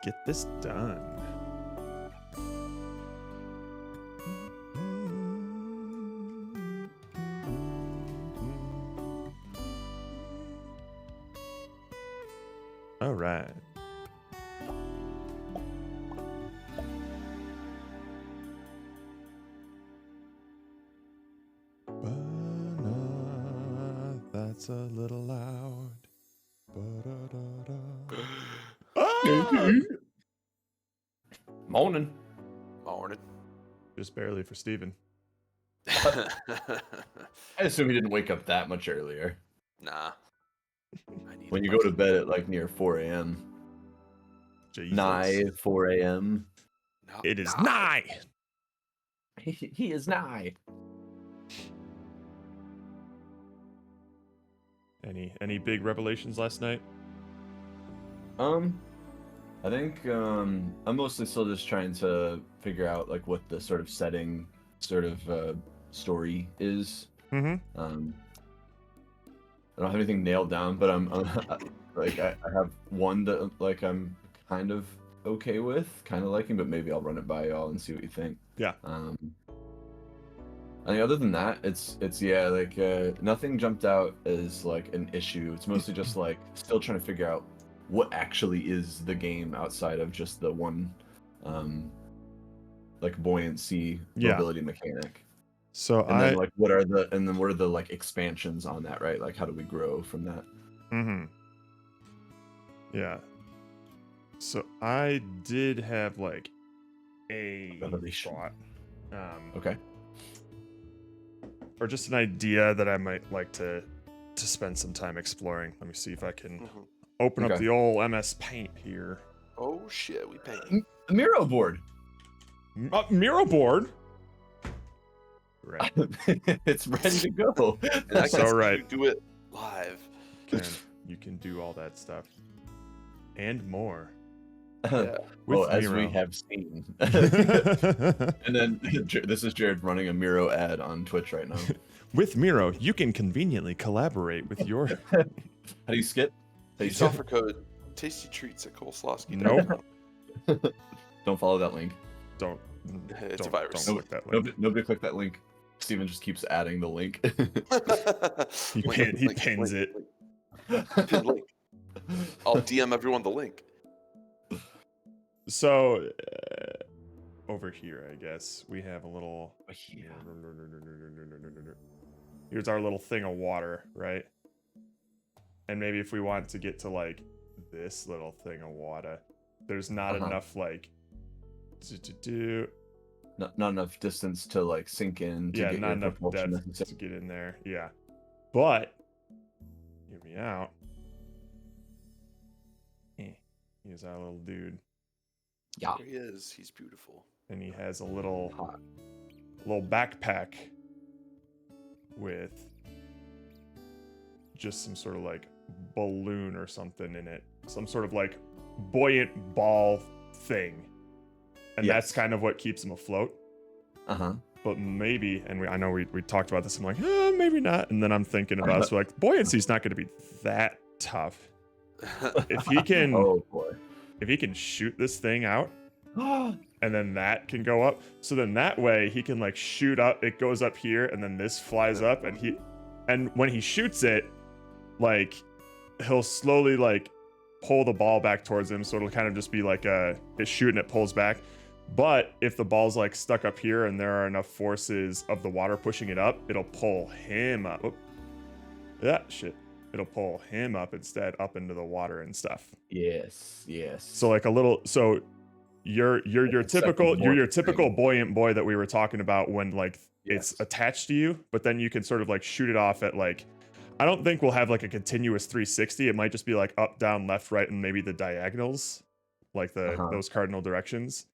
get this done. All right. That's a little loud. Morning. Morning. Just barely for Steven. I assume he didn't wake up that much earlier. Nah. When you go to bed at like near 4 a.m. Jesus. Nigh 4 a.m. No, It is nigh. He is nigh. Any big revelations last night? I think I'm mostly still just trying to figure out like what the sort of setting, sort of story is. Mm-hmm. I don't have anything nailed down, but I'm like I have one that like I'm kind of okay with, kind of liking, but maybe I'll run it by y'all and see what you think. Yeah. I think other than that, it's yeah, like nothing jumped out as like an issue. It's mostly just like still trying to figure out what actually is the game outside of just the one like buoyancy mobility mechanic. So then like what are the like expansions on that, right? Like how do we grow from that? Mm-hmm. Yeah. So I did have like a Revelation. thought. Okay. Or just an idea that I might like to spend some time exploring. Let me see if I can open up the old MS Paint here. Oh shit, we paint. A Miro board. Miro board. Right. It's ready to go. And I So can right. do it live. You can do all that stuff and more. Yeah. With as Miro. we have seen. And then this is Jared running a Miro ad on Twitch right now. With Miro, you can conveniently collaborate with your. How do you skip? Use offer code Tasty Treats at Coleslawski. Nope. Don't follow that link. Don't. It's a virus. Don't click that link. Nobody click that link. Steven just keeps adding the link. He pins it. Pin link. I'll DM everyone the link. So, over here, I guess, we have a little... Here's our little thing of water, right? And maybe if we want to get to, like, this little thing of water, there's not enough, like... Not enough distance to, like, sink in to get not your enough propulsion depth necessary. to get in there, yeah. But, hear me out. Here's our little dude. Yeah. There he is. He's beautiful. And he has a little backpack with just some sort of like balloon or something in it. Some sort of like buoyant ball thing. And that's kind of what keeps him afloat. But maybe, and I know we talked about this, I'm like, maybe not. And then I'm thinking about it, so like buoyancy's not going to be that tough. If he can, if he can shoot this thing out, and then that can go up, so then that way he can like shoot up. It goes up here, and then this flies up, and when he shoots it, like he'll slowly like pull the ball back towards him, so it'll kind of just be like it's shooting, it pulls back. But if the ball's like stuck up here and there are enough forces of the water pushing it up, it'll pull him up. It'll pull him up instead, up into the water and stuff. Yes. So like you're your typical buoyant boy that we were talking about when like it's attached to you, but then you can sort of like shoot it off at like, I don't think we'll have like a continuous 360. It might just be like up, down, left, right, and maybe the diagonals, like those cardinal directions.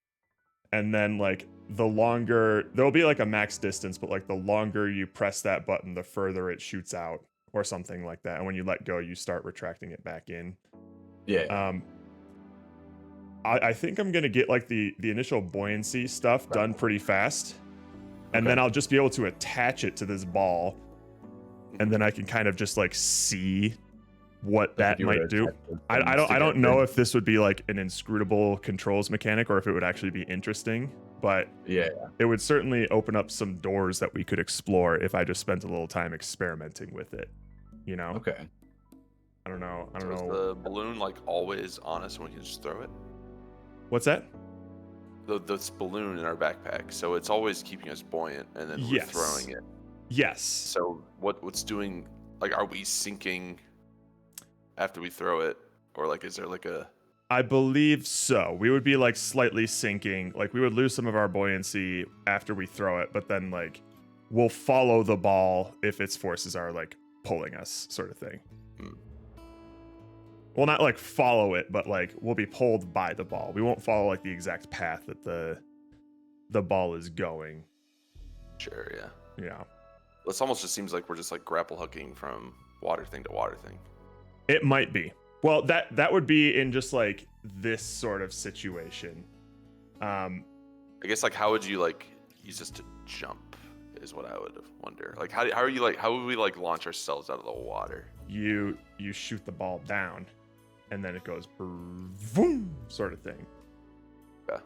And then like the longer, there'll be like a max distance, but like the longer you press that button, the further it shoots out or something like that. And when you let go, you start retracting it back in. Yeah. I think I'm going to get like the initial buoyancy stuff done pretty fast. And then I'll just be able to attach it to this ball. And then I can kind of just like see what Like that if you were might to do. attach those I things don't know together. if this would be like an inscrutable controls mechanic or if it would actually be interesting, but Yeah. it would certainly open up some doors that we could explore if I just spent a little time experimenting with it. You know? Okay. I don't know. So is the balloon like always on us and we can just throw it? What's that? This balloon in our backpack, so it's always keeping us buoyant, and then we're Yes. throwing it. Yes. So what's doing? Like, are we sinking after we throw it, or like is there like a? I believe so. We would be like slightly sinking. Like we would lose some of our buoyancy after we throw it, but then like we'll follow the ball if its forces are like pulling us, sort of thing. Well, not like follow it, but like we'll be pulled by the ball. We won't follow like the exact path that the ball is going. Sure, yeah. Yeah. This almost just seems like we're just like grapple hooking from water thing to water thing. It might be. Well, that would be in just like this sort of situation. I guess like how would you like use this to jump is what I would wonder. Like how would we like launch ourselves out of the water? You shoot the ball down, and then it goes boom, sort of thing. Yeah,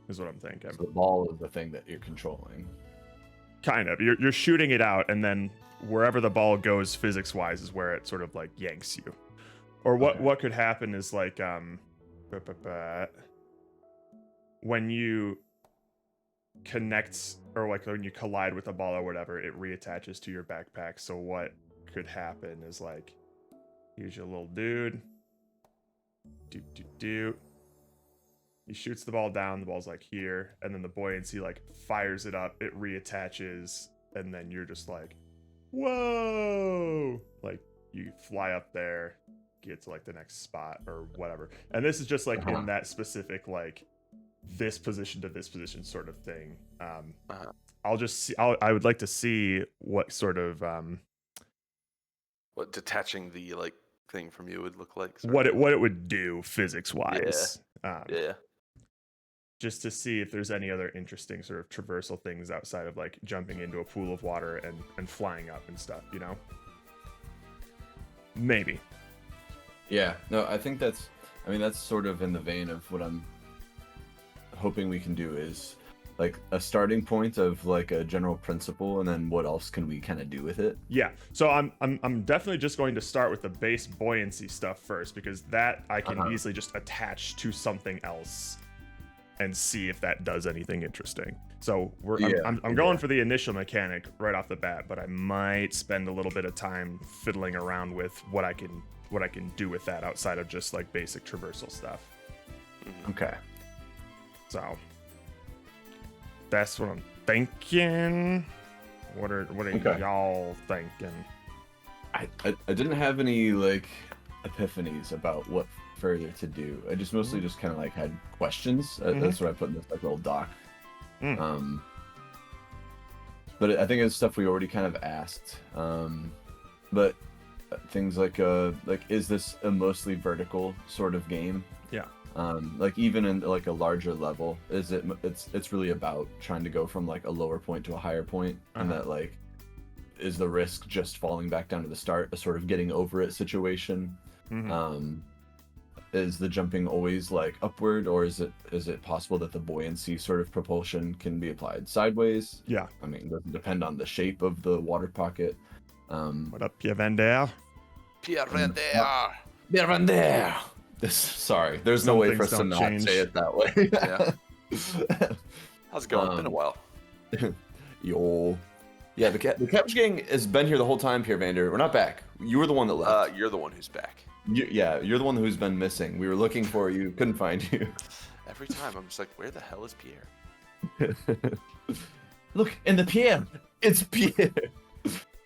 is what I'm thinking. So the ball is the thing that you're controlling. Kind of. You're shooting it out, and then wherever the ball goes physics-wise is where it sort of like yanks you. Or what could happen is like when you connect or like when you collide with a ball or whatever, it reattaches to your backpack. So what could happen is like, here's your little dude. He shoots the ball down, the ball's like here, and then the buoyancy like fires it up, it reattaches, and then you're just like, whoa! Like you fly up there, get to like the next spot or whatever. And this is just like in that specific like this position to this position sort of thing. I'll just see, I would like to see what sort of what detaching the like thing from you would look like. What it would do physics wise. Yeah. Just to see if there's any other interesting sort of traversal things outside of like jumping into a pool of water and flying up and stuff, you know? Maybe. Yeah, no, I think that's sort of in the vein of what I'm hoping we can do is like a starting point of like a general principle, and then what else can we kind of do with it? Yeah. So I'm definitely just going to start with the base buoyancy stuff first, because that I can easily just attach to something else and see if that does anything interesting. So I'm going for the initial mechanic right off the bat, but I might spend a little bit of time fiddling around with what I can do with that outside of just like basic traversal stuff. Okay. So that's what I'm thinking. What are y'all thinking? I didn't have any like epiphanies about what further to do. I just mostly just kind of like had questions. That's what I put in this like little doc. But I think it's stuff we already kind of asked. But things like is this a mostly vertical sort of game? Yeah. Like even in like a larger level, it's really about trying to go from like a lower point to a higher point, and that like is the risk just falling back down to the start, a sort of getting over it situation. Is the jumping always like upward, or is it possible that the buoyancy sort of propulsion can be applied sideways? Yeah. I mean, it doesn't depend on the shape of the water pocket. What up, Pierre Van Der? Pierre Van Der. Pierre Van Der. Sorry, there's no way for us to not say it that way. Yeah. How's it going? Been a while. Yo. Yeah, the Capture Gang has been here the whole time, Pierre Vander. We're not back. You were the one that left. You're the one who's back. You're the one who's been missing. We were looking for you, couldn't find you. Every time I'm just like, where the hell is Pierre? Look, in the Pierre. It's Pierre.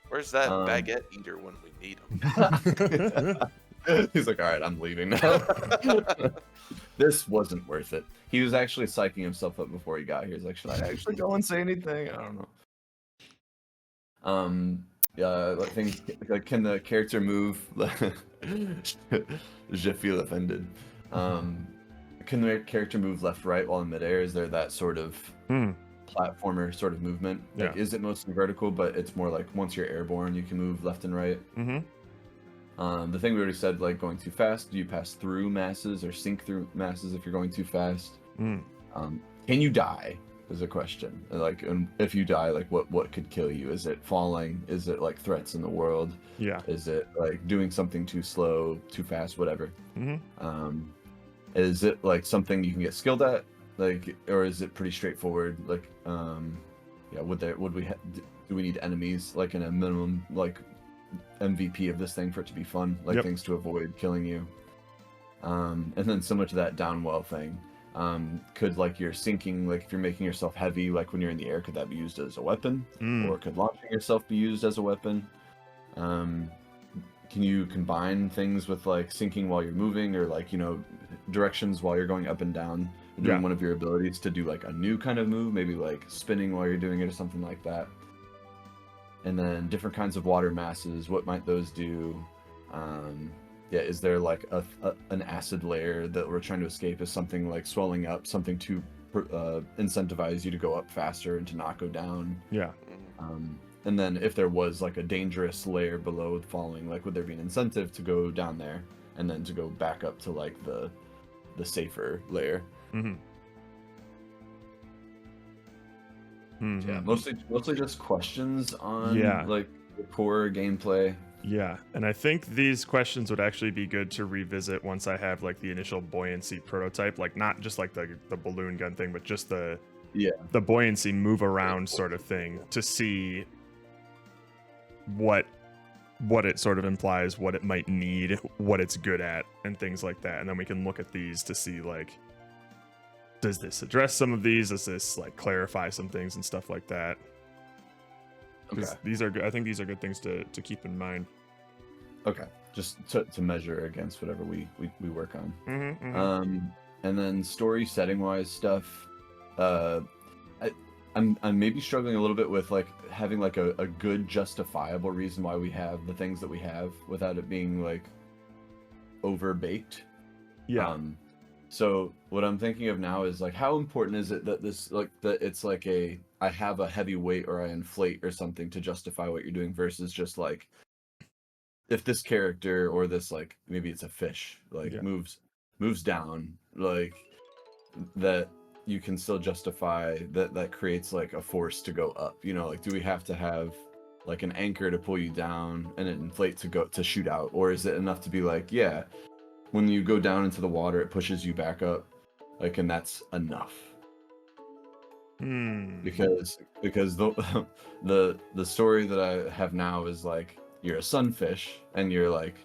Where's that baguette eater when we need him? He's like, all right, I'm leaving now. This wasn't worth it. He was actually psyching himself up before he got here. He's like, should I actually go and say anything? I don't know. I think, like, can the character move? Je feel offended. Can the character move left, right while in midair? Is there that sort of platformer sort of movement? Like, is it mostly vertical, but it's more like once you're airborne, you can move left and right? The thing we already said, like going too fast. Do you pass through masses or sink through masses if you're going too fast? Can you die? Is a question. Like, and if you die, like what could kill you? Is it falling? Is it like threats in the world? Yeah. Is it like doing something too slow, too fast, whatever? Mm-hmm. Is it like something you can get skilled at, like, or is it pretty straightforward? Like, yeah, do we need enemies like in a minimum like MVP of this thing for it to be fun, like things to avoid killing you? And then similar to that downwell thing, could like your sinking, like if you're making yourself heavy, like when you're in the air, could that be used as a weapon, or could launching yourself be used as a weapon? Can you combine things with like sinking while you're moving, or like, you know, directions while you're going up and down, doing one of your abilities to do like a new kind of move, maybe like spinning while you're doing it or something like that? And then different kinds of water masses, what might those do? Yeah, is there like an acid layer that we're trying to escape? Is something like swelling up something to incentivize you to go up faster and to not go down? Yeah. And then if there was like a dangerous layer below falling, like would there be an incentive to go down there and then to go back up to like the safer layer? Yeah, mostly just questions on like the core gameplay. Yeah, and I think these questions would actually be good to revisit once I have like the initial buoyancy prototype, like not just like the balloon gun thing, but just the buoyancy move around sort of thing, to see what it sort of implies, what it might need, what it's good at, and things like that. And then we can look at these to see like, does this address some of these? Does this like clarify some things and stuff like that? Because these are good. I think these are good things to keep in mind. Okay, just to measure against whatever we work on. And then story setting wise stuff, I'm maybe struggling a little bit with like having like a good justifiable reason why we have the things that we have without it being like overbaked. Yeah. So what I'm thinking of now is like, how important is it that this like that it's like I have a heavy weight or I inflate or something to justify what you're doing, versus just like if this character or this like maybe it's a fish like moves down, like that you can still justify that creates like a force to go up, you know? Like, do we have to have like an anchor to pull you down and it inflate to shoot out, or is it enough to be like, yeah, when you go down into the water it pushes you back up, like, and that's enough? Because the story that I have now is like you're a sunfish and you're like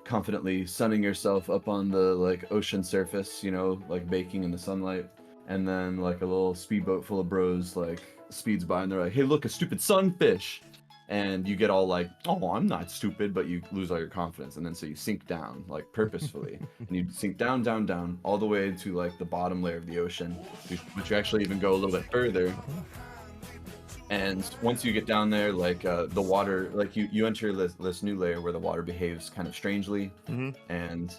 confidently sunning yourself up on the like ocean surface, you know, like baking in the sunlight, and then like a little speedboat full of bros like speeds by and they're like, hey look, a stupid sunfish, and you get all like, oh, I'm not stupid, but you lose all your confidence, and then so you sink down like purposefully and you sink down all the way to like the bottom layer of the ocean, which you actually even go a little bit further. And once you get down there, like the water, like you enter this new layer where the water behaves kind of strangely. And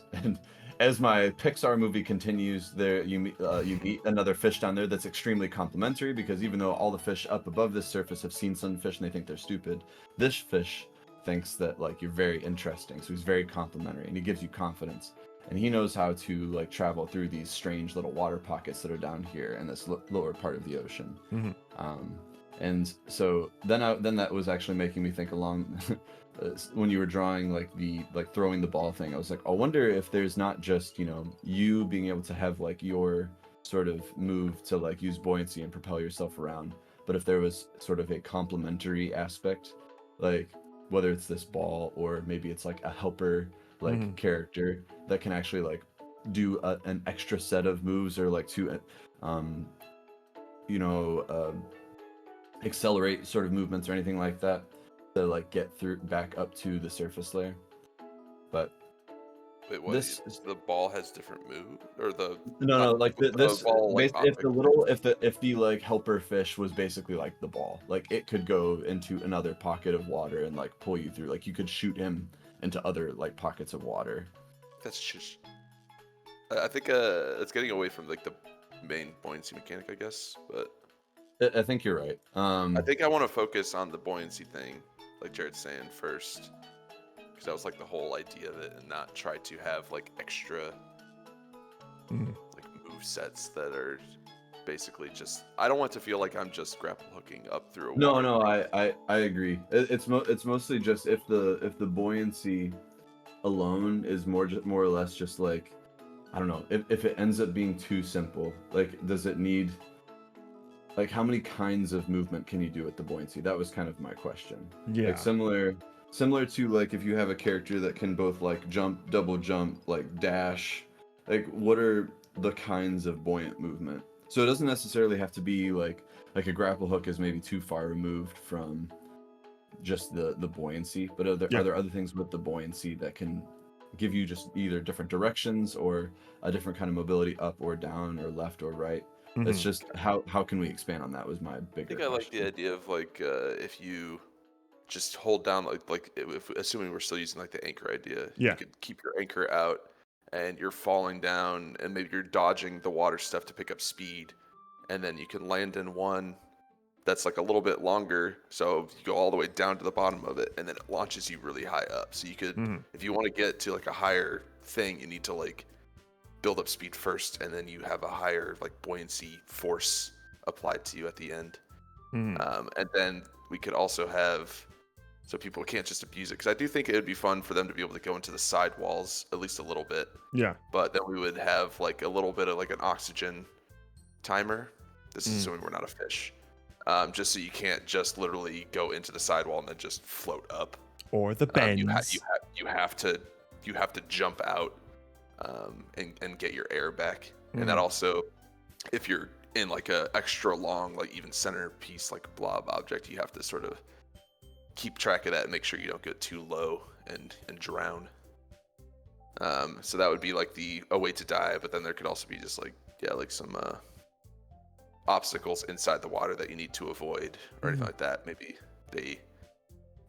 as my Pixar movie continues, there you meet another fish down there that's extremely complimentary, because even though all the fish up above this surface have seen sunfish and they think they're stupid, this fish thinks that like you're very interesting, so he's very complimentary and he gives you confidence, and he knows how to like travel through these strange little water pockets that are down here in this lower part of the ocean. And so then that was actually making me think along when you were drawing like the like throwing the ball thing. I was like, I wonder if there's not just, you know, you being able to have like your sort of move to like use buoyancy and propel yourself around, but if there was sort of a complementary aspect, like whether it's this ball or maybe it's like a helper like character that can actually like do an extra set of moves, or like to you know, accelerate sort of movements or anything like that to like get through back up to the surface layer. But wait, what? The ball has different moves, or the no like this ball, like, if the like helper fish was basically like the ball, like it could go into another pocket of water and like pull you through, like you could shoot him into other like pockets of water. That's just, I think it's getting away from like the main buoyancy mechanic, I guess, but I think you're right. I think I want to focus on the buoyancy thing, like Jared's saying first, because that was like the whole idea of it, and not try to have like extra like move sets that are basically just. I don't want to feel like I'm just grapple hooking up through a water. No, I agree. It's mostly just if the buoyancy alone is more or less just like, I don't know, if it ends up being too simple, like does it need, like how many kinds of movement can you do with the buoyancy? That was kind of my question. Yeah. Like similar to like if you have a character that can both like jump, double jump, like dash, like what are the kinds of buoyant movement? So it doesn't necessarily have to be like a grapple hook is maybe too far removed from just the buoyancy, but are there other things with the buoyancy that can give you just either different directions or a different kind of mobility up or down or left or right? It's just how can we expand on that was my bigger I think question. I like the idea of like if you just hold down like if assuming we're still using like the anchor idea, you could keep your anchor out and you're falling down and maybe you're dodging the water stuff to pick up speed, and then you can land in one that's like a little bit longer, so you go all the way down to the bottom of it and then it launches you really high up. So you could if you want to get to like a higher thing, you need to like build up speed first, and then you have a higher like buoyancy force applied to you at the end. And then we could also have, so people can't just abuse it, because I do think it would be fun for them to be able to go into the side walls at least a little bit. Yeah. But then we would have like a little bit of like an oxygen timer. This is assuming we're not a fish. Just so you can't just literally go into the sidewall and then just float up. Or the bends. You have to jump out and get your air back. And that also, if you're in like a extra long, like even centerpiece, like blob object, you have to sort of keep track of that and make sure you don't go too low and drown. So that would be like a way to die, but then there could also be just like some obstacles inside the water that you need to avoid or anything like that. Maybe they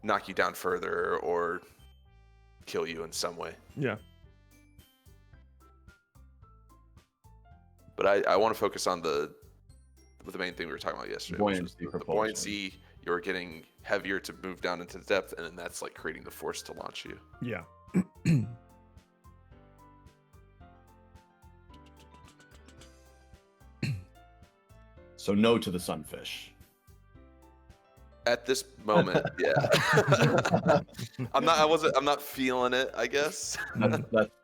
knock you down further or kill you in some way. Yeah. But I want to focus on the main thing we were talking about yesterday, buoyancy, which was the buoyancy. You're getting heavier to move down into the depth, and then that's like creating the force to launch you. Yeah. So no to the sunfish. At this moment, yeah. I'm not feeling it, I guess.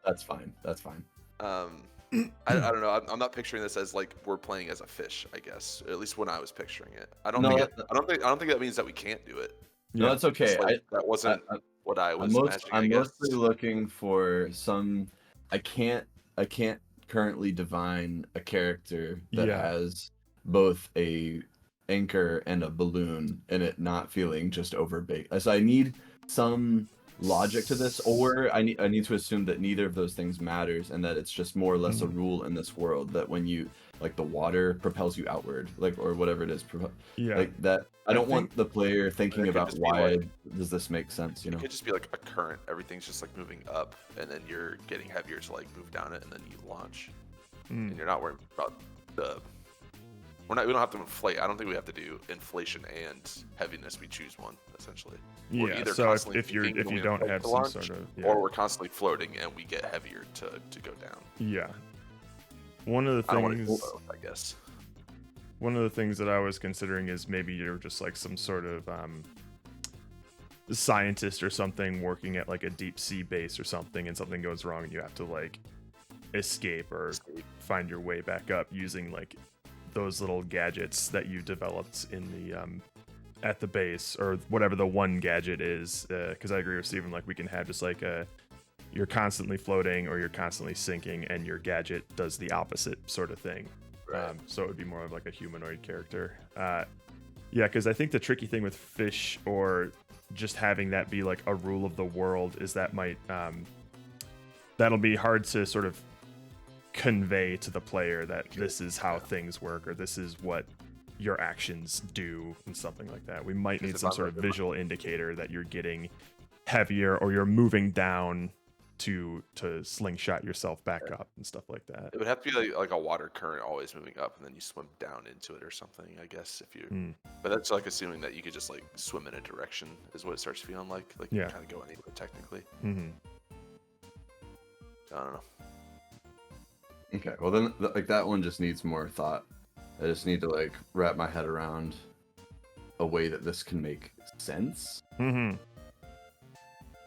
That's fine. That's fine. I don't know. I'm not picturing this as like we're playing as a fish, I guess. At least when I was picturing it. I don't think that means that we can't do it. No, that's okay. Like, that wasn't what I was imagining. I'm mostly looking for some. I can't currently divine a character that has both a anchor and a balloon and it not feeling just overbaked. So I need some logic to this, or I need to assume that neither of those things matters and that it's just more or less a rule in this world that when you like the water propels you outward, like, or whatever it is, like that. I don't want the player thinking about why does this make sense, you know? It could just be like a current. Everything's just like moving up, and then you're getting heavier to like move down it, and then you launch, and you're not worrying about the. We don't have to inflate. I don't think we have to do inflation and heaviness. We choose one essentially. Yeah. So if you don't have some sort of, or we're constantly floating and we get heavier to go down. Yeah. One of the things, I guess. One of the things that I was considering is maybe you're just like some sort of scientist or something working at like a deep sea base or something, and something goes wrong and you have to like escape or find your way back up using like those little gadgets that you developed in the at the base, or whatever the one gadget is, because I agree with Steven, like we can have just like you're constantly floating or you're constantly sinking and your gadget does the opposite sort of thing. Right. So it would be more of like a humanoid character. Because I think the tricky thing with fish, or just having that be like a rule of the world, is that might that'll be hard to sort of convey to the player that this is how things work, or this is what your actions do, and something like that. We might need some sort of visual indicator that you're getting heavier or you're moving down to slingshot yourself back up and stuff like that. It would have to be like a water current always moving up, and then you swim down into it or something, I guess. But that's like assuming that you could just like swim in a direction is what it starts feeling like. Like you kind of go anywhere technically. Mm-hmm. I don't know. Okay, well then, like that one just needs more thought. I just need to like wrap my head around a way that this can make sense. Mm-hmm.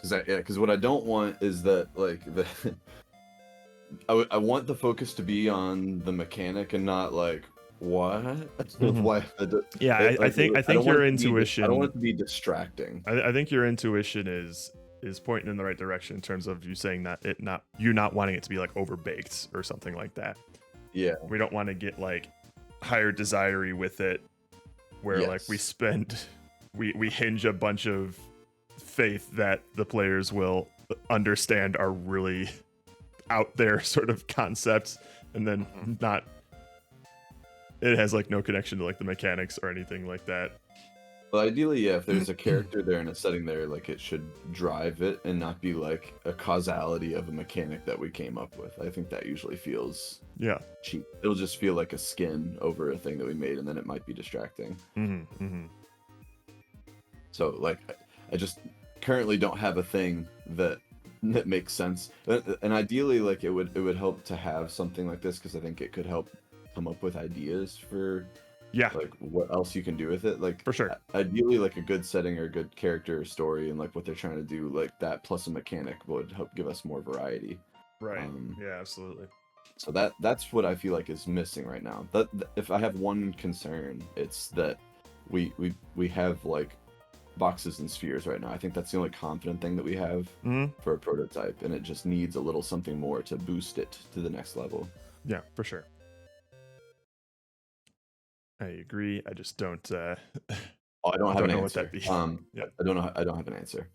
Because what I don't want is that like I want the focus to be on the mechanic and not like what. Mm-hmm. Why? I think your intuition. I don't want it to be distracting. I think your intuition is pointing in the right direction in terms of you saying that you not wanting it to be like overbaked or something like that. Yeah. We don't want to get like higher desire with it, where like we hinge a bunch of faith that the players will understand our really out there sort of concepts, and then not. It has like no connection to like the mechanics or anything like that. Well, ideally, yeah, if there's a character there and a setting there, like it should drive it and not be like a causality of a mechanic that we came up with. I think that usually feels cheap. It'll just feel like a skin over a thing that we made, and then it might be distracting. Mm-hmm, mm-hmm. So, like, I just currently don't have a thing that makes sense. And ideally, like, it would help to have something like this, because I think it could help come up with ideas for like what else you can do with it. Like, for sure, ideally like a good setting or a good character or story and like what they're trying to do, like that plus a mechanic would help give us more variety. Right. Yeah, absolutely. So that's what I feel like is missing right now. That if I have one concern, it's that we have like boxes and spheres right now. I think that's the only confident thing that we have for a prototype, and it just needs a little something more to boost it to the next level. Yeah, for sure. I agree. I just don't. I don't have an answer. What that be. Yeah. I don't know. I don't have an answer.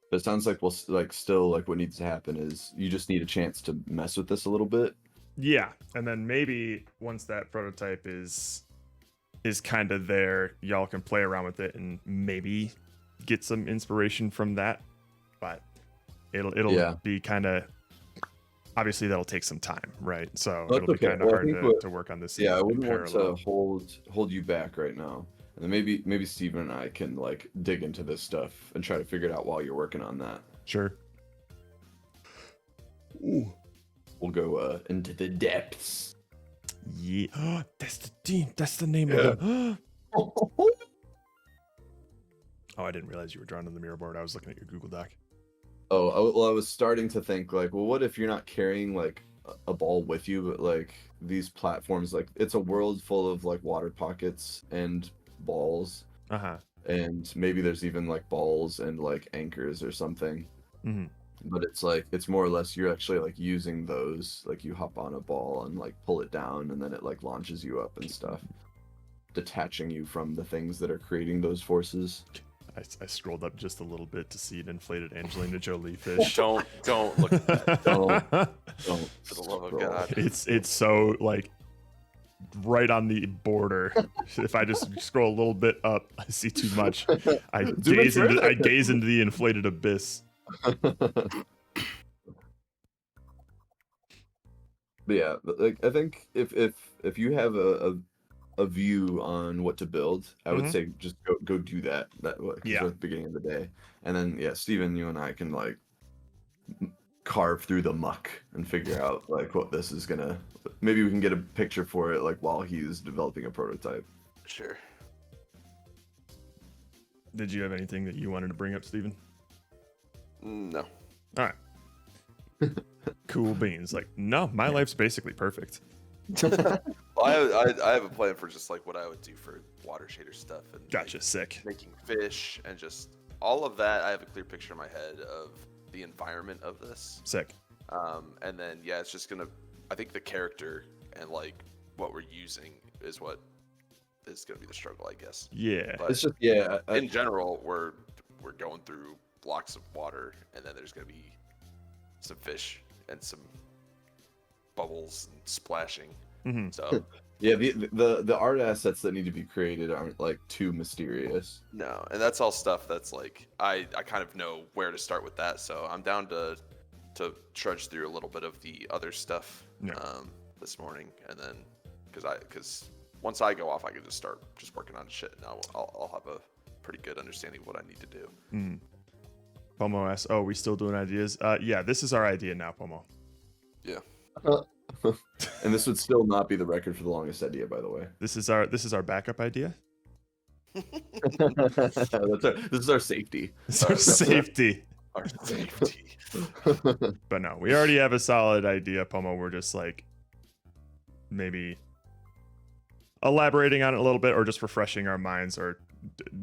But it sounds like still like what needs to happen is you just need a chance to mess with this a little bit. Yeah, and then maybe once that prototype is kind of there, y'all can play around with it and maybe get some inspiration from that. But it'll be kind of. Obviously, that'll take some time, right? So it'll be kind of hard to work on this. Yeah, I wouldn't want to hold you back right now. And then maybe Steven and I can like dig into this stuff and try to figure it out while you're working on that. Sure. Ooh. We'll go into the depths. Yeah. That's the name of it. Oh, I didn't realize you were drawing on the mirror board. I was looking at your Google Doc. Oh, well, I was starting to think like, well, what if you're not carrying like a ball with you, but like these platforms, like it's a world full of like water pockets and balls. And maybe there's even like balls and like anchors or something. But it's like, it's more or less you're actually like using those, like you hop on a ball and like pull it down and then it like launches you up and stuff, detaching you from the things that are creating those forces. I scrolled up just a little bit to see an inflated Angelina Jolie fish. Don't look at that. Don't. For the love of God. It's so like right on the border. If I just scroll a little bit up, I see too much. I gaze into the inflated abyss. But yeah, like I think if you have a view on what to build, I would say just go do that. That we're at the beginning of the day, and then Steven, you and I can like carve through the muck and figure out like what this is gonna. Maybe we can get a picture for it like while he's developing a prototype. Sure. Did you have anything that you wanted to bring up, Steven? No. All right. Cool beans. Like, no, my life's basically perfect. Well, I have a plan for just like what I would do for water shader stuff and gotcha, sick. Making fish and just all of that. I have a clear picture in my head of the environment of this. Sick. And then it's just gonna. I think the character and like what we're using is what is gonna be the struggle, I guess. Yeah. But it's just in general, we're going through blocks of water, and then there's gonna be some fish and some bubbles and splashing. Mm-hmm. So yeah, the art assets that need to be created aren't like too mysterious. no, and that's all stuff that's like I kind of know where to start with that. So I'm down to trudge through a little bit of the other stuff this morning, and then because once I go off, I can just start just working on shit, and I'll have a pretty good understanding of what I need to do. Pomo asks, "Oh, we still doing ideas?" Yeah, this is our idea now, Pomo. Yeah. And this would still not be the record for the longest idea, by the way. This is our backup idea. This is our safety. It's our safety. Our safety. But no, we already have a solid idea, Pomo. We're just like maybe elaborating on it a little bit, or just refreshing our minds, or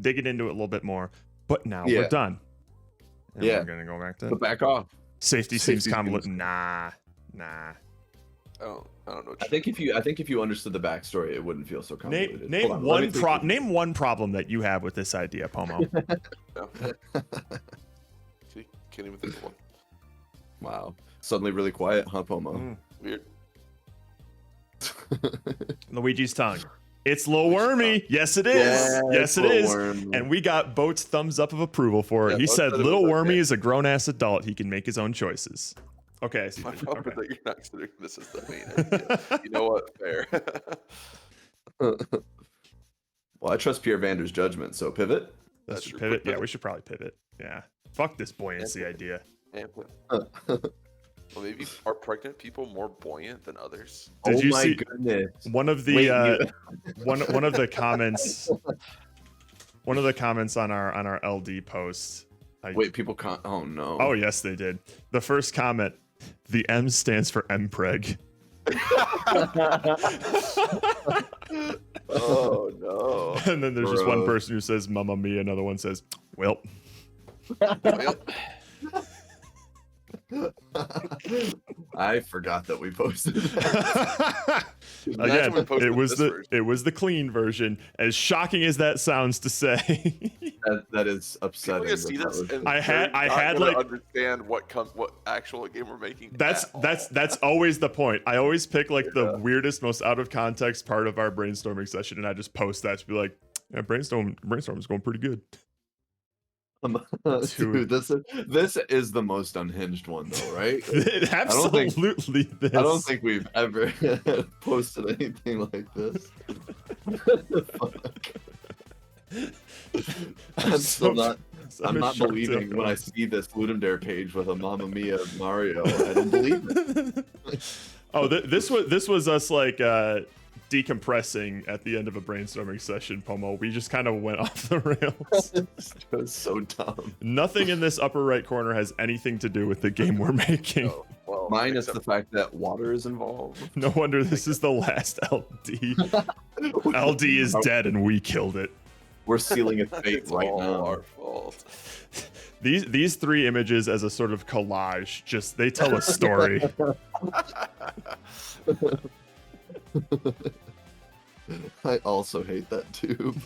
digging into it a little bit more. But now we're done. And we're gonna go back to back off. Safety seems convoluted. Nah. I don't know. I think if you understood the backstory, it wouldn't feel so convoluted. Name one problem that you have with this idea, Pomo. See, can't even think of one. Wow, suddenly really quiet, huh, Pomo? Weird. Luigi's tongue. It's Lil Wormy. Yes, it is. Yes, it is. Wormy. And we got Boat's thumbs up of approval for it. He said Lil Wormy is a grown-ass adult. He can make his own choices. Okay, I see. My problem that you're not considering this is the main idea. You know what? Fair. Well, I trust Pierre Vander's judgment, so pivot. That's true. Pivot. Yeah, we should probably pivot. Yeah. Fuck this buoyancy idea. Well, maybe are pregnant people more buoyant than others? Did you see goodness. One of the one of the comments on our LD post. Wait, people can't. Oh no. Oh yes, they did. The first comment, the M stands for MPreg. Oh no. And then there's just one person who says Mamma Mia, another one says, well. I forgot that we posted that. Again, it was the clean version. As shocking as that sounds to say. that is upsetting. See this I had like understand what actual game we're making. That's always the point. I always pick like the weirdest, most out of context part of our brainstorming session, and I just post that to be like, yeah, brainstorm is going pretty good. Dude, this is the most unhinged one though, right? It absolutely is. I don't think we've ever posted anything like this. I'm not believing when I see this Ludum Dare page with a Mamma Mia Mario. I don't believe it. Oh, this was us like decompressing at the end of a brainstorming session, Pomo. We just kind of went off the rails. It was so dumb. Nothing in this upper right corner has anything to do with the game we're making. Oh, well, minus the fact that water is involved. No wonder this is the last LD. LD is dead and we killed it. We're sealing its fate right now. Our fault. These three images as a sort of collage, just they tell a story. I also hate that tube.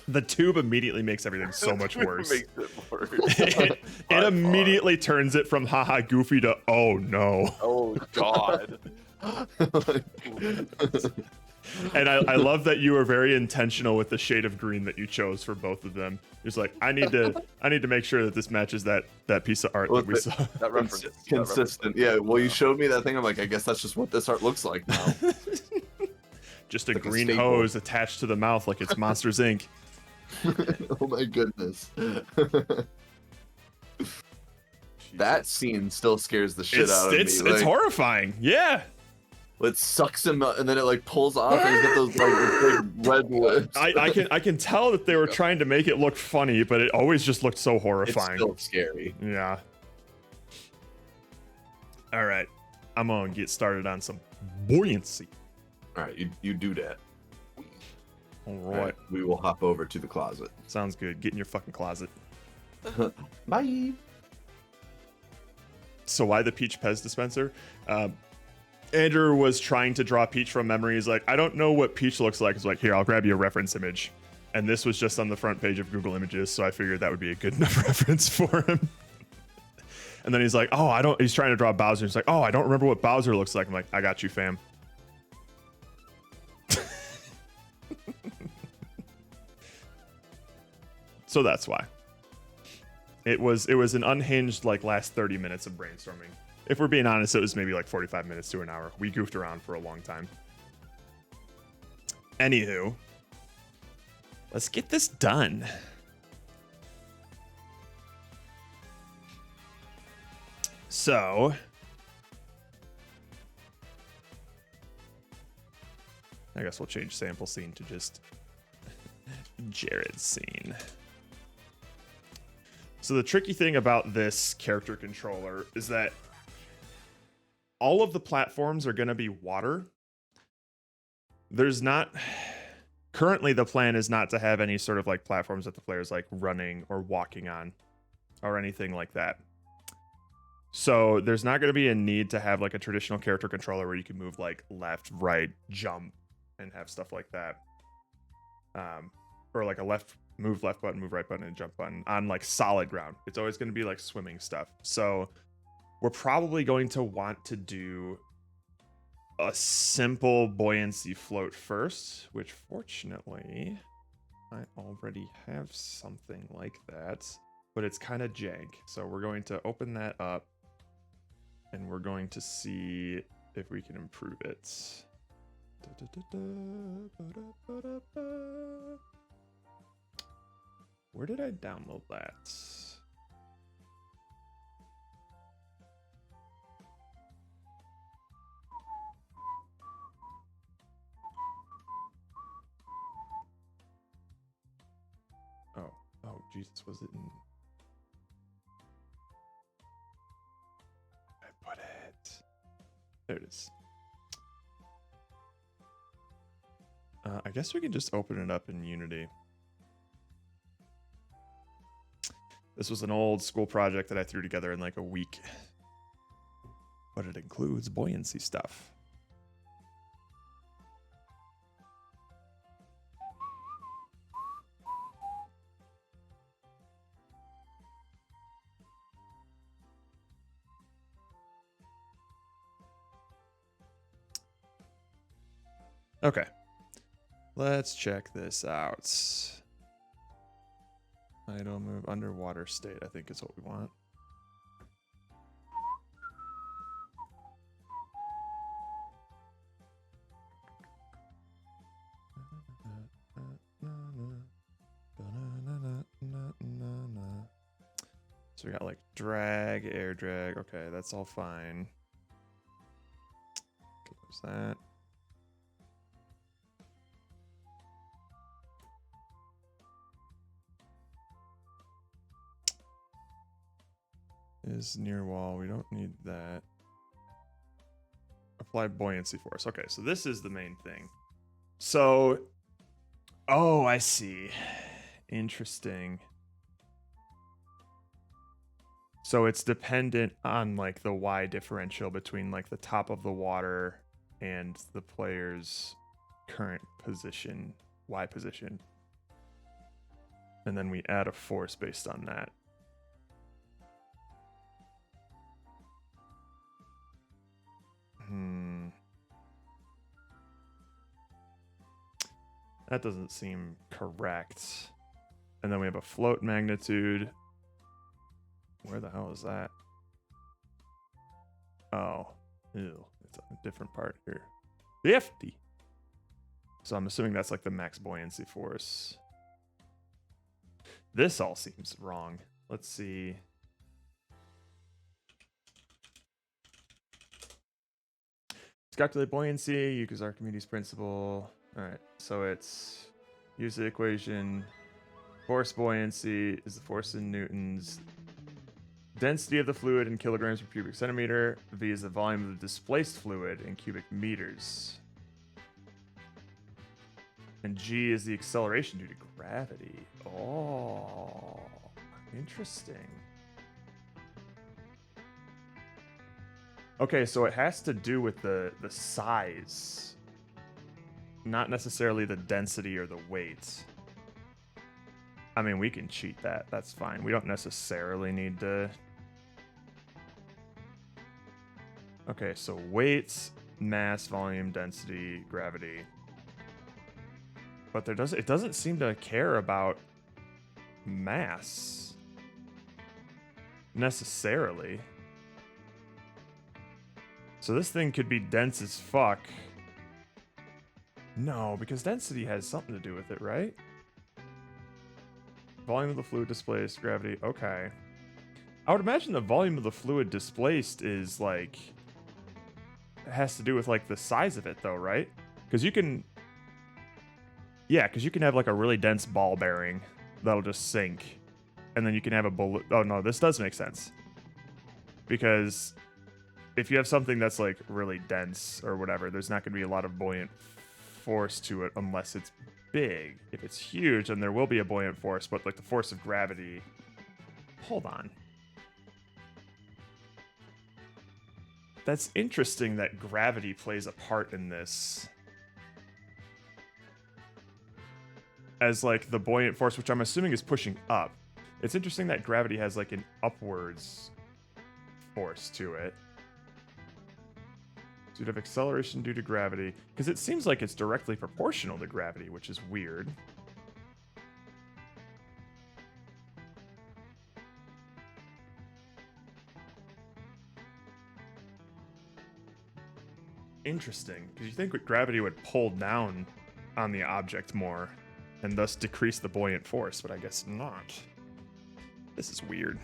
The tube immediately makes everything so much worse. Makes it worse. It immediately turns it from haha goofy to oh no. Oh god. And I love that you were very intentional with the shade of green that you chose for both of them. It's like I need to make sure that this matches that piece of art that we saw. That reference. Consistent. Yeah, well you showed me that thing. I'm like, I guess that's just what this art looks like now. Just a green hose attached to the mouth like it's Monsters Inc. Oh my goodness. That scene still scares the shit out of me. It's horrifying. Yeah. It sucks him up, and then it like pulls off, and he's got those like big red lips. I can tell that they were trying to make it look funny, but it always just looked so horrifying. It's still scary. Yeah. All right, I'm gonna get started on some buoyancy. All right, you do that. All right, we will hop over to the closet. Sounds good. Get in your fucking closet. Bye. So why the Peach Pez dispenser? Andrew was trying to draw Peach from memory. He's like, I don't know what Peach looks like. He's like, here, I'll grab you a reference image. And this was just on the front page of Google Images, so I figured that would be a good enough reference for him. And then he's like, oh, he's trying to draw Bowser. He's like, oh, I don't remember what Bowser looks like. I'm like, I got you, fam. So that's why. It was an unhinged like last 30 minutes of brainstorming. If we're being honest, it was maybe like 45 minutes to an hour. We goofed around for a long time. Anywho, let's get this done. So, I guess we'll change sample scene to just Jared's scene. So the tricky thing about this character controller is that all of the platforms are going to be water. There's not... Currently, the plan is not to have any sort of like platforms that the player's like running or walking on or anything like that. So there's not going to be a need to have like a traditional character controller where you can move like left, right, jump, and have stuff like that. Or like a move left button, move right button, and jump button on like solid ground. It's always going to be like swimming stuff. So we're probably going to want to do a simple buoyancy float first, which fortunately I already have something like that, but it's kind of jank. So we're going to open that up and we're going to see if we can improve it. Where did I download that? Oh, Jesus, was it in... I put it... There it is. I guess we can just open it up in Unity. This was an old school project that I threw together in like a week. But it includes buoyancy stuff. Okay. Let's check this out. Idle move underwater state, I think is what we want. So we got like drag, air drag. Okay, that's all fine. Close that. Is near wall. We don't need that. Apply buoyancy force. Okay, so this is the main thing. So, oh, I see. Interesting. So it's dependent on like the Y differential between like the top of the water and the player's current position, Y position. And then we add a force based on that. That doesn't seem correct. And then we have a float magnitude. Where the hell is that? Oh, ew. It's a different part here. 50. So I'm assuming that's like the max buoyancy force. This all seems wrong. Let's see. Calculate buoyancy, use Archimedes principle. All right, so it's use the equation. Force buoyancy is the force in newtons. Density of the fluid in kilograms per cubic centimeter. V is the volume of the displaced fluid in cubic meters. And G is the acceleration due to gravity. Oh, interesting. Okay, so it has to do with the size, not necessarily the density or the weight. I mean, we can cheat that. That's fine. We don't necessarily need to Okay, so weight, mass, volume, density, gravity. But it doesn't seem to care about mass necessarily. So this thing could be dense as fuck. No, because density has something to do with it, right? Volume of the fluid displaced, gravity, okay. I would imagine the volume of the fluid displaced is like... It has to do with like the size of it though, right? Because you can... Yeah, because you can have like a really dense ball bearing that'll just sink. And then you can have a balloon... Oh no, this does make sense. Because if you have something that's like really dense or whatever, there's not going to be a lot of buoyant force to it unless it's big. If it's huge, then there will be a buoyant force, but like the force of gravity... Hold on. That's interesting that gravity plays a part in this. As like the buoyant force, which I'm assuming is pushing up. It's interesting that gravity has like an upwards force to it. So you'd have acceleration due to gravity, because it seems like it's directly proportional to gravity, which is weird. Interesting, because you think gravity would pull down on the object more, and thus decrease the buoyant force, but I guess not. This is weird.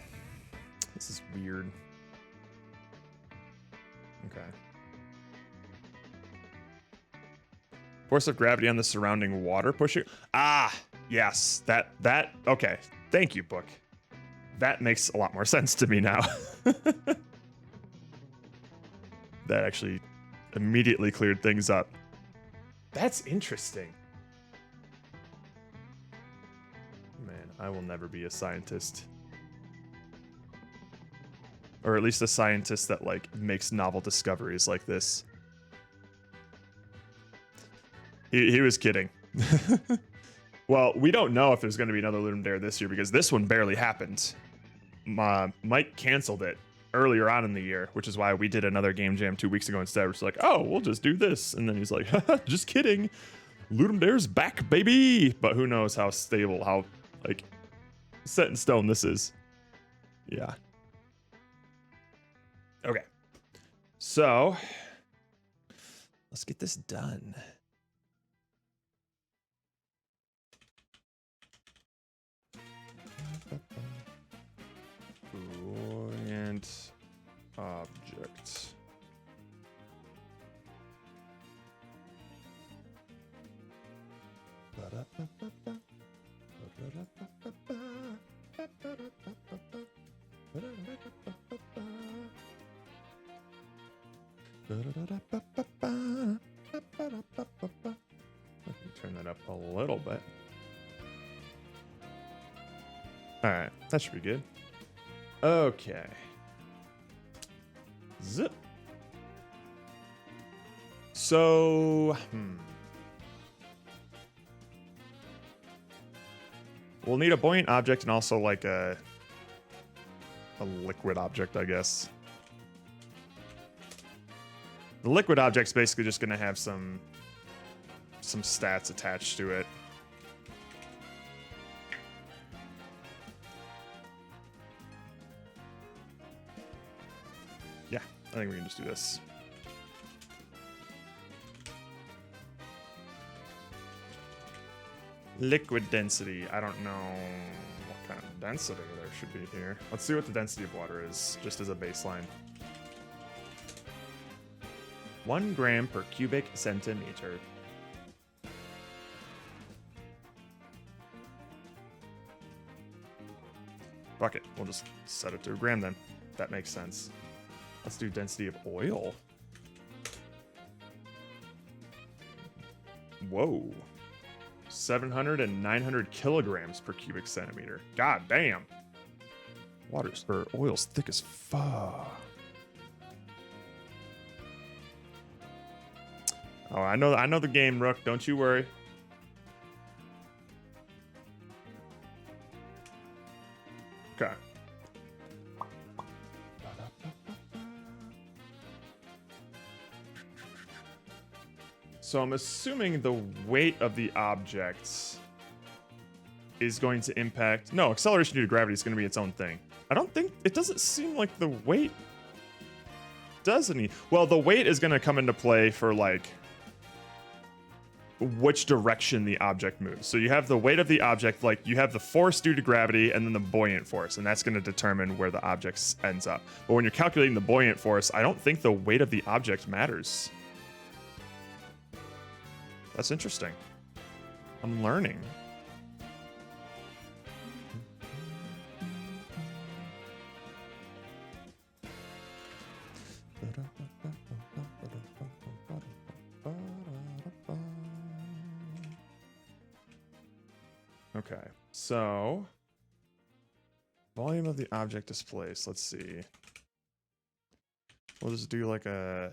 This is weird. Okay. Force of gravity on the surrounding water pushing... Ah! Yes, that... Okay, thank you, book. That makes a lot more sense to me now. That actually immediately cleared things up. That's interesting. Man, I will never be a scientist. Or at least a scientist that, like, makes novel discoveries like this. He was kidding. Well, we don't know if there's going to be another Ludum Dare this year because this one barely happened. Mike canceled it earlier on in the year, which is why we did another game jam 2 weeks ago instead. We're just like, oh, we'll just do this. And then he's like, just kidding. Ludum Dare's back, baby. But who knows how stable, how, like, set in stone this is. Yeah. Okay. So, let's get this done. Buoyant object. Turn that up a little bit. All right, that should be good. Okay. Zip. So, we'll need a buoyant object and also like a liquid object, I guess. The liquid object's basically just gonna have some stats attached to it. Yeah, I think we can just do this. Liquid density. I don't know what kind of density there should be here. Let's see what the density of water is, just as a baseline. 1 gram per cubic centimeter. Fuck it. We'll just set it to a gram then. That makes sense. Let's do density of oil. Whoa. 700 and 900 kilograms per cubic centimeter. God damn. Oil's thick as fuck. Oh, I know the game, Rook. Don't you worry. Okay. So I'm assuming the weight of the objects is going to impact... No, acceleration due to gravity is going to be its own thing. I don't think... It doesn't seem like the weight does any... Well, the weight is going to come into play for, like, which direction the object moves. So you have the weight of the object, like, you have the force due to gravity and then the buoyant force, and that's going to determine where the object ends up. But when you're calculating the buoyant force, I don't think the weight of the object matters. That's interesting. I'm learning. Okay, so volume of the object displaced. Let's see. We'll just do like a...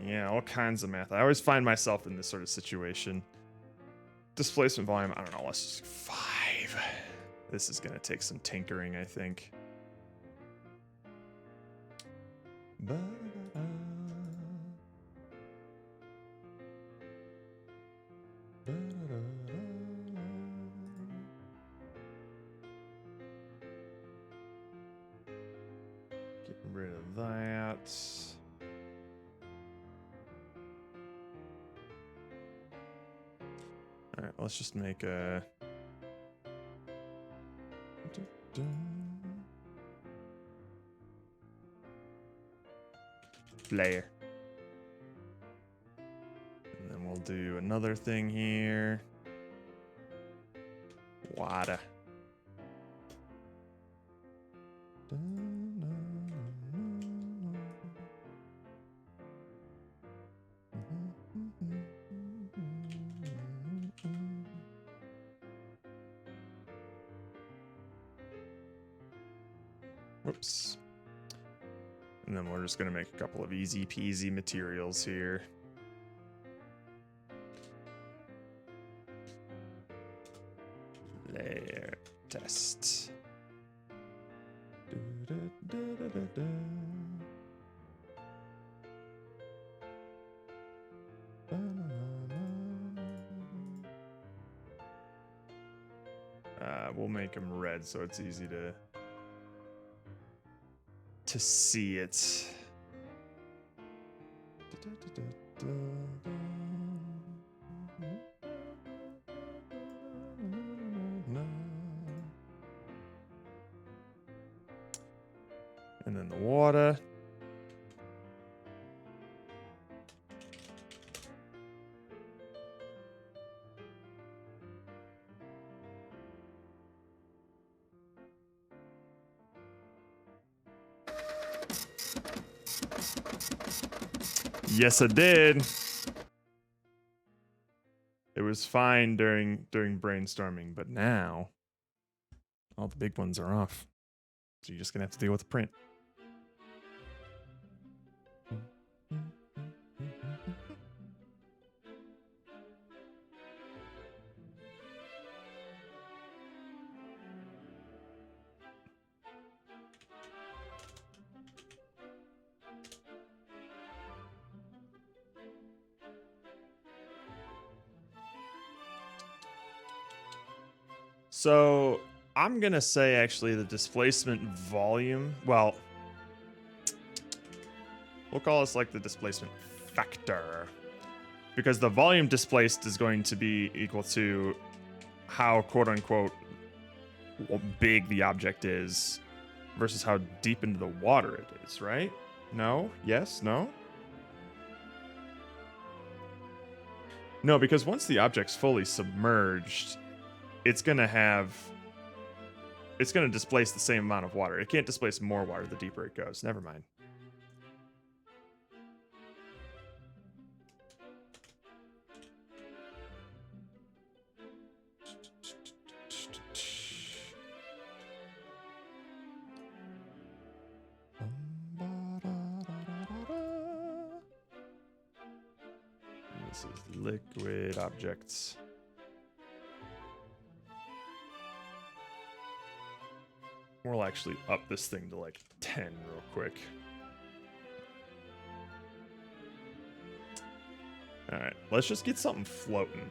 Yeah, all kinds of math. I always find myself in this sort of situation. Displacement volume, I don't know, let's just 5. This is going to take some tinkering, I think. Getting rid of that. All right, let's just make a flare. And then we'll do another thing here. Water. Whoops. And then we're just going to make a couple of easy peasy materials here. Layer test. We'll make them red so it's easy to see it. And then the water. Yes, I did. It was fine during brainstorming, but now all the big ones are off. So you're just gonna have to deal with the print. So I'm gonna say actually the displacement volume, well, we'll call this like the displacement factor, because the volume displaced is going to be equal to how quote unquote big the object is versus how deep into the water it is, right? No? Yes? No? No, because once the object's fully submerged, it's going to displace the same amount of water. It can't displace more water the deeper it goes. Never mind. This is liquid objects. We'll actually up this thing to like 10 real quick. All right, let's just get something floating.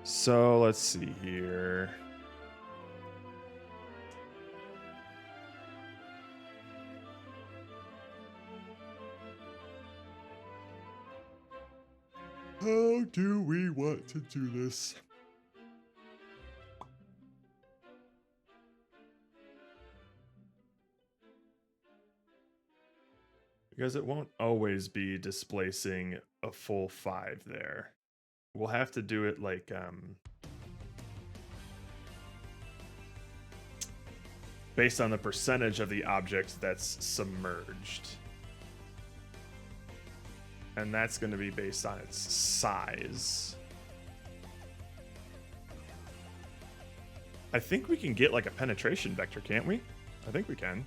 So let's see here. How do we want to do this? Because it won't always be displacing a full 5 there. We'll have to do it like based on the percentage of the object that's submerged. And that's going to be based on its size. I think we can get like a penetration vector, can't we? I think we can.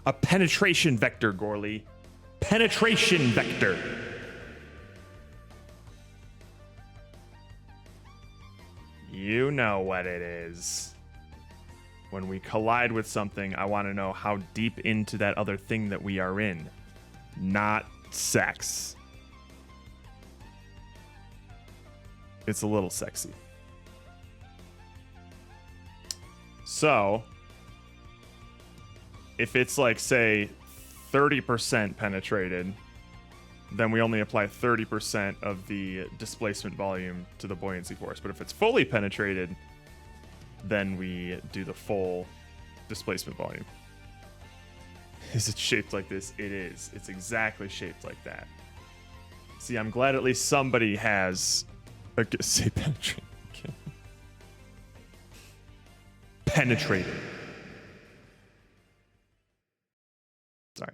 A penetration vector, Gorley. Penetration vector. You know what it is. When we collide with something, I want to know how deep into that other thing that we are in. Not sex. It's a little sexy. So, if it's like, say, 30% penetrated, then we only apply 30% of the displacement volume to the buoyancy force. But if it's fully penetrated, then we do the full displacement volume. Is it shaped like this? It is. It's exactly shaped like that. See, I'm glad at least somebody has... say penetrated. Okay. Penetrated. Sorry.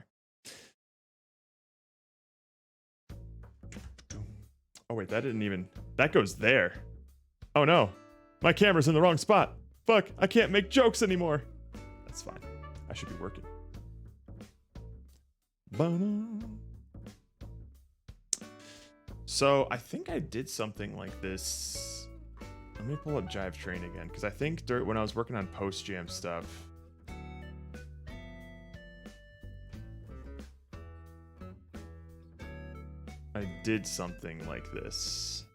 Oh wait, that didn't even... That goes there. Oh no. My camera's in the wrong spot. Fuck, I can't make jokes anymore. That's fine. I should be working. So I think I did something like this. Let me pull up Jive Train again, because I think when I was working on post-jam stuff, I did something like this.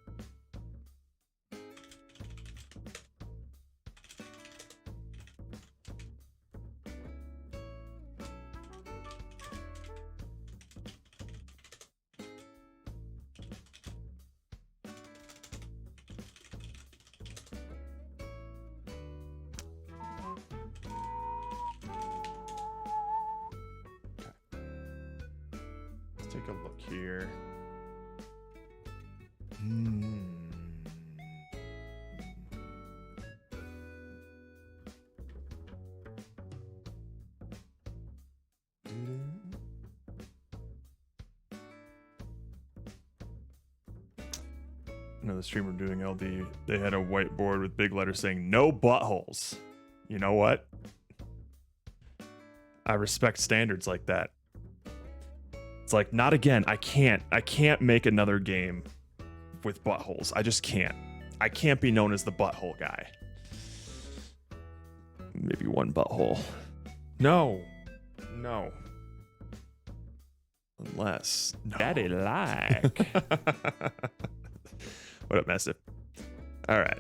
Take a look here. Another streamer doing LD, they had a whiteboard with big letters saying no buttholes. You know what? I respect standards like that. It's like, not again. I can't make another game with buttholes. I just can't. I can't be known as the butthole guy. Maybe one butthole. No. Unless. No. Daddy like. What up, Mastiff? All right.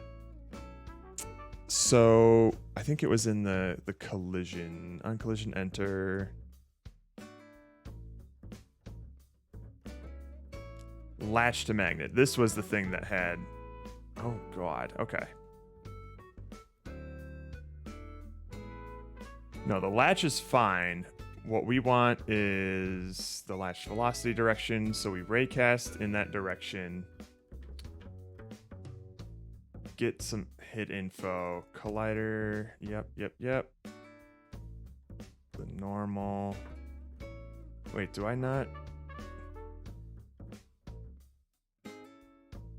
So I think it was in the collision. On collision, enter. Latch to magnet. This was the thing that had... Oh, God. Okay. No, the latch is fine. What we want is the latch velocity direction, so we raycast in that direction. Get some hit info. Collider. Yep. The normal. Wait, do I not?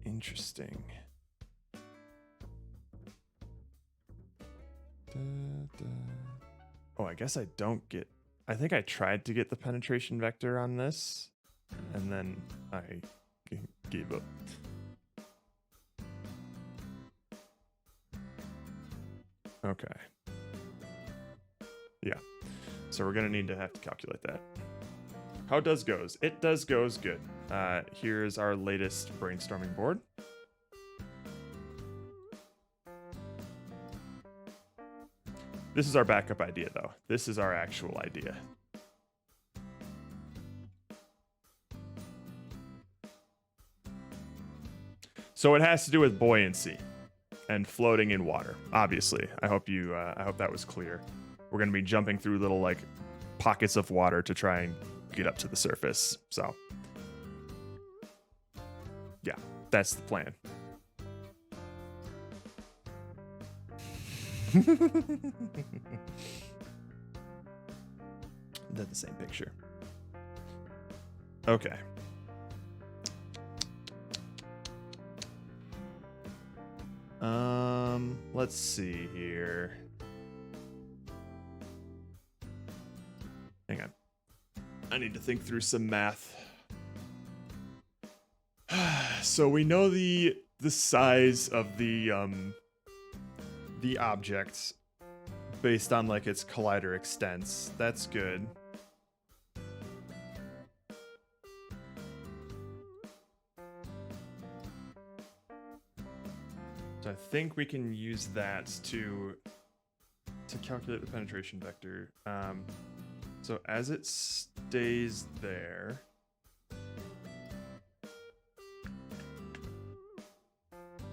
Interesting. Oh, I guess I don't get... I think I tried to get the penetration vector on this, and then I gave up. Okay. Yeah. So we're going to have to calculate that. How does goes? It does goes good. Here's our latest brainstorming board. This is our backup idea, though. This is our actual idea. So it has to do with buoyancy and floating in water. Obviously, I hope that was clear. We're going to be jumping through little like pockets of water to try and get up to the surface. So, yeah, that's the plan. They're the same picture. Okay. Let's see here. Hang on. I need to think through some math. So we know the size of the object based on like its collider extents. That's good. So I think we can use that to calculate the penetration vector. So as it stays there,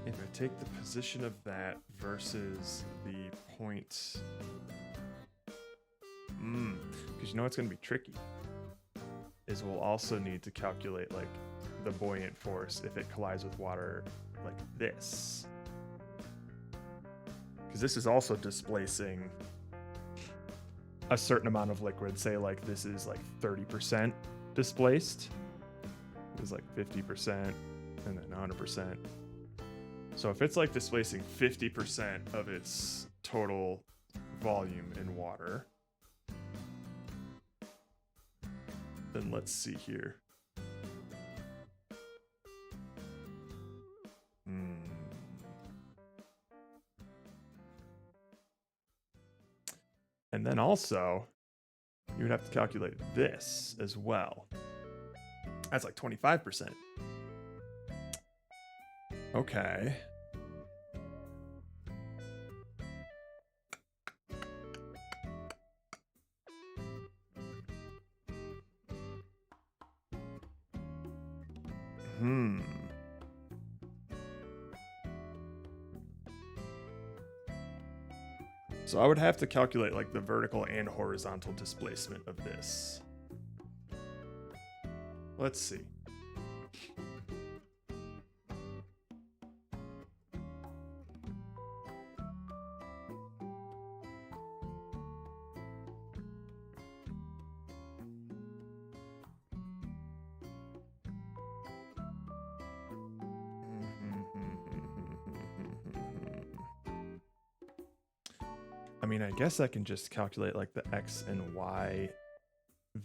if I take the position of that versus the point, because you know what's going to be tricky is we'll also need to calculate like the buoyant force if it collides with water like this. Because this is also displacing a certain amount of liquid. Say like this is like 30% displaced. It was like 50% and then 100%. So if it's like displacing 50% of its total volume in water, then let's see here. And then also, you would have to calculate this as well. That's like 25%. Okay. So I would have to calculate like the vertical and horizontal displacement of this. Let's see. I mean, I guess I can just calculate like the X and Y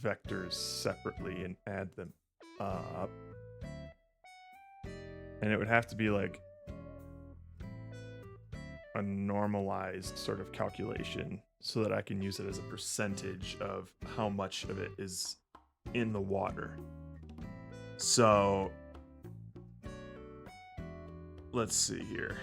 vectors separately and add them up. And it would have to be like a normalized sort of calculation so that I can use it as a percentage of how much of it is in the water. So let's see here.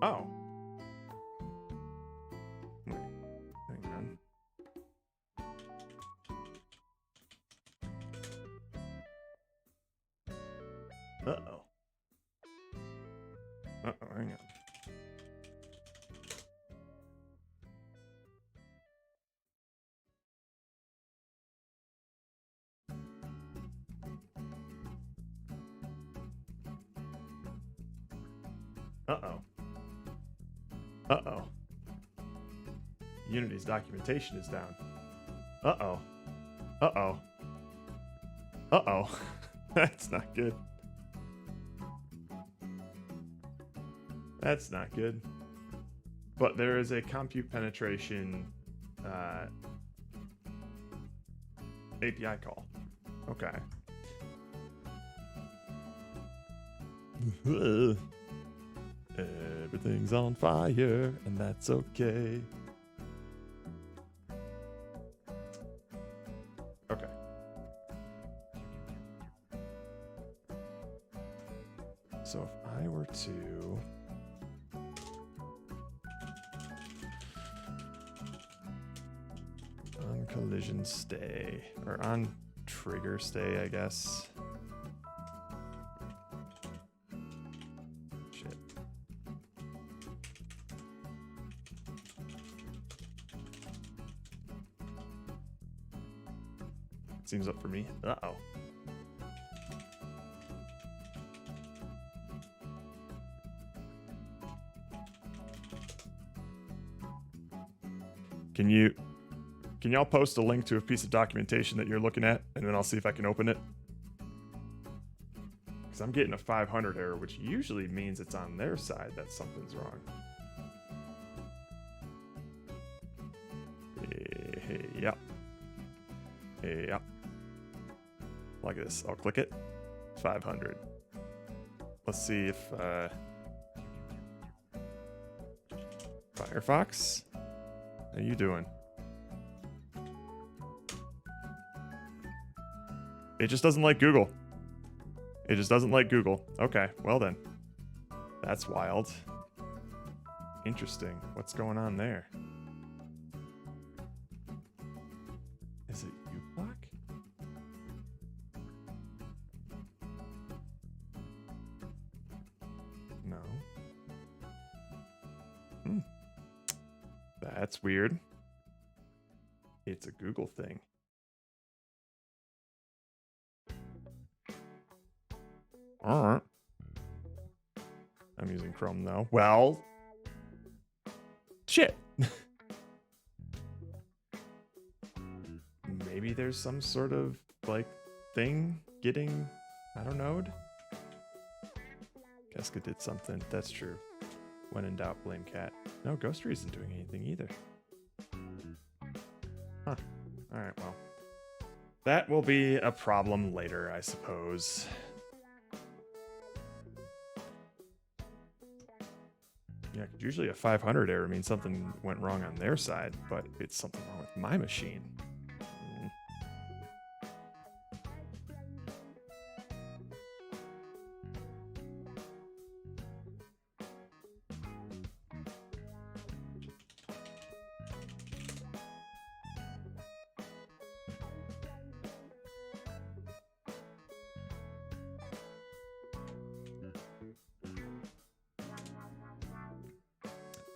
Oh. Wait, hang on. Uh-oh. Uh-oh. Uh-oh. Unity's documentation is down. Uh-oh. Uh-oh. Uh-oh. That's not good. That's not good. But there is a compute penetration API call. Okay. Everything's on fire, and that's okay. Okay. So if I were to on collision stay, or on trigger stay, I guess. Shit. Seems up for me. Uh-oh. Can y'all post a link to a piece of documentation that you're looking at, and then I'll see if I can open it? Because I'm getting a 500 error, which usually means it's on their side that something's wrong. Yeah. Yeah. Like this. I'll click it. 500. Let's see if Firefox, how you doing? It just doesn't like Google. It just doesn't like Google. Okay, well then. That's wild. Interesting. What's going on there? Is it uBlock? No. That's weird. It's a Google thing. Alright. I'm using Chrome though. Well, shit. Maybe there's some sort of like thing getting, I don't know. Keska did something. That's true. When in doubt, blame cat. No, Ghostery isn't doing anything either. Huh. Alright, well. That will be a problem later, I suppose. Yeah, usually a 500 error means something went wrong on their side, but it's something wrong with my machine.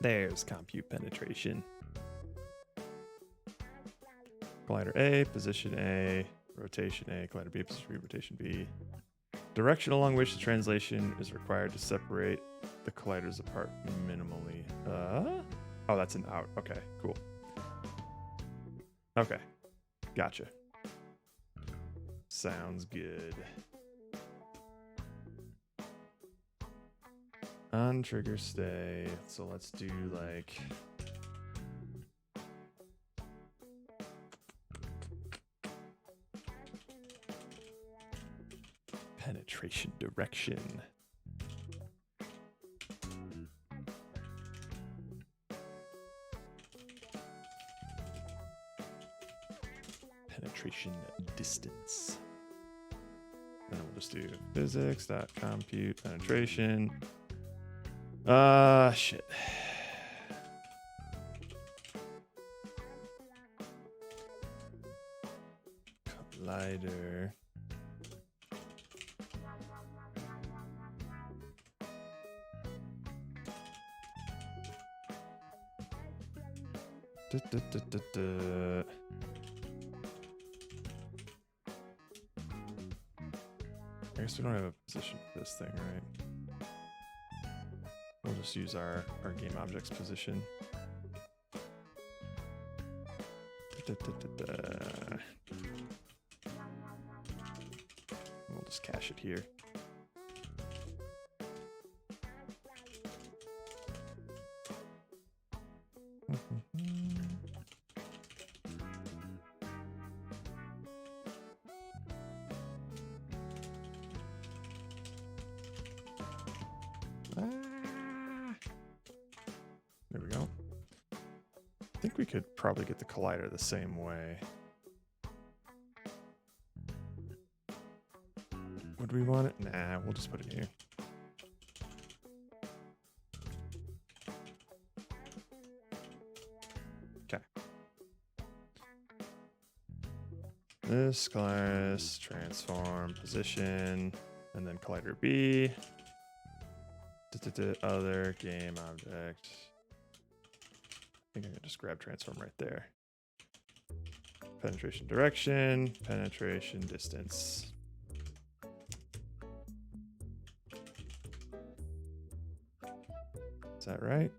There's compute penetration. Collider A, position A, rotation A, collider B, position B, rotation B. Direction along which the translation is required to separate the colliders apart minimally. Oh, that's an out. Okay, cool. Okay, gotcha. Sounds good. On trigger stay. So let's do like penetration direction. Penetration distance. And we'll just do physics.compute penetration. Shit. Collider. I guess we don't have a position for this thing, right? We'll just use our game objects position. We'll just cache it here. There we go. I think we could probably get the collider the same way. Would we want it? Nah, we'll just put it here. Okay. This class, transform, position, and then collider B. Other game object. I think I can just grab transform right there. Penetration direction, penetration distance. Is that right?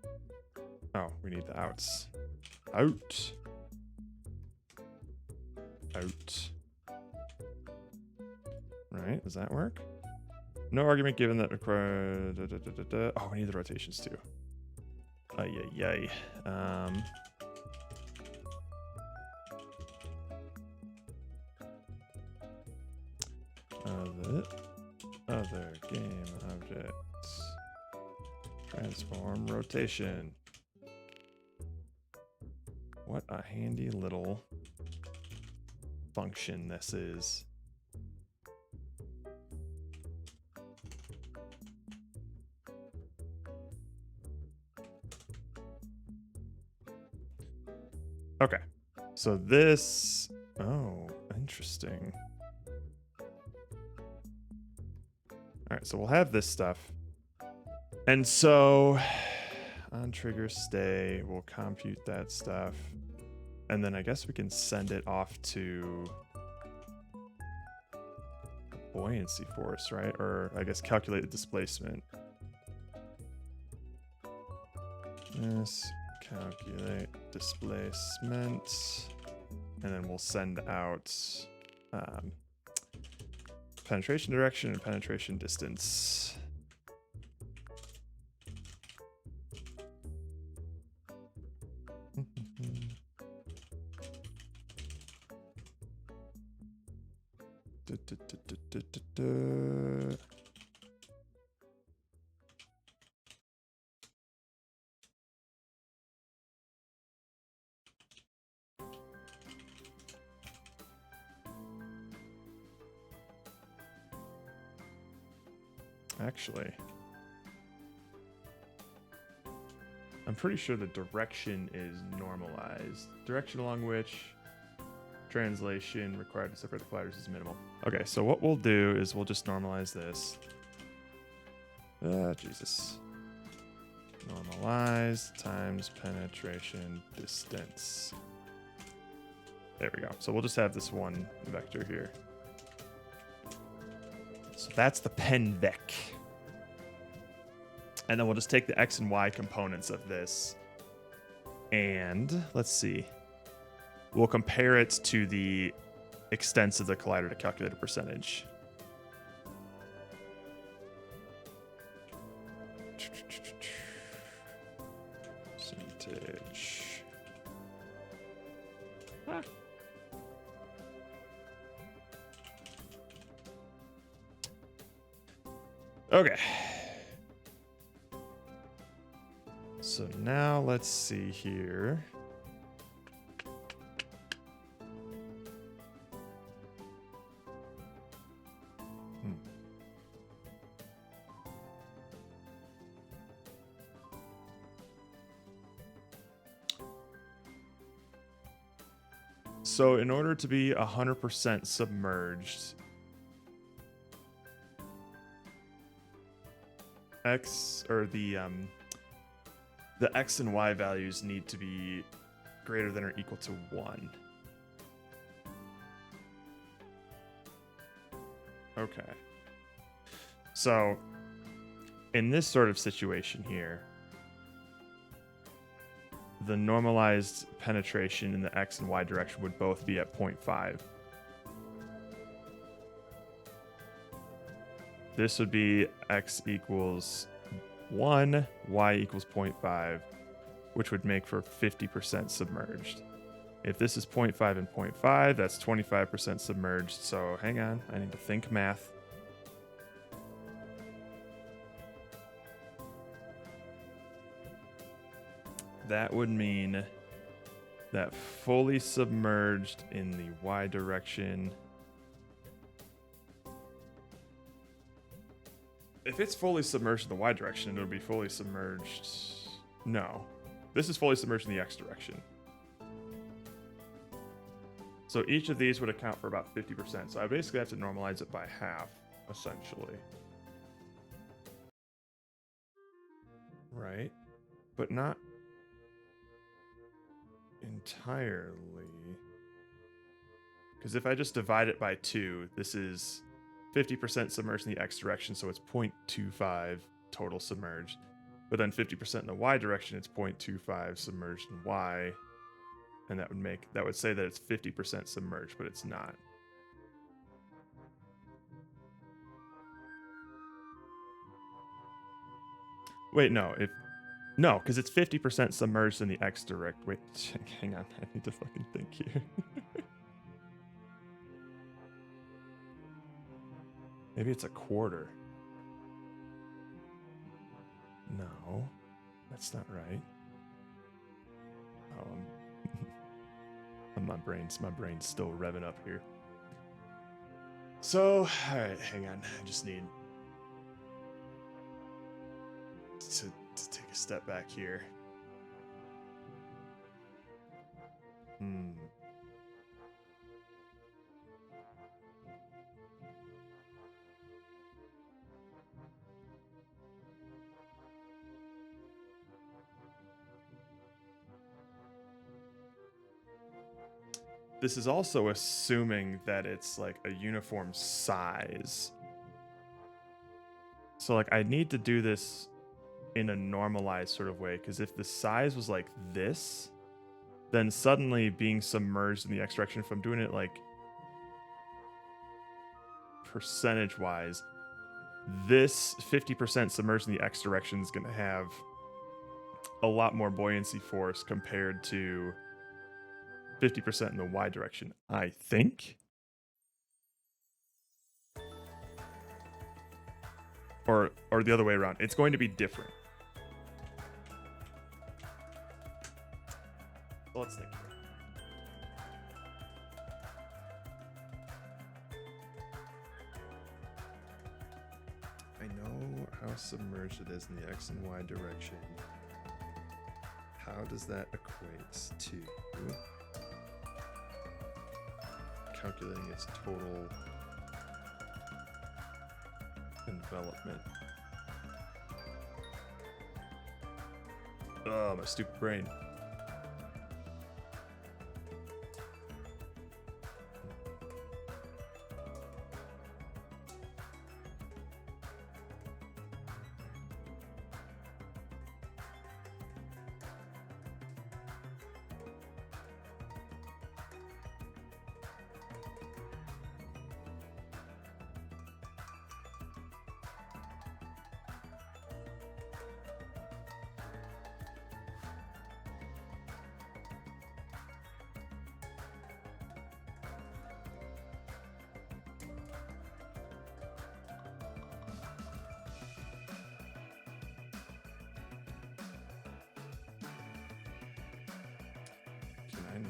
Oh, we need the outs. Out. Out. Right, does that work? No argument given that require. Oh, we need the rotations too. Ay, ay, ay. Other game objects. Transform rotation. What a handy little function this is. Okay, so this, oh, interesting. All right, so we'll have this stuff. And so on trigger stay, we'll compute that stuff. And then I guess we can send it off to buoyancy force, right? Or I guess calculate the displacement. Yes. Calculate displacement, and then we'll send out penetration direction and penetration distance. Actually, I'm pretty sure the direction is normalized. Direction along which translation required to separate the colliders is minimal. Okay, so what we'll do is we'll just normalize this. Jesus. Normalize times penetration distance. There we go. So we'll just have this one vector here. So that's the pen vec. And then we'll just take the X and Y components of this. And let's see. We'll compare it to the extents of the collider to calculate a percentage. Percentage. Ah. Okay. So now let's see here. So in order to be 100% submerged, X or the X and Y values need to be greater than or equal to 1. Okay. So in this sort of situation here, the normalized penetration in the x and y direction would both be at 0.5. This would be x equals 1, y equals 0.5, which would make for 50% submerged. If this is 0.5 and 0.5, that's 25% submerged. So hang on, I need to think math. That would mean that fully submerged in the y direction. If it's fully submerged in the y direction, it would be fully submerged. No, this is fully submerged in the x direction. So each of these would account for about 50%. So I basically have to normalize it by half, essentially. Right? But not entirely. Because if I just divide it by 2, this is 50% submerged in the x direction, so it's 0.25 total submerged. But then 50% in the y direction, it's 0.25 submerged in y. And that would say that it's 50% submerged, but it's not. Wait, no, because it's 50% submerged in the x direct. Wait, hang on, I need to fucking think here. Maybe it's a quarter. No, that's not right. My brain's still revving up here. So, all right, hang on. I just need to take a step back here. This is also assuming that it's like a uniform size. So like I need to do this in a normalized sort of way, because if the size was like this, then suddenly being submerged in the x direction, if I'm doing it like percentage wise, this 50% submerged in the x direction is going to have a lot more buoyancy force compared to 50% in the y direction, I think. Or the other way around. It's going to be different. So let's think. I know how submerged it is in the x and y direction. How does that equate to calculating its total envelopment? Oh, my stupid brain.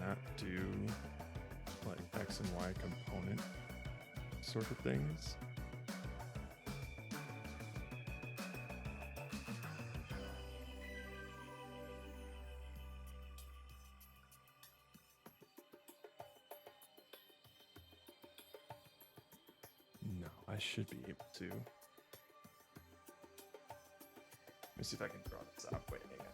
Not do like x and y component sort of things. No, I should be able to. Let me see if I can draw this out. Wait, hang on.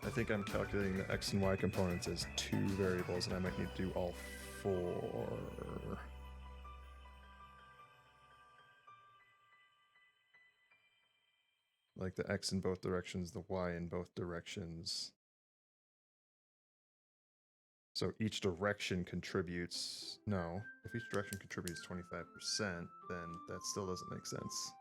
I think I'm calculating the x and y components as 2 variables, and I might need to do all 4. Like the x in both directions, the y in both directions. So each direction contributes... No, if each direction contributes 25%, then that still doesn't make sense.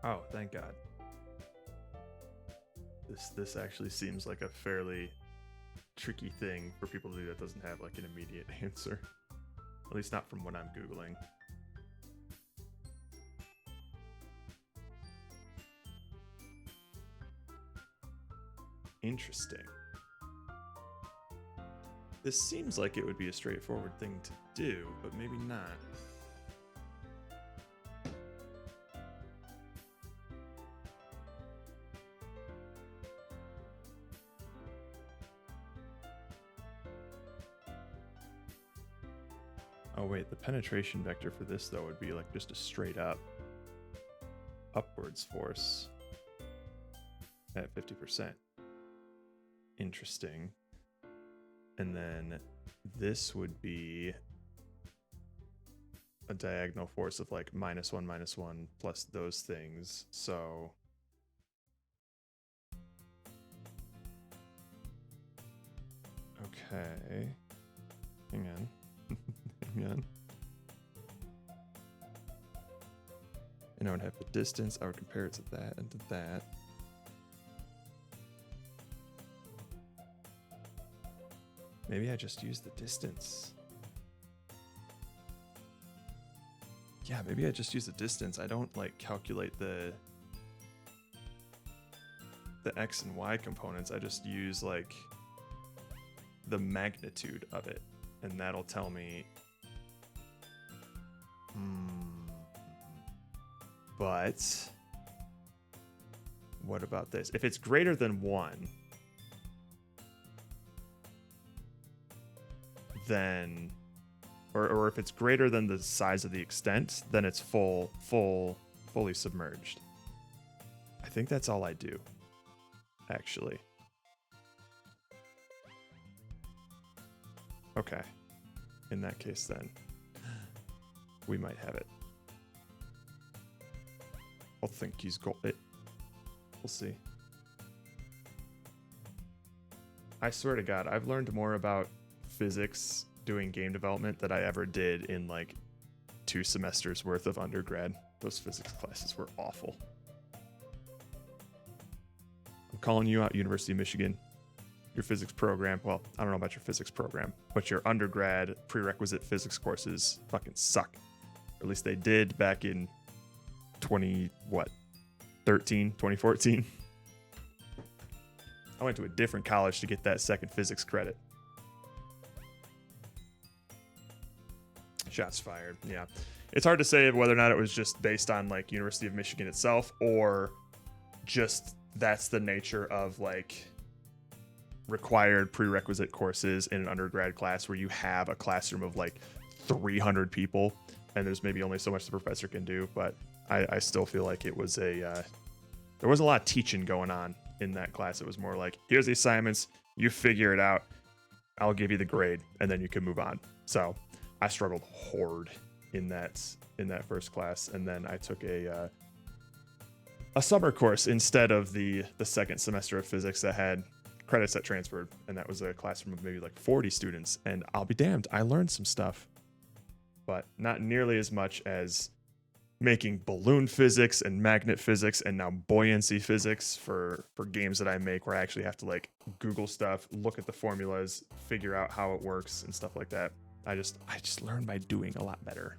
Oh, thank God. This actually seems like a fairly tricky thing for people to do that doesn't have like an immediate answer. At least not from what I'm Googling. Interesting. This seems like it would be a straightforward thing to do, but maybe not. Oh wait, the penetration vector for this though would be like just a straight up upwards force at 50%. Interesting. And then this would be a diagonal force of like -1 plus those things. So okay. Hang on. Hang on. And I would have the distance. I would compare it to that and to that. Maybe I just use the distance. Yeah, maybe I just use the distance. I don't like calculate the x and y components. I just use like the magnitude of it, and that'll tell me. But what about this? If it's greater than 1, then, or if it's greater than the size of the extent, then it's fully submerged. I think that's all I do, actually. Okay. In that case, then, we might have it. I'll think he's got it. We'll see. I swear to God, I've learned more about physics doing game development than I ever did in like 2 semesters worth of undergrad. Those physics classes were awful. I'm calling you out, University of Michigan. Your physics program, well, I don't know about your physics program, but your undergrad prerequisite physics courses fucking suck. Or at least they did back in 2014. I went to a different college to get that second physics credit. Shots fired. Yeah. It's hard to say whether or not it was just based on like University of Michigan itself, or just that's the nature of like required prerequisite courses in an undergrad class where you have a classroom of like 300 people and there's maybe only so much the professor can do. But I still feel like it was there wasn't a lot of teaching going on in that class. It was more like, here's the assignments, you figure it out, I'll give you the grade, and then you can move on. So I struggled hard in that first class, and then I took a summer course instead of the second semester of physics that had credits that transferred, and that was a classroom of maybe like 40 students. And I'll be damned, I learned some stuff, but not nearly as much as making balloon physics and magnet physics and now buoyancy physics for games that I make, where I actually have to like Google stuff, look at the formulas, figure out how it works and stuff like that. I just learned by doing a lot better.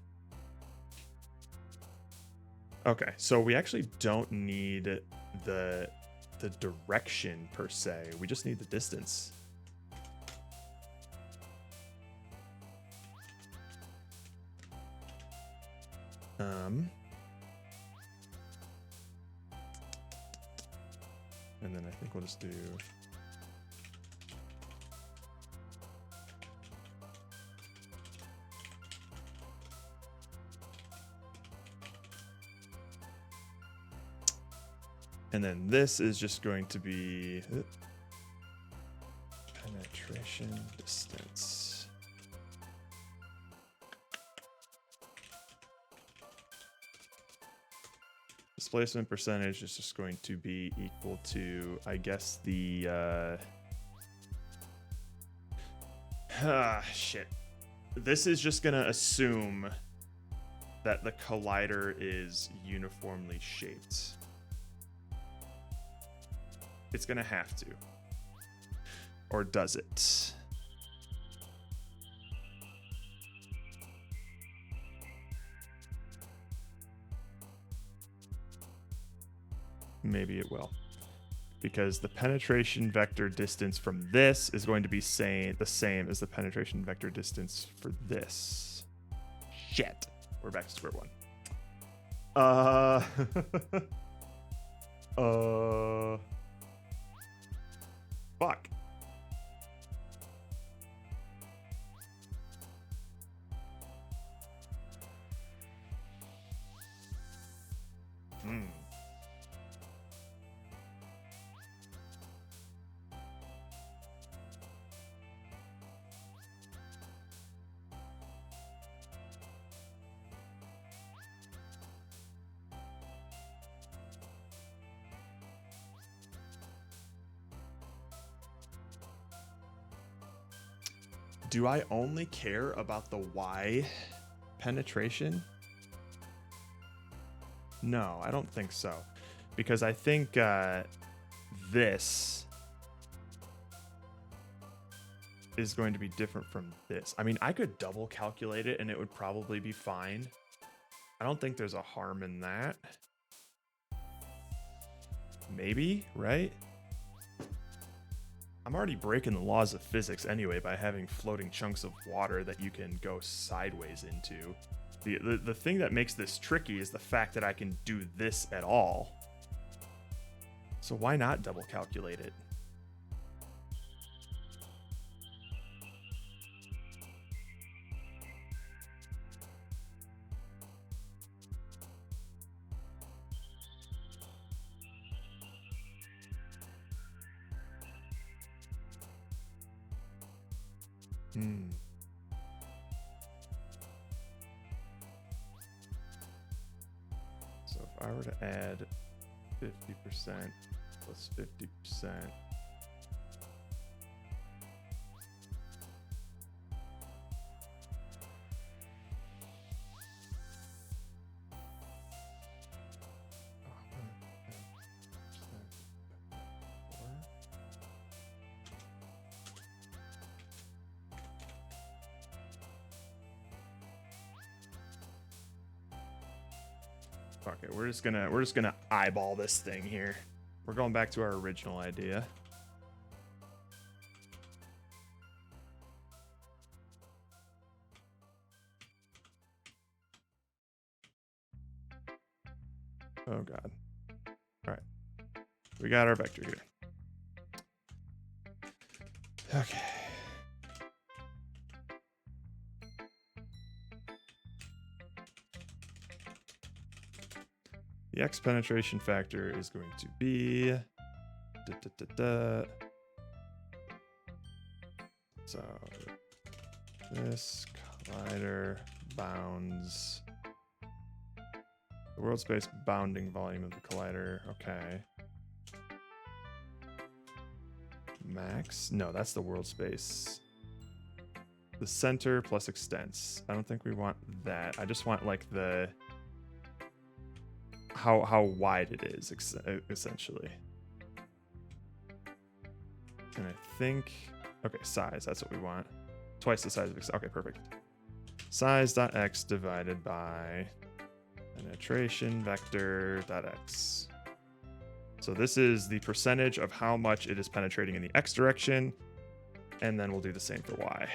Okay, so we actually don't need the direction per se. We just need the distance. And then I think we'll just do and then this is just going to be penetration distance. Displacement percentage is just going to be equal to, I guess, the shit. This is just gonna assume that the collider is uniformly shaped. It's gonna have to. Or does it? Maybe it will. Because the penetration vector distance from this is going to be the same as the penetration vector distance for this. Shit. We're back to square one. Fuck. Do I only care about the Y penetration? No, I don't think so. Because I think this is going to be different from this. I mean, I could double calculate it and it would probably be fine. I don't think there's a harm in that. Maybe, right? I'm already breaking the laws of physics anyway by having floating chunks of water that you can go sideways into. The thing that makes this tricky is the fact that I can do this at all. So why not double calculate it? So if I were to add 50% plus 50%, okay, we're just gonna eyeball this thing here. We're going back to our original idea. Oh god. All right, we got our vector here. Okay. The X penetration factor is going to be so this collider bounds the world space bounding volume of the collider. Okay. max. No, that's the world space. The center plus extents. I don't think we want that. I just want like the how wide it is essentially. And I think okay, size. That's what we want. Twice the size of okay, perfect. Size.x divided by penetration vector.x. So this is the percentage of how much it is penetrating in the x direction, and then we'll do the same for y.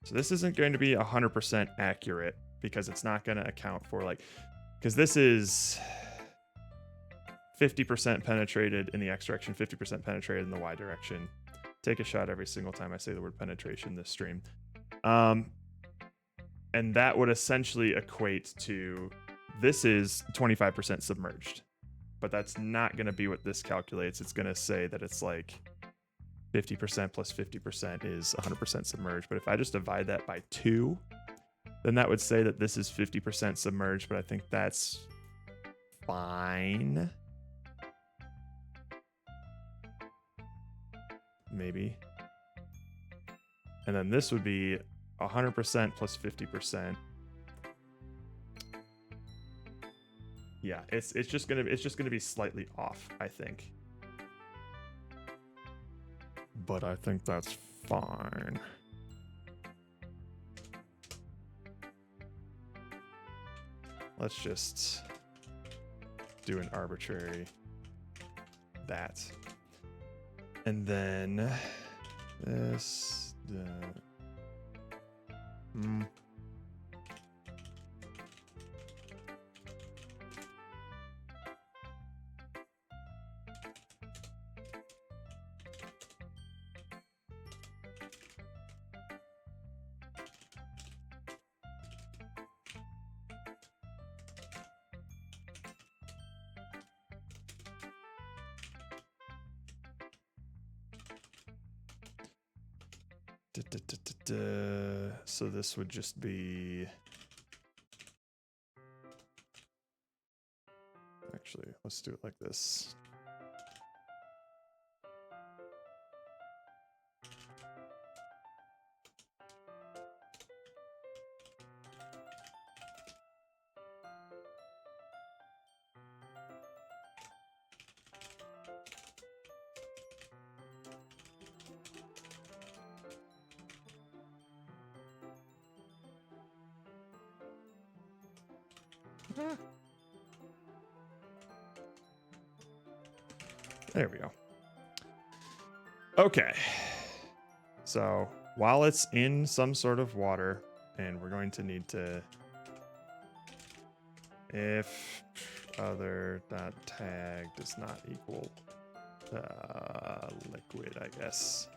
So this isn't going to be 100% accurate because it's not going to account for like, because this is 50% penetrated in the x direction, 50% penetrated in the y direction. Take a shot every single time I say the word penetration this stream. And that would essentially equate to, this is 25% submerged, but that's not going to be what this calculates. It's going to say that it's like 50% plus 50% is 100% submerged. But if I just divide that by 2, then that would say that this is 50% submerged, but I think that's fine. Maybe. And then this would be 100% plus 50%. Yeah, it's just gonna be slightly off, I think. But I think that's fine. Let's just do an arbitrary that. And then this, so this would just be, actually, let's do it like this. There we go. Okay. So while it's in some sort of water, and we're going to need to, if other dot tag does not equal liquid, I guess,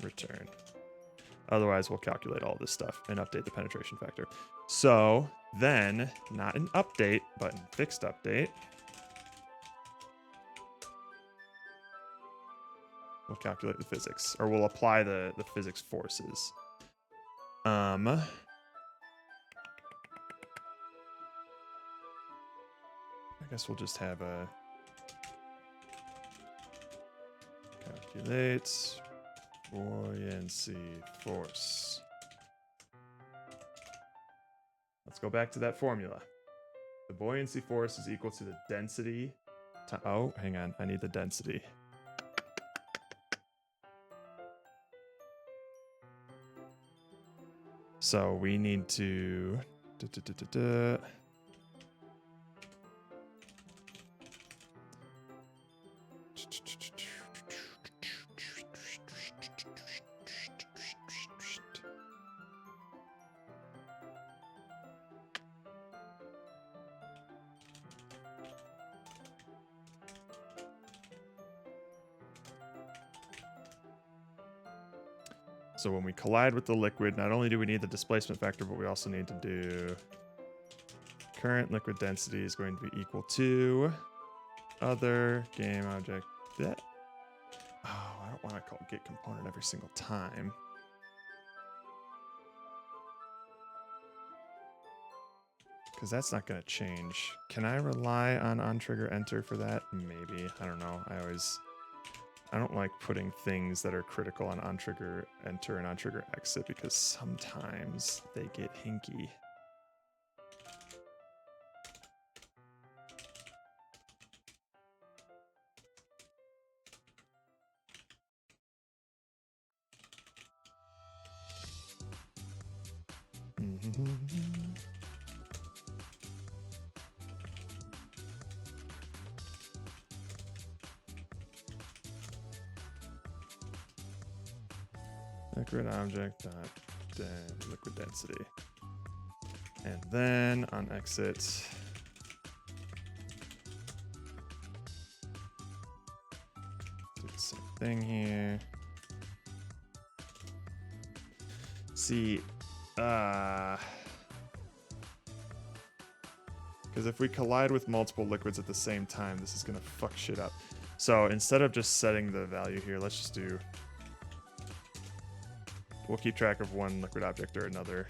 return. Otherwise, we'll calculate all this stuff and update the penetration factor. So then, not an update, but in fixed update, we'll calculate the physics, or we'll apply the physics forces. I guess we'll just have a calculate buoyancy force. Let's go back to that formula. The buoyancy force is equal to the density. Oh, hang on. I need the density. So we need to So when we collide with the liquid, not only do we need the displacement factor, but we also need to do current liquid density is going to be equal to other game object. That. Oh, I don't want to call get component every single time. Because that's not going to change. Can I rely on trigger enter for that? Maybe. I don't know. I don't like putting things that are critical on trigger enter and on trigger exit because sometimes they get hinky. Liquid object dot liquid density, and then on exit, do the same thing here. See, because if we collide with multiple liquids at the same time, this is gonna fuck shit up. So instead of just setting the value here, let's just do. We'll keep track of one liquid object or another.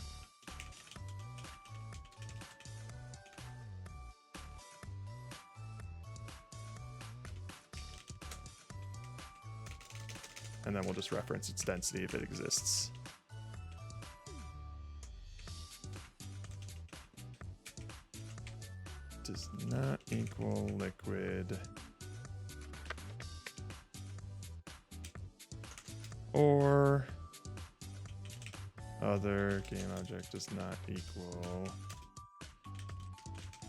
And then we'll just reference its density if it exists. Does not equal liquid. Or other game object does not equal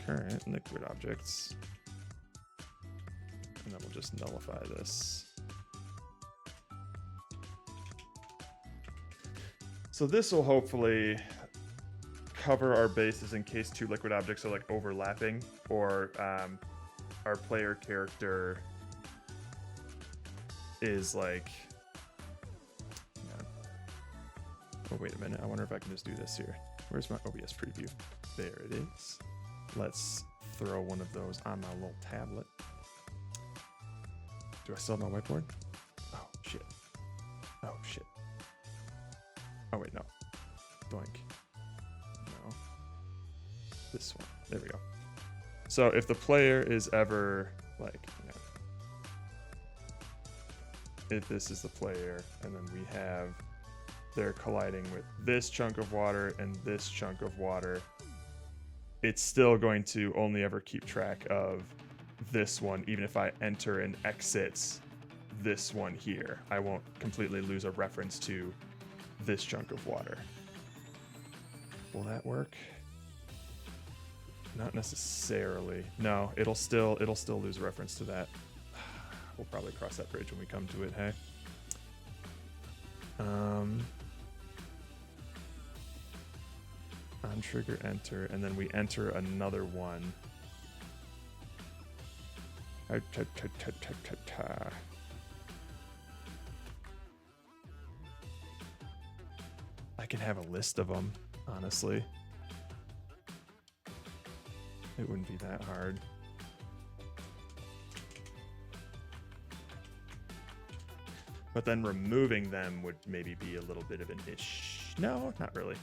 current liquid objects. And then we'll just nullify this. So this will hopefully cover our bases in case two liquid objects are like overlapping, or our player character is like, oh, wait a minute. I wonder if I can just do this here. Where's my OBS preview? There it is. Let's throw one of those on my little tablet. Do I still have my whiteboard? Oh, shit. Oh, shit. Oh, wait, no. Doink. No. This one. There we go. So if the player is ever, like, you know, if this is the player, and then we have they're colliding with this chunk of water and this chunk of water, it's still going to only ever keep track of this one, even if I enter and exit this one here. I won't completely lose a reference to this chunk of water. Will that work? Not necessarily. No, it'll still lose reference to that. We'll probably cross that bridge when we come to it, hey? On trigger enter, and then we enter another one. I can have a list of them, honestly. It wouldn't be that hard. But then removing them would maybe be a little bit of an issue. No, not really.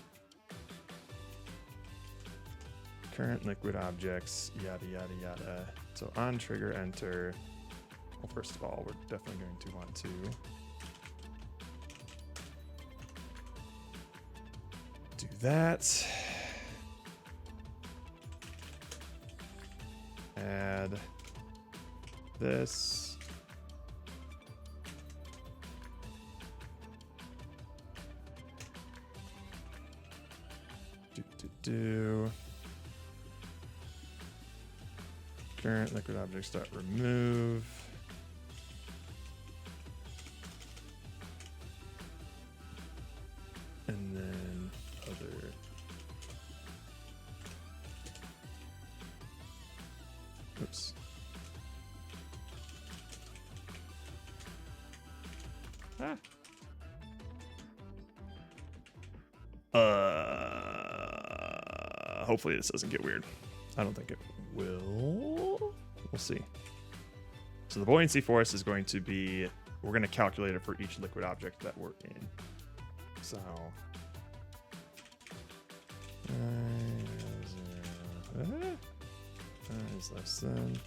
Current liquid objects, yada, yada, yada. So on trigger enter, well, first of all, we're definitely going to want to do that. Add this. Do current liquid objects dot remove. And then other. Oops. Ah. Hopefully this doesn't get weird. I don't think it will. We'll see. So the buoyancy force is going to be, we're going to calculate it for each liquid object that we're in. So times less than.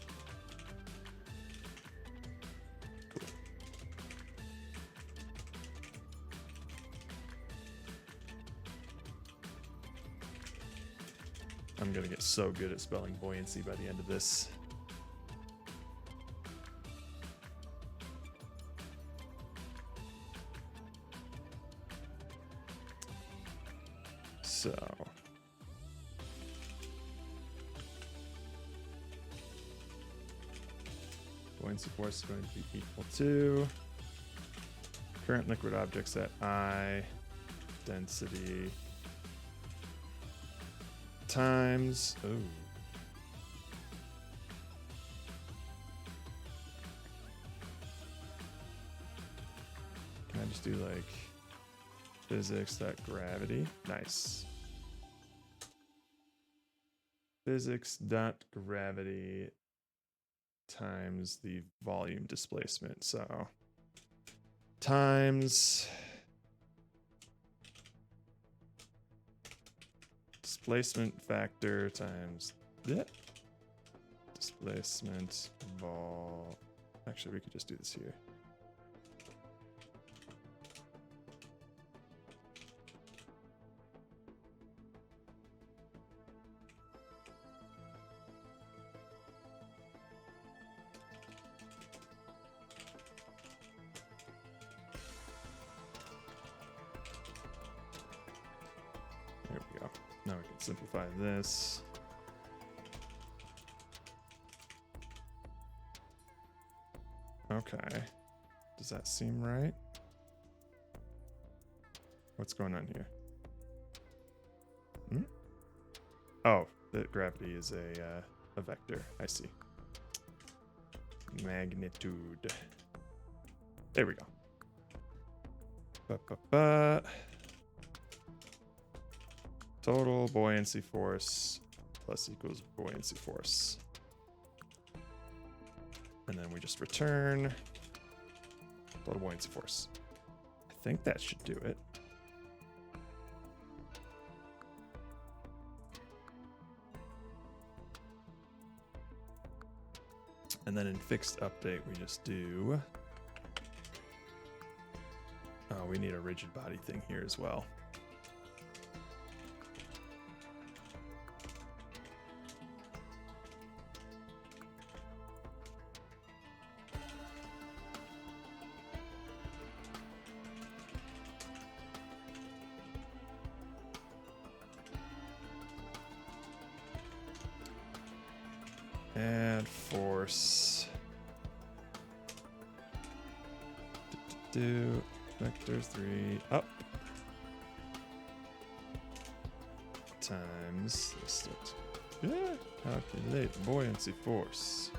Cool. I'm gonna get so good at spelling buoyancy by the end of this. So buoyancy force is going to be equal to current liquid objects at I density times can I just do like physics.gravity? Nice. Physics.gravity times the volume displacement. So times displacement factor times displacement vol. Actually, we could just do this here. There we go. Now we can simplify this. Okay. Does that seem right? What's going on here? Oh, the gravity is a vector. I see. Magnitude. There we go. Total buoyancy force plus equals buoyancy force. And then we just return total buoyancy force. I think that should do it. And then in fixed update, we just do... Oh, we need a rigid body thing here as well. Add force. Do vector 3 up times calculate buoyancy force.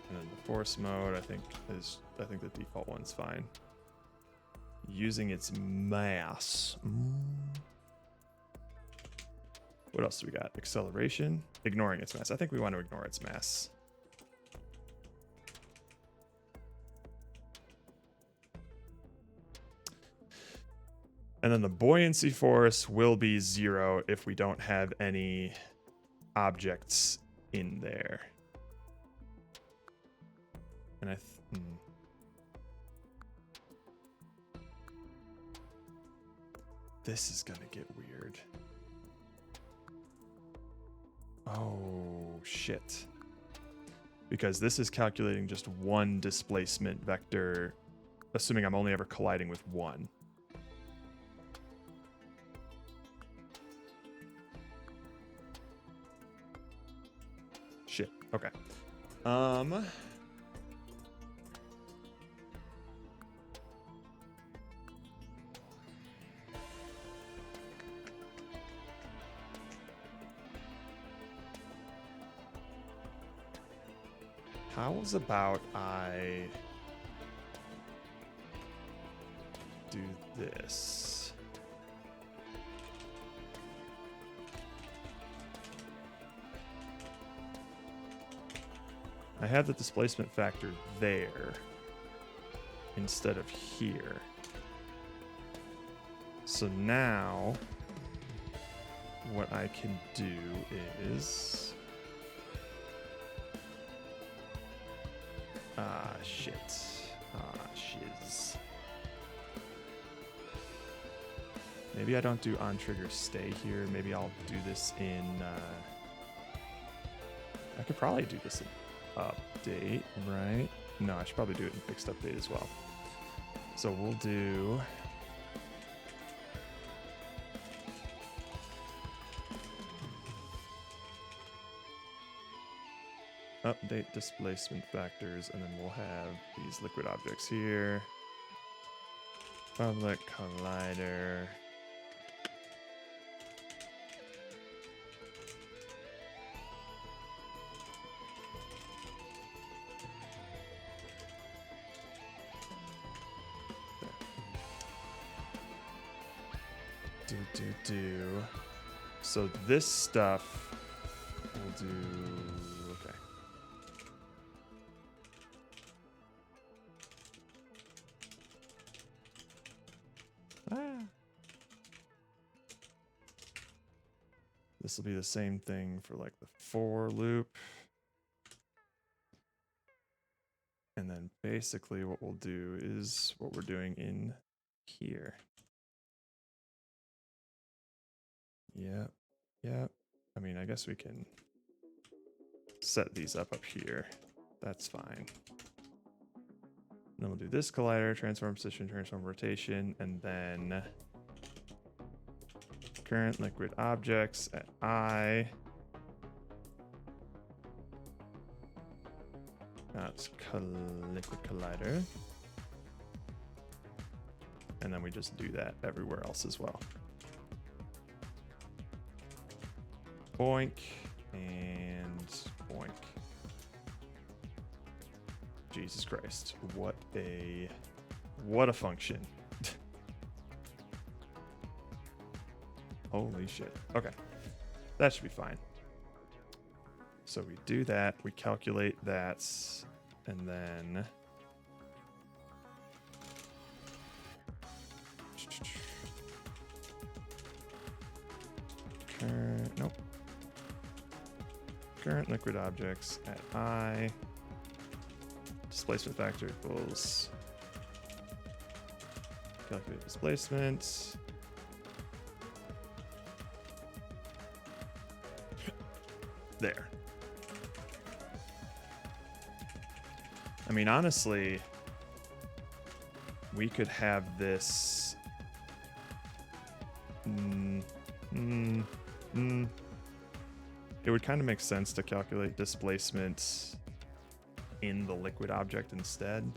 And then the force mode, I think the default one's fine. Using its mass. What else do we got? Acceleration. Ignoring its mass. I think we want to ignore its mass. And then the buoyancy force will be 0 if we don't have any objects in there. And this is gonna get weird. Oh, shit. Because this is calculating just one displacement vector, assuming I'm only ever colliding with one. Shit. Okay. How's about I do this? I have the displacement factor there instead of here. So now what I can do is Shit. Shiz. Maybe I don't do on trigger stay here. Maybe I'll do this in... I could probably do this in update, right? No, I should probably do it in fixed update as well. So we'll do... update displacement factors, and then we'll have these liquid objects here. Public collider. Do. So this stuff we'll do. Okay. This will be the same thing for like the for loop. And then basically what we'll do is what we're doing in here. Yep. I mean, I guess we can set these up here. That's fine. And then we'll do this collider, transform position, transform rotation, and then current liquid objects at I. That's liquid collider. And then we just do that everywhere else as well. Boink and boink. Jesus Christ. What a function. Holy shit. Okay. That should be fine. So we do that, we calculate that, and then current liquid objects at I, displacement factor equals calculate displacement. There. I mean, honestly, we could have this. It would kind of make sense to calculate displacement in the liquid object instead.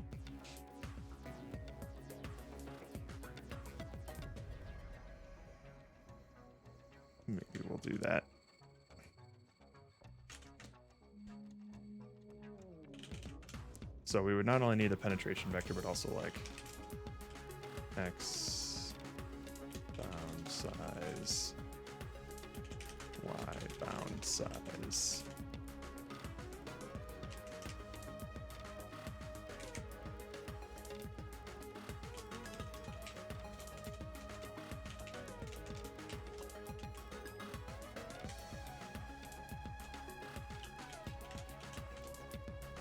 Maybe we'll do that. So we would not only need a penetration vector, but also like X bound size, Y bound size.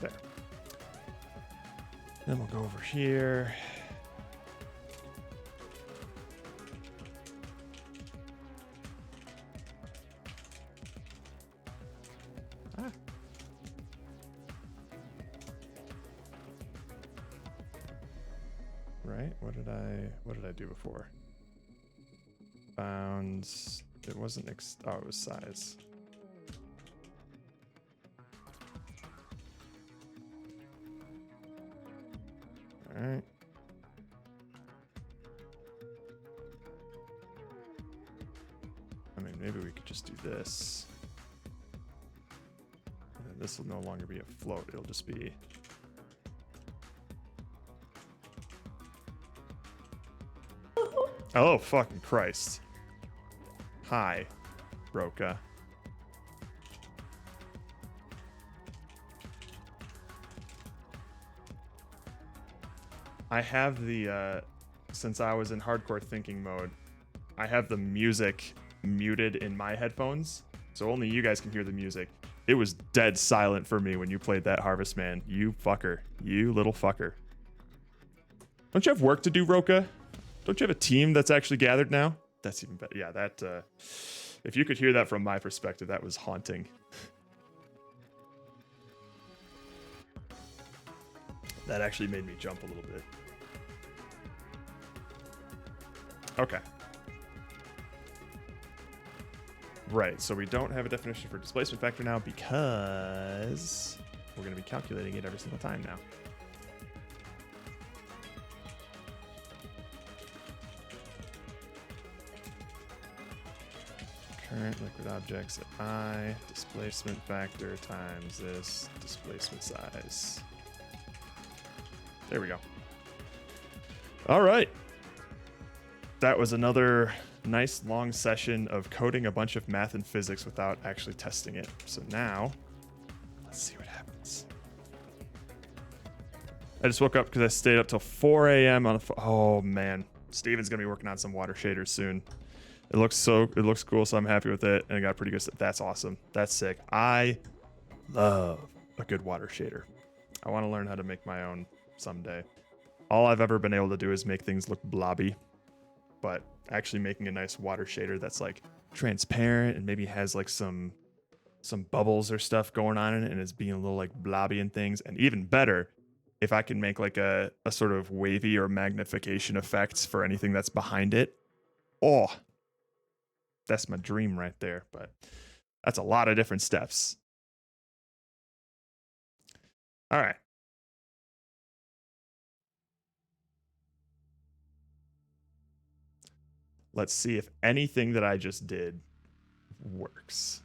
There. Then we'll go over here. Right? What did I do before? Bounds. It wasn't it was size. All right. I mean, maybe we could just do this. And then this will no longer be a float. It'll just be... Oh, fucking Christ. Hi, Roka. I have the, since I was in hardcore thinking mode, I have the music muted in my headphones, so only you guys can hear the music. It was dead silent for me when you played that Harvest Man. You fucker. You little fucker. Don't you have work to do, Roka? Don't you have a team that's actually gathered now? That's even better. Yeah, that, if you could hear that from my perspective, that was haunting. That actually made me jump a little bit. Okay. Right, so we don't have a definition for displacement factor now because we're going to be calculating it every single time now. Current liquid objects at I, displacement factor times this displacement size. There we go. All right. That was another nice long session of coding a bunch of math and physics without actually testing it. So now, let's see what happens. I just woke up because I stayed up till 4 a.m. on the oh man, Steven's gonna be working on some water shaders soon. It looks cool, so I'm happy with it, and I got pretty good stuff. That's awesome. That's sick. I love a good water shader. I want to learn how to make my own someday. All I've ever been able to do is make things look blobby, but actually making a nice water shader that's like transparent and maybe has like some bubbles or stuff going on in it and it's being a little like blobby and things. And even better, if I can make like a sort of wavy or magnification effects for anything that's behind it. Oh, that's my dream right there. But that's a lot of different steps. All right. Let's see if anything that I just did works.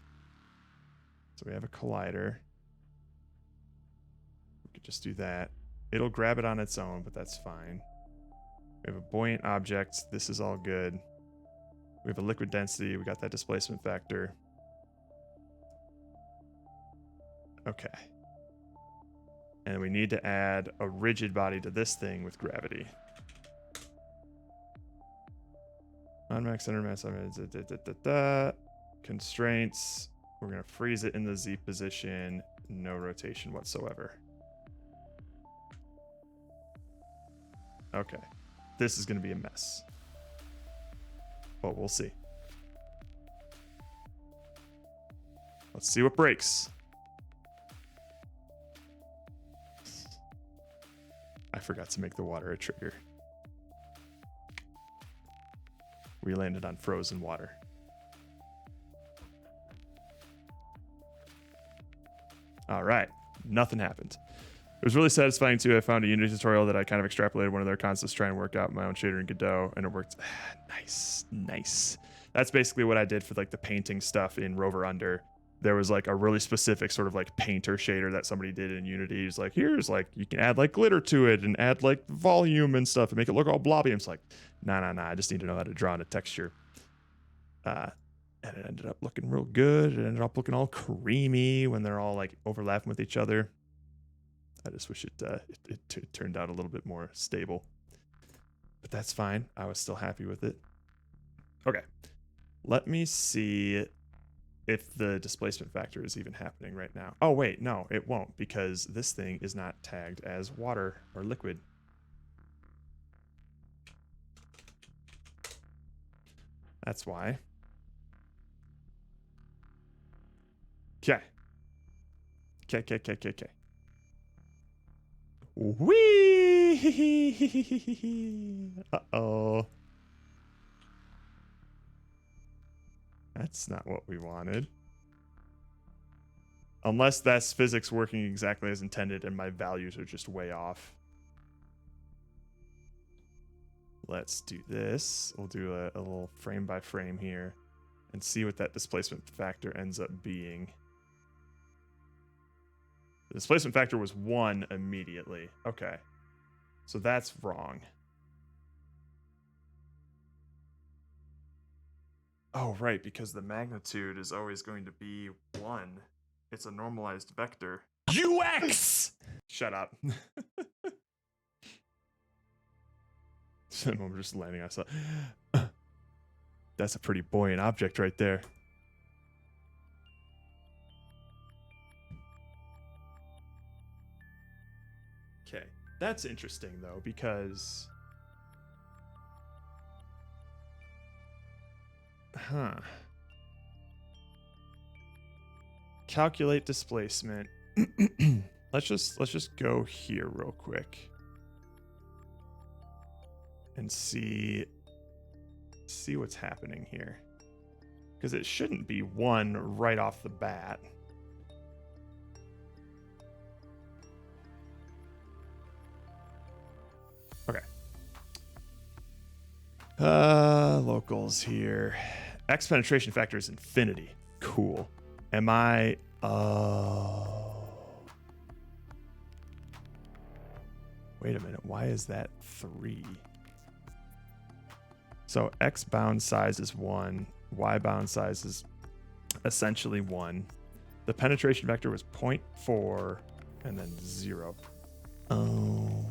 So we have a collider. We could just do that. It'll grab it on its own, but that's fine. We have a buoyant object. This is all good. We have a liquid density. We got that displacement factor. Okay. And we need to add a rigid body to this thing with gravity. On-max, center mass, constraints. We're going to freeze it in the Z position. No rotation whatsoever. Okay. This is going to be a mess. But we'll see. Let's see what breaks. I forgot to make the water a trigger. We landed on frozen water. All right, nothing happened. It was really satisfying too. I found a Unity tutorial that I kind of extrapolated one of their concepts to try and work out my own shader in Godot, and it worked. Nice. That's basically what I did for like the painting stuff in Rover Under. There was like a really specific sort of like painter shader that somebody did in Unity. It's like, here's like, you can add like glitter to it and add like volume and stuff and make it look all blobby. And it's like, nah. I just need to know how to draw in a texture. And it ended up looking real good. It ended up looking all creamy when they're all like overlapping with each other. I just wish it turned out a little bit more stable. But that's fine. I was still happy with it. Okay. Let me see if the displacement factor is even happening right now. Oh, wait, no, it won't because this thing is not tagged as water or liquid. That's why. Okay. Okay. Whee! Uh-oh. That's not what we wanted. Unless that's physics working exactly as intended and my values are just way off. Let's do this. We'll do a little frame by frame here and see what that displacement factor ends up being. The displacement factor was 1 immediately. Okay. So that's wrong. Oh, right, because the magnitude is always going to be 1. It's a normalized vector. UX! Shut up. We're just landing outside. That's a pretty buoyant object right there. Okay. That's interesting, though, because... Huh. Calculate displacement. Let's just go here real quick. And see what's happening here. Because it shouldn't be 1 right off the bat. Okay. Locals here. X penetration factor is infinity. Cool. Am I... Wait a minute. Why is that 3? So X bound size is 1. Y bound size is essentially 1. The penetration vector was 0.4 and then 0. Oh,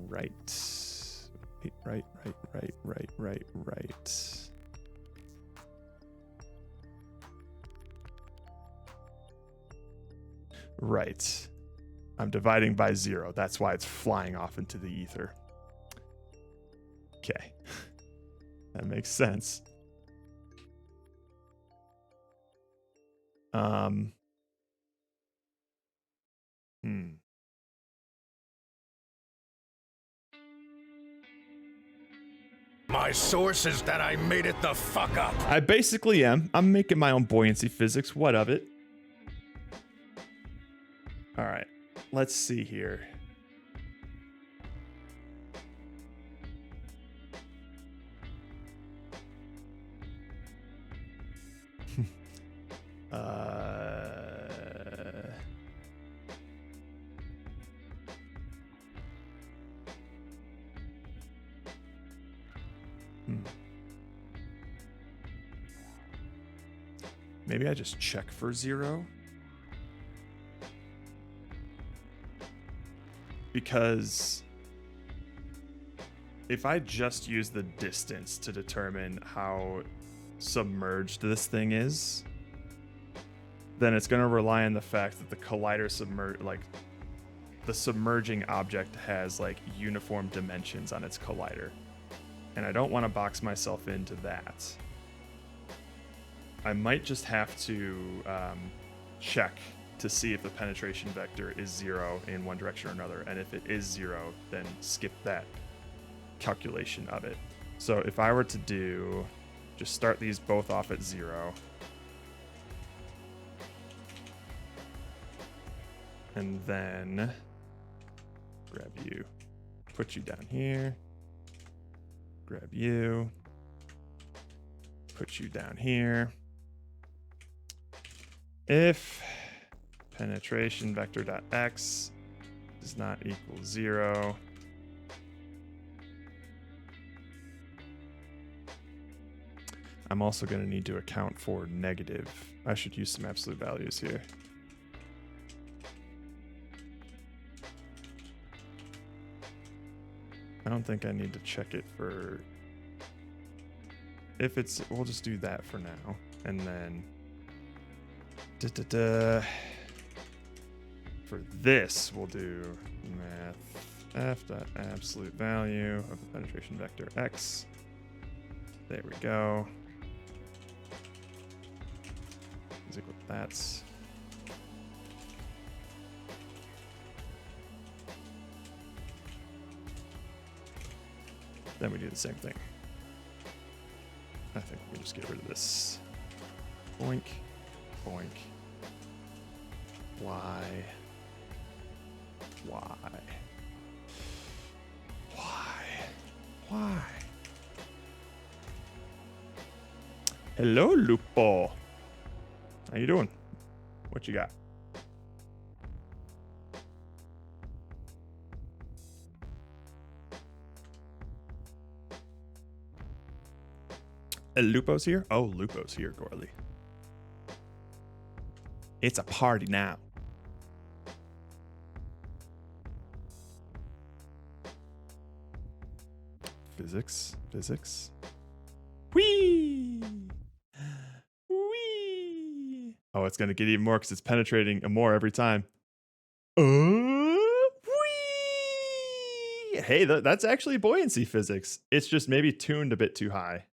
right. Right. Right. I'm dividing by 0. That's why it's flying off into the ether. Okay. That makes sense. My source is that I made it the fuck up. I basically am. I'm making my own buoyancy physics. What of it? All right. Let's see here. Maybe I just check for 0. Because if I just use the distance to determine how submerged this thing is, then it's going to rely on the fact that the collider the submerging object has like uniform dimensions on its collider. And I don't want to box myself into that. I might just have to check to see if the penetration vector is 0 in one direction or another. And if it is 0, then skip that calculation of it. So if I were to just start these both off at 0. And then grab you, put you down here, grab you, put you down here. If penetration vector dot x does not equal 0, I'm also going to need to account for negative. I should use some absolute values here. I don't think I need to check it for... If it's... We'll just do that for now. And then... For this, we'll do math f dot absolute value of the penetration vector x. There we go. Is equal to that. Then we do the same thing. I think we just get rid of this. Boink, boink. Why? Hello, Lupo. How you doing? What you got? Lupo's here? Oh, Lupo's here, Gorley. It's a party now. Physics. Whee! Whee! Oh, it's going to get even more because it's penetrating more every time. Whee! Hey, that's actually buoyancy physics. It's just maybe tuned a bit too high.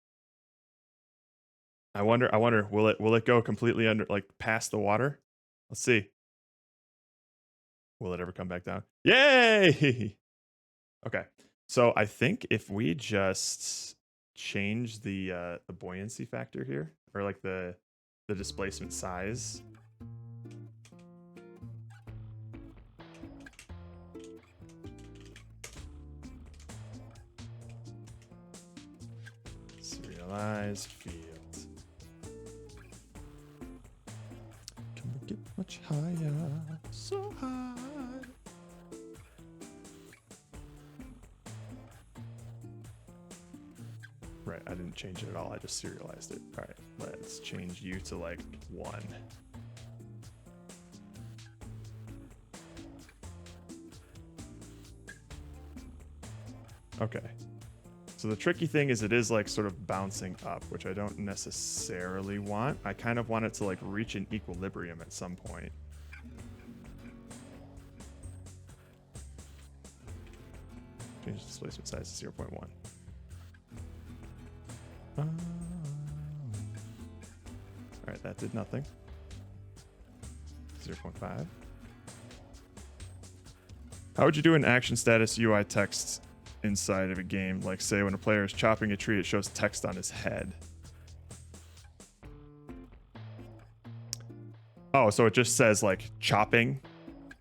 I wonder, will it go completely under, like past the water? Let's see. Will it ever come back down? Yay! Okay. So I think if we just change the buoyancy factor here, or like the displacement size. Serialize field. Can we get much higher? So high. Right, I didn't change it at all. I just serialized it. All right, let's change you to like 1. Okay. So the tricky thing is it is like sort of bouncing up, which I don't necessarily want. I kind of want it to like reach an equilibrium at some point. Change the displacement size to 0.1. All right, that did nothing. 0.5. How would you do an action status UI text inside of a game? Like, say, when a player is chopping a tree, it shows text on his head. Oh, so it just says, like, chopping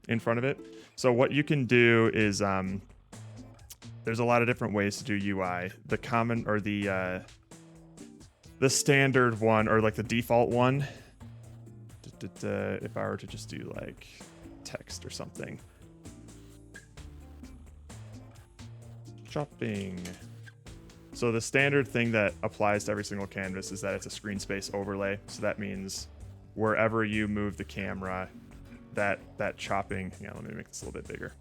in front of it. So what you can do is, there's a lot of different ways to do UI. The common, or the standard one, or like the default one, if I were to just do like text or something. Chopping. So the standard thing that applies to every single canvas is that it's a screen space overlay. So that means wherever you move the camera, that chopping, yeah, let me make this a little bit bigger.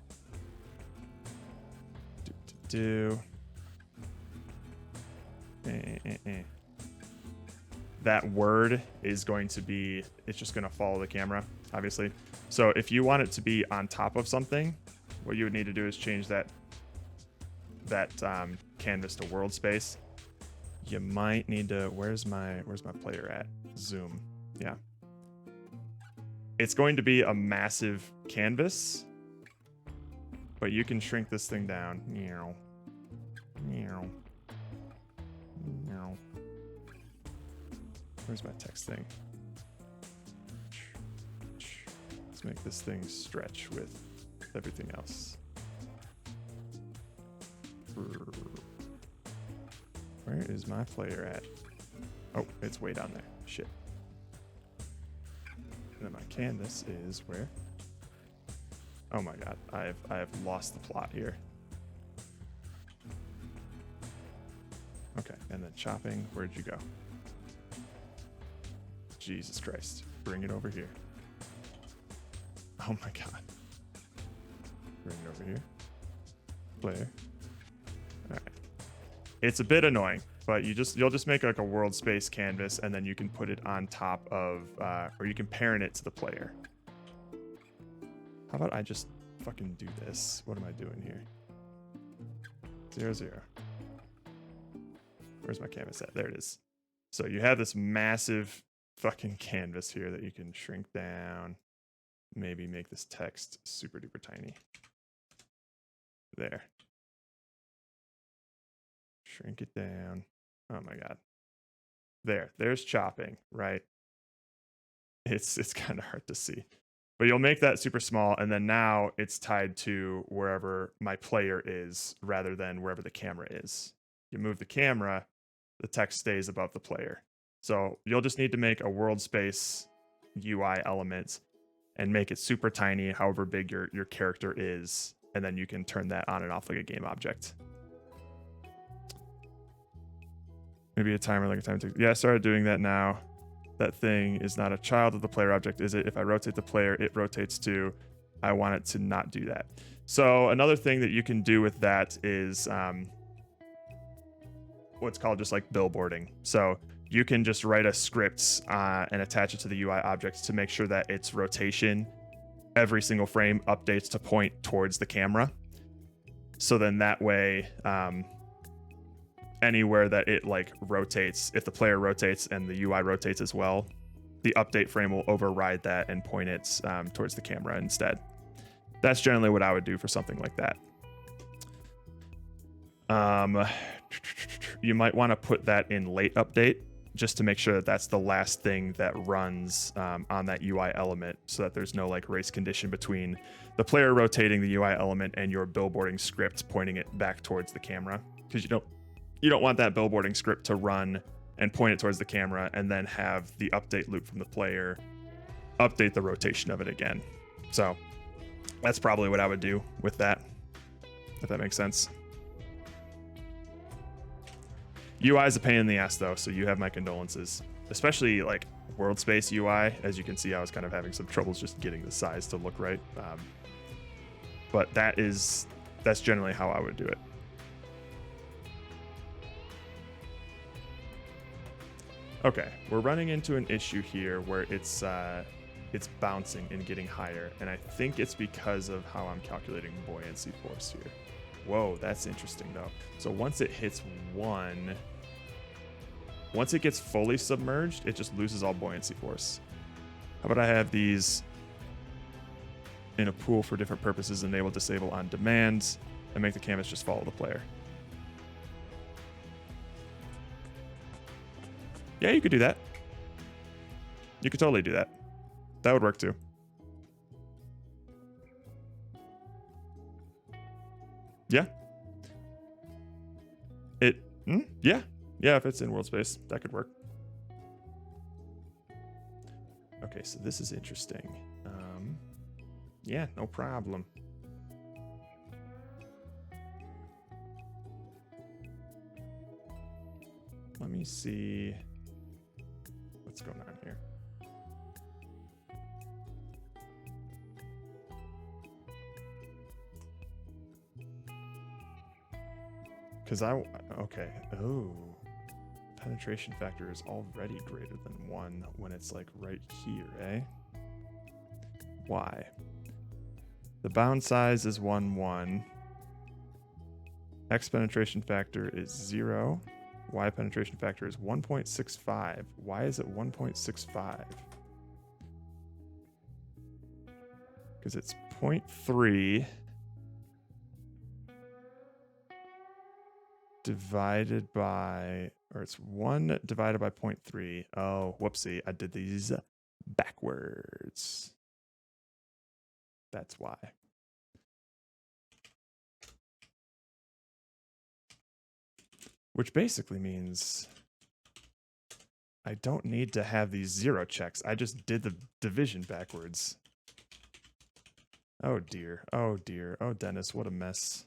That word is going to be, it's just going to follow the camera, obviously. So if you want it to be on top of something, what you would need to do is change that canvas to world space. You might need to, where's my player at? Zoom. Yeah. It's going to be a massive canvas, but you can shrink this thing down. Meow. Meow. Meow. Where's my text thing? Let's make this thing stretch with everything else. Where is my player at? Oh, it's way down there. Shit. And then my canvas is where? Oh my god, I have lost the plot here. Okay, and then chopping, where'd you go? Jesus Christ, bring it over here. Oh my god. Bring it over here. Player. Alright. It's a bit annoying, but you'll just make like a world space canvas, and then you can put it on top of, or you can parent it to the player. How about I just fucking do this? What am I doing here? 0, 0. Where's my canvas at? There it is. So you have this massive fucking canvas here that you can shrink down. Maybe make this text super duper tiny. There. Shrink it down. Oh my god. There's chopping, right? It's kind of hard to see. But you'll make that super small, and then now it's tied to wherever my player is rather than wherever the camera is. You move the camera, the text stays above the player. So you'll just need to make a world space UI element and make it super tiny, however big your character is, and then you can turn that on and off like a game object. Maybe a timer like a time. Yeah, I started doing that now. That thing is not a child of the player object, is it? If I rotate the player, it rotates too. I want it to not do that. So another thing that you can do with that is what's called just like billboarding. So you can just write a script and attach it to the UI object to make sure that its rotation every single frame updates to point towards the camera. So then that way, anywhere that it like rotates, if the player rotates and the UI rotates as well, the update frame will override that and point it towards the camera instead. That's generally what I would do for something like that. You might want to put that in late update just to make sure that that's the last thing that runs on that UI element, so that there's no like race condition between the player rotating the UI element and your billboarding script pointing it back towards the camera, because you don't want that billboarding script to run and point it towards the camera and then have the update loop from the player update the rotation of it again. So that's probably what I would do with that, if that makes sense. UI is a pain in the ass though, so you have my condolences, especially like world space UI. As you can see, I was kind of having some troubles just getting the size to look right. But that's generally how I would do it. Okay, we're running into an issue here where it's bouncing and getting higher, and I think it's because of how I'm calculating buoyancy force here. Whoa, that's interesting though. So once it hits 1, once it gets fully submerged, it just loses all buoyancy force. How about I have these in a pool for different purposes, enable disable on demand, and make the canvas just follow the player. Yeah, you could do that. You could totally do that. That would work too. Yeah. Yeah, if it's in world space, that could work. Okay, so this is interesting. Yeah, no problem. Let me see what's going on here. Because okay. Oh, penetration factor is already greater than 1 when it's like right here, eh? Why? The bound size is 1, 1. X penetration factor is 0. Y penetration factor is 1.65. Why is it 1.65? Because it's 0.3 divided by, or it's 1 divided by 0.3. Oh, whoopsie. I did these backwards. That's why. Which basically means I don't need to have these 0 checks. I just did the division backwards. Oh dear. Oh dear. Oh, Dennis, what a mess.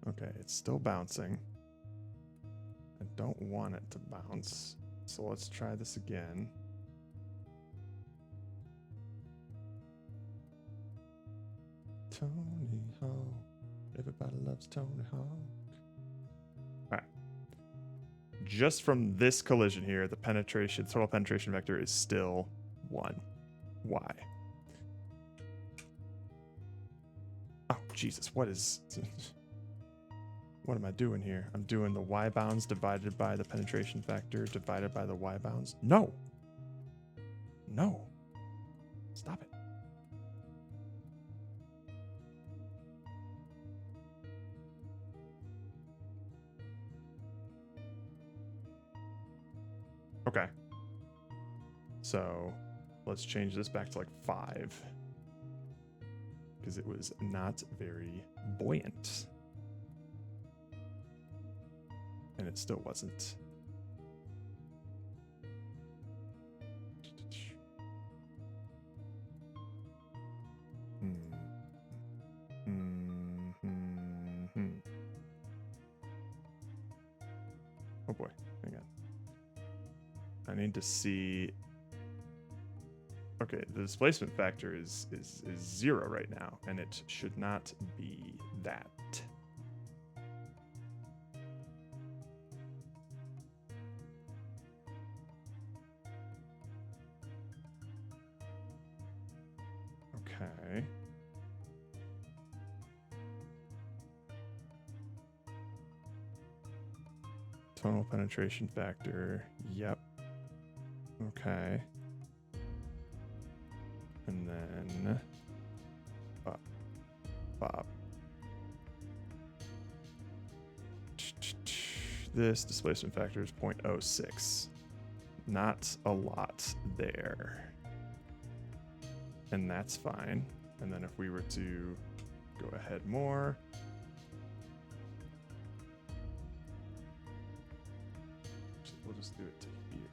Okay, it's still bouncing. I don't want it to bounce, so let's try this again. Tony Hawk. Everybody loves Tony Hawk. All right. Just from this collision here, the total penetration vector is still 1. Why? Oh, Jesus, what am I doing here? I'm doing the Y bounds divided by the penetration factor divided by the Y bounds. No. Stop it. Okay. So let's change this back to like 5. Because it was not very buoyant. And it still wasn't. boy, hang on. I need to see. Okay, the displacement factor is 0 right now, and it should not be that. Okay. Tonal penetration factor. Yep. Okay. And then Bob. This displacement factor is 0.06. Not a lot there. And that's fine. And then if we were to go ahead more, we'll just do it to here.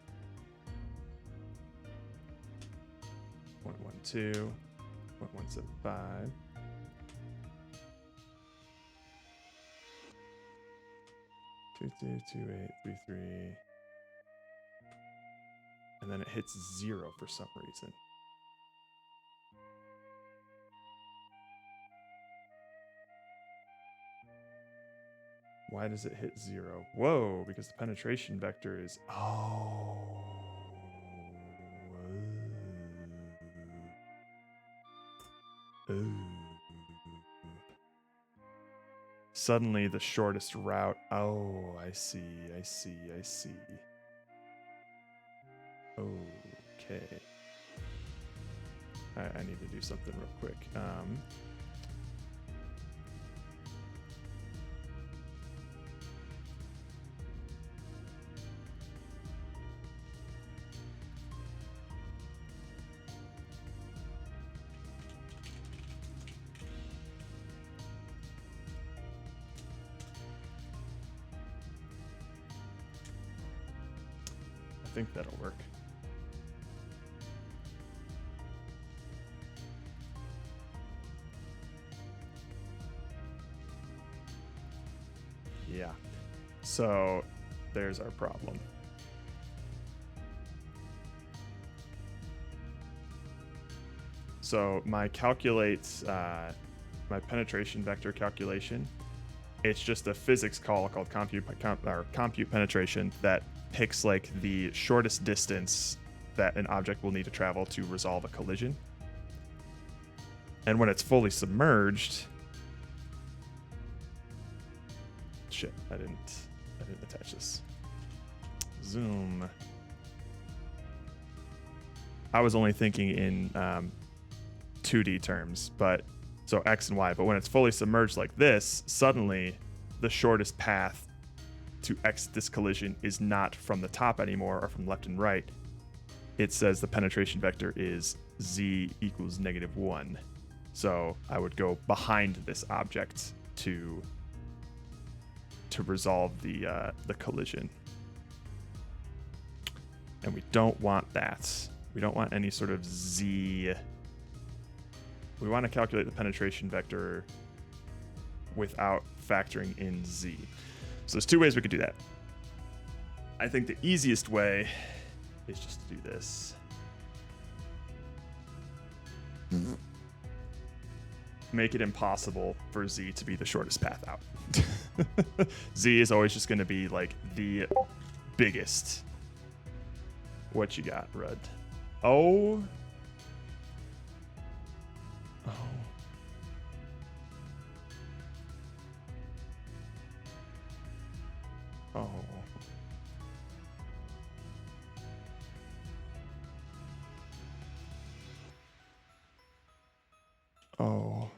0.12, 0.175. Two, 2833. And then it hits 0 for some reason. Why does it hit 0? Whoa, because the penetration vector is... Oh. Ooh. Suddenly the shortest route... Oh, I see. Okay. I need to do something real quick. I think that'll work. Yeah. So there's our problem. So my my penetration vector calculation, it's just a physics call called compute penetration that picks like the shortest distance that an object will need to travel to resolve a collision. And when it's fully submerged, shit, I didn't attach this. Zoom. I was only thinking in 2D terms, but so X and Y, but when it's fully submerged like this, suddenly the shortest path to exit this collision is not from the top anymore or from left and right. It says the penetration vector is Z equals -1. So I would go behind this object to resolve the collision. And we don't want that. We don't want any sort of Z. We want to calculate the penetration vector without factoring in Z. So there's two ways we could do that. I think the easiest way is just to do this. Mm-hmm. Make it impossible for Z to be the shortest path out. Z is always just going to be like the biggest. What you got, Rudd? Oh. Oh. Oh.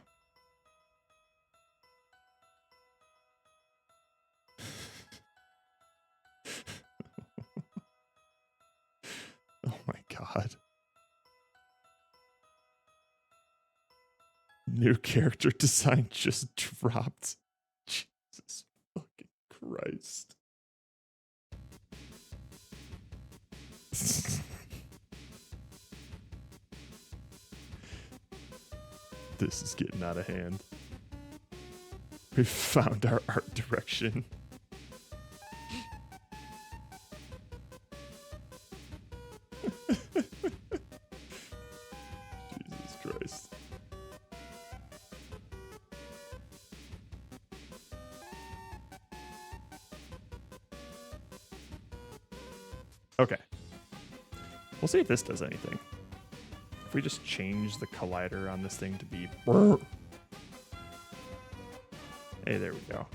Oh my God. New character design just dropped. Jesus fucking Christ. This is getting out of hand. We found our art direction. We'll see if this does anything. If we just change the collider on this thing to be... Hey, there we go.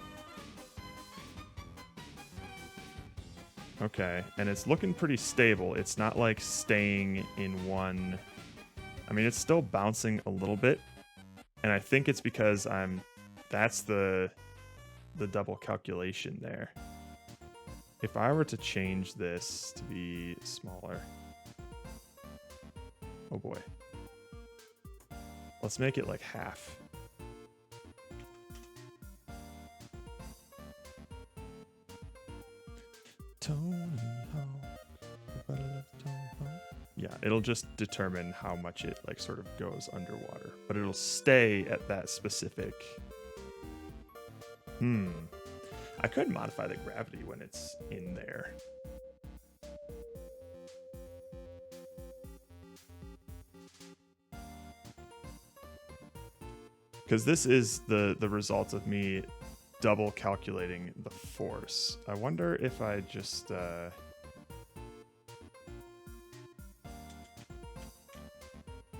Okay, and it's looking pretty stable. It's not like staying in one... I mean, it's still bouncing a little bit. And I think it's because that's the double calculation there. If I were to change this to be smaller... Oh boy. Let's make it like half. Tony Hawk. Yeah, it'll just determine how much it like sort of goes underwater, but it'll stay at that specific. I could modify the gravity when it's in there. Because this is the result of me double calculating the force. I wonder if I just...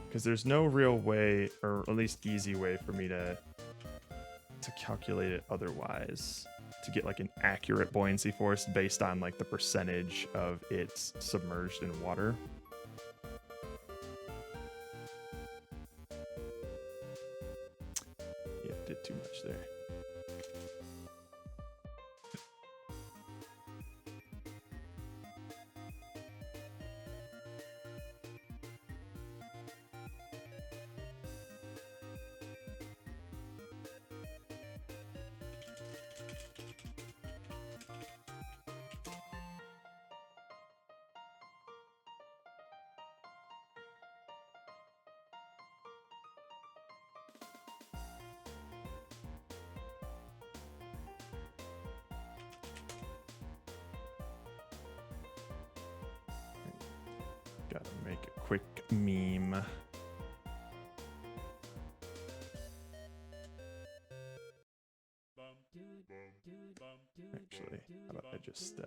Because there's no real way, or at least easy way, for me to calculate it otherwise. To get like an accurate buoyancy force based on like the percentage of it's submerged in water. Yeah, did too much there. Gotta make a quick meme. Actually, how about I just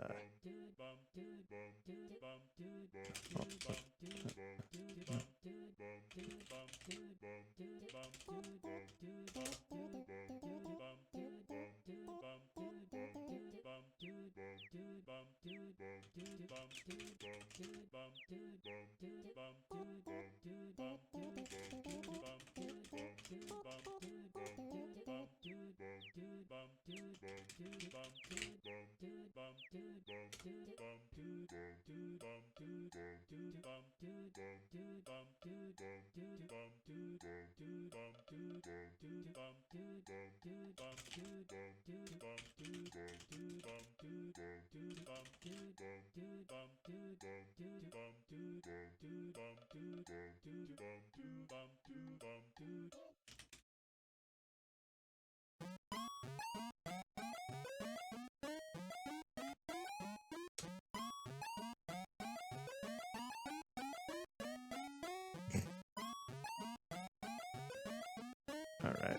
all right.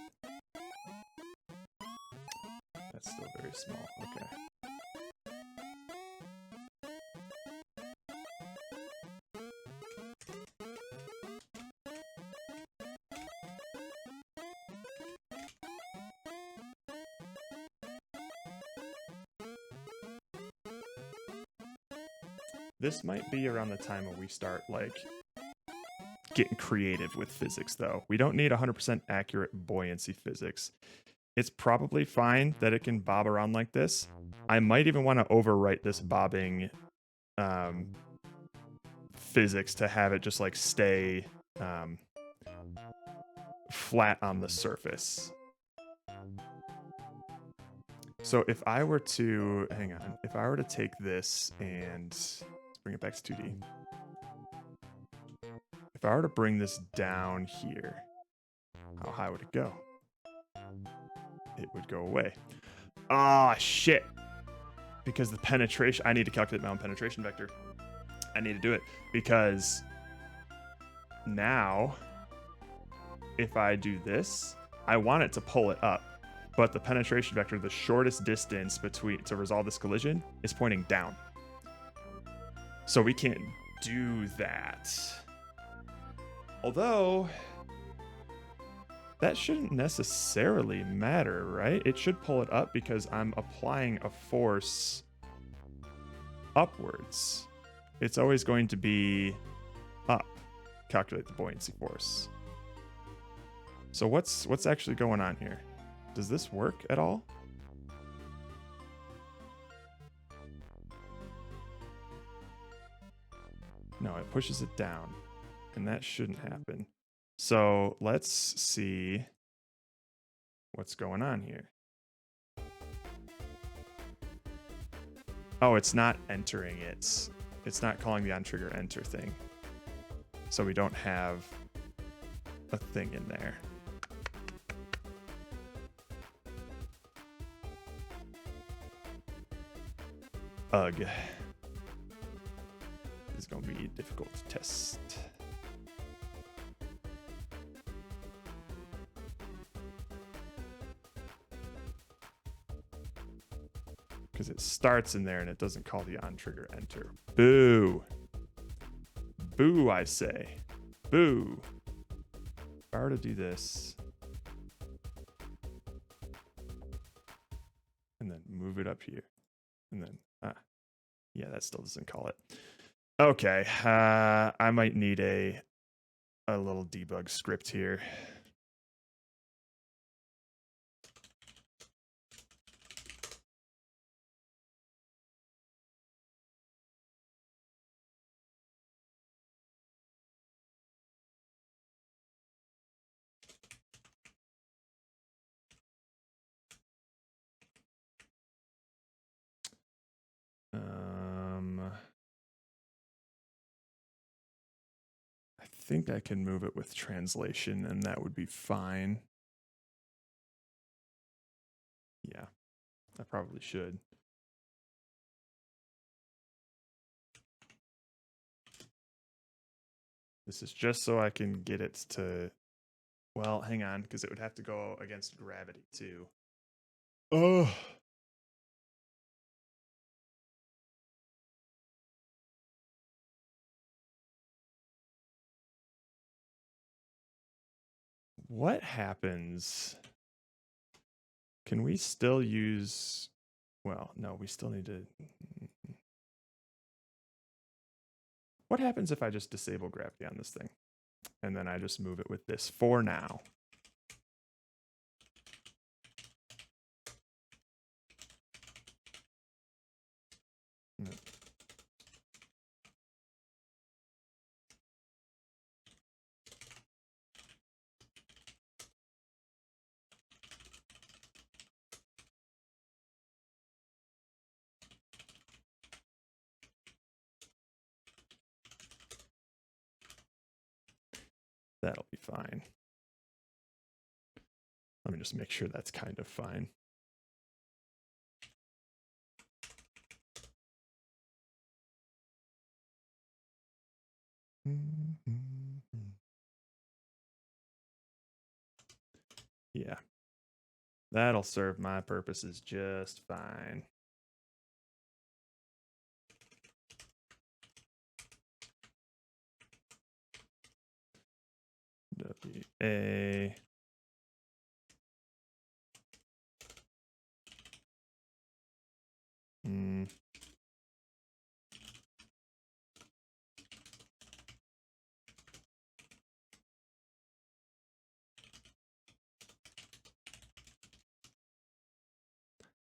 That's still very small. Okay. This might be around the time when we start like getting creative with physics though. We don't need 100% accurate buoyancy physics. It's probably fine that it can bob around like this. I might even want to overwrite this bobbing physics to have it just like stay flat on the surface. So if I were to, hang on, if I were to take this and let's bring it back to 2D. If I were to bring this down here, how high would it go? It would go away. Ah, shit. Because the penetration, I need to calculate my own penetration vector. I need to do it because now, if I do this, I want it to pull it up. But the penetration vector, the shortest distance between to resolve this collision, is pointing down. So we can't do that. Although, that shouldn't necessarily matter, right? It should pull it up because I'm applying a force upwards. It's always going to be up. Calculate the buoyancy force. So what's actually going on here? Does this work at all? No, it pushes it down, and that shouldn't happen. So let's see what's going on here. Oh, it's not entering it. It's not calling the on trigger enter thing. So we don't have a thing in there. Ugh. This is going to be difficult to test. Because it starts in there and it doesn't call the on trigger enter. Boo. Boo, I say. Boo. If I were to do this and then move it up here and then, yeah, that still doesn't call it. Okay. I might need a little debug script here. I think I can move it with translation and that would be fine. Yeah, I probably should. This is just so I can get it to, well, hang on, because it would have to go against gravity too. Oh. What happens? Can we still use, well, no, we still need to. What happens if I just disable gravity on this thing? And then I just move it with this for now. That'll be fine. Let me just make sure that's kind of fine. Yeah, that'll serve my purposes just fine. WA.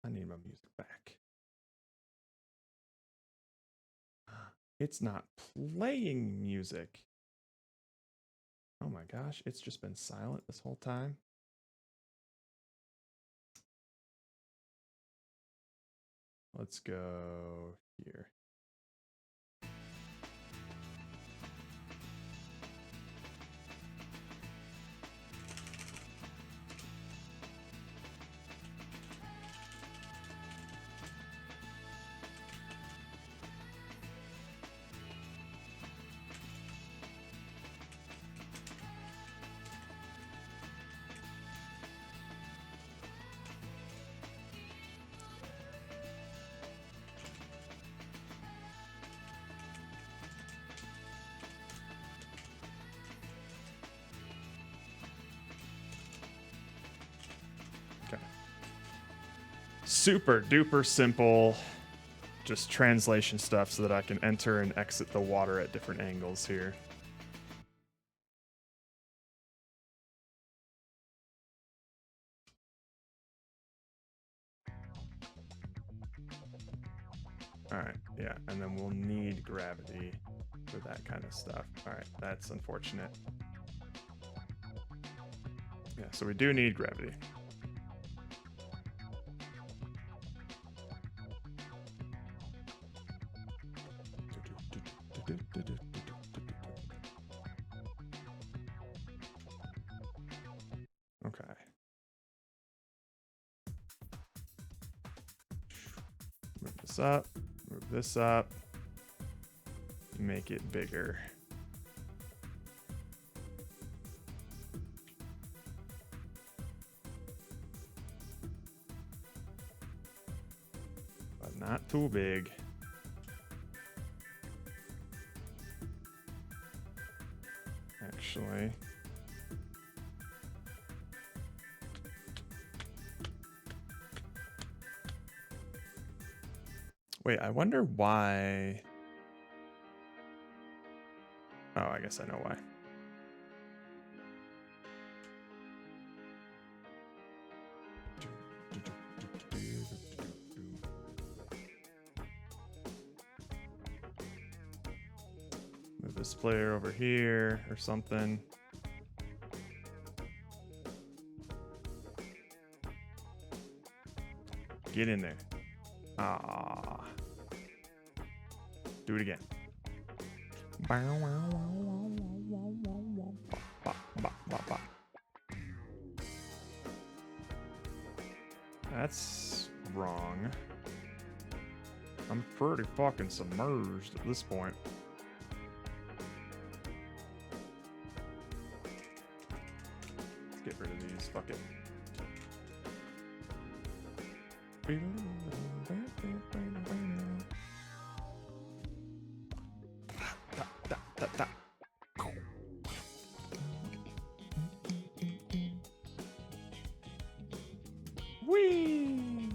I need my music back. It's not playing music. Oh my gosh, it's just been silent this whole time. Let's go here. super duper simple, just translation stuff so that I can enter and exit the water at different angles here. All right, yeah, and then we'll need gravity for that kind of stuff. All right, that's unfortunate. Yeah, so we do need gravity. Okay. Move this up, move this up, make it bigger. But not too big. Actually. Wait, I wonder why. Oh, I guess I know why. Move this player over here or something. Get in there. Ah. Do it again. That's wrong. I'm pretty fucking submerged at this point. Let's get rid of these. Fuck it. Whee!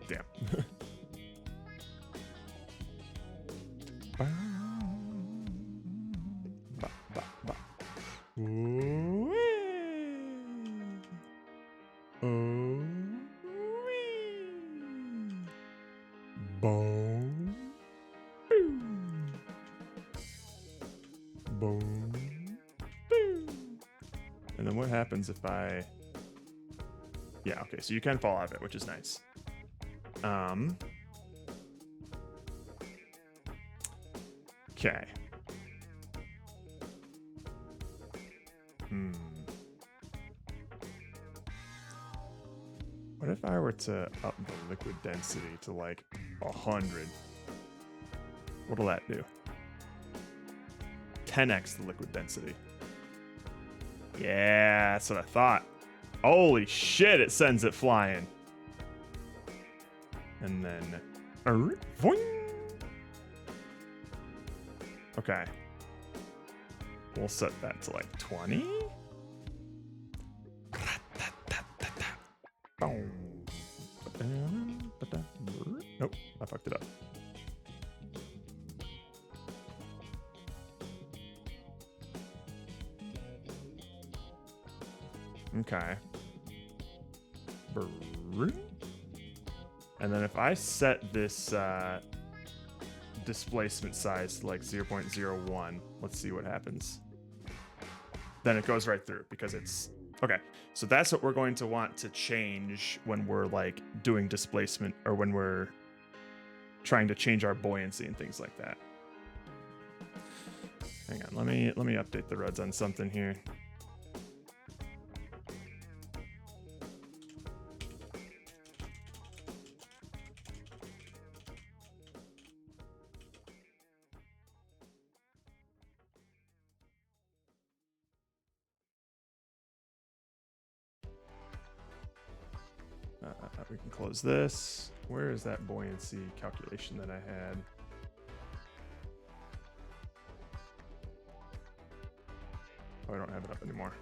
Damn. And then what happens if I... Yeah, okay, so you can fall out of it, which is nice. Okay. What if I were to up the liquid density to like 100? What'll that do? 10x the liquid density. Yeah, that's what I thought. Holy shit, it sends it flying. And then... Voing! Okay. We'll set that to like 20. Nope, I fucked it up. Okay. And then if I set this displacement size to like 0.01, let's see what happens. Then it goes right through because it's... Okay, so that's what we're going to want to change when we're like doing displacement or when we're trying to change our buoyancy and things like that. Hang on, let me update the RUDs on something here. We can close this. Where is that buoyancy calculation that I had? Oh, I don't have it up anymore.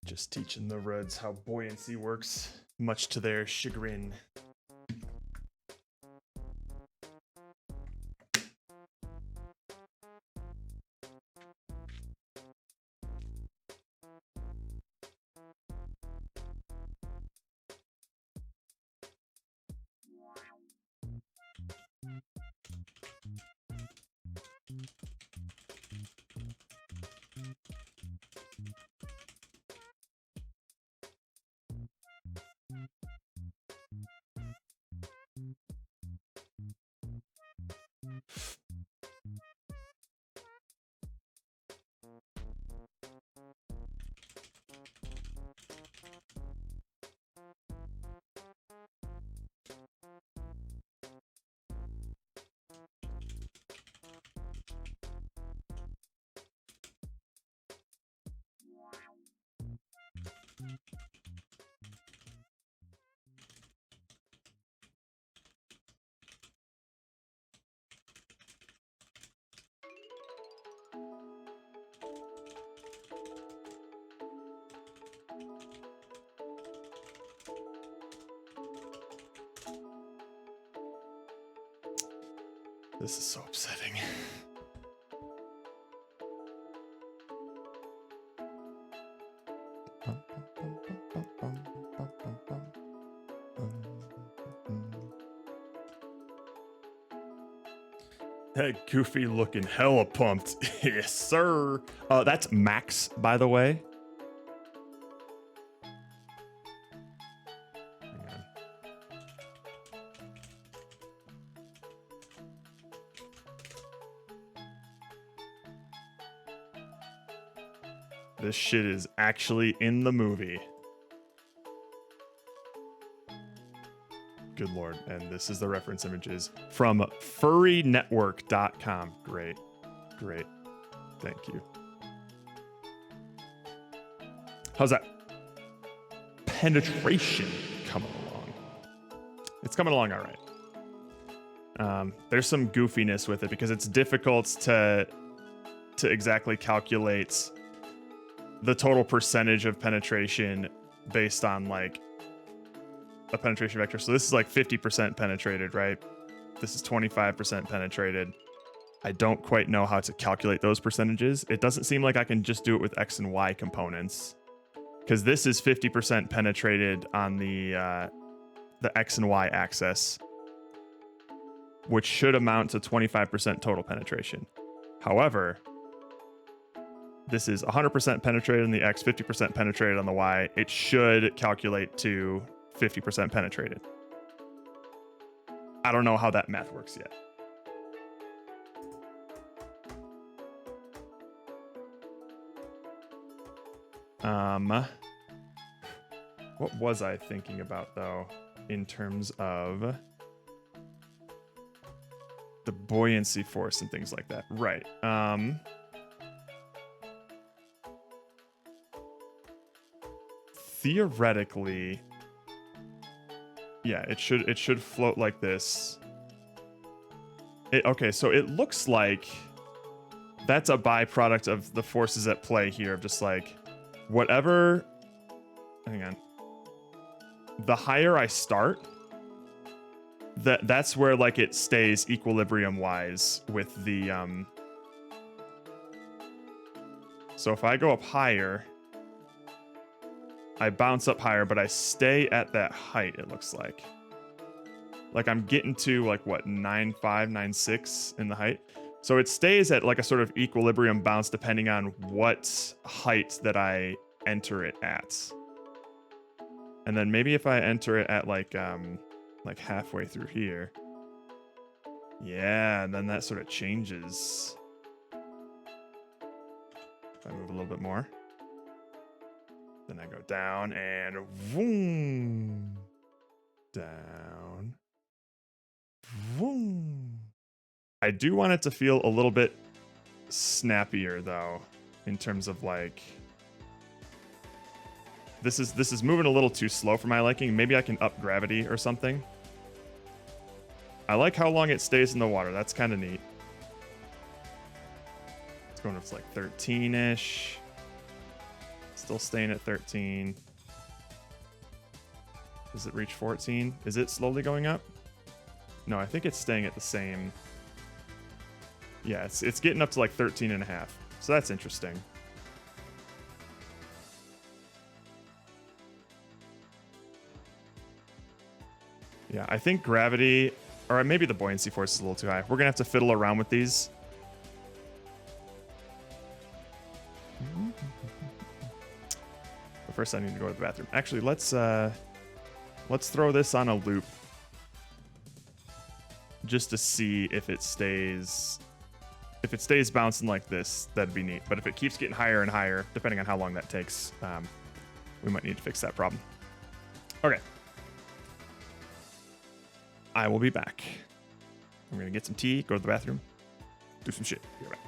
Just teaching the Reds how buoyancy works, much to their chagrin. This is so upsetting. That Goofy looking hella pumped. Yes, sir. That's Max, by the way. Hang on. This shit is actually in the movie. Good lord. And this is the reference images from furrynetwork.com. Great. Great. Thank you. How's that penetration coming along? It's coming along all right. There's some goofiness with it because it's difficult to exactly calculate the total percentage of penetration based on like a penetration vector. So this is like 50% penetrated, right? This is 25% penetrated. I don't quite know how to calculate those percentages. It doesn't seem like I can just do it with X and Y components, because this is 50% penetrated on the X and Y axis, which should amount to 25% total penetration. However, this is 100% penetrated on the X, 50% penetrated on the Y. It should calculate to 50% penetrated. I don't know how that math works yet. What was I thinking about though, in terms of the buoyancy force and things like that? Right. Theoretically, yeah, it should float like this. Okay, so it looks like that's a byproduct of the forces at play here, of just like whatever. Hang on. The higher I start, that's where like it stays equilibrium wise with the So if I go up higher, I bounce up higher, but I stay at that height, it looks like. Like I'm getting to like what, 9.5, 9.6 in the height. So it stays at like a sort of equilibrium bounce depending on what height that I enter it at. And then maybe if I enter it at like halfway through here. Yeah, and then that sort of changes. If I move a little bit more. Then I go down and boom. Down. Boom. I do want it to feel a little bit snappier though, in terms of like this is moving a little too slow for my liking. Maybe I can up gravity or something. I like how long it stays in the water. That's kind of neat. It's going up to like 13-ish. Still staying at 13. Does it reach 14? Is it slowly going up? No, I think it's staying at the same. Yeah, it's getting up to like 13 and a half. So that's interesting. Yeah, I think gravity, or maybe the buoyancy force is a little too high. We're going to have to fiddle around with these. But first I need to go to the bathroom. Actually, let's throw this on a loop just to see if it stays bouncing like this. That'd be neat. But if it keeps getting higher and higher, depending on how long that takes, we might need to fix that problem. Okay. I will be back. I'm gonna get some tea, go to the bathroom, do some shit. Be right back.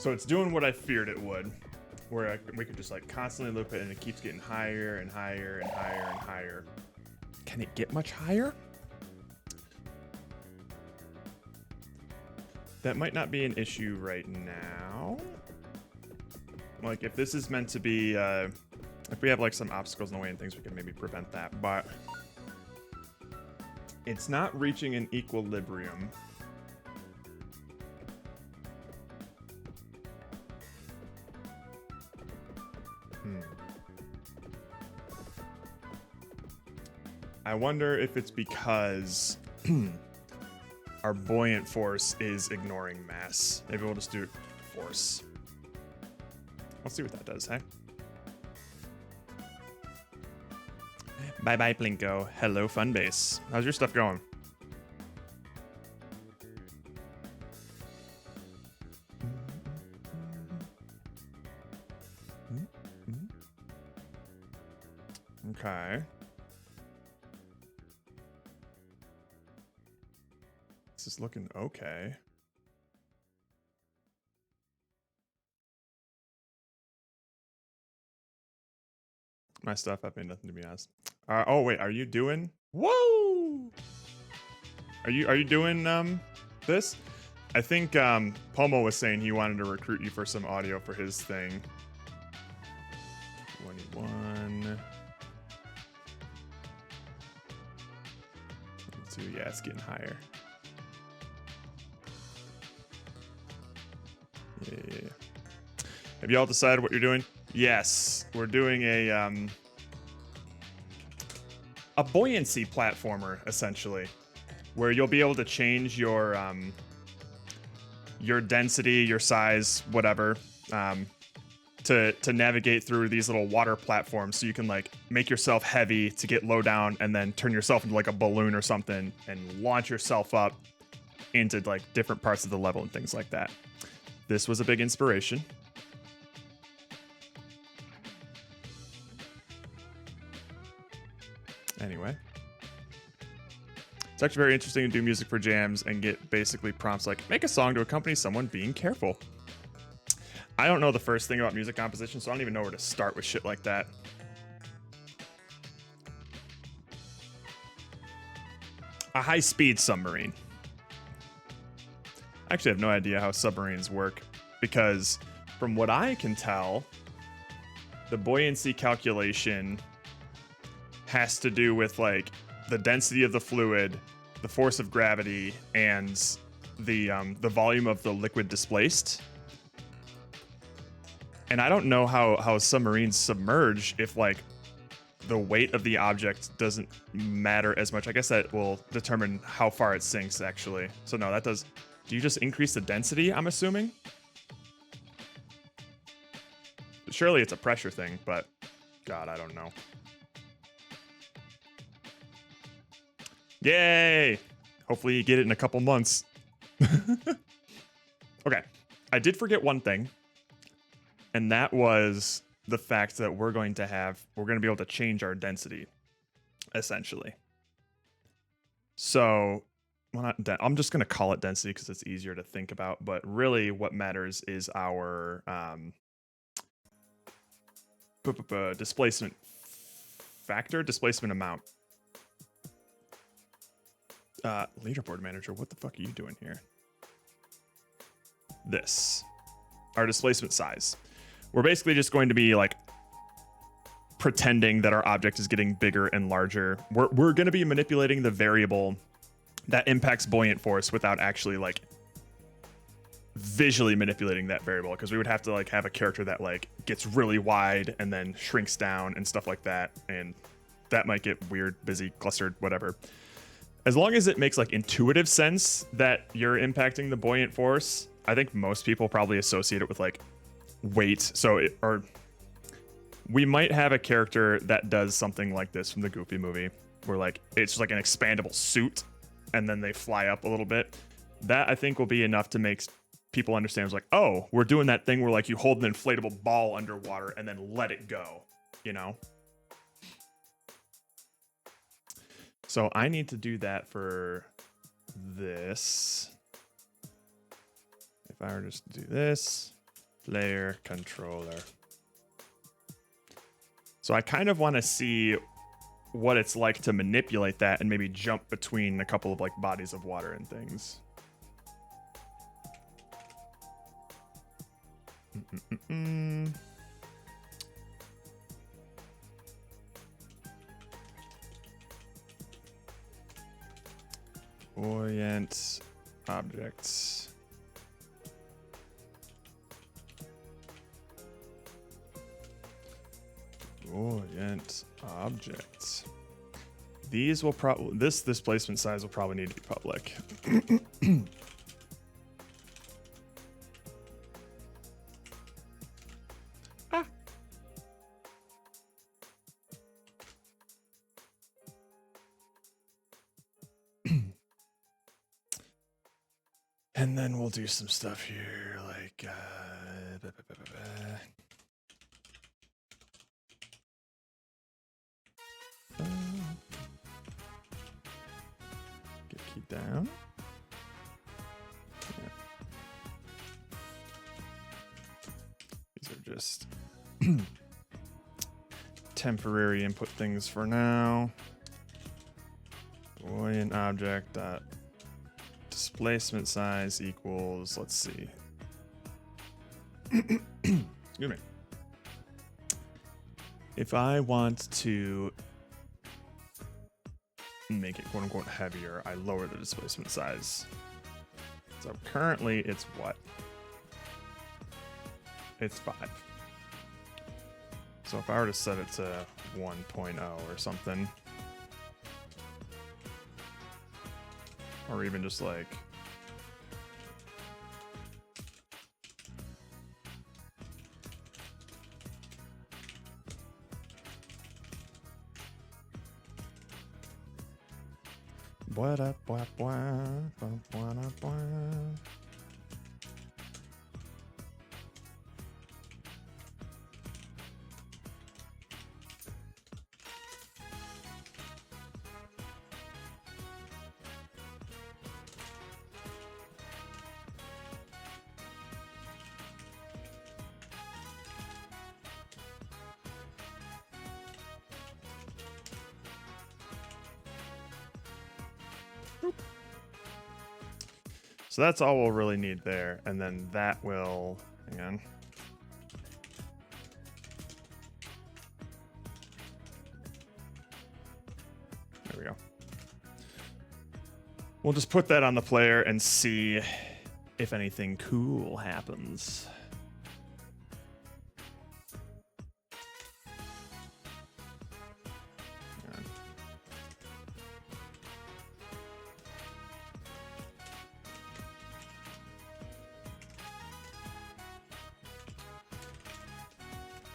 So it's doing what I feared it would, where we could just like constantly loop it and it keeps getting higher and higher and higher and higher. Can it get much higher? That might not be an issue right now. Like if this is meant to be, if we have like some obstacles in the way and things, we can maybe prevent that, but it's not reaching an equilibrium. I wonder if it's because our buoyant force is ignoring mass. Maybe we'll just do force. Let's see what that does, hey? Bye-bye, Plinko. Hello, Funbase. How's your stuff going? Okay. This is looking okay. My stuff, I've made nothing to be honest. Oh wait, are you doing? Whoa! Are you doing this? I think Pomo was saying he wanted to recruit you for some audio for his thing. 21. 22, yeah, it's getting higher. Yeah. Have y'all decided what you're doing? Yes, we're doing a buoyancy platformer essentially, where you'll be able to change your density, your size, whatever, to navigate through these little water platforms. So you can like make yourself heavy to get low down, and then turn yourself into like a balloon or something, and launch yourself up into like different parts of the level and things like that. This was a big inspiration. Anyway, it's actually very interesting to do music for jams and get basically prompts like, make a song to accompany someone being careful. I don't know the first thing about music composition, so I don't even know where to start with shit like that. A high-speed submarine. I actually have no idea how submarines work, because from what I can tell, the buoyancy calculation has to do with like the density of the fluid, the force of gravity, and the volume of the liquid displaced. And I don't know how submarines submerge if like the weight of the object doesn't matter as much. I guess that will determine how far it sinks actually. So no, that does. Do you just increase the density, I'm assuming? Surely it's a pressure thing, but God, I don't know. Yay! Hopefully you get it in a couple months. Okay, I did forget one thing, and that was the fact that we're going to be able to change our density, essentially. So, well, I'm just going to call it density because it's easier to think about, but really what matters is our displacement factor, displacement amount. Leaderboard manager, what the fuck are you doing here? This. Our displacement size. We're basically just going to be like pretending that our object is getting bigger and larger. We're going to be manipulating the variable that impacts buoyant force without actually like visually manipulating that variable, because we would have to like have a character that like gets really wide and then shrinks down and stuff like that, and that might get weird, busy, clustered, whatever. As long as it makes like intuitive sense that you're impacting the buoyant force, I think most people probably associate it with like weight. So we might have a character that does something like this from the Goofy movie, where like it's just like an expandable suit and then they fly up a little bit. That I think will be enough to make people understand. It's like, oh, we're doing that thing where like you hold an inflatable ball underwater and then let it go, you know? So I need to do that for this. If I were just to do this, Player controller. So I kind of want to see what it's like to manipulate that and maybe jump between a couple of like bodies of water and things. Buoyant objects. Buoyant objects. These will probably, this displacement size will probably need to be public. And then we'll do some stuff here like get key down. Yeah. These are just temporary input things for now. Buoyant object dot displacement size equals, let's see. Excuse me. If I want to make it quote unquote heavier, I lower the displacement size. So currently it's what? It's 5. So if I were to set it to 1.0 or something, or even just like so that's all we'll really need there, and then that will, hang on. There we go. We'll just put that on the player and see if anything cool happens.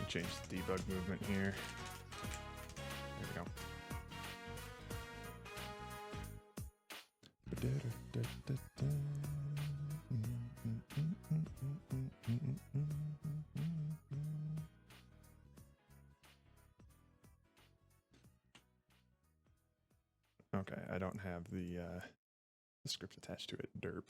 Change the debug movement here. There we go. Okay, I don't have the script attached to it. Derp.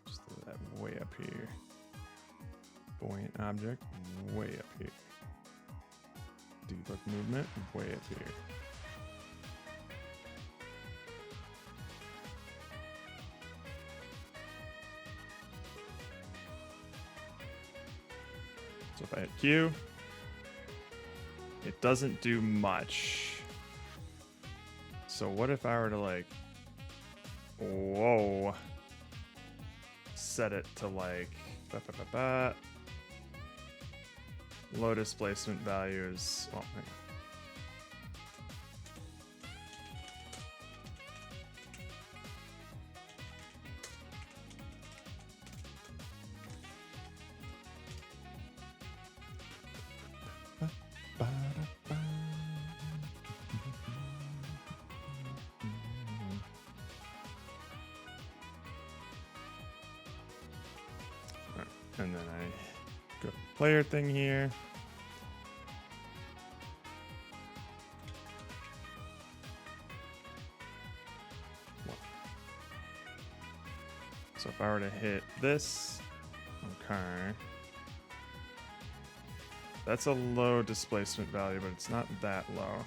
Just throw that way up here. Buoyant object, way up here. Debug movement, way up here. So if I hit Q, it doesn't do much. So what if I were to like, whoa, set it to like, low displacement values. Oh, hang on. And then I go to the player thing here. if I were to hit this, okay. That's a low displacement value, but it's not that low.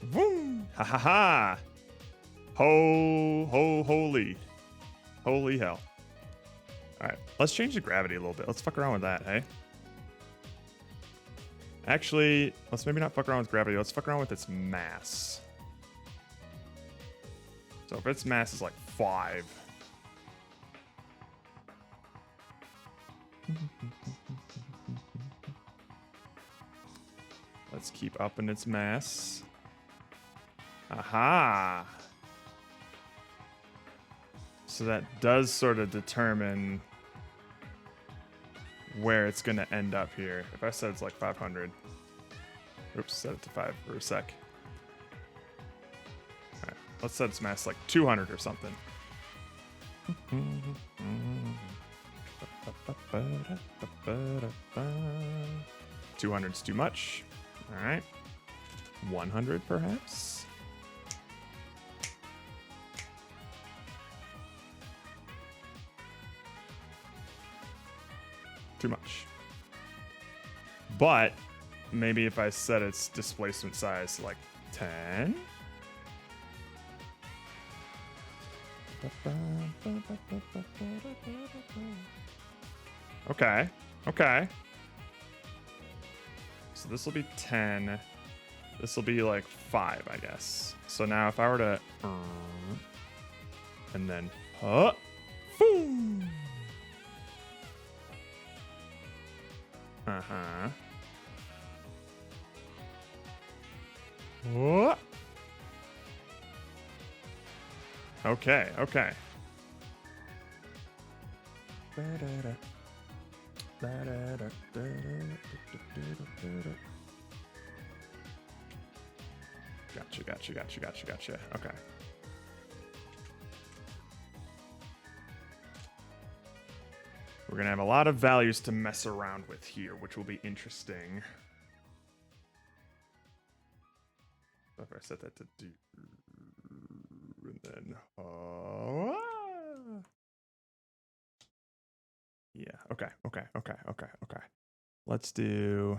Boom! Ha ha ha! Holy hell. Alright, let's change the gravity a little bit. Let's fuck around with that, hey? Actually, let's maybe not fuck around with gravity. Let's fuck around with its mass. So if its mass is like 5. Let's keep upping its mass. Aha! So that does sort of determine where it's going to end up here. If I said it's like 500. Oops, set it to 5 for a sec. Alright, let's set its mass like 200 or something. 200's too much. Alright. 100 perhaps? Too much. But maybe if I set its displacement size to like 10. Okay. Okay. So this will be 10. This will be like 5, I guess. So now if I were to and then boom. Uh-huh. What? Okay, okay. Gotcha. Okay. We're going to have a lot of values to mess around with here, which will be interesting. So if I set that to do, and then, yeah, okay. Let's do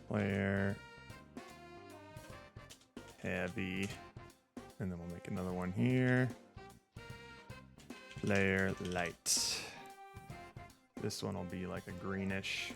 player heavy. And then we'll make another one here. Layer light. This one will be like a greenish.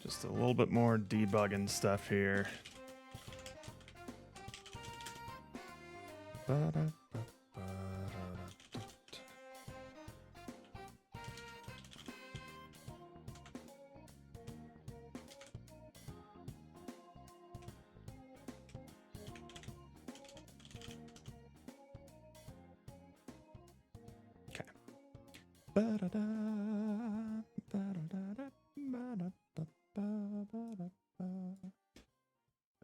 Just a little bit more debugging stuff here. Okay.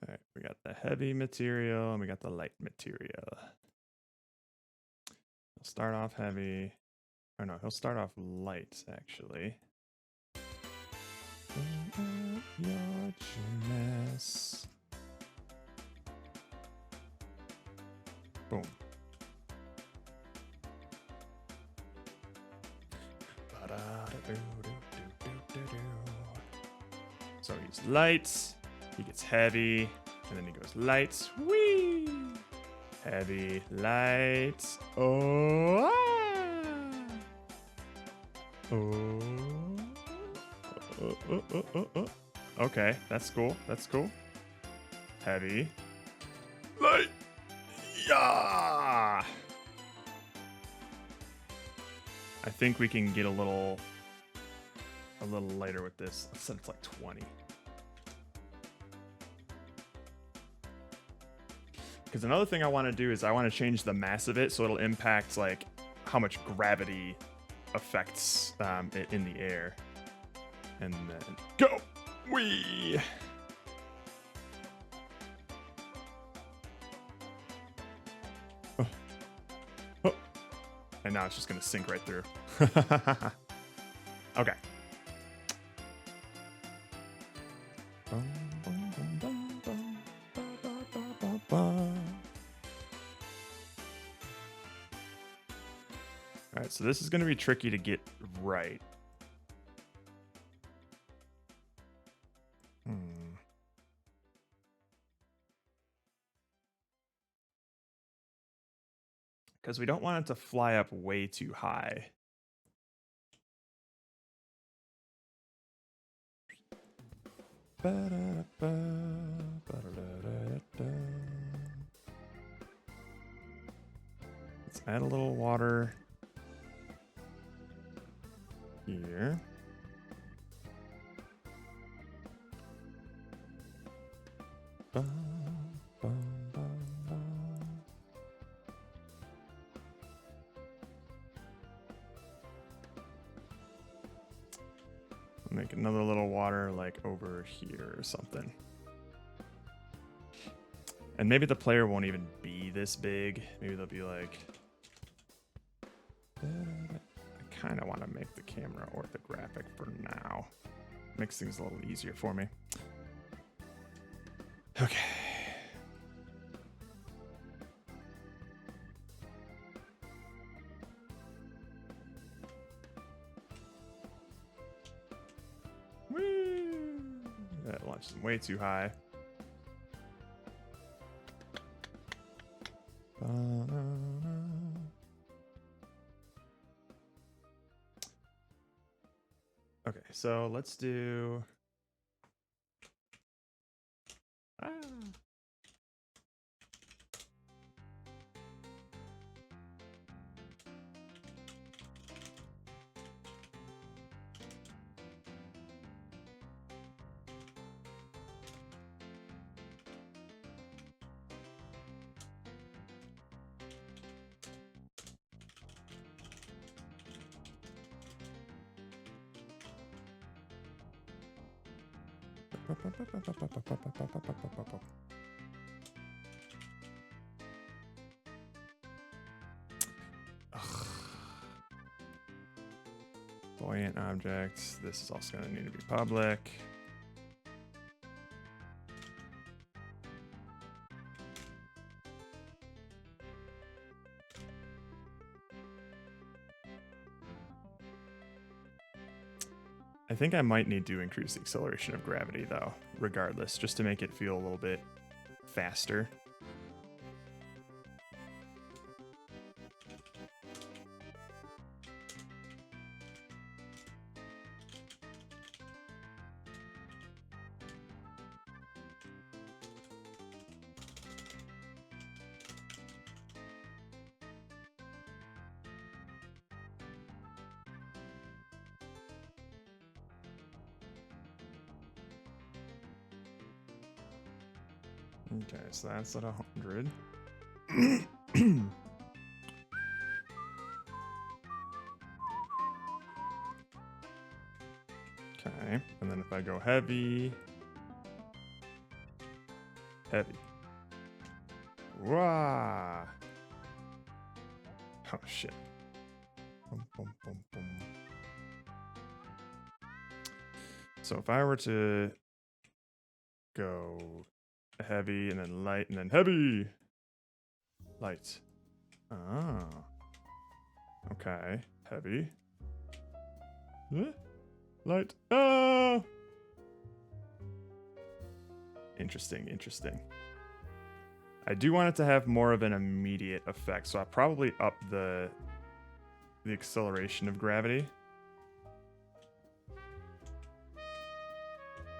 Alright, we got the heavy material and we got the light material. He'll start off heavy. Oh no, he'll start off light actually. Your gymnast. Boom. So he's light, he gets heavy, and then he goes light, whee, Heavy, light. Oh. Oh. Oh. Okay, that's cool. That's cool. Heavy. Light. Yeah. I think we can get a little lighter with this. I said it's like 20. Because another thing I want to do is I want to change the mass of it so it'll impact like how much gravity affects it in the air. And then go! Whee! Oh. Oh. And now it's just going to sink right through. Okay. Alright, so this is going to be tricky to get right. Because we don't want it to fly up way too high. Let's add a little water here. Make another little water like over here or something. And maybe the player won't even be this big. Maybe they'll be like... I kind of want to make the camera orthographic for now. Makes things a little easier for me. Okay. Woo! That launches them way too high. Okay, so let's do... Buoyant objects. This is also going to need to be public. I think I might need to increase the acceleration of gravity, though, regardless, just to make it feel a little bit faster. Okay, so that's at 100. Okay, and then if I go heavy, Wah! Oh shit. Boom, boom, boom, boom. So if I were to go heavy and then light and then heavy, light. Ah. Okay. Heavy. Light. Ah. Interesting. I do want it to have more of an immediate effect, so I'll probably up the acceleration of gravity.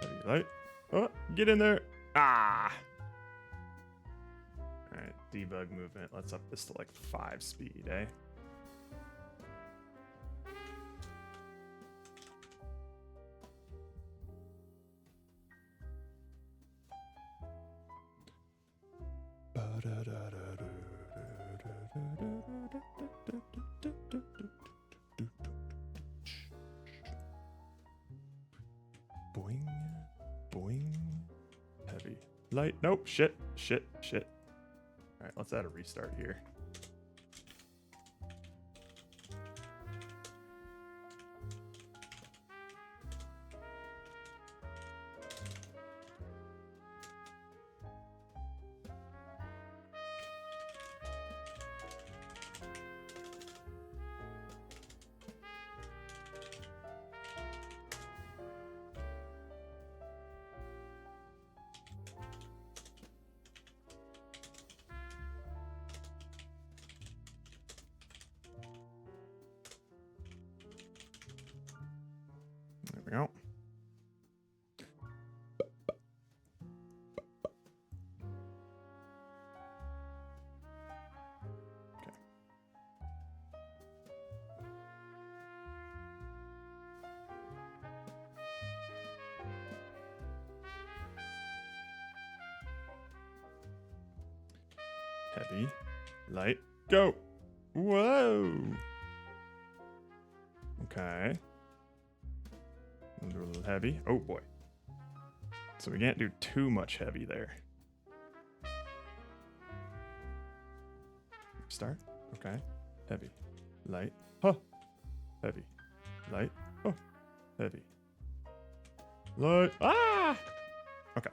Heavy light. Oh, get in there. Ah! Alright, debug movement. Let's up this to like 5 speed, eh? Boing, boing. Heavy. Light. Nope. Shit. Shit. Shit. Alright, let's add a restart here. There we go. Okay. Heavy, light, go. Whoa. Okay. We'll do a little heavy. Oh boy. So we can't do too much heavy there. Start. Okay. Heavy. Light. Huh. Heavy. Light. Oh. Heavy. Light. Ah! Okay.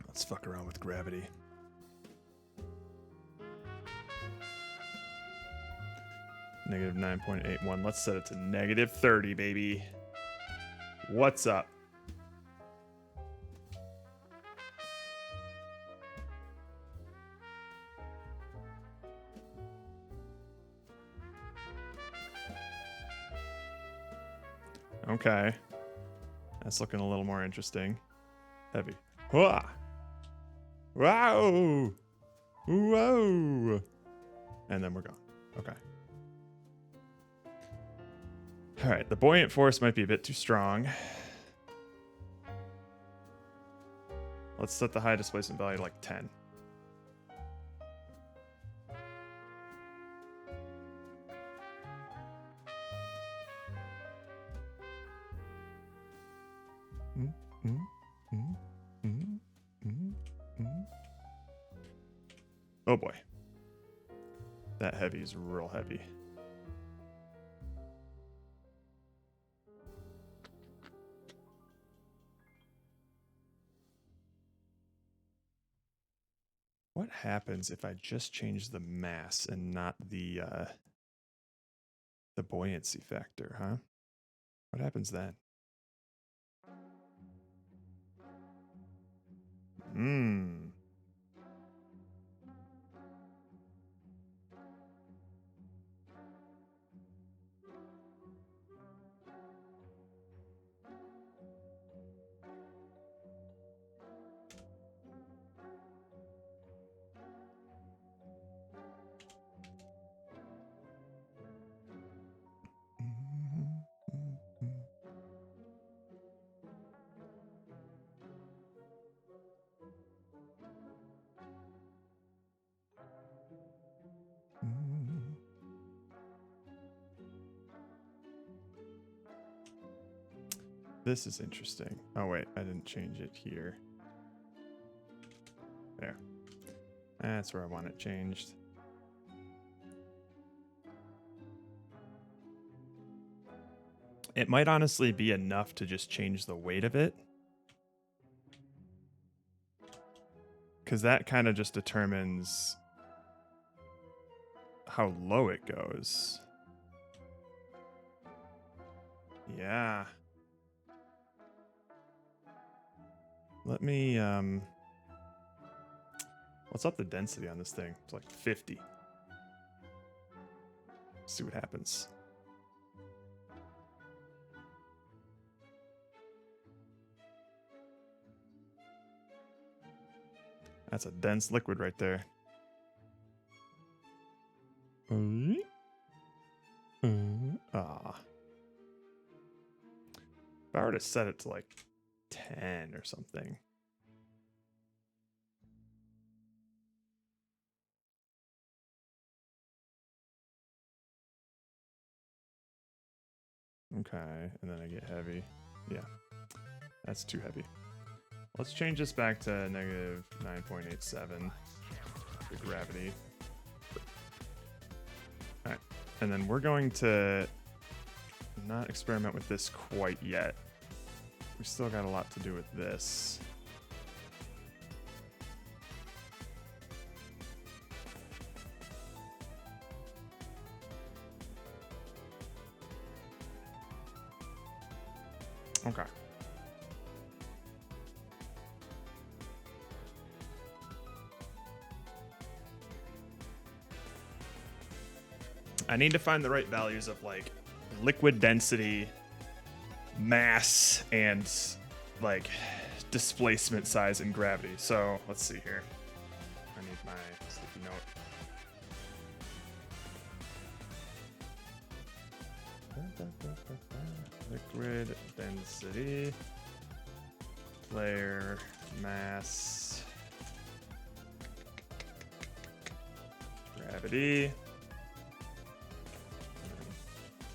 Let's fuck around with gravity. Negative 9.81. Let's set it to negative 30, baby. What's up? Okay. That's looking a little more interesting. Heavy. Whoa! Wow! Whoa! And then we're gone. Okay. Alright, the buoyant force might be a bit too strong. Let's set the high displacement value to like 10. Oh boy. That heavy is real heavy. What happens if I just change the mass and not the buoyancy factor, huh? What happens then? This is interesting. Oh wait, I didn't change it here. There. That's where I want it changed. It might honestly be enough to just change the weight of it. because that kind of just determines how low it goes. Yeah. Let me, what's up the density on this thing? It's like 50. See what happens. That's a dense liquid right there. Ah. If I were to set it to like 10 or something. Okay, and then I get heavy. Yeah, that's too heavy. Let's change this back to negative 9.87 for gravity. All right, and then we're going to not experiment with this quite yet. We still got a lot to do with this. Okay. I need to find the right values of like liquid density, mass, and like displacement size and gravity. So let's see here. I need my sticky note. Liquid density, player mass, gravity,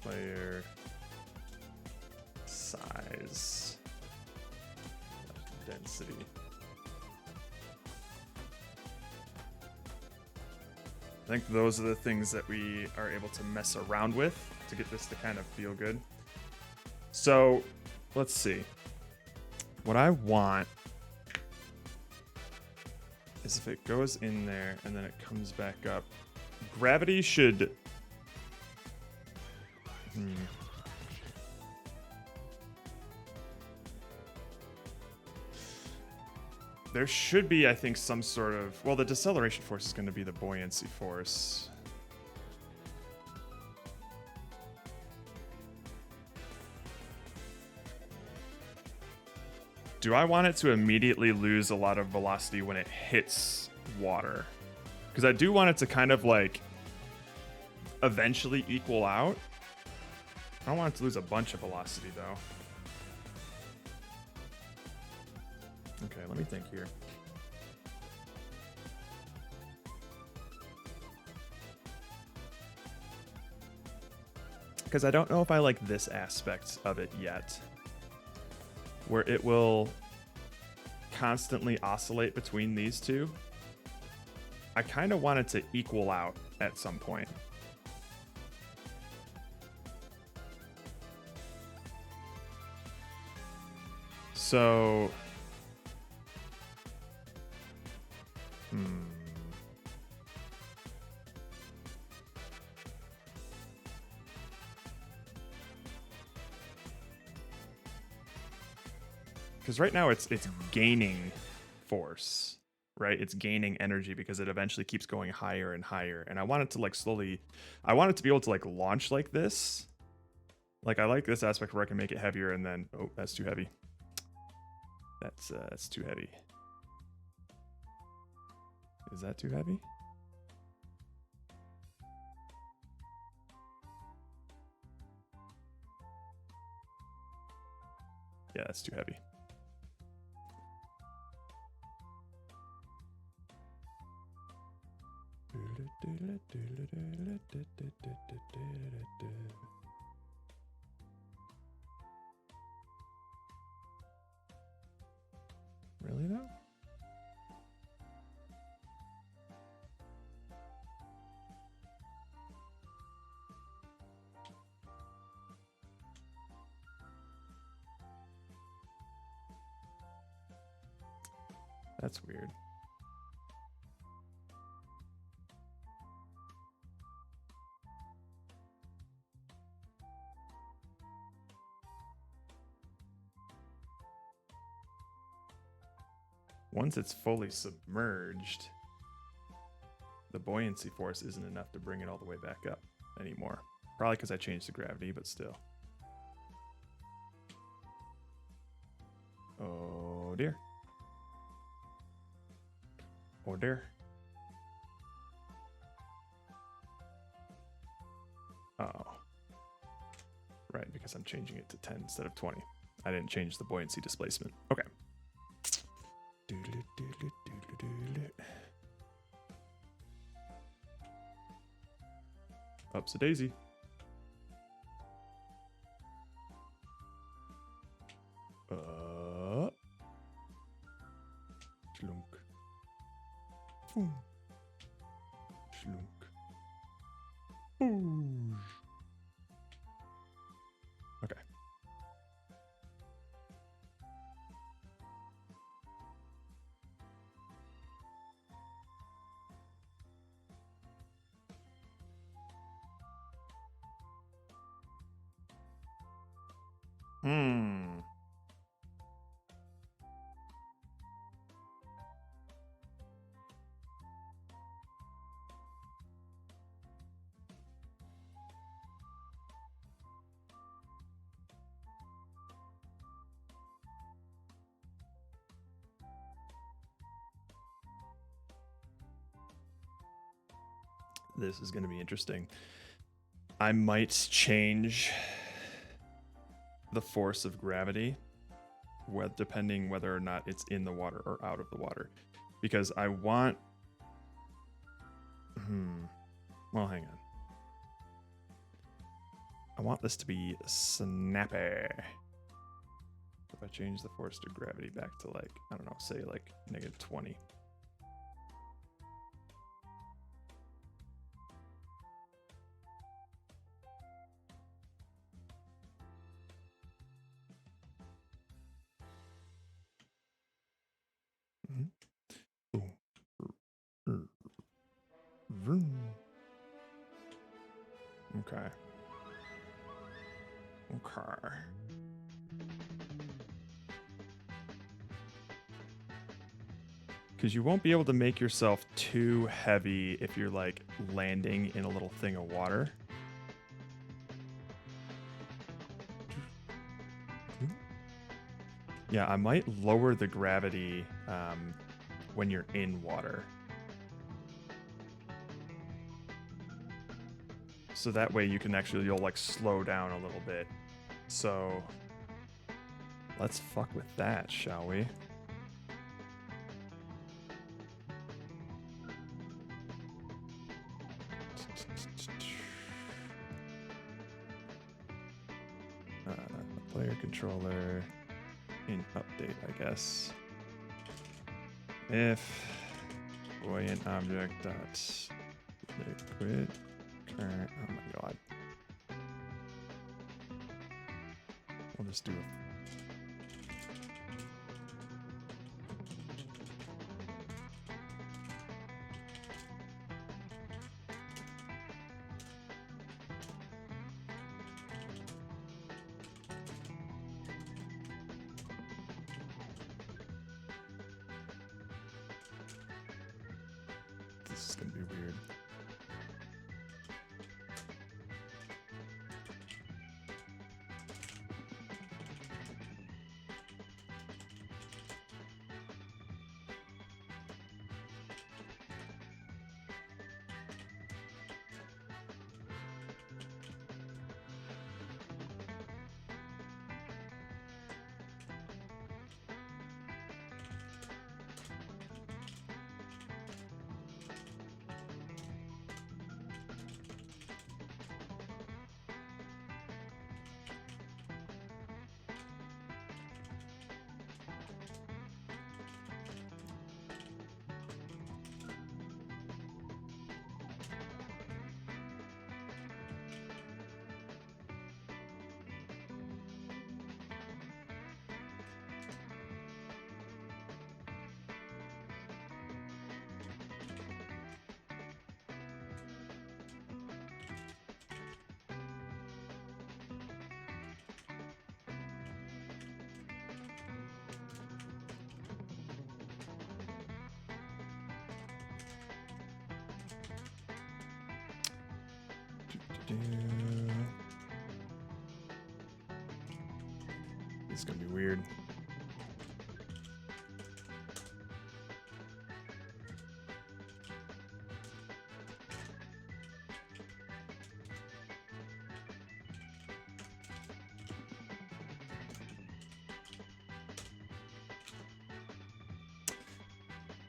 player size, density. I think those are the things that we are able to mess around with to get this to kind of feel good. So let's see. What I want is if it goes in there and then it comes back up, gravity should... There should be, I think, some sort of... Well, the deceleration force is going to be the buoyancy force. Do I want it to immediately lose a lot of velocity when it hits water? Because I do want it to kind of like eventually equal out. I don't want it to lose a bunch of velocity though. Okay, let me think here. Because I don't know if I like this aspect of it yet, where it will constantly oscillate between these two. I kind of want it to equal out at some point. So, because right now it's gaining force, right? It's gaining energy because it eventually keeps going higher and higher. And I want it to like slowly, I want it to be able to like launch like this. Like I like this aspect where I can make it heavier and then, oh, that's too heavy. That's too heavy. Is that too heavy? Yeah, that's too heavy. Really though? That's weird. once it's fully submerged, the buoyancy force isn't enough to bring it all the way back up anymore. Probably because I changed the gravity, but still. Oh dear. Oh dear. Oh. Right, because I'm changing it to 10 instead of 20. I didn't change the buoyancy displacement. Okay. Upsa daisy. Schlunk. Boom. Schlunk. Ooh. Okay. This is going to be interesting. I might change the force of gravity, depending whether or not it's in the water or out of the water. Because I want... Well, hang on. I want this to be snappy. If I change the force to gravity back to like, I don't know, say like -20. Okay. Okay. Because you won't be able to make yourself too heavy if you're like landing in a little thing of water. Yeah, I might lower the gravity when you're in water. So that way you can actually, you'll like slow down a little bit. So let's fuck with that, shall we? Player controller in update, I guess. If buoyant object dot liquid current, oh my god. We'll just do a this is gonna be weird. This is gonna be weird.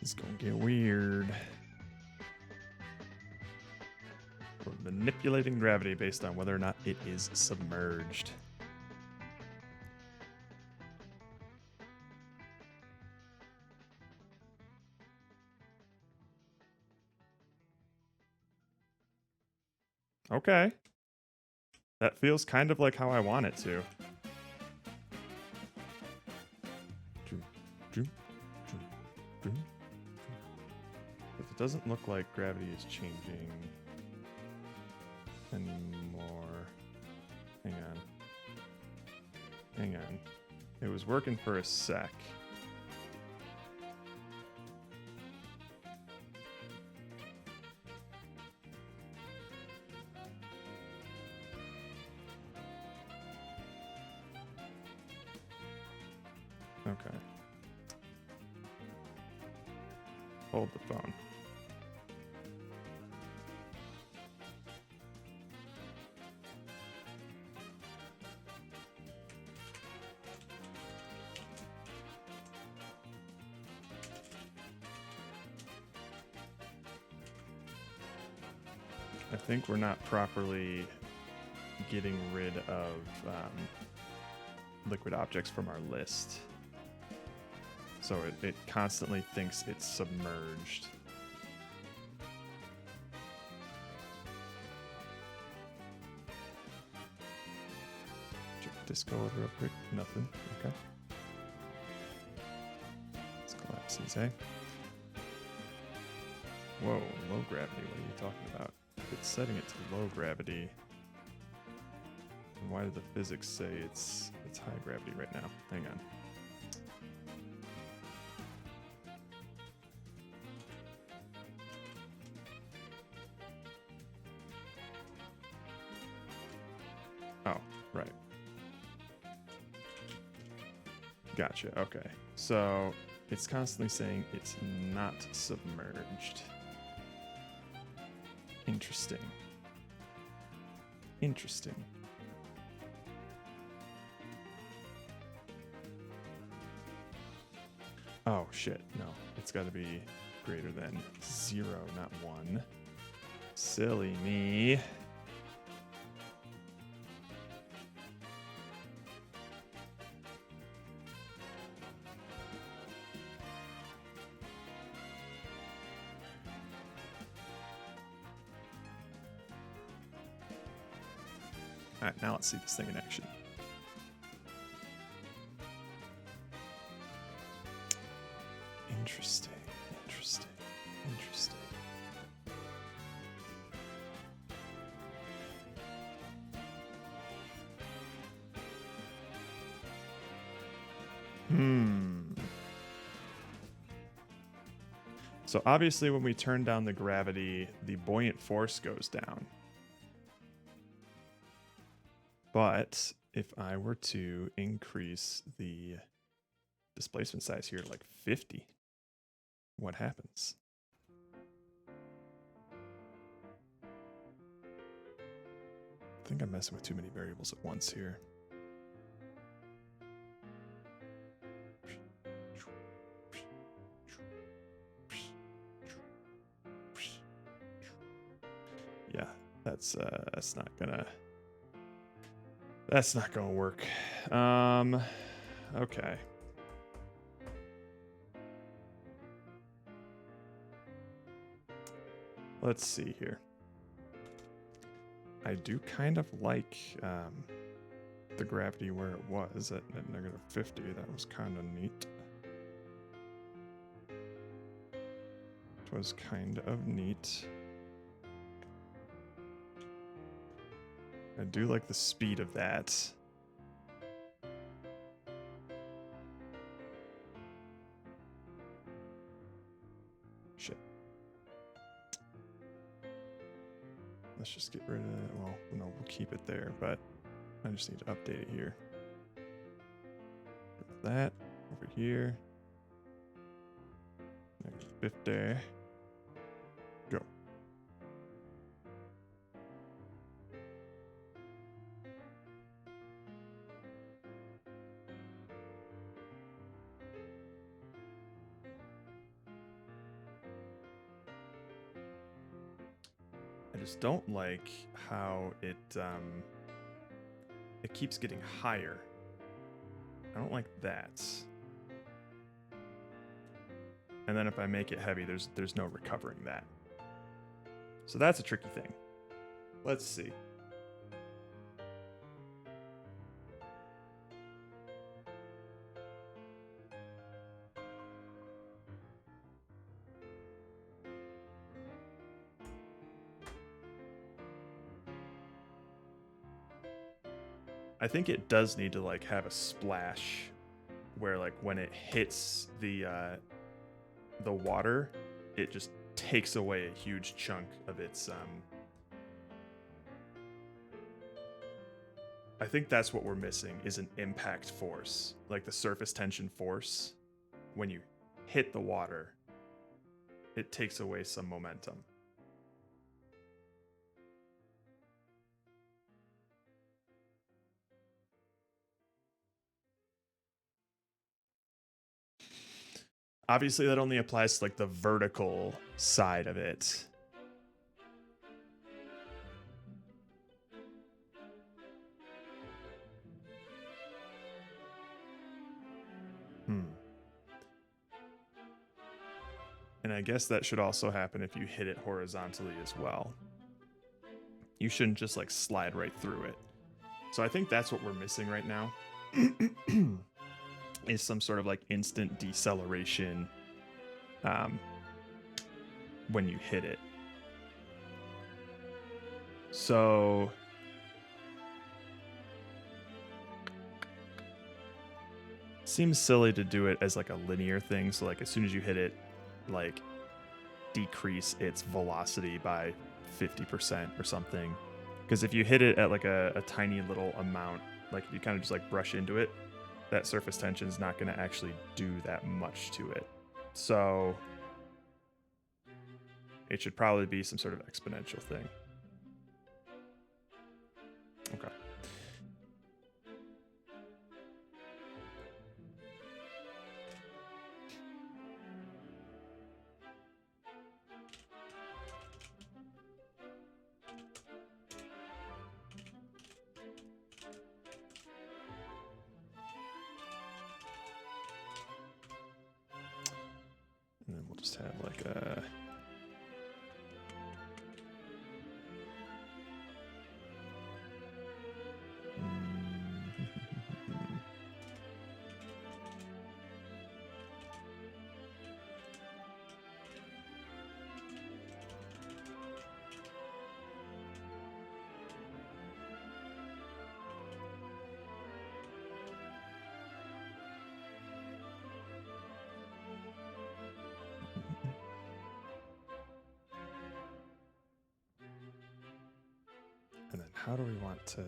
It's gonna get weird. We're manipulating gravity based on whether or not it is submerged. Okay. That feels kind of like how I want it to. But it doesn't look like gravity is changing anymore. Hang on. Hang on. It was working for a sec. Okay. Hold the phone. I think we're not properly getting rid of liquid objects from our list. So it constantly thinks it's submerged. Check Discord real quick. Nothing. Okay. Let's collapse these, eh? Whoa, low gravity. What are you talking about? If it's setting it to low gravity, then why did the physics say it's high gravity right now? Hang on. Oh, right. Gotcha. Okay. So it's constantly saying it's not submerged. Interesting. Interesting. Oh, shit. No. It's got to be greater than 0, not 1. Silly me. All right, now let's see this thing in action. Interesting, interesting, interesting. So obviously when we turn down the gravity, the buoyant force goes down. But if I were to increase the displacement size here to like 50, what happens? I think I'm messing with too many variables at once here. Yeah, that's not gonna work. Okay. Let's see here. I do kind of like the gravity where it was at negative 50. That was kind of neat. It was kind of neat. I do like the speed of that. Shit. let's just get rid of it. Well, no, we'll keep it there, but I just need to update it here. That over here. -50. Go. I just don't like how it keeps getting higher. I don't like that. And then if I make it heavy, there's no recovering that. So that's a tricky thing. Let's see. I think it does need to like have a splash where like when it hits the water, it just takes away a huge chunk of its I think that's what we're missing is an impact force, like the surface tension force. When you hit the water, it takes away some momentum. Obviously, that only applies to like the vertical side of it. And I guess that should also happen if you hit it horizontally as well. You shouldn't just like slide right through it. So I think that's what we're missing right now. Is some sort of like instant deceleration when you hit it. So seems silly to do it as like a linear thing. So like as soon as you hit it, like decrease its velocity by 50% or something. Because if you hit it at like a tiny little amount, like if you kind of just like brush into it, that surface tension is not going to actually do that much to it. So it should probably be some sort of exponential thing. Okay. And then we'll just have like a... And then how do we want to...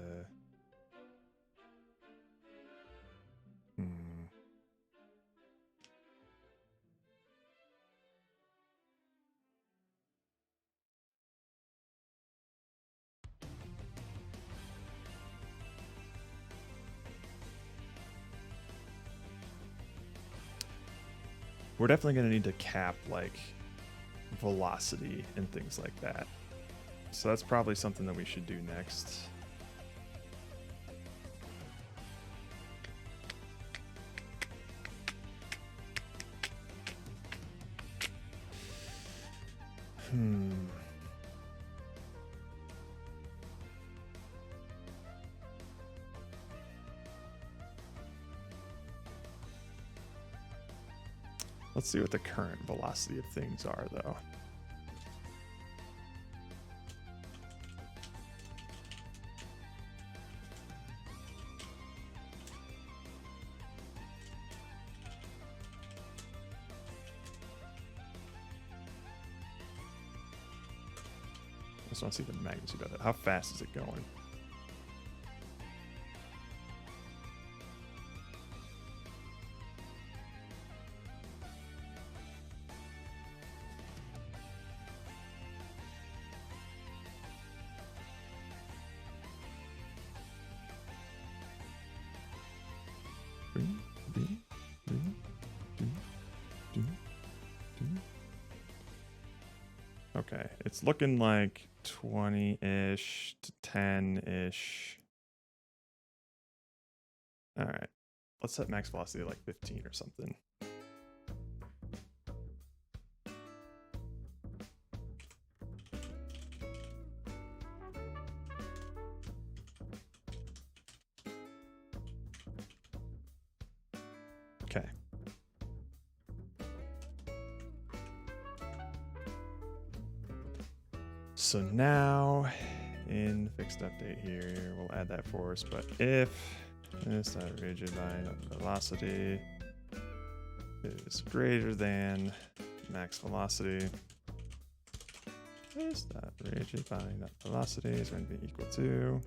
We're definitely going to need to cap like velocity and things like that. So that's probably something that we should do next. Let's see what the current velocity of things are, though. just want to see the magnitude of it. How fast is it going? Okay, it's looking like 20-ish to 10-ish. All right, let's set max velocity like 15 or something. Okay. So now in fixed update here, we'll add that force, but if this dot rigid by velocity is greater than max velocity, this dot rigid by velocity is going to be equal to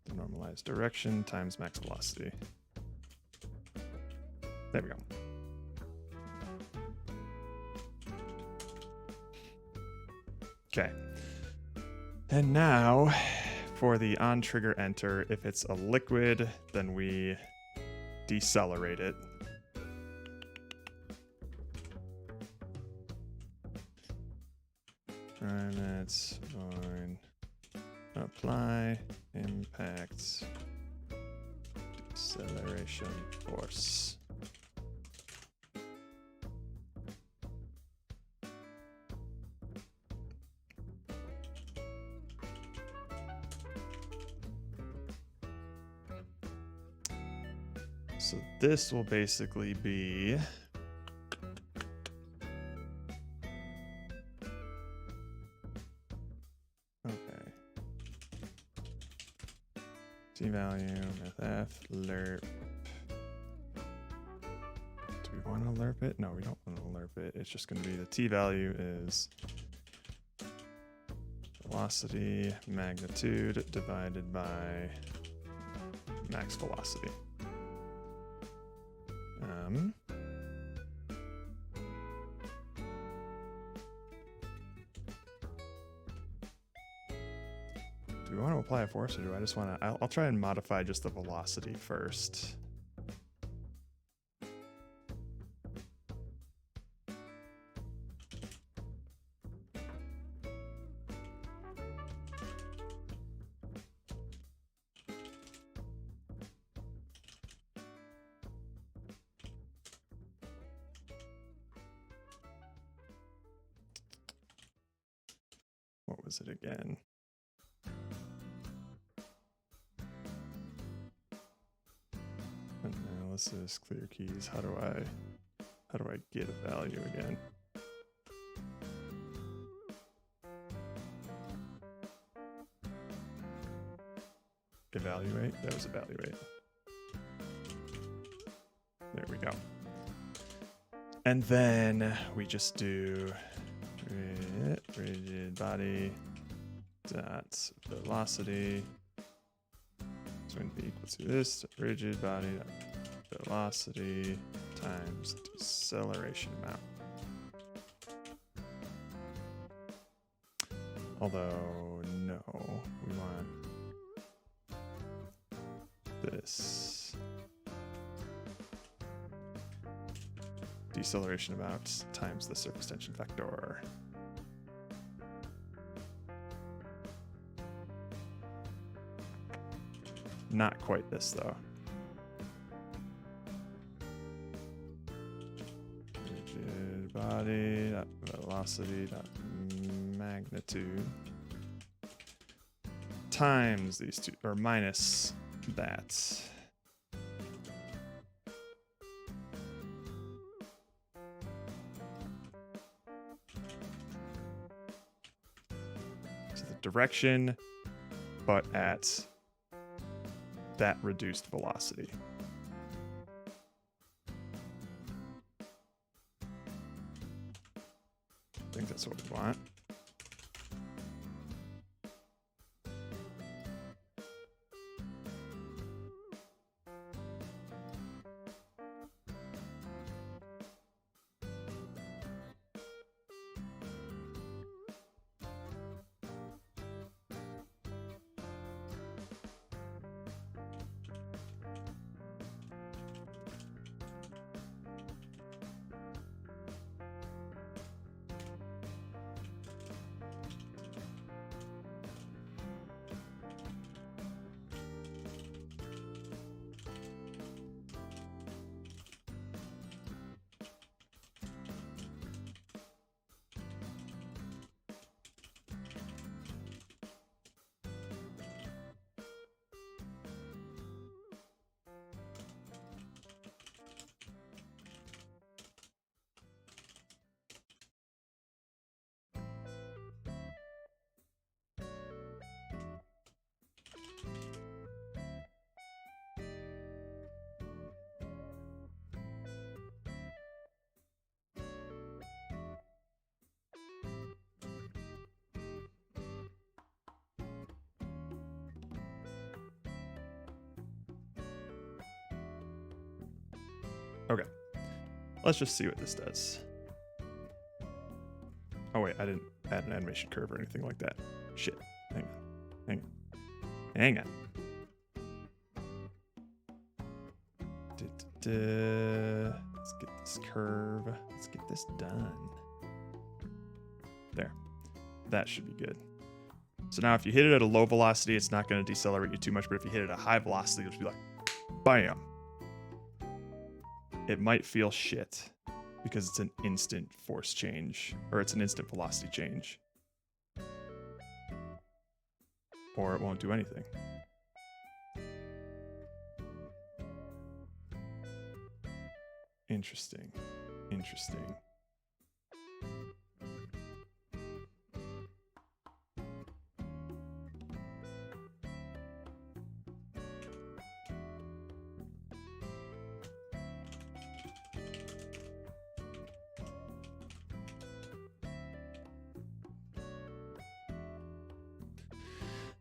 the normalized direction times max velocity. There we go. Okay. And now for the on trigger enter, if it's a liquid, then we decelerate it. And that's going apply impact deceleration force. So this will basically be okay. T value, math, lerp. Do we want to lerp it? No, we don't want to lerp it. It's just going to be the T value is velocity magnitude divided by max velocity. Do we want to apply a force, or do I just want to? I'll try and modify just the velocity first. What was it again? Analysis, clear keys. How do I get a value again? Evaluate. That was evaluate. There we go. And then we just do rigid body dot velocity. It's going to be equal to this rigid body dot velocity times deceleration amount. Although no, we want this deceleration amount times the surface tension vector. Not quite this though. Rigid body dot velocity dot magnitude times these two, or minus that. So the direction, but at that reduced velocity. That's what we want. Okay. Let's just see what this does. Oh wait, I didn't add an animation curve or anything like that. Shit. Hang on. Hang on. Let's get this curve. Let's get this done. There. That should be good. So now if you hit it at a low velocity, it's not going to decelerate you too much, but if you hit it at a high velocity, it'll just be like, bam. It might feel shit because it's an instant force change, or it's an instant velocity change. Or it won't do anything. Interesting. Interesting.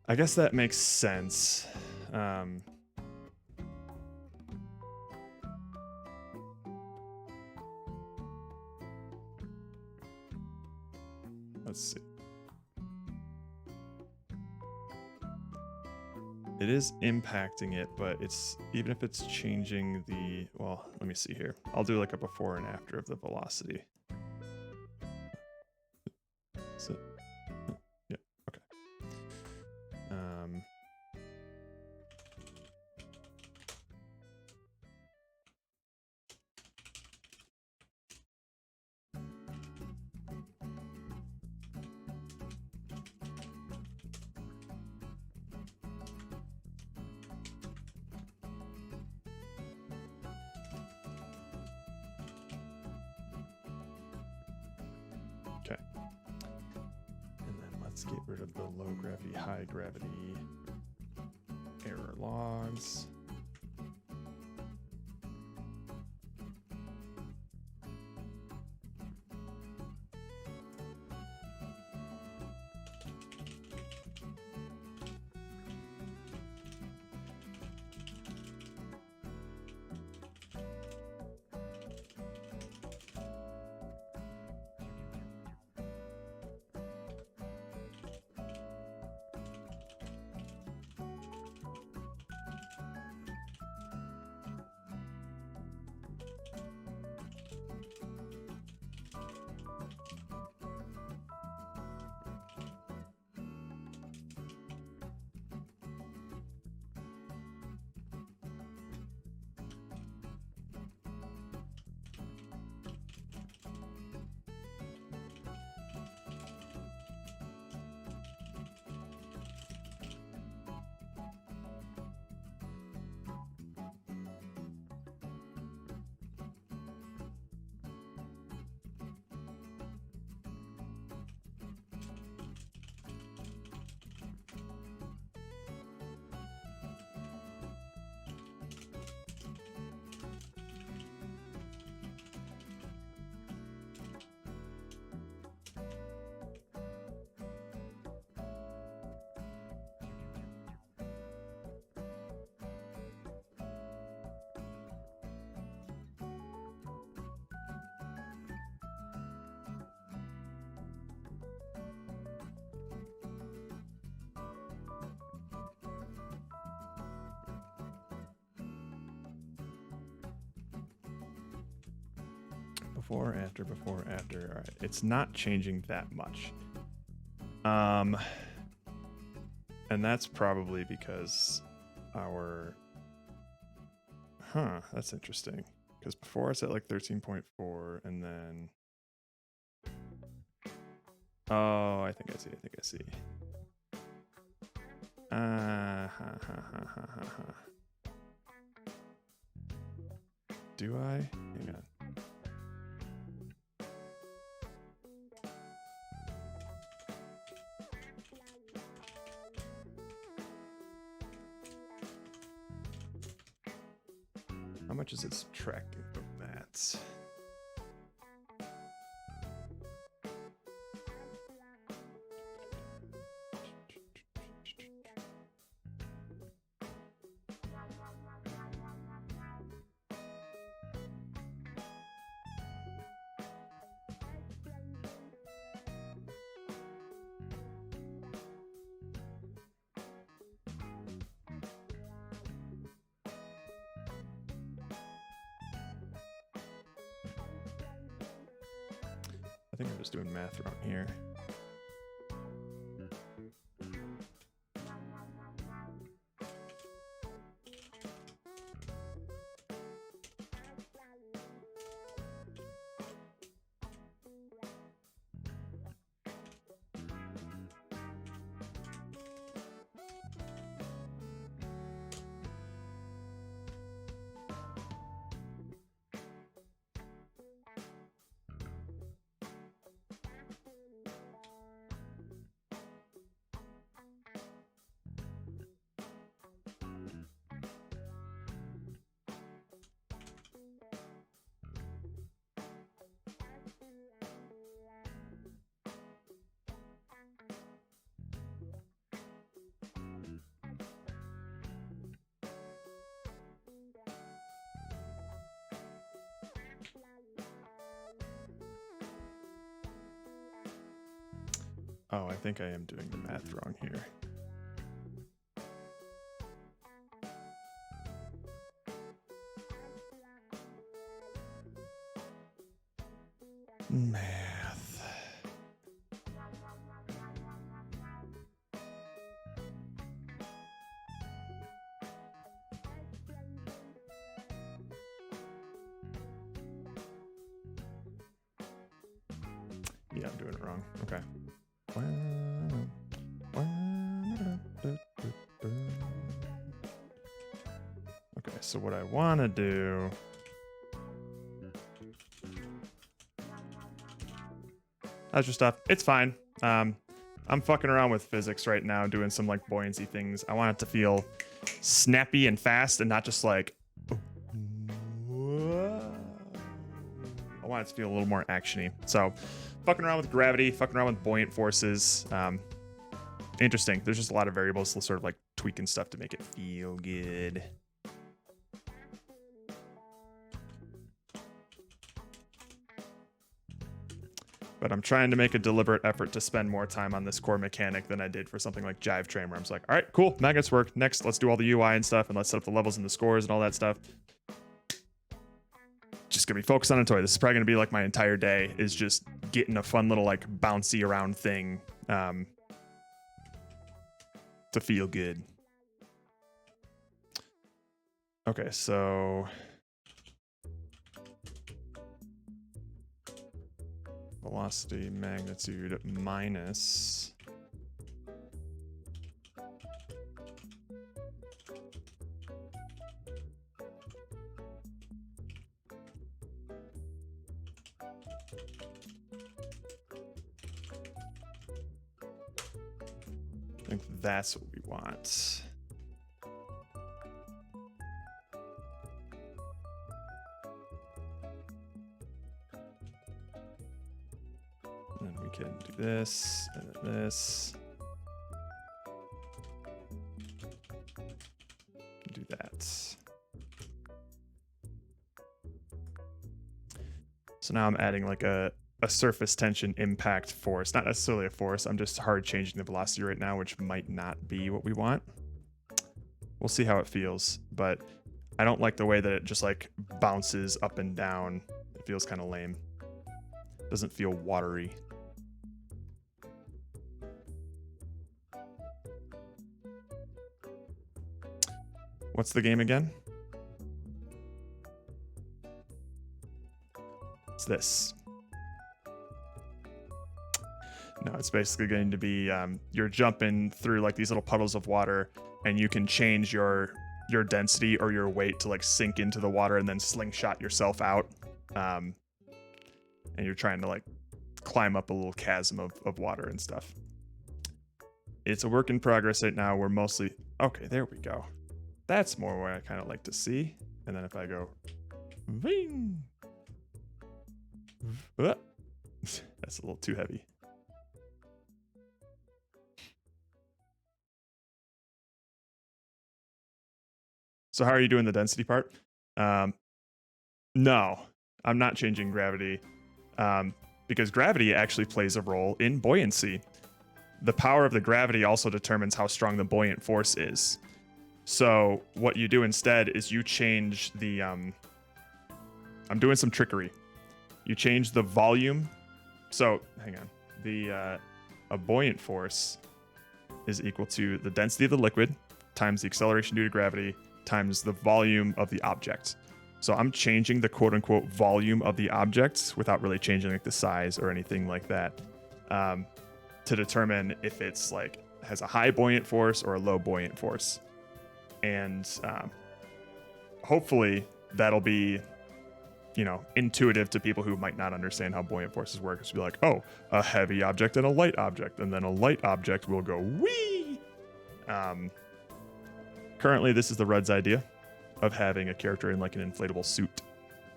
I guess that makes sense. Let's see. It is impacting it, but it's even if it's changing the, well, let me see here. I'll do like a before and after of the velocity. So, yeah, okay. Okay. And then let's get rid of the low gravity, high gravity error logs. before, after, before, after. All right, it's not changing that much. And that's probably because our... Huh, that's interesting. Because before it's at like 13.4, and then... Oh, I think I see. Do I? Hang on. How much is it subtracting from that? I think I'm just doing math wrong here. Oh, I think I am doing the math wrong here. Math. Yeah, I'm doing it wrong. Okay. Okay, so what I want to do... How's your stuff? It's fine. I'm fucking around with physics right now, doing some like buoyancy things. I want it to feel snappy and fast and not just like... I want it to feel a little more actiony. So, fucking around with gravity, fucking around with buoyant forces. Interesting. There's just a lot of variables to sort of like tweaking stuff to make it feel good. But I'm trying to make a deliberate effort to spend more time on this core mechanic than I did for something like Jive Train, where I'm just like, all right, cool, magnets work. Next, let's do all the UI and stuff, and let's set up the levels and the scores and all that stuff. Just gonna be focused on a toy. This is probably gonna be like my entire day, is just getting a fun little like bouncy around thing to feel good. Okay, so velocity magnitude minus I think that's what we want. And then we can do this, and then this. Do that. So now I'm adding like a surface tension impact force. Not necessarily a force, I'm just hard changing the velocity right now, which might not be what we want. We'll see how it feels, but I don't like the way that it just like bounces up and down. It feels kind of lame. Doesn't feel watery. What's the game again? It's this. No, it's basically going to be you're jumping through like these little puddles of water, and you can change your density or your weight to like sink into the water and then slingshot yourself out. And you're trying to like climb up a little chasm of water and stuff. It's a work in progress right now. We're mostly okay. There we go. That's more what I kind of like to see. And then if I go, Ving! That's a little too heavy. So how are you doing the density part? No, I'm not changing gravity because gravity actually plays a role in buoyancy. The power of the gravity also determines how strong the buoyant force is. So what you do instead is you change the, I'm doing some trickery. You change the volume. So hang on, a buoyant force is equal to the density of the liquid times the acceleration due to gravity times the volume of the object. So I'm changing the quote unquote volume of the object without really changing like the size or anything like that to determine if it's like has a high buoyant force or a low buoyant force. And hopefully that'll be, you know, intuitive to people who might not understand how buoyant forces work. It's be like, oh, a heavy object and a light object, and then a light object will go whee. Currently, this is the Red's idea of having a character in like an inflatable suit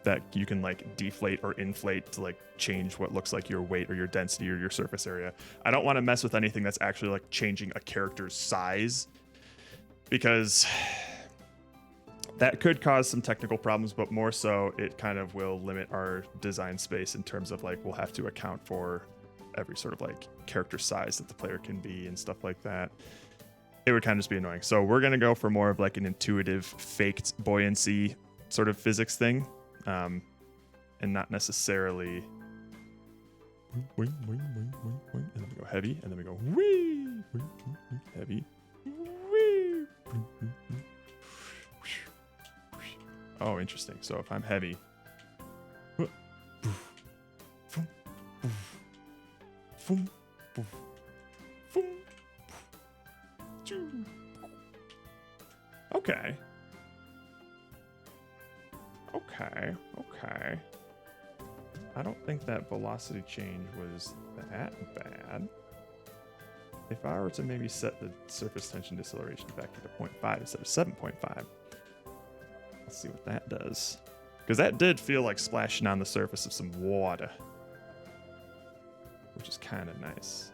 that you can like deflate or inflate to like change what looks like your weight or your density or your surface area. I don't want to mess with anything that's actually like changing a character's size, because that could cause some technical problems, but more so it kind of will limit our design space in terms of like we'll have to account for every sort of like character size that the player can be and stuff like that. It would kind of just be annoying. So we're going to go for more of like an intuitive faked buoyancy sort of physics thing, and not necessarily and then we go heavy, and then we go wee, heavy, wee. Oh, interesting. So if I'm heavy, okay. I don't think that velocity change was that bad. If I were to maybe set the surface tension deceleration factor to 0.5 instead of 7.5, let's see what that does. Because that did feel like splashing on the surface of some water, which is kind of nice.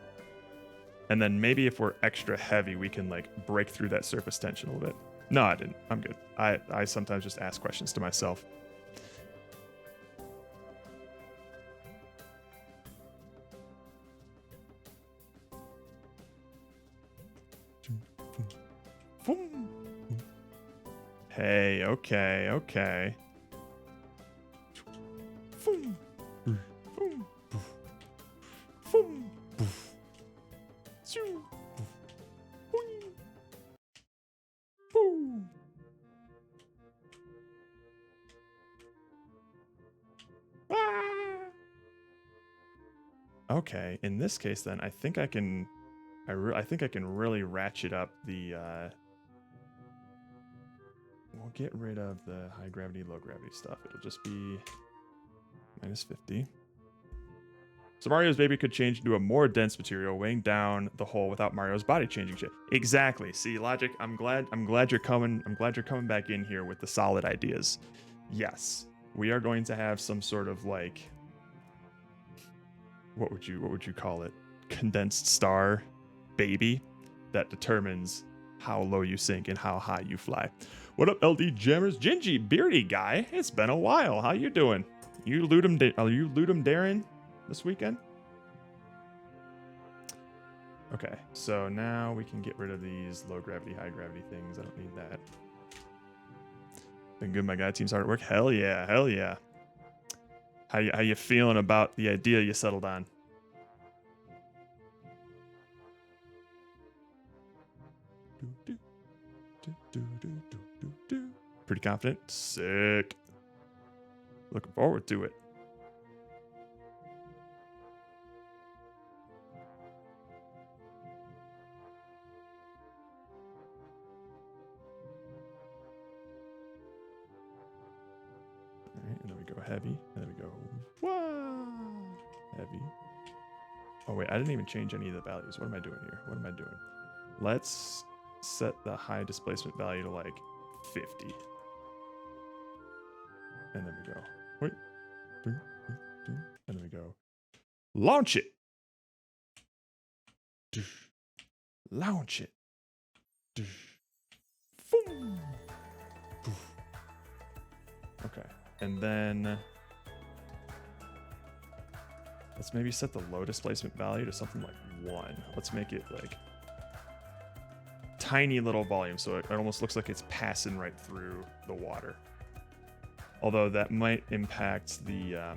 And then maybe if we're extra heavy, we can like break through that surface tension a little bit. No, I didn't. I'm good. I sometimes just ask questions to myself. Hey, okay. Okay, in this case then, I think I can really ratchet up the we'll get rid of the high gravity, low gravity stuff. It'll just be minus 50. So Mario's baby could change into a more dense material, weighing down the hole without Mario's body changing shit. Exactly. See, Logic, I'm glad you're coming back in here with the solid ideas. Yes. We are going to have some sort of like, what would you call it? Condensed star baby that determines how low you sink and how high you fly. What up, LD Jammers? Gingy, beardy guy. It's been a while. How you doing? Are you Ludum Darren this weekend? Okay, so now we can get rid of these low gravity, high gravity things. I don't need that. Been good, my guy. Team's hard at work. Hell yeah. How you feeling about the idea you settled on? Pretty confident. Sick. Looking forward to it. All right, and then we go heavy, and then we go whoa, heavy. Oh wait, I didn't even change any of the values. What am I doing here? What am I doing? Let's set the high displacement value to like 50. And then we go, wait, and then we go, launch it. Launch it. Okay, and then let's maybe set the low displacement value to something like 1. Let's make it like tiny little volume, so it almost looks like it's passing right through the water. Although that might impact the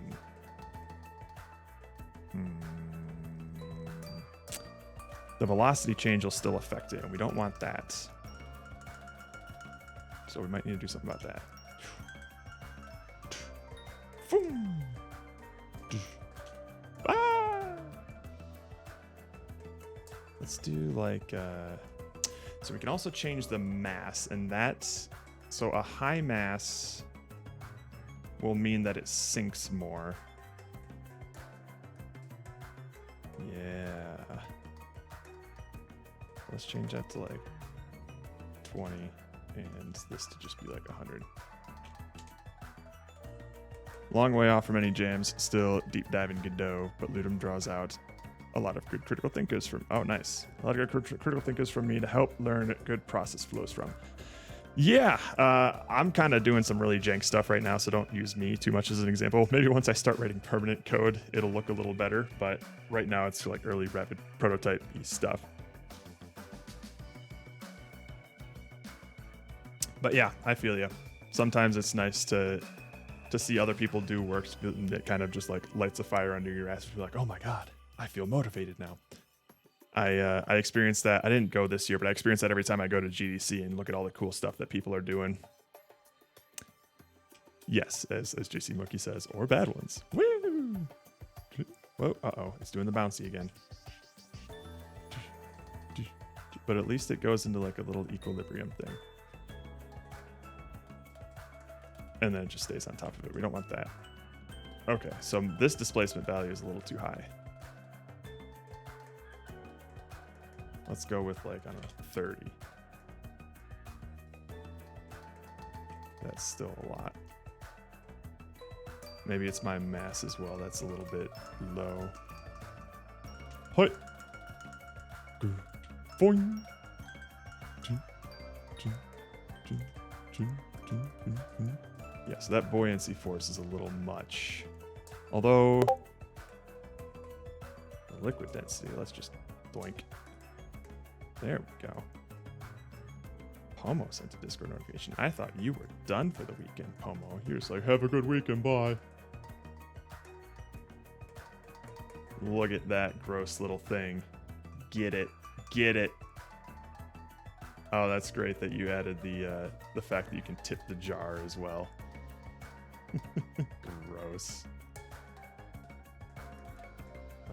velocity change will still affect it, and we don't want that. So we might need to do something about that. Let's do like so we can also change the mass, and that's so a high mass will mean that it sinks more. Yeah. Let's change that to like 20 and this to just be like 100. Long way off from any jams, still deep diving Godot, but Ludum draws out a lot of good critical thinkers from, oh nice, a lot of good critical thinkers from me to help learn good process flows from. Yeah, I'm kind of doing some really jank stuff right now, so don't use me too much as an example. Maybe once I start writing permanent code, it'll look a little better, but right now it's like early rapid prototype-y stuff. But yeah, I feel you. Sometimes it's nice to see other people do work that kind of just like lights a fire under your ass. You're like, oh my god, I feel motivated now. I experienced that. I didn't go this year, but I experience that every time I go to GDC and look at all the cool stuff that people are doing. Yes, as JC Mookie says, or bad ones. Woo! Whoa, uh-oh, it's doing the bouncy again. But at least it goes into like a little equilibrium thing. And then it just stays on top of it. We don't want that. Okay, so this displacement value is a little too high. Let's go with like, I don't know, 30. That's still a lot. Maybe it's my mass as well. That's a little bit low. Hoi! Boing! Yeah, so that buoyancy force is a little much. Although, the liquid density, let's just doink. There we go. Pomo sent a Discord notification. I thought you were done for the weekend, Pomo. You're just like, have a good weekend, bye. Look at that gross little thing. Get it. Get it. Oh, that's great that you added the fact that you can tip the jar as well. Gross.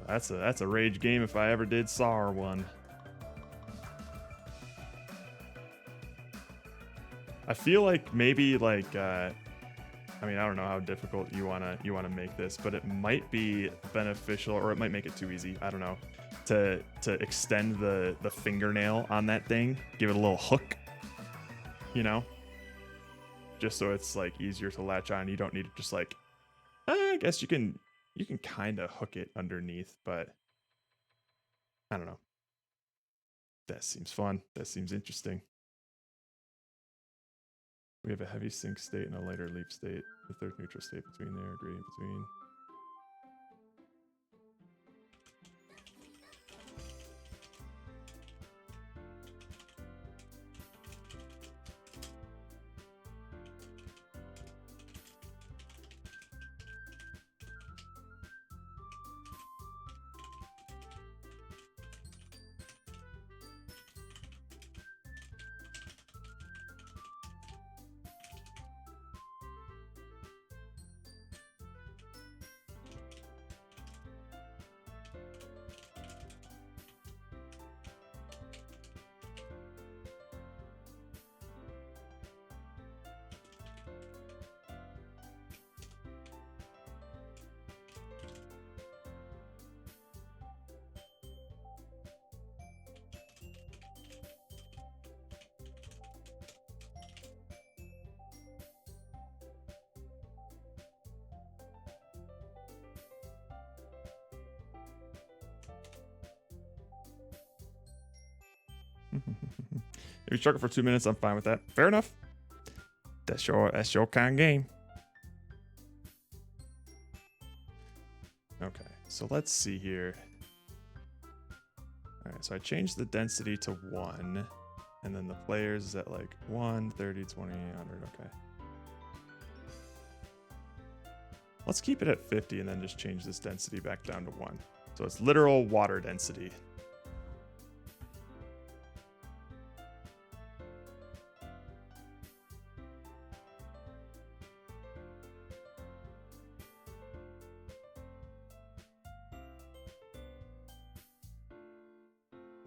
That's a rage game if I ever did saw one. I feel like maybe like I mean, I don't know how difficult you wanna make this, but it might be beneficial, or it might make it too easy. I don't know. To extend the fingernail on that thing, give it a little hook, you know, just so it's like easier to latch on. You don't need to just like, I guess you can kind of hook it underneath, but I don't know. That seems fun. That seems interesting. We have a heavy sink state and a lighter leap state. The third neutral state between there, gradient between. If you struggle for 2 minutes, I'm fine with that. Fair enough. That's your kind of game. Okay, so let's see here. All right, so I changed the density to 1, and then the players is at like 1, 30, 20, 100. Okay. Let's keep it at 50 and then just change this density back down to 1. So it's literal water density.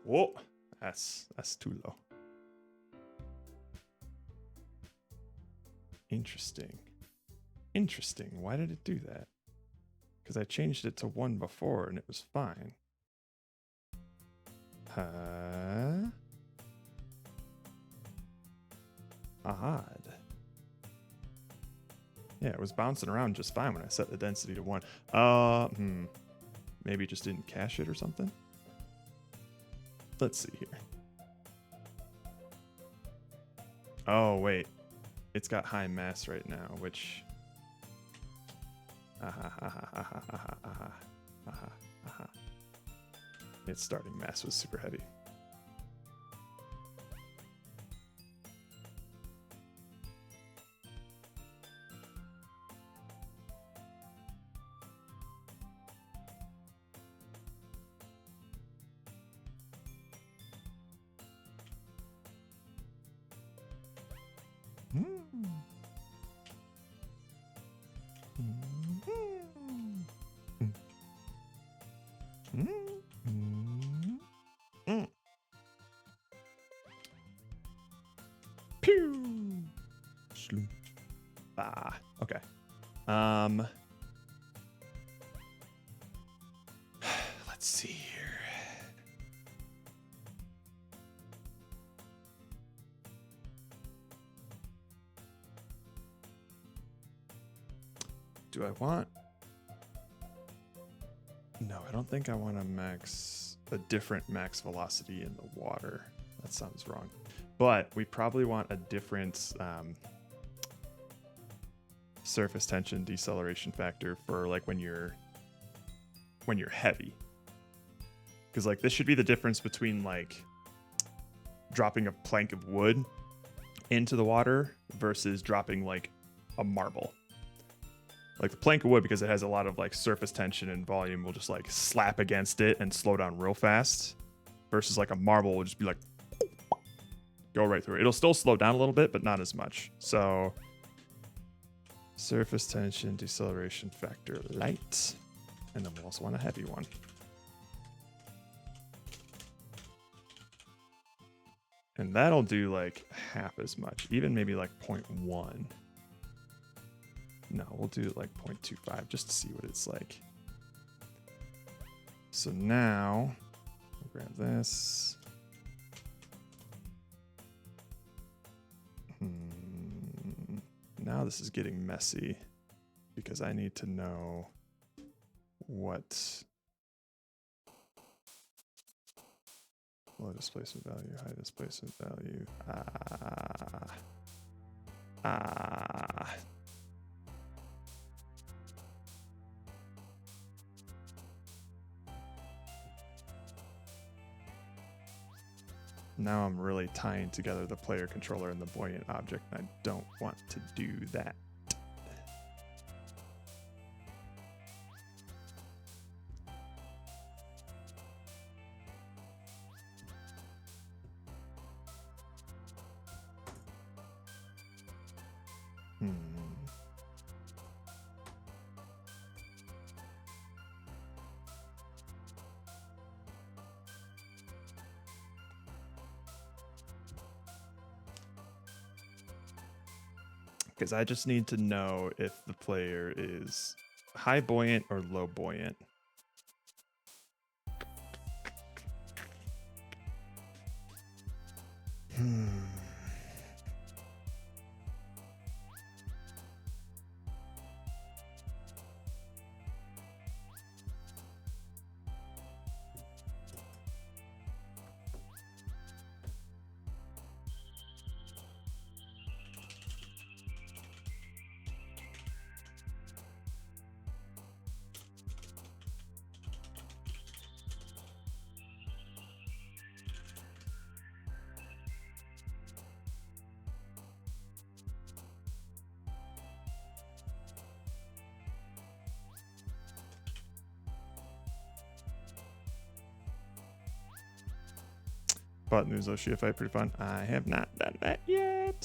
Whoa, that's too low. Interesting. Why did it do that? Because I changed it to 1 before and it was fine. Huh? Odd. Yeah, it was bouncing around just fine when I set the density to 1. Maybe it just didn't cache it or something? Let's see here. Oh, wait. It's got high mass right now, which... Its starting mass was super heavy. Pew! Sloop. Okay. Let's see here. Do I want... No, I don't think I want a different max velocity in the water. That sounds wrong. But we probably want a different surface tension deceleration factor for like when you're heavy. Because like this should be the difference between like dropping a plank of wood into the water versus dropping like a marble. Like the plank of wood, because it has a lot of like surface tension and volume, will just like slap against it and slow down real fast. Versus like a marble will just be like go right through it. It'll still slow down a little bit, but not as much. So surface tension deceleration factor light, and then we also want a heavy one. And that'll do like half as much, even maybe like 0.1. No, we'll do like 0.25 just to see what it's like. So now, we'll grab this. Now this is getting messy because I need to know what low displacement value, high displacement value. Now I'm really tying together the player controller and the buoyant object, and I don't want to do that. Because I just need to know if the player is high buoyant or low buoyant. fought in the Zoshia fight. Pretty fun. I have not done that yet.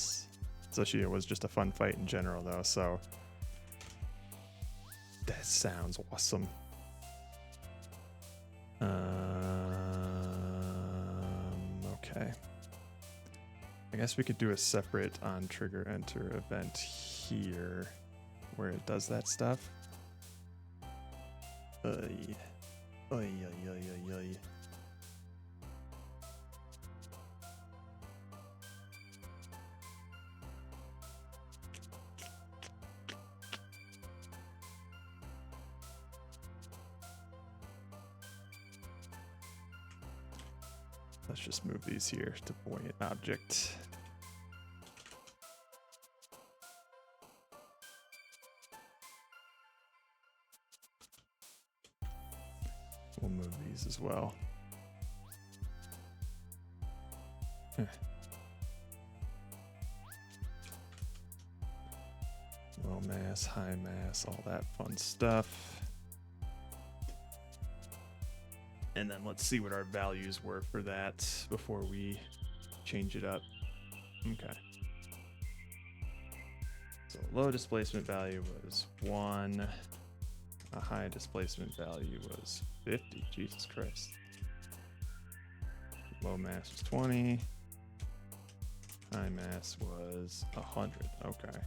Zoshia was just a fun fight in general, though, so that sounds awesome. Okay. I guess we could do a separate on trigger enter event here where it does that stuff. Oy. Oy, oy, oy, oy, oy. Let's just move these here to buoyant object. We'll move these as well. Low mass, high mass, all that fun stuff. And then let's see what our values were for that before we change it up. Okay. So low displacement value was 1. A high displacement value was 50. Jesus Christ. Low mass was 20. High mass was 100. Okay.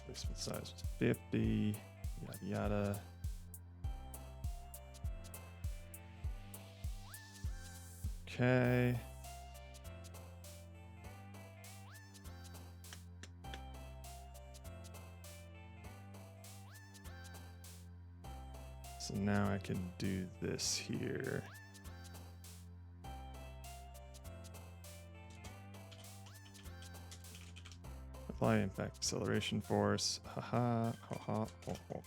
Displacement size was 50. Yada yada. Okay. So now I can do this here. Apply impact acceleration force. Haha, haha, ho, ho.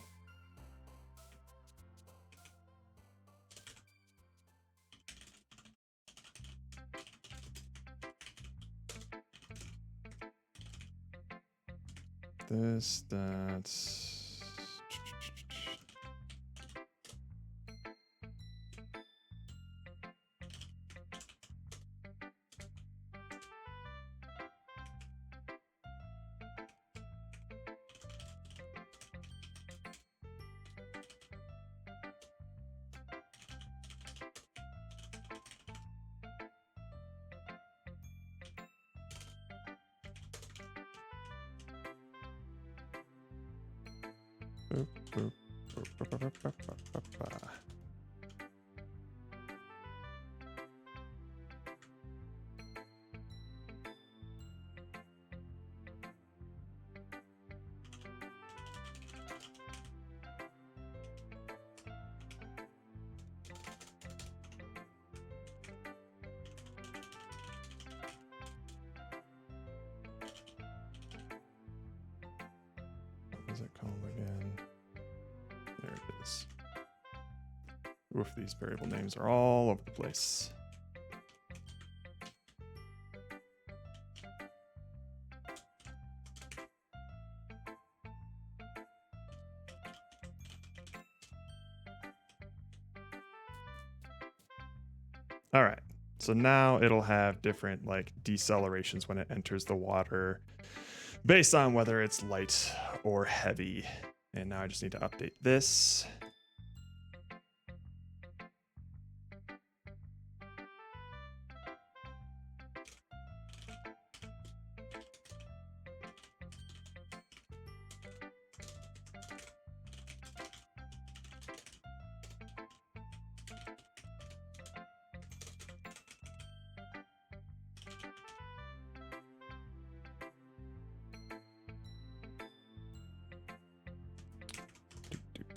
This, that's. Boop, boop, boop, boop, boop, boop, boop, boop, boop. What is it called again? There it is. Oof, these variable names are all over the place. All right, so now it'll have different like decelerations when it enters the water based on whether it's light or heavy. And now I just need to update this.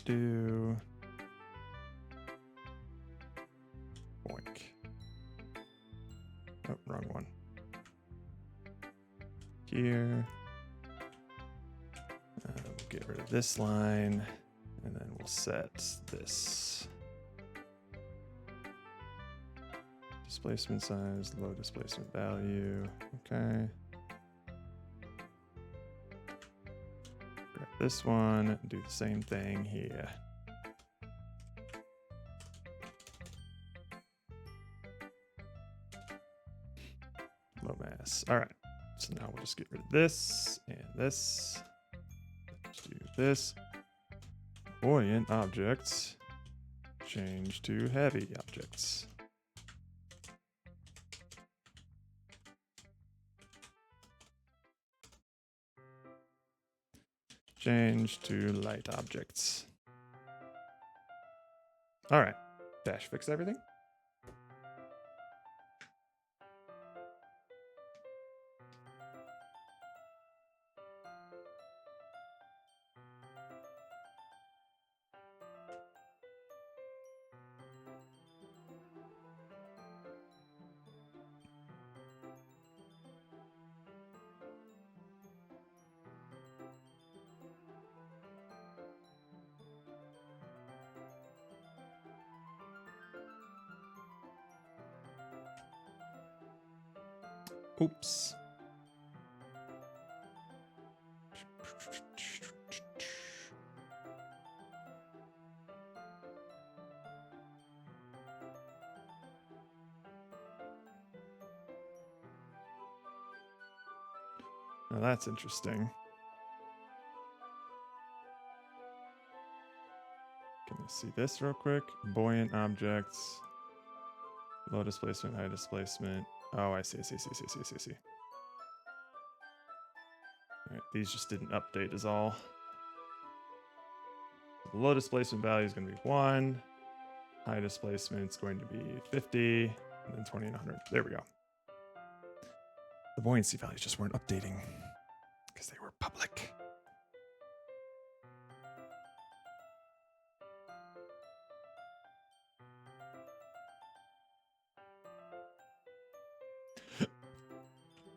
Do boink. Oh, wrong one. Here. We'll get rid of this line, and then we'll set this. Displacement size, low displacement value. Okay. Grab This one, do the same thing here. Low mass. All right. So now we'll just get rid of this and this. Let's do this. Buoyant objects. Change to heavy objects. Change to light objects. All right. Dash fix everything. Oops. Now that's interesting. Can I see this real quick? Buoyant objects. Low displacement, high displacement. Oh, I see. All right, these just didn't update is all. The low displacement value is going to be 1. High displacement is going to be 50. And then 20 and 100. There we go. The buoyancy values just weren't updating because they were public.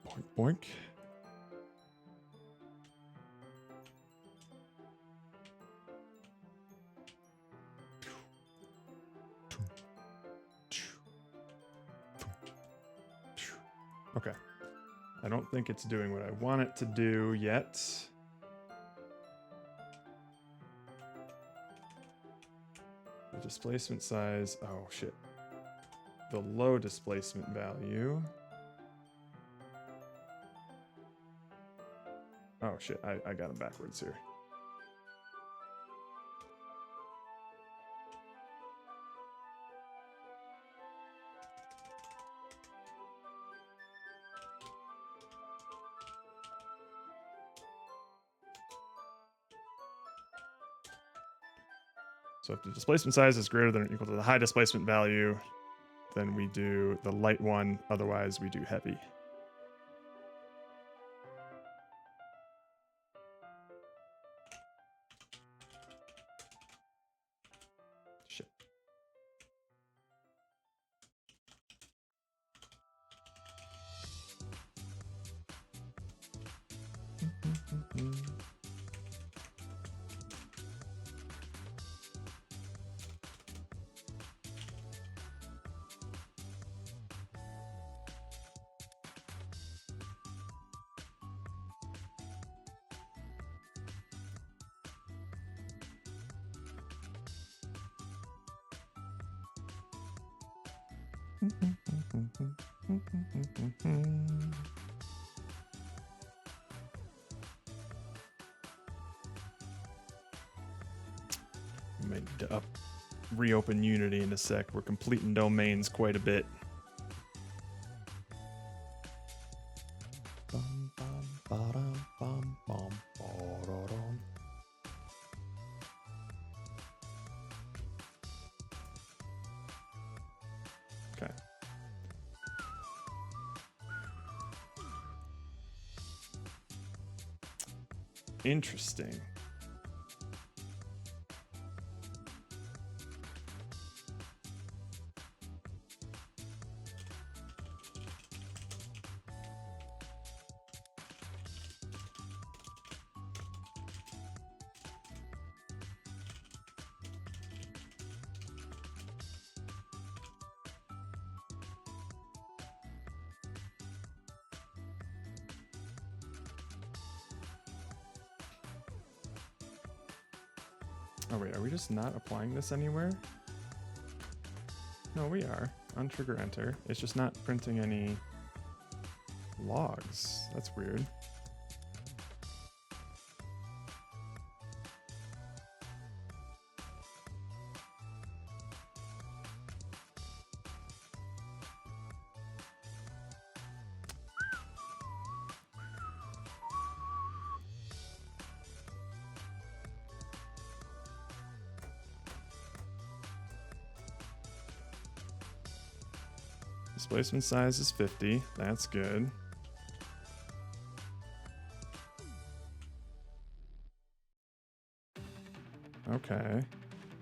Boink, boink. Okay. I don't think it's doing what I want it to do yet. The displacement size. Oh, shit. The low displacement value. Oh, shit. I got them backwards here. So if the displacement size is greater than or equal to the high displacement value, then we do the light one. Otherwise, we do heavy. Shit. Might need to reopen Unity in a sec. We're completing domains quite a bit. Okay. Interesting. Oh wait, are we just not applying this anywhere? No, we are. Untrigger enter. It's just not printing any logs. That's weird. Displacement size is 50. That's good. Okay.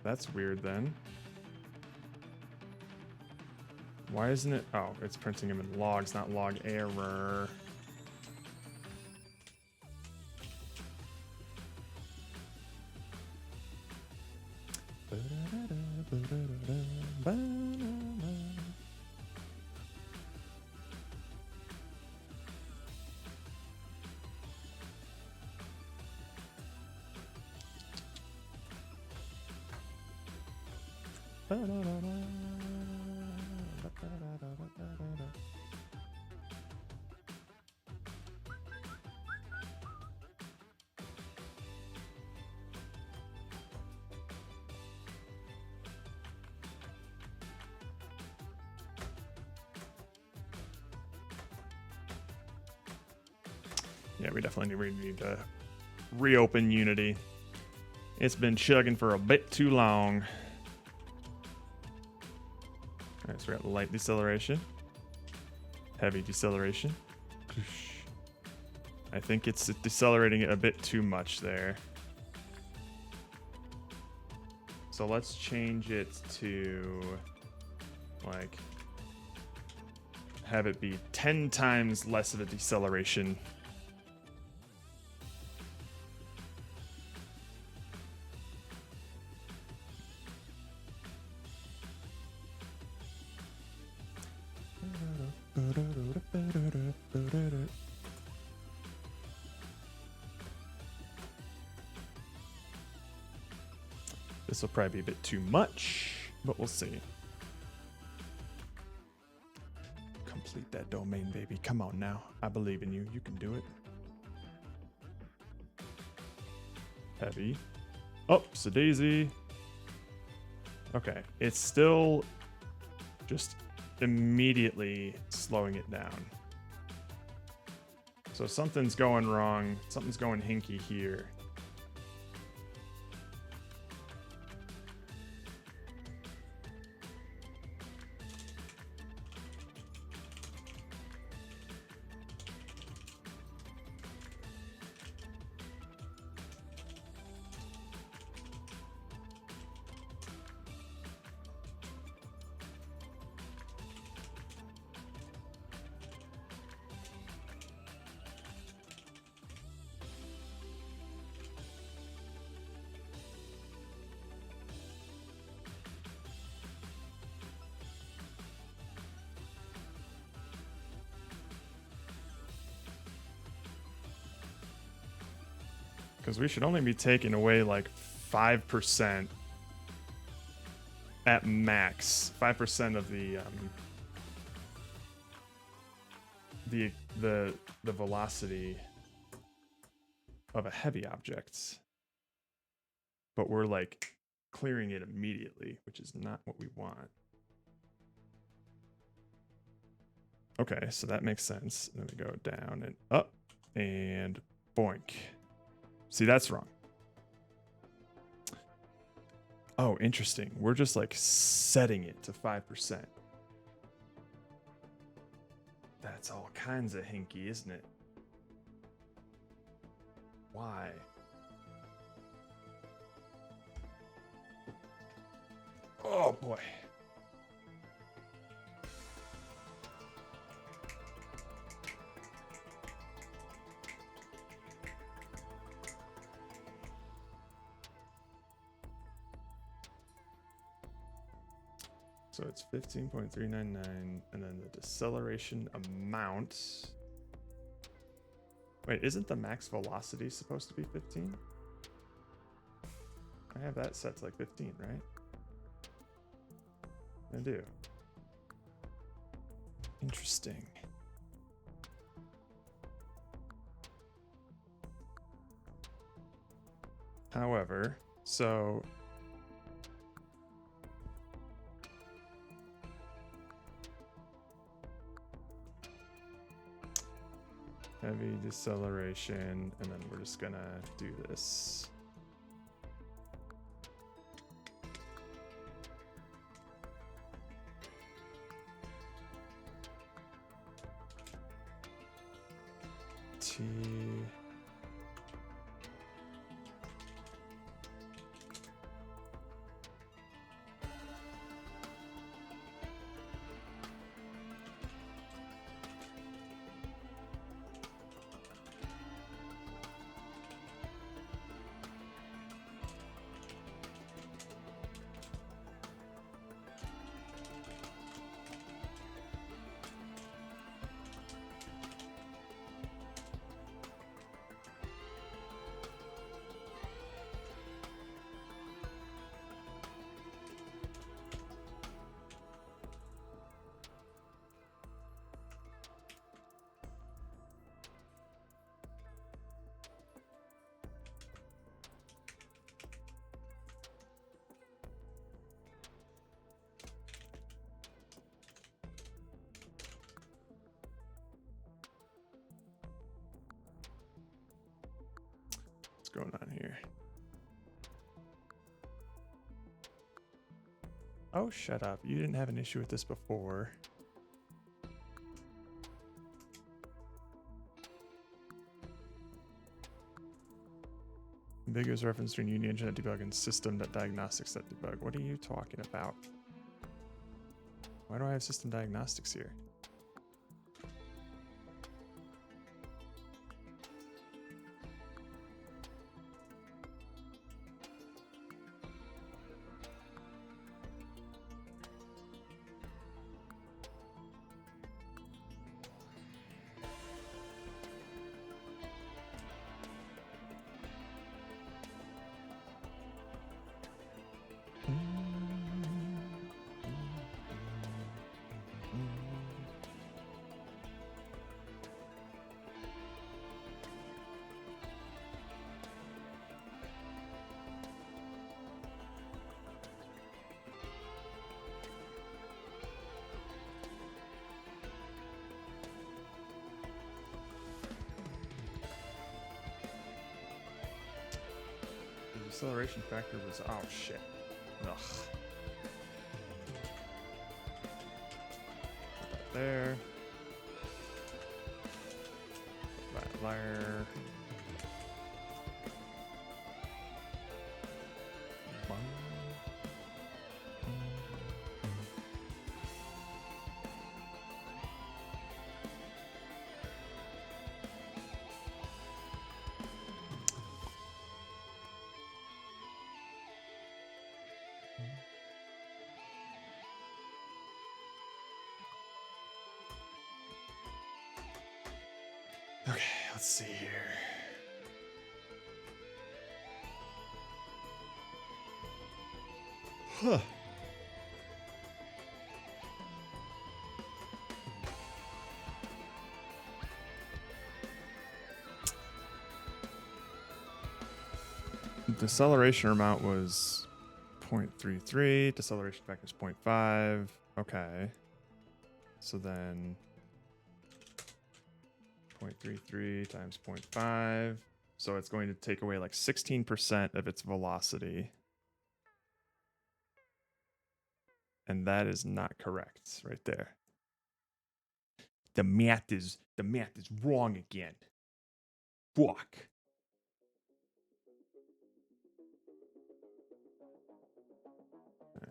That's weird then. Why isn't it? Oh, it's printing them in logs, not log error. Yeah, we definitely need to reopen Unity. It's been chugging for a bit too long. All right, so we got light deceleration, heavy deceleration. I think it's decelerating it a bit too much there. So let's change it to like have it be 10 times less of a deceleration. This will probably be a bit too much, but we'll see. Complete that domain, baby. Come on now. I believe in you. You can do it. Heavy. Oh, so daisy. Okay. It's still just immediately slowing it down. So something's going wrong. Something's going hinky here. Because we should only be taking away like 5% at max. 5% of the velocity of a heavy object. But we're like clearing it immediately, which is not what we want. Okay, so that makes sense. Then we go down and up and boink. See, that's wrong. Oh, interesting. We're just like setting it to 5%. That's all kinds of hinky, isn't it? Why? Oh boy. So it's 15.399, and then the deceleration amount. Wait, isn't the max velocity supposed to be 15? I have that set to like 15, right? I do. Interesting. However, so heavy deceleration, and then we're just gonna do this. T. What's going on here? Oh, shut up. You didn't have an issue with this before. Ambiguous reference between Uniengine.debug and system.diagnostics.debug. What are you talking about? Why do I have system diagnostics here? Acceleration factor was, oh shit. Ugh. Put that there. Put that there. Bum. Okay, let's see here. Huh. Deceleration amount was 0.33. Deceleration factor is 0.5. Okay. So then 0.33 times 0.5. So it's going to take away like 16% of its velocity. And that is not correct right there. The math is wrong again. Fuck.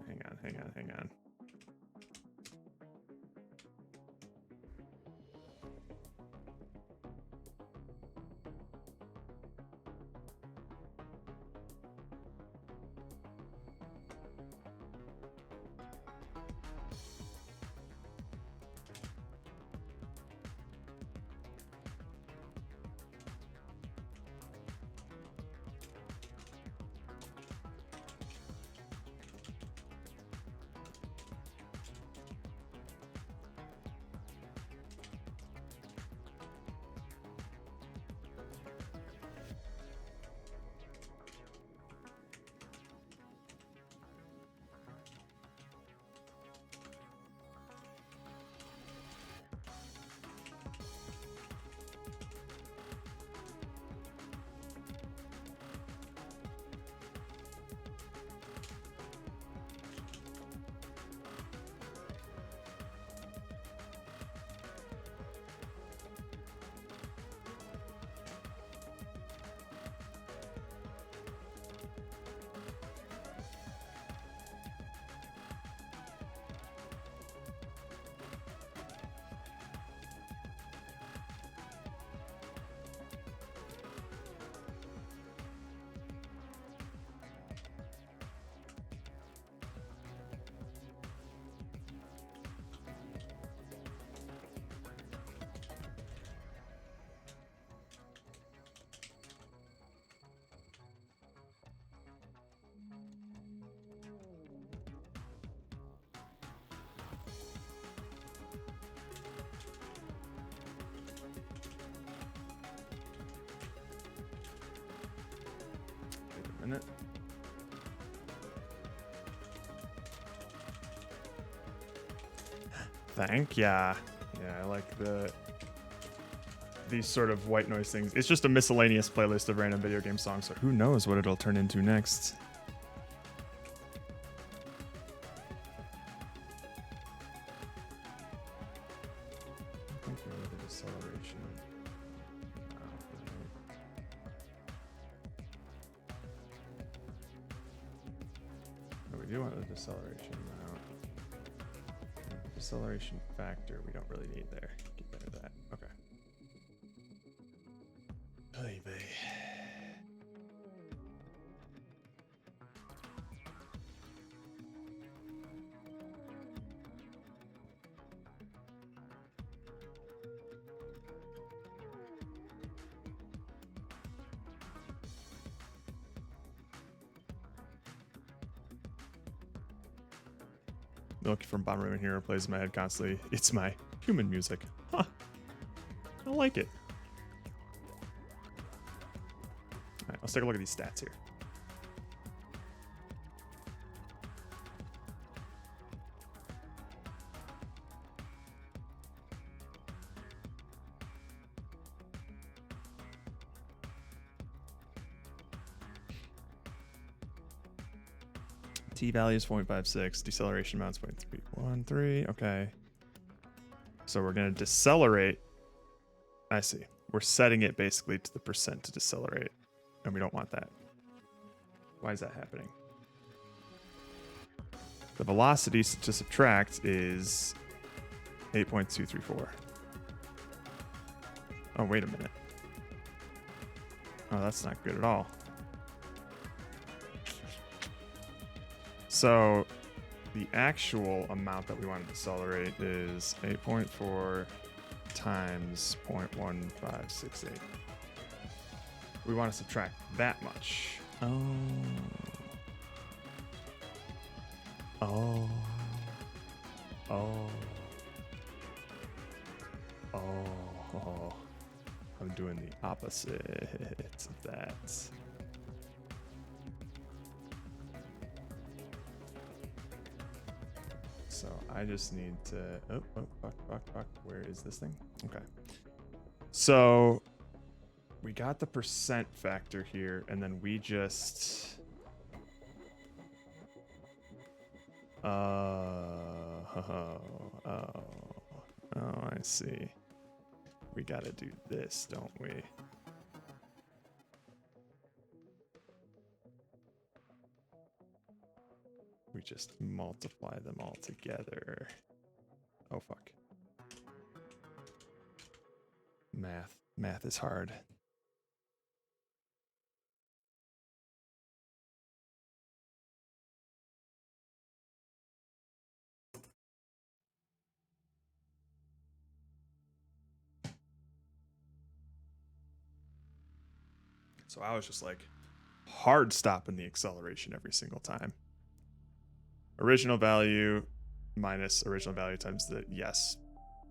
Hang on. minute. Thank ya. Yeah, I like these sort of white noise things. It's just a miscellaneous playlist of random video game songs, so who knows what it'll turn into next. I think we need the deceleration. No, we do want the deceleration amount. Deceleration factor we don't really need there. Get rid of that. Okay. Hey, babe. Milky from Bomber Room Hero plays in my head constantly. It's my human music. Huh. I like it. Alright, let's take a look at these stats here. T value is 0.56, deceleration amount is 0.313. Okay. So we're going to decelerate. I see. We're setting it basically to the percent to decelerate, and we don't want that. Why is that happening? The velocity to subtract is 8.234. Oh, wait a minute. Oh, that's not good at all. So the actual amount that we want to decelerate is 8.4 times 0.1568. We want to subtract that much. Oh. Oh. Oh. Oh. I'm doing the opposite of that. So I just need to, fuck. Where is this thing? Okay. So we got the percent factor here, and then we just, oh, I see. We gotta do this, don't we? We just multiply them all together. Oh, fuck. Math is hard. So I was just like hard stopping the acceleration every single time. Original value minus original value times the yes.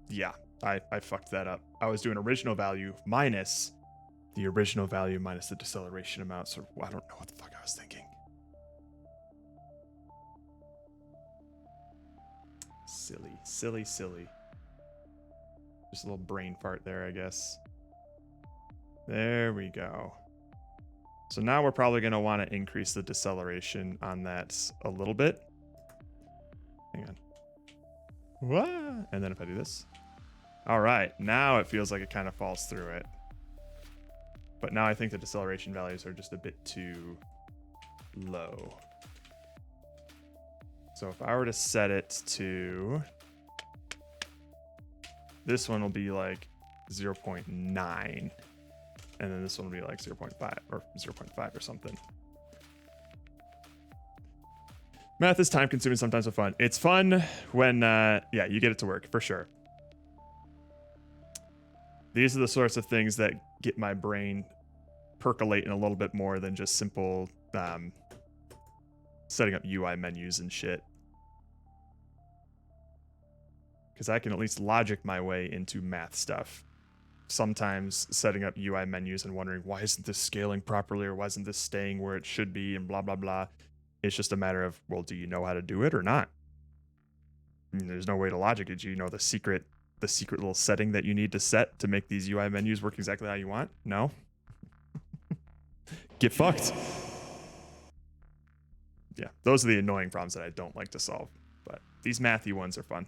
Yeah, I fucked that up. I was doing original value minus the original value minus the deceleration amount. So I don't know what the fuck I was thinking. Silly. Just a little brain fart there, I guess. There we go. So now we're probably going to want to increase the deceleration on that a little bit. Hang on. What? And then if I do this. All right. Now it feels like it kind of falls through it. But now I think the deceleration values are just a bit too low. So if I were to set it to, this one will be like 0.9. And then this one will be like 0.5 or 0.5 or something. Math is time consuming, sometimes with fun. It's fun when, yeah, you get it to work for sure. These are the sorts of things that get my brain percolating a little bit more than just simple setting up UI menus and shit. Because I can at least logic my way into math stuff. sometimes setting up UI menus and wondering, why isn't this scaling properly, or why isn't this staying where it should be, and blah, blah, blah. It's just a matter of, well, do you know how to do it or not? I mean, there's no way to logic it. Do you know the secret little setting that you need to set to make these UI menus work exactly how you want? No? Get fucked. Yeah, those are the annoying problems that I don't like to solve. But these mathy ones are fun.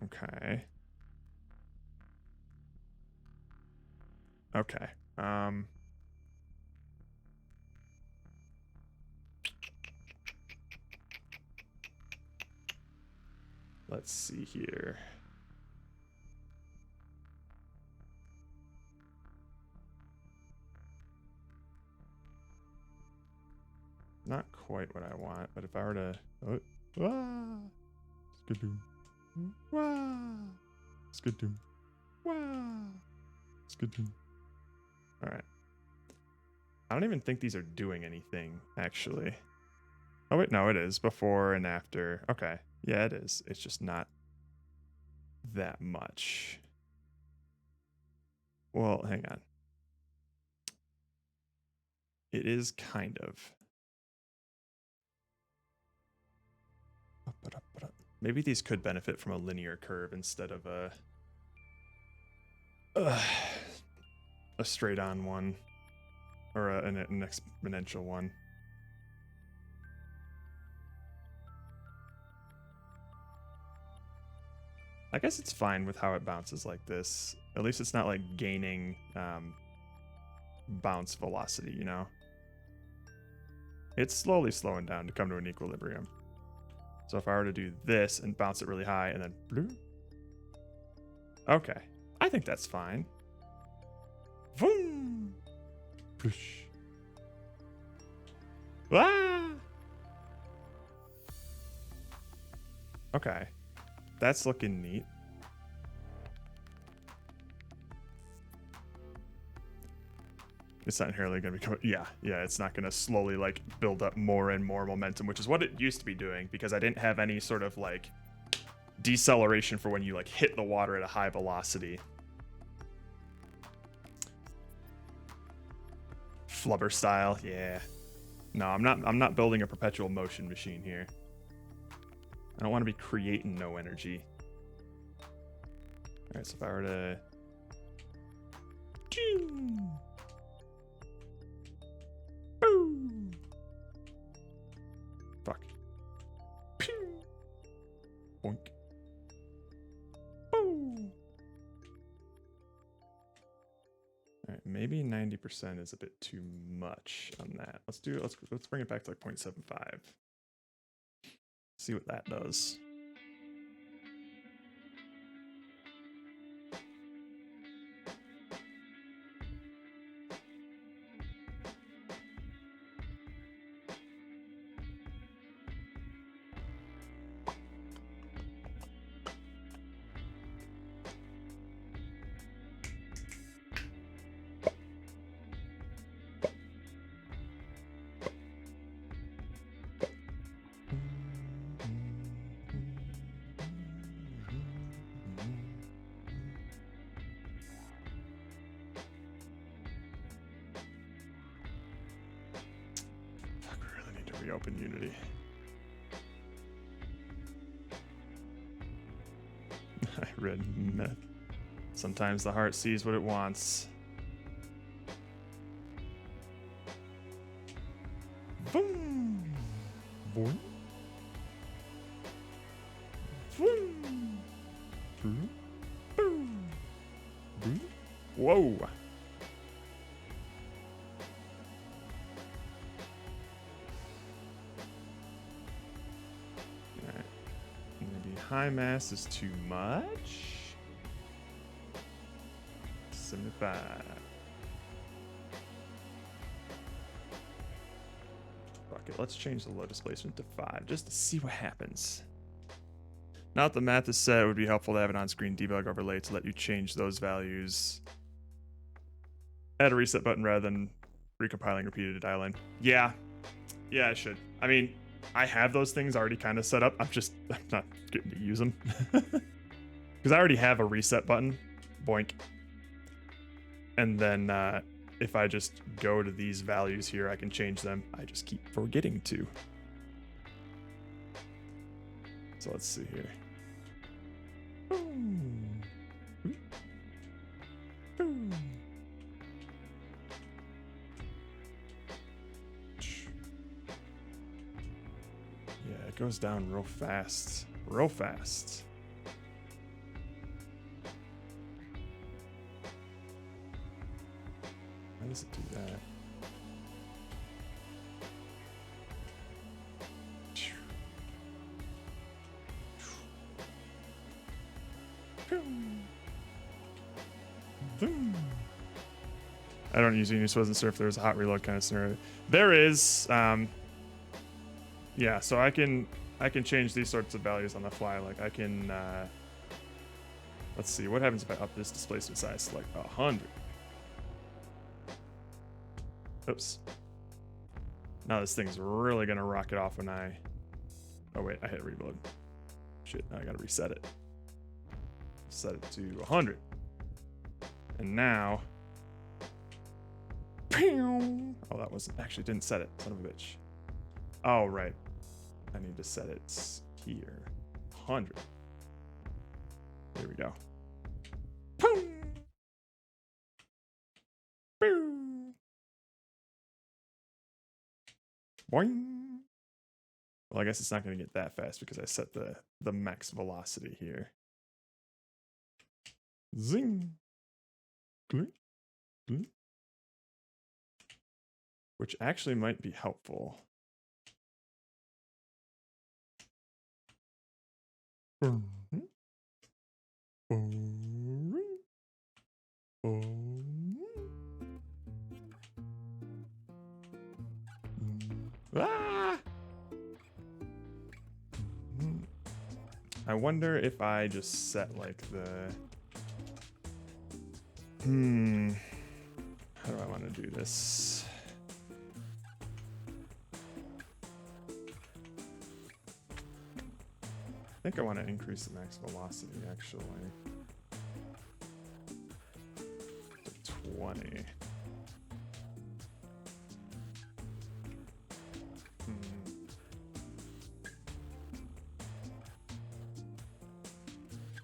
Okay. Okay. Let's see here. Not quite what I want, but if I were to... Skadoom. Skadoom. Skadoom. Alright. I don't even think these are doing anything, actually. Oh, wait, no, it is. Before and after. Okay. Yeah, it is. It's just not that much. Well, hang on. It is kind of. Maybe these could benefit from a linear curve instead of a straight on one, or an exponential one. I guess it's fine with how it bounces like this. At least it's not like gaining bounce velocity, you know? It's slowly slowing down to come to an equilibrium. So if I were to do this and bounce it really high and then bloop. Okay. I think that's fine. Vroom. Push. Ah! Okay. That's looking neat. It's not inherently going to be... Yeah, it's not going to slowly, like, build up more and more momentum, which is what it used to be doing, because I didn't have any sort of, like, deceleration for when you, like, hit the water at a high velocity. Flubber style, yeah. No, I'm not building a perpetual motion machine here. I don't want to be creating no energy. Alright, so if I were to... Boom. Fuck. Pew. Boink. Boom. Alright, maybe 90% is a bit too much on that. Let's bring it back to like 0.75. See what that does. Reopen Unity. I read myth. Sometimes the heart sees what it wants. Boom. Boom. Boom. Boom. Boom. Boom. Whoa. High mass is too much. 75. Fuck it. Let's change the low displacement to 5 just to see what happens. Now that the math is set, it would be helpful to have an on-screen debug overlay to let you change those values. Add a reset button rather than recompiling repeated dial-in. Yeah, I should. I mean, I have those things already kind of set up. I'm not getting to use them. Because I already have a reset button. Boink. And then if I just go to these values here, I can change them. I just keep forgetting to. So let's see here. Yeah, it goes down real fast. Real fast. Why does it do that? I don't usually use wasn't sure if there's a hot reload kind of scenario. There is. Yeah, so I can change these sorts of values on the fly. Like I can. Let's see what happens if I up this displacement size to like 100. Oops. Now this thing's really gonna rock it off when I. Oh wait, I hit reload. Shit, now I gotta reset it. Set it to 100. And now. Oh, that wasn't actually didn't set it. Son of a bitch. Oh right. I need to set it here. 100. There we go. Boing. Well, I guess it's not going to get that fast because I set the max velocity here. Zing. Glink. Glink. Which actually might be helpful. Ah! I wonder if I just set like the... How do I want to do this? I think I want to increase the max velocity actually to 20.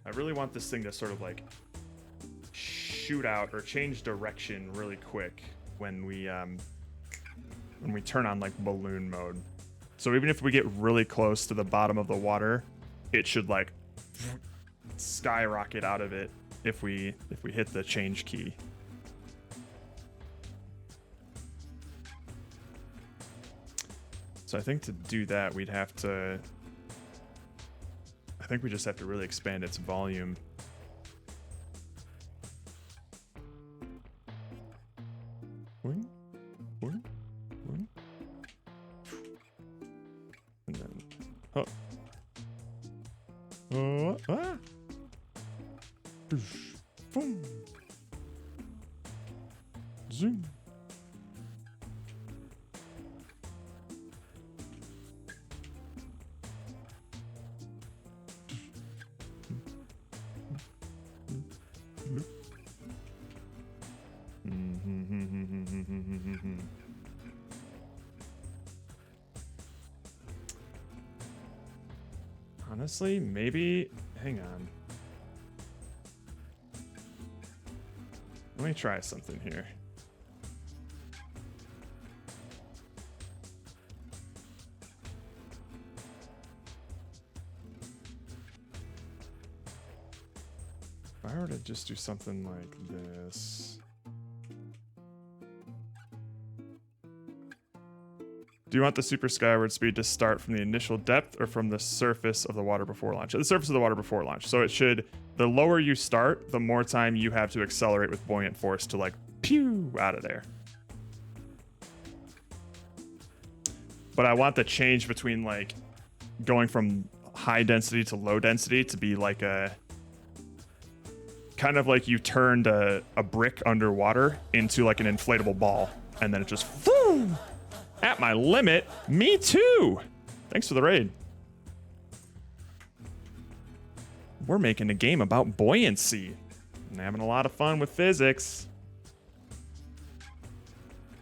I really want this thing to sort of like shoot out or change direction really quick when we turn on like balloon mode. So even if we get really close to the bottom of the water, it should like skyrocket out of it if we hit the change key. So I think to do that we'd have to, I think we just have to really expand its volume. Boing, boing, boing. And then, oh. Ah. Boom. Zoom. Honestly, maybe, hang on. Let me try something here. If I were to just do something like this. Do you want the super skyward speed to start from the initial depth or from the surface of the water before launch? The surface of the water before launch. So it should, the lower you start, the more time you have to accelerate with buoyant force to like pew out of there. But I want the change between like going from high density to low density to be like a, kind of like you turned a brick underwater into like an inflatable ball and then it just whoo, at my limit. Me too. Thanks for the raid. We're making a game about buoyancy. And having a lot of fun with physics.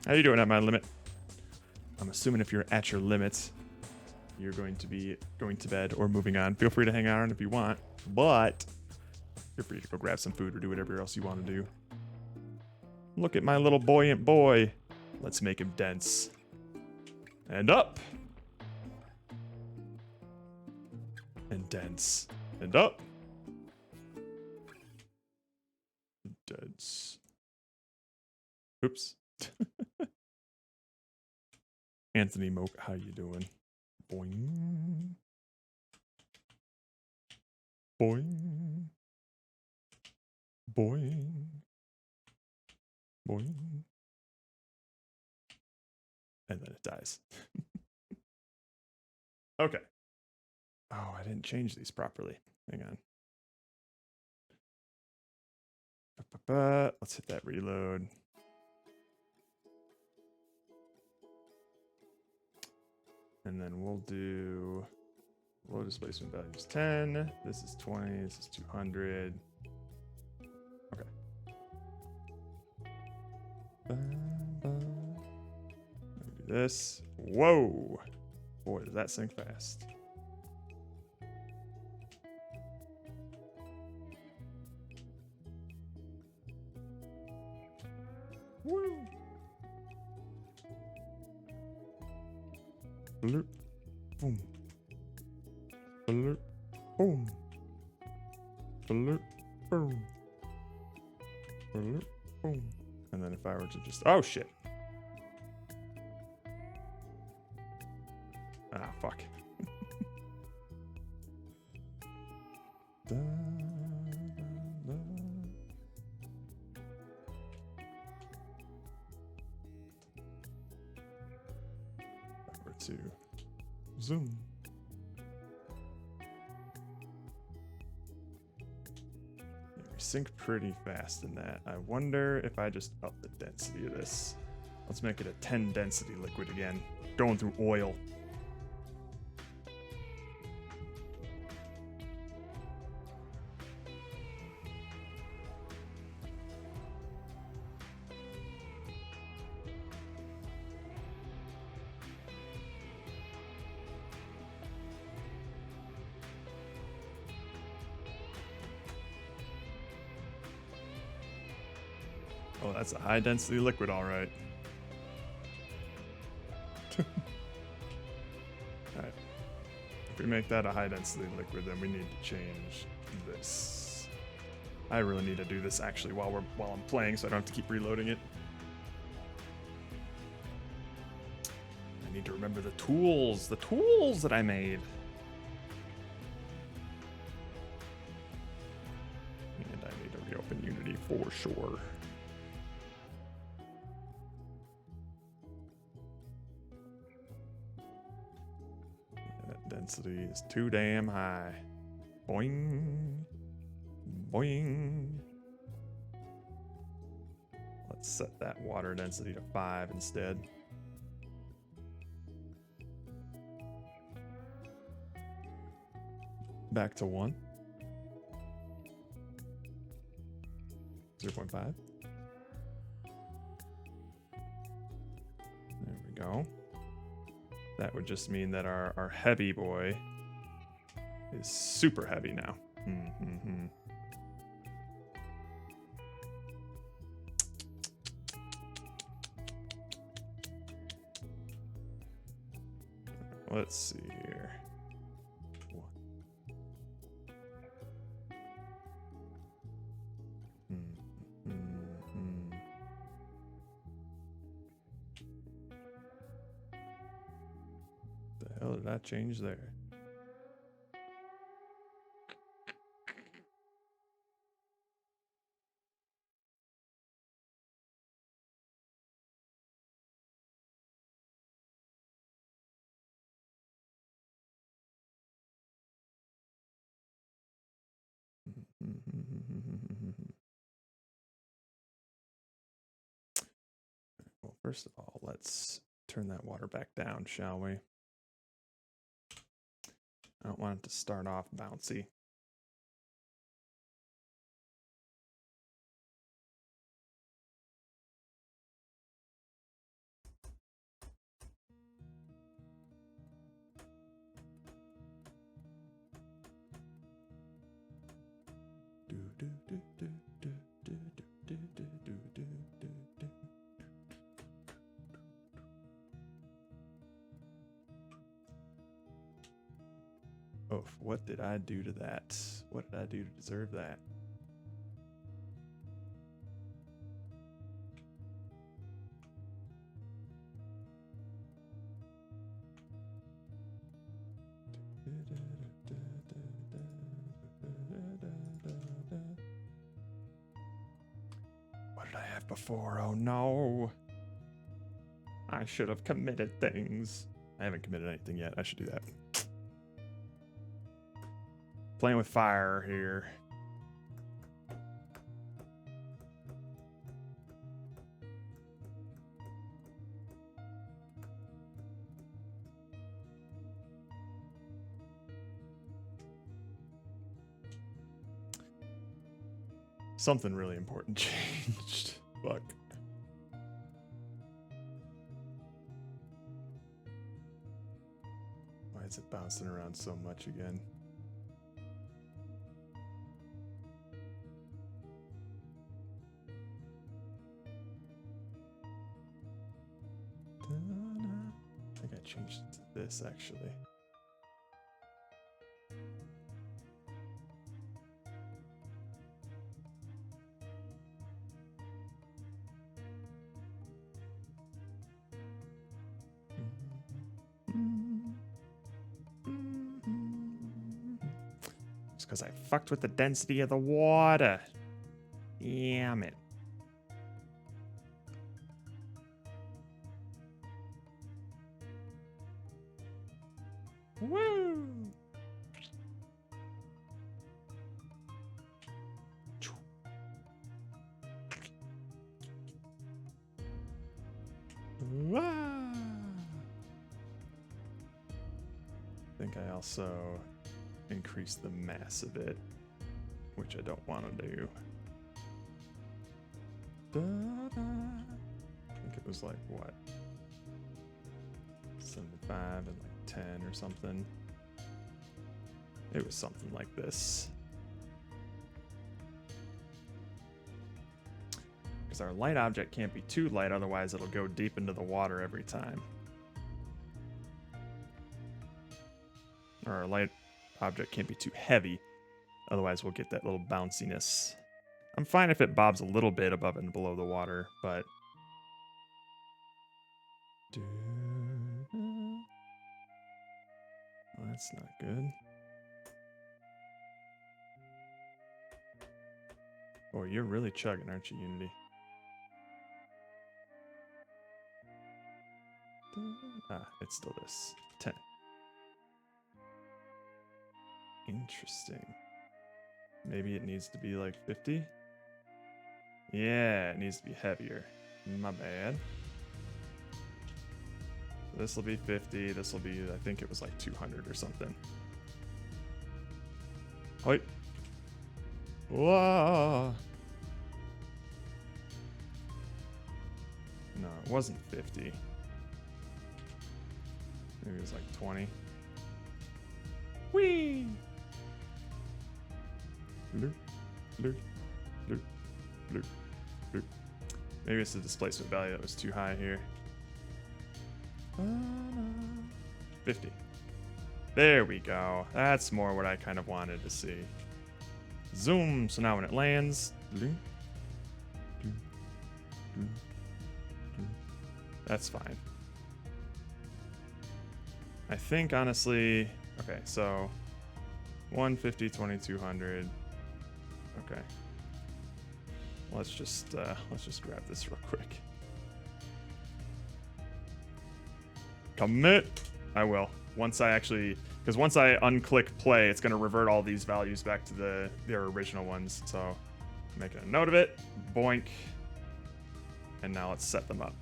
How you doing at my limit? I'm assuming if you're at your limits, you're going to be going to bed or moving on. Feel free to hang out if you want, but you're free to go grab some food or do whatever else you want to do. Look at my little buoyant boy. Let's make him dense. And up. And dense. And up. Dense. Oops. Anthony Moak, how you doing? Boing. Boing. Boing. Boing. And then it dies. Okay. Oh, I didn't change these properly. Hang on. Let's hit that reload. And then we'll do low displacement values 10. This is 20. This is 200. Okay. Let me do this. Whoa. Boy, does that sink fast. Woo. Blurp. Boom. Blurp. Boom. Blurp. Boom. Blurp. Boom. And then if I were to just... Oh, shit. Ah, fuck. Da, da, da. To zoom. Yeah, we sink pretty fast in that. I wonder if I just up the density of this. Let's make it a 10 density liquid again. Going through oil. Oh, that's a high density liquid, all right. Alright. If we make that a high density liquid, then we need to change this. I really need to do this actually while I'm playing, so I don't have to keep reloading it. I need to remember the tools that I made. And I need to reopen Unity for sure. Density is too damn high. Boing. Boing. Let's set that water density to 5 instead. Back to 1. 0.5. There we go. That would just mean that our heavy boy is super heavy now. Mm-hmm. Let's see here. The hell did that change there? Well, first of all, let's turn that water back down, shall we? I don't want it to start off bouncy. Oh, what did I do to that? What did I do to deserve that? What did I have before? Oh no. I should have committed things. I haven't committed anything yet. I should do that. Playing with fire here. Something really important changed. Fuck. Why is it bouncing around so much again? I think I changed it to this actually. Just because I fucked with the density of the water. Damn it. Woo! Wah! I think I also increased the mass of it, which I don't want to do. Da-da. I think it was like what? 75 and like 10 or something. It was something like this. Because our light object can't be too light, otherwise it'll go deep into the water every time. Or our light object can't be too heavy, otherwise we'll get that little bounciness. I'm fine if it bobs a little bit above and below the water, but... Well, that's not good. Oh, you're really chugging, aren't you, Unity? Ah, it's still this. 10. Interesting. Maybe it needs to be like 50? Yeah, it needs to be heavier. My bad. This will be 50. This will be, I think it was like 200 or something. Hoi. Whoa. No, it wasn't 50. Maybe it was like 20. Whee! Loop, loop, loop, loop, loop. Maybe it's the displacement value that was too high here. 50. There we go. That's more what I kind of wanted to see. Zoom. So now when it lands, that's fine. I think honestly, okay, so 150, 2200. Okay. Let's just grab this real quick. Commit. I will. Once I actually, because once I unclick play, it's going to revert all these values back to their original ones. So making a note of it. Boink. And now let's set them up.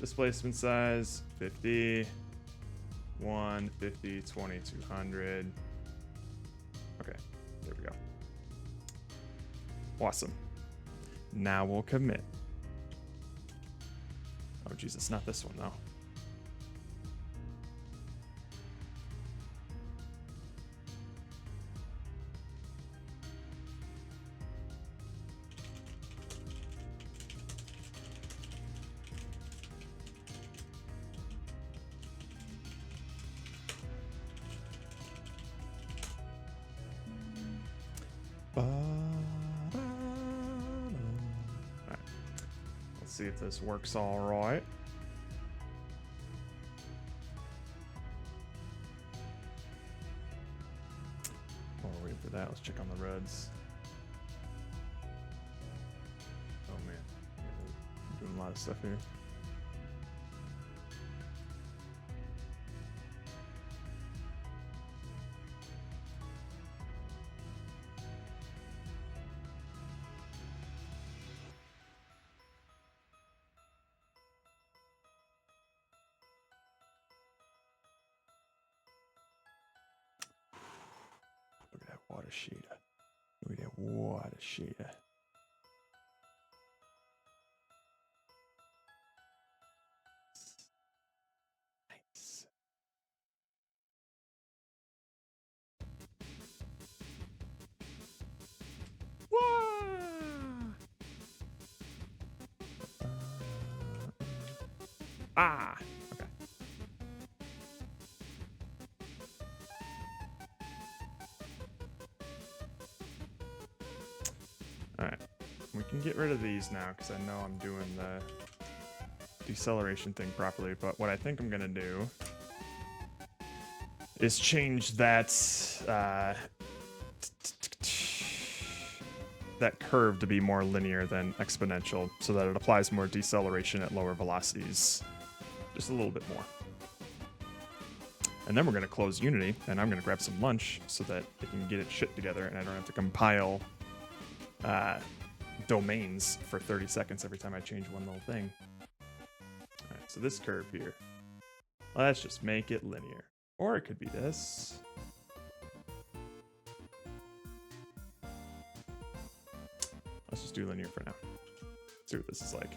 Displacement size 50, 150, 2200. Okay, there we go. Awesome. Now we'll commit. Oh, Jesus, not this one, though. see if this works all right. While we're waiting for that, let's check on the reds. Oh man, yeah, doing a lot of stuff here. Look at that water shader. Look at that water shader. Nice. Ah! Okay. Alright. We can get rid of these now because I know I'm doing the deceleration thing properly, but what I think I'm gonna do is change that that curve to be more linear than exponential so that it applies more deceleration at lower velocities. Just a little bit more. And then we're going to close Unity, and I'm going to grab some lunch so that it can get its shit together and I don't have to compile domains for 30 seconds every time I change one little thing. Alright, so this curve here. Let's just make it linear. Or it could be this. Let's just do linear for now. See what this is like.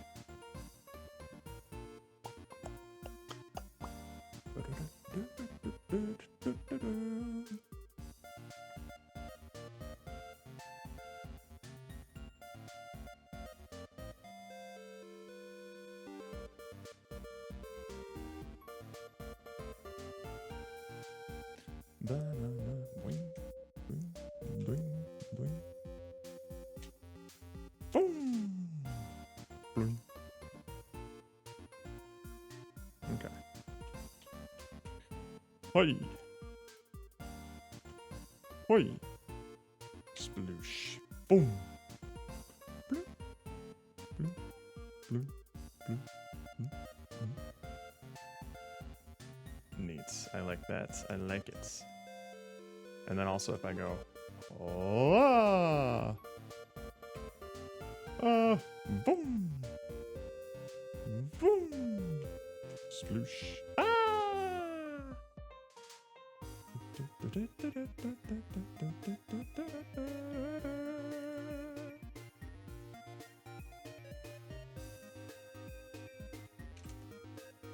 Okay. Hoi! Hoi! Sploosh. Boom! Bloop. Bloop. Bloop. Bloop. Bloop. Neat. I like that. I like it. And then also if I go, oh, boom, boom, sploosh, ah.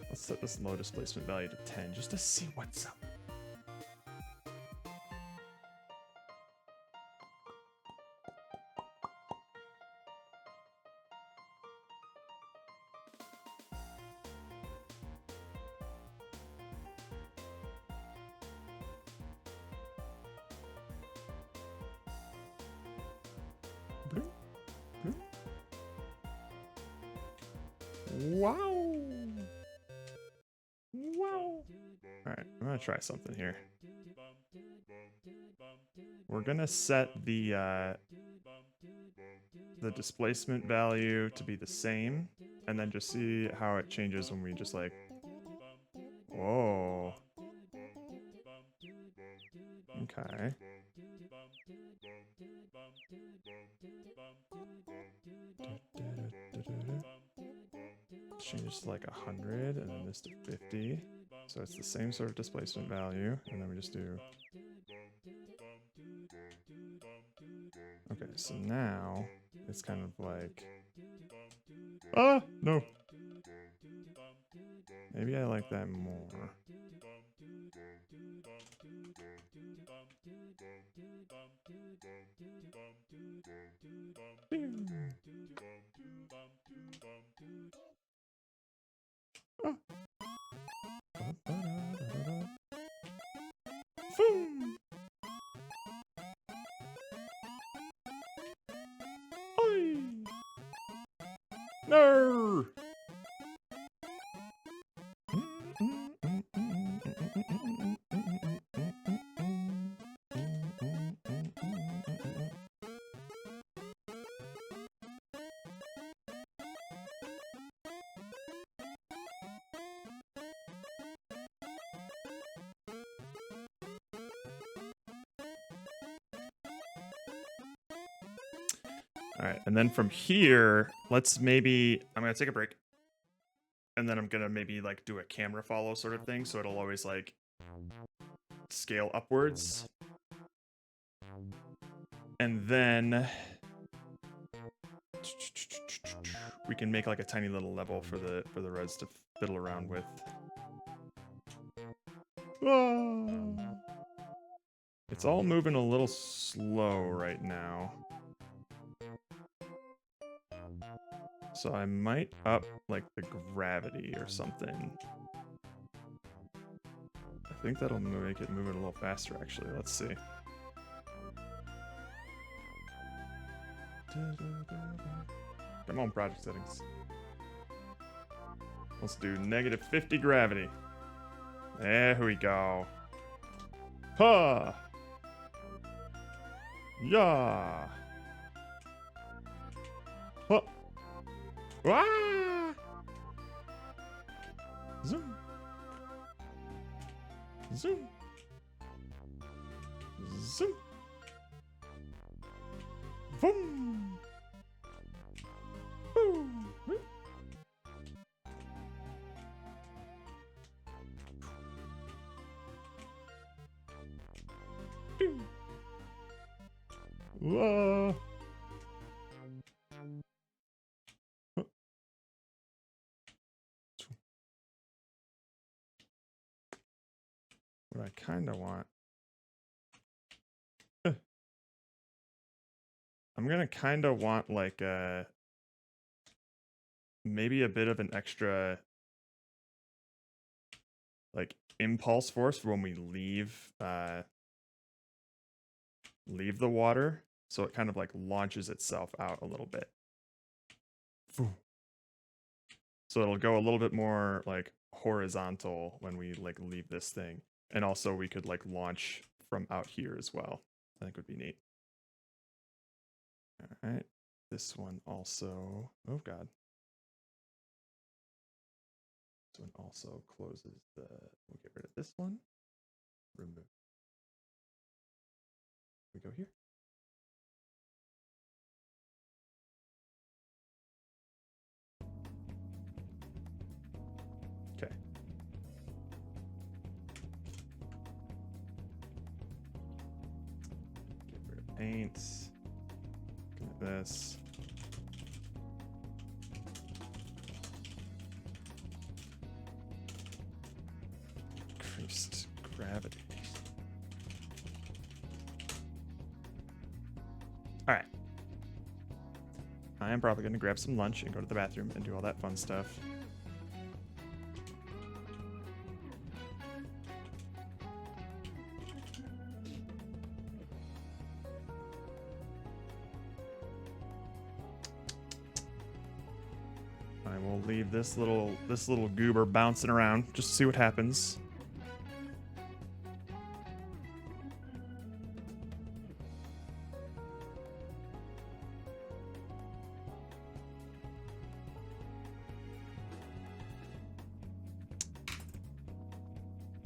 Let's set this low displacement value to 10 just to see what's up. Wow. Wow. Alright, I'm gonna try something here. We're gonna set the displacement value to be the same, and then just see how it changes when we just like, whoa. Okay. Change to like 100 and then this to 50. So it's the same sort of displacement value, and then we just do. Okay, so now it's kind of like, ah, no. Maybe I like that more. Ah. Boom. Oi. No! All right, and then from here, let's maybe, I'm gonna take a break, and then I'm gonna maybe like do a camera follow sort of thing, so it'll always like scale upwards. And then we can make like a tiny little level for the reds to fiddle around with. It's all moving a little slow right now. So I might up like the gravity or something. I think that'll make it move it a little faster actually. Let's see. Come on, project settings. Let's do -50 gravity. There we go. Ha! Yeah! Huh! Ah! Zoom! Zoom! Zoom! Boom! Boom! Whoa! What I kind of want. I'm gonna kind of want like maybe a bit of an extra like impulse force for when we leave the water, so it kind of like launches itself out a little bit. So it'll go a little bit more like horizontal when we like leave this thing. And also we could like launch from out here as well. I think would be neat. All right. This one also, oh God. This one also closes we'll get rid of this one. Remove. We go here. Okay. Get rid of paint. Look at this. Increased gravity. All right. I am probably going to grab some lunch and go to the bathroom and do all that fun stuff. I will leave this little goober bouncing around just to see what happens.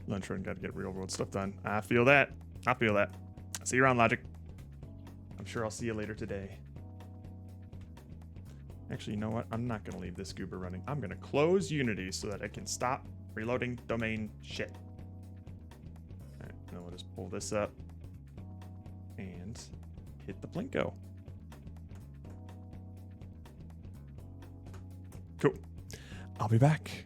Lunch run, got to get real world stuff done. I feel that. I feel that. See you around, Logic. I'm sure I'll see you later today. Actually, you know what? I'm not going to leave this goober running. I'm going to close Unity so that I can stop reloading domain shit. All right, now we'll just pull this up and hit the Plinko. Cool. I'll be back.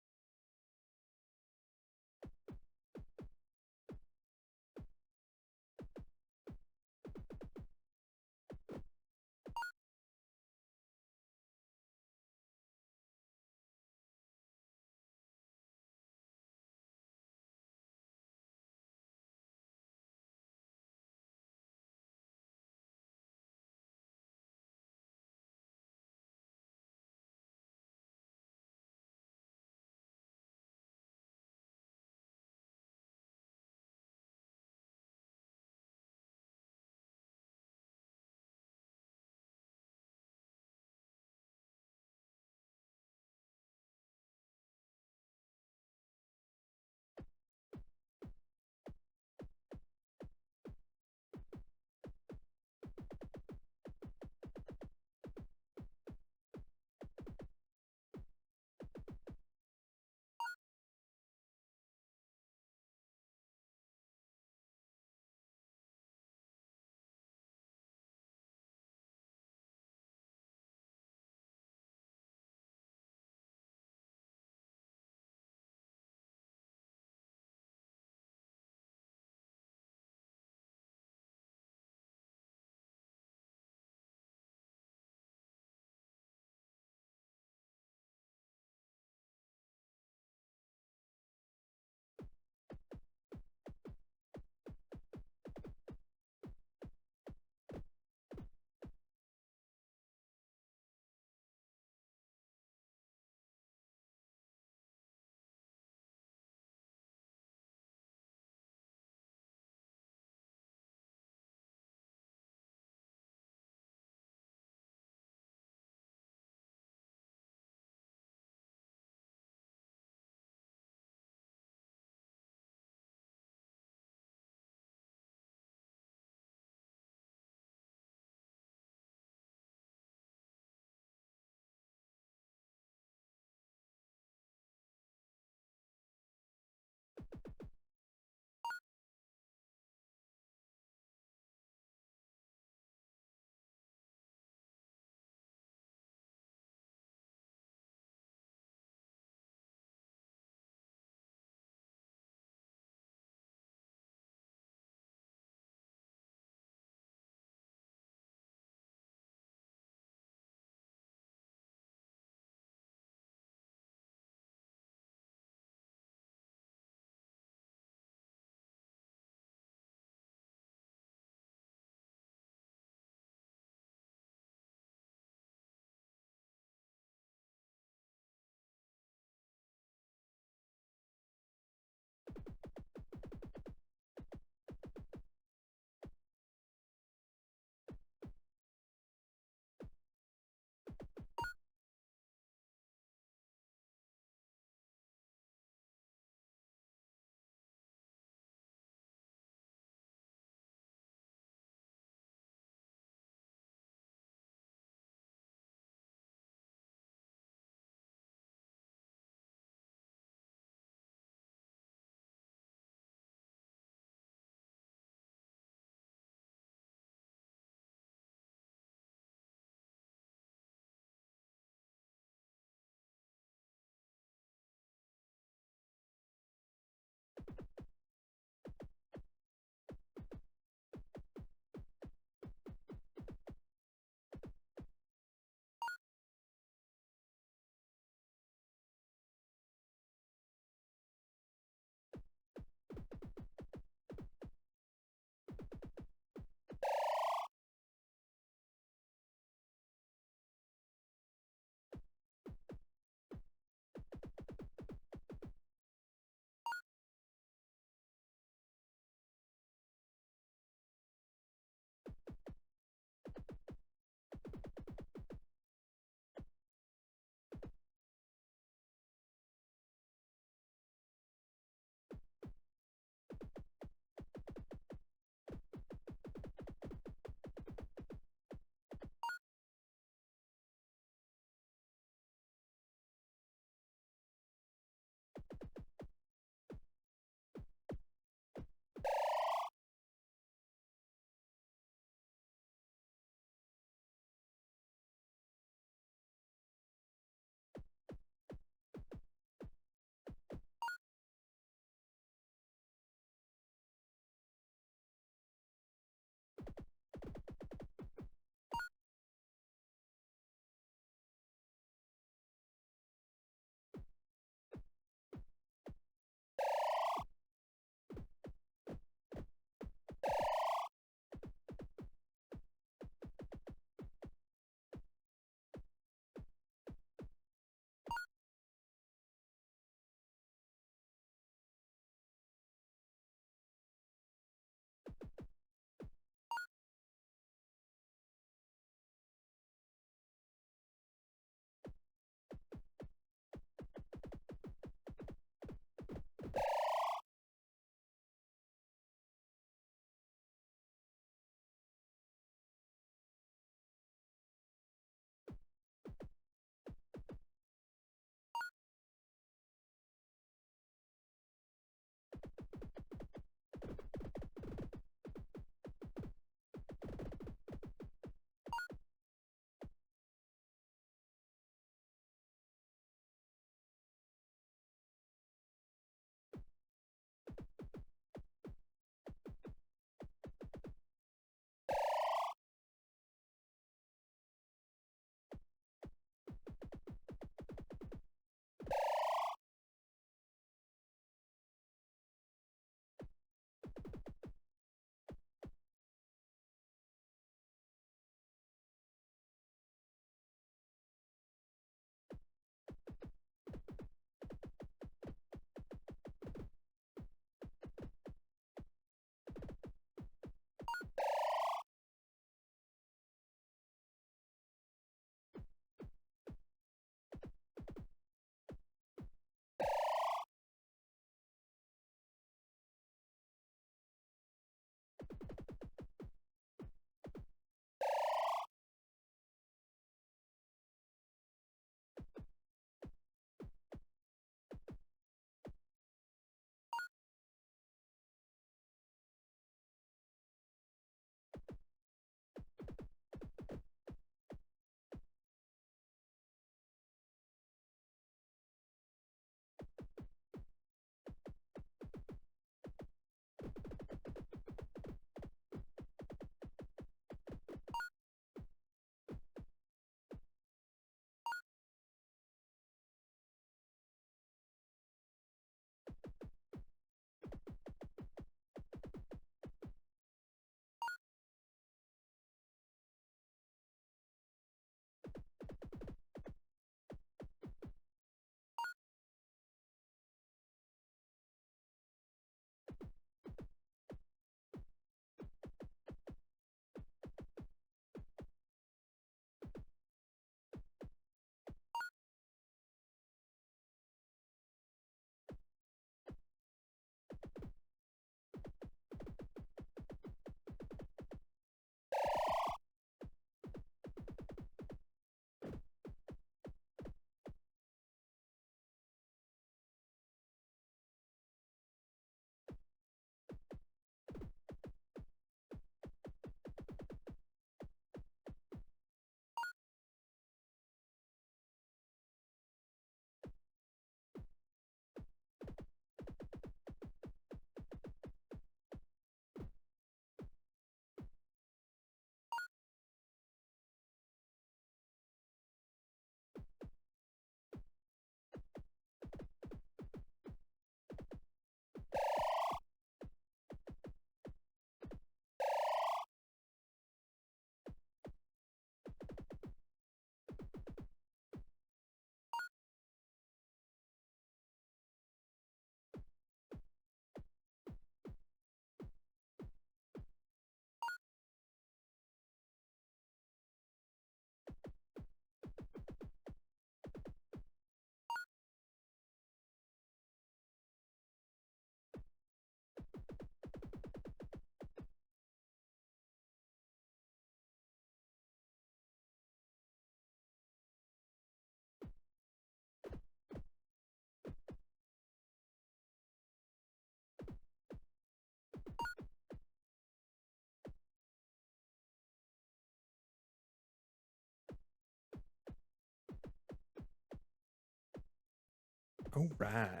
All right.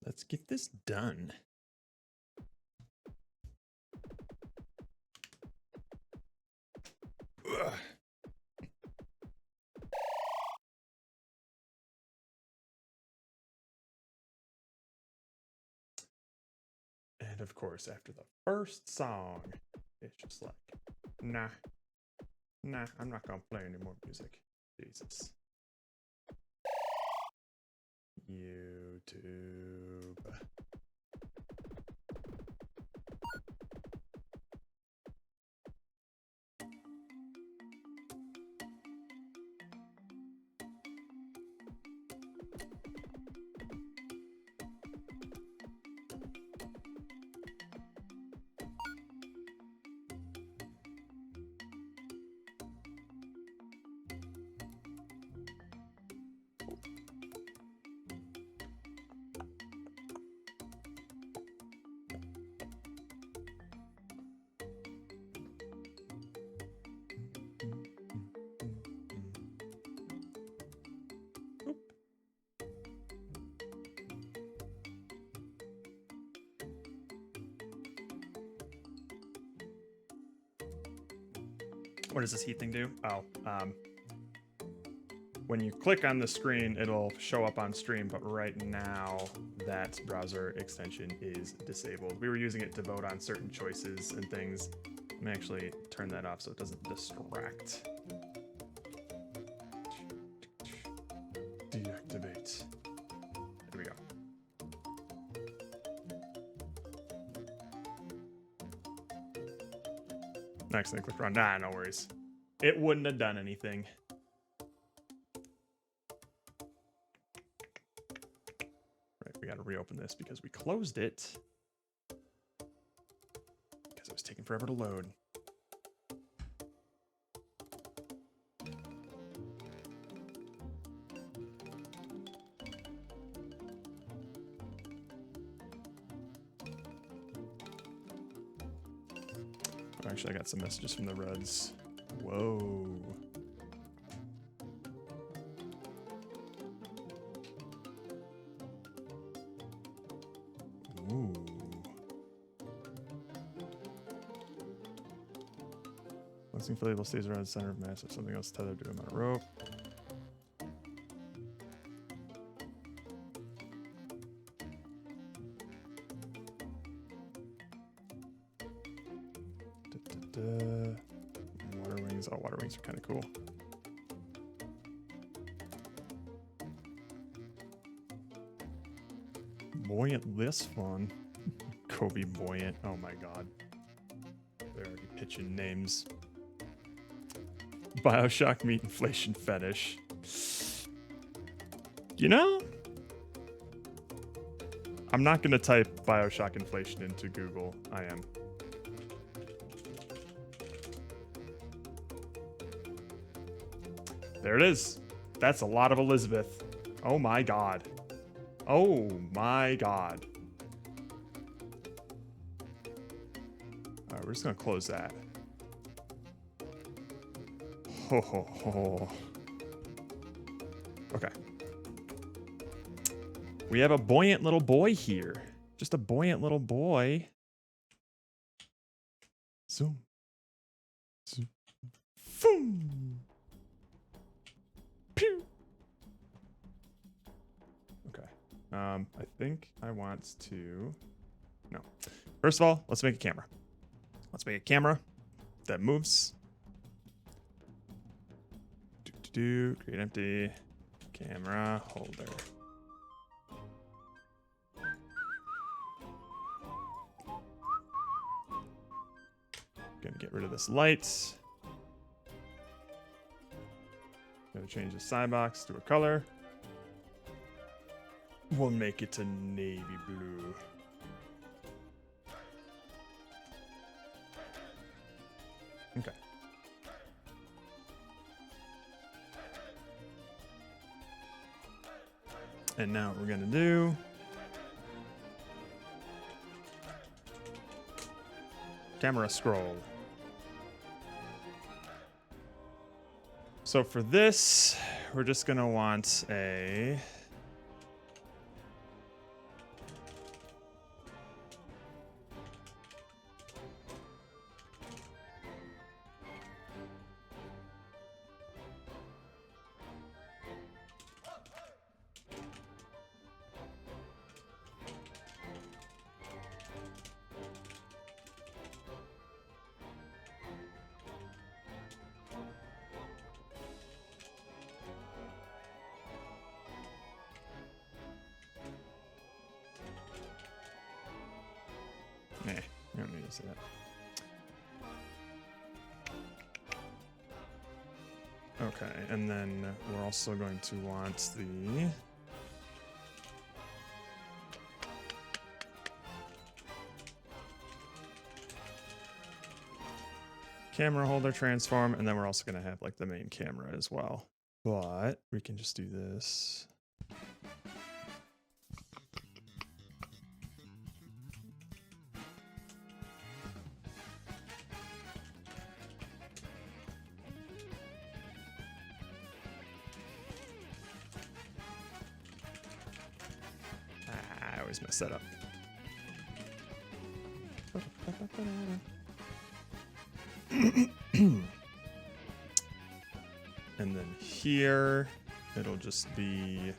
Let's get this done. Ugh. And of course, after the first song, it's just like, nah, I'm not gonna play any more music. Jesus. YouTube. What does this heat thing do? Oh, when you click on the screen, it'll show up on stream, but right now that browser extension is disabled. We were using it to vote on certain choices and things. Let me actually turn that off so it doesn't distract. Deactivate. There we go. Next thing, click around. Nah, no worries. It wouldn't have done anything. Right, we gotta reopen this because we closed it. Because it was taking forever to load. Actually, I got some messages from the Reds. Whoa. Ooh. Once inflatable stays around the center of mass, if something else tethered to him on a rope. Water wings. Oh, water wings are kind of cool. Buoyant this fun. Kobe Buoyant. Oh my god. They're already pitching names. Bioshock meat inflation fetish. You know, I'm not going to type Bioshock inflation into Google. I am. There it is. That's a lot of Elizabeth. Oh my god. Oh my god. Alright, we're just gonna close that. Ho ho ho. Okay. We have a buoyant little boy here. Just a buoyant little boy. Zoom. Zoom. Boom. Pew. Okay. I think I want to... No. First of all, let's make a camera. Let's make a camera that moves. Create empty camera holder. Gonna get rid of this light. Gotta change the side box to a color. We'll make it to navy blue. Okay. And now what we're gonna do, camera scroll. So for this, we're just going to want a... Nah, we don't need to see that. Okay, and then we're also going to want the... camera holder transform, and then we're also going to have like the main camera as well. But we can just do this. I always mess that up. And then here, it'll just be...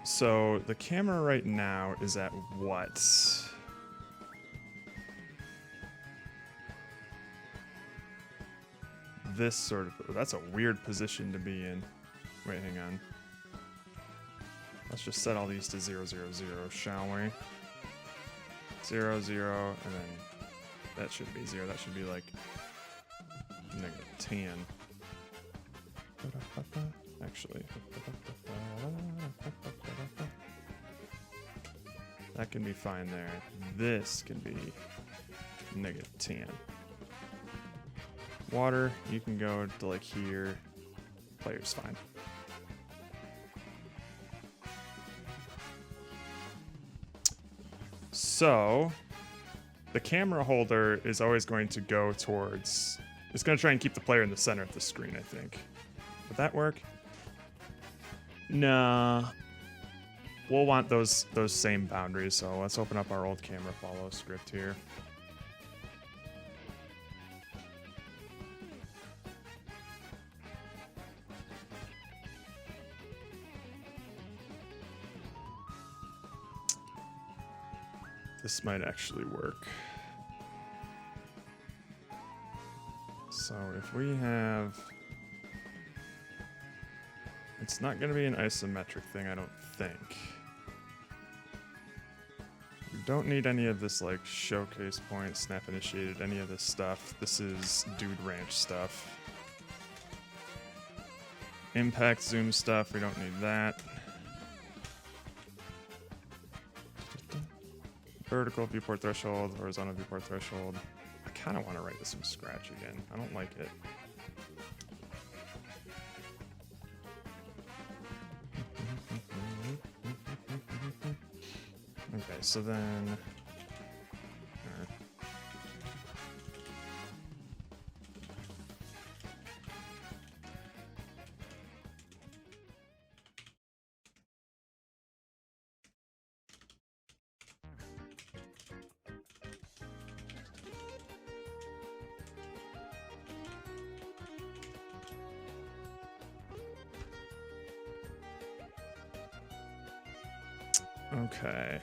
So the camera right now is at what? This sort of... That's a weird position to be in. Wait, hang on. Let's just set all these to 0, 0, 0, shall we? 0, 0, and then that should be 0. That should be like -10. Actually, that can be fine there. This can be -10. Water, you can go to like here. Player's fine. So, the camera holder is always going to go towards... It's going to try and keep the player in the center of the screen, I think. Would that work? Nah. We'll want those same boundaries, so let's open up our old camera follow script here. This might actually work. So if we have... It's not going to be an isometric thing, I don't think. We don't need any of this like showcase point, snap initiated, any of this stuff. This is Dude Ranch stuff. Impact zoom stuff, we don't need that. Vertical viewport threshold, horizontal viewport threshold. I kind of want to write this from scratch again. I don't like it. Okay, so then... Okay.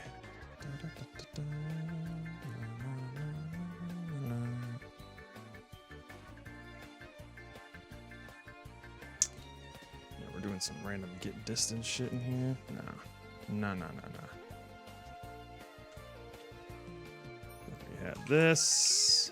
Yeah, we're doing some random get distance shit in here. No. We have this.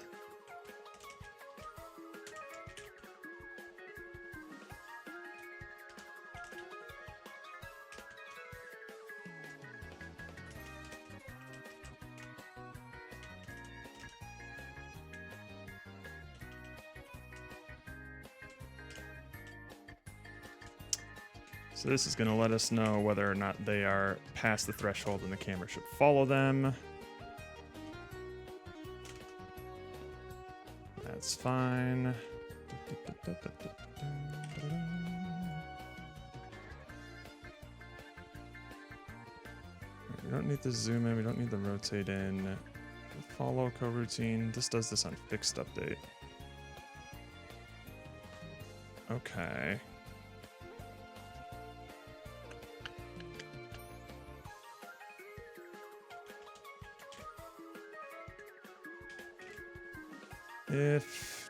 So this is going to let us know whether or not they are past the threshold and the camera should follow them. fine. We don't need the zoom in. We don't need the rotate in. Follow coroutine. This does this on fixed update. Okay. If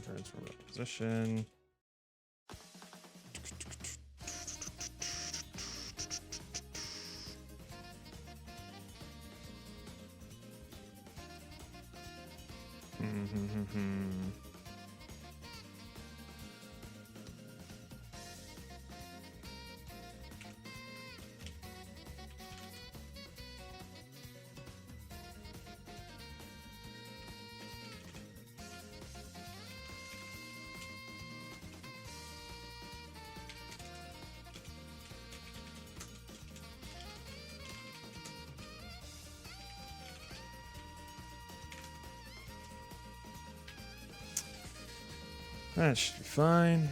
transfer position. That should be fine.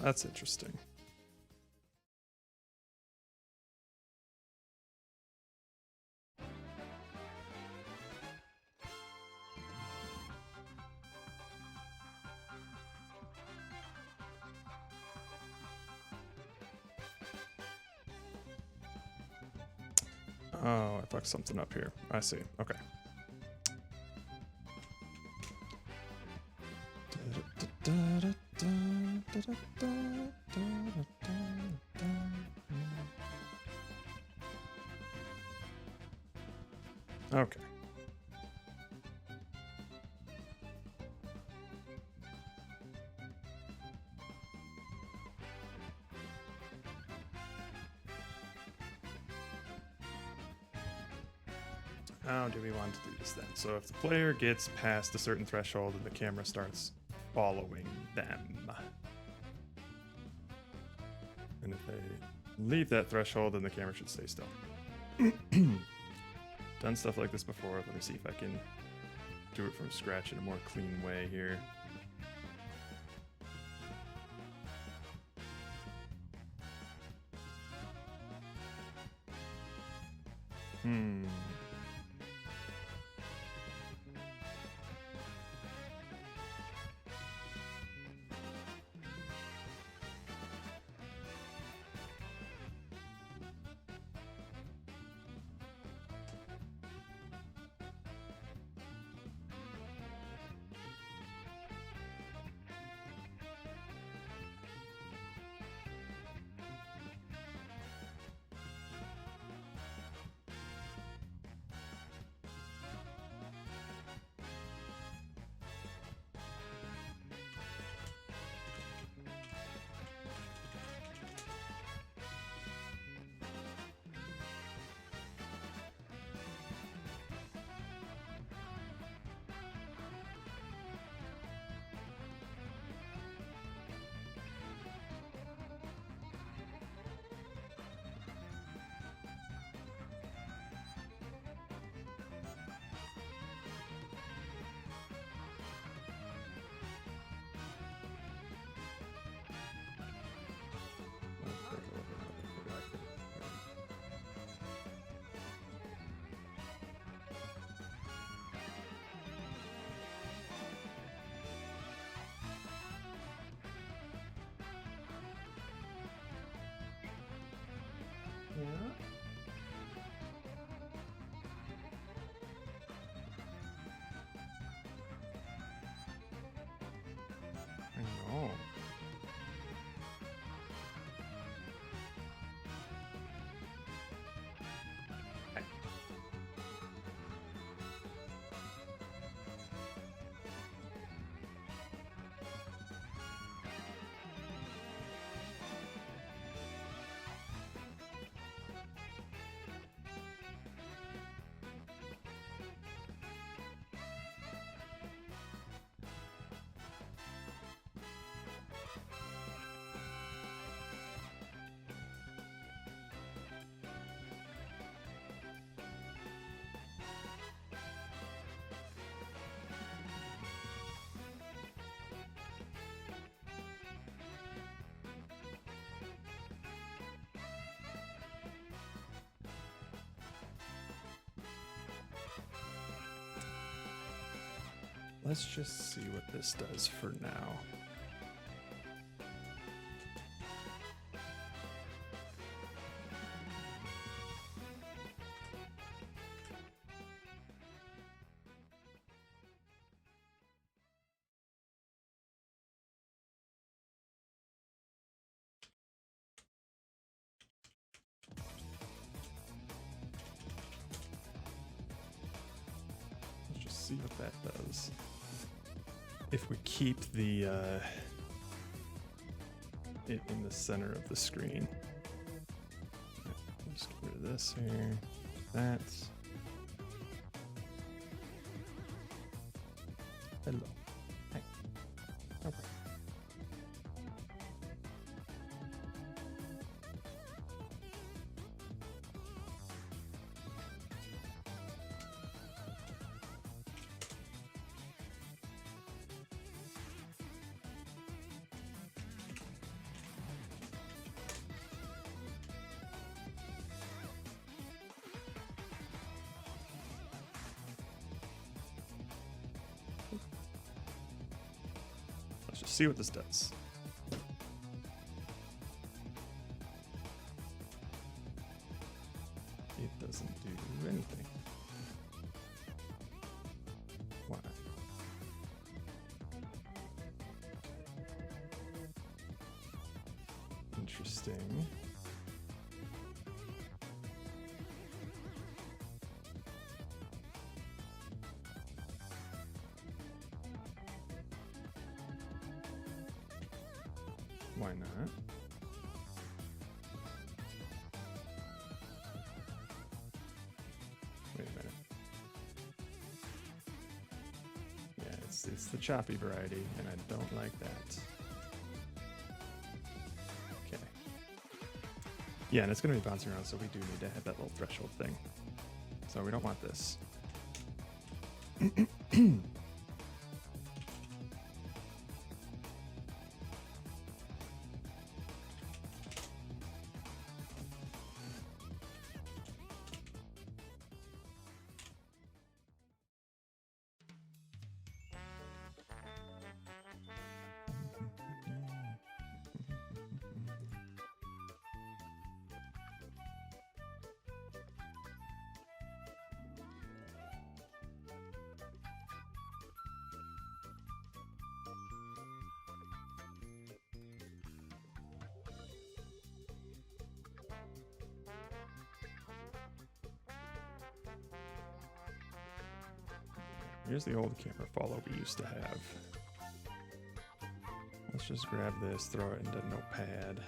That's interesting. Oh, I fucked something up here. I see. Okay. Okay. How do we want to do this then? So if the player gets past a certain threshold and the camera starts following them. And if they leave that threshold, then the camera should stay still. Done stuff like this before. Let me see if I can do it from scratch in a more clean way here. let's just see what this does for now. See what that does. If we keep the it in the center of the screen. Let's get rid of this here. That. Hello. Hey. Okay. Let's just see what this does. It doesn't do anything. Why? Interesting. Why not? Wait a minute. Yeah, it's the choppy variety, and I don't like that. Okay. Yeah, and it's going to be bouncing around, so we do need to have that little threshold thing. So we don't want this. Here's the old camera follow we used to have. Let's just grab this, throw it into Notepad.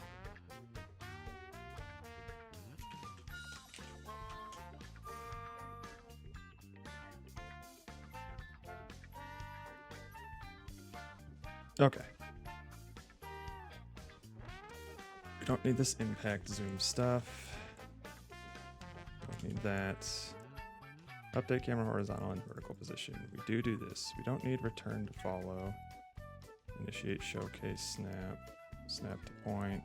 Okay. We don't need this impact zoom stuff. Don't need that. Update camera horizontal and vertical position. We do this. We don't need return to follow. Initiate showcase snap. Snap to point.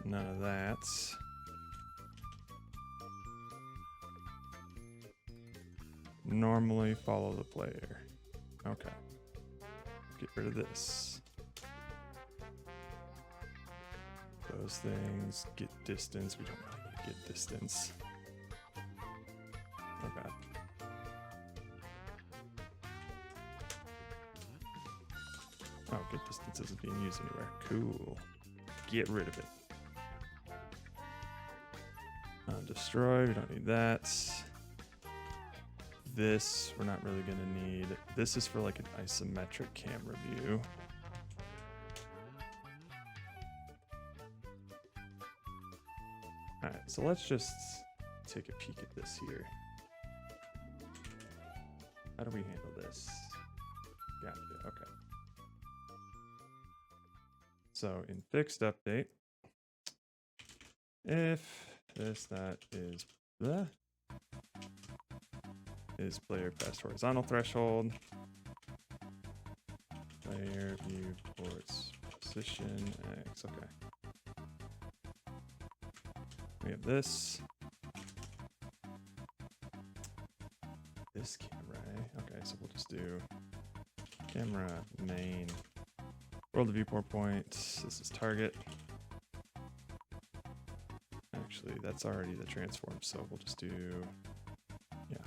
None of that. Normally follow the player. Okay. Get rid of this. Those things. Get distance. We don't really need to get distance. Oh god. Oh, get distance isn't being used anywhere. Cool. Get rid of it. Destroy, we don't need that. This, we're not really gonna need. This is for like an isometric camera view. Alright, so let's just take a peek at this here. How do we handle this? Gotcha, okay. So in fixed update, if this, that is blah, is player fast horizontal threshold, player viewports position X, okay. We have this. This camera, okay, so we'll just do camera main. World of viewport point. This is target. Actually, that's already the transform, so we'll just do, yeah,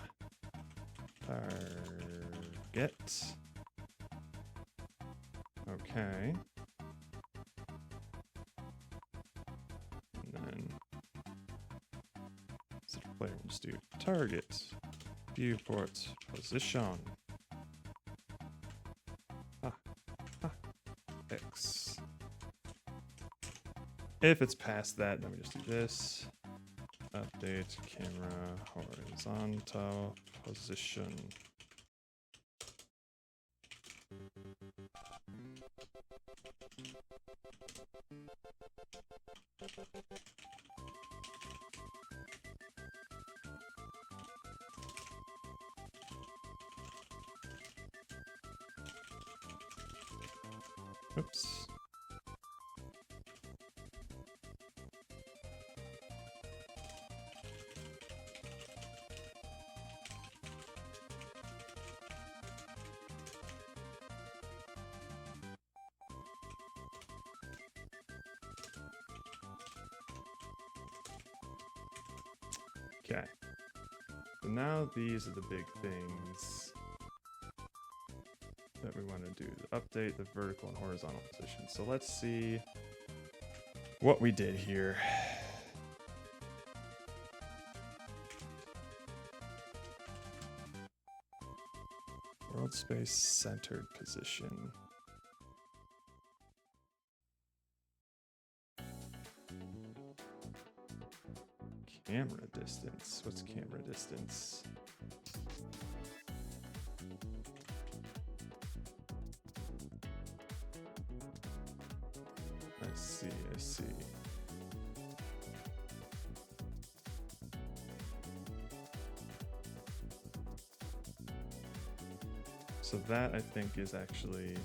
target. Okay. And then instead of player, we'll just do target, viewport, position. X. If it's past that, then we just do this. Update camera horizontal position. Oops. Okay. So now these are the big things that we want to do. Update the vertical and horizontal position. So let's see what we did here. World space centered position. Camera distance. What's camera distance? I see. So that, I think, is actually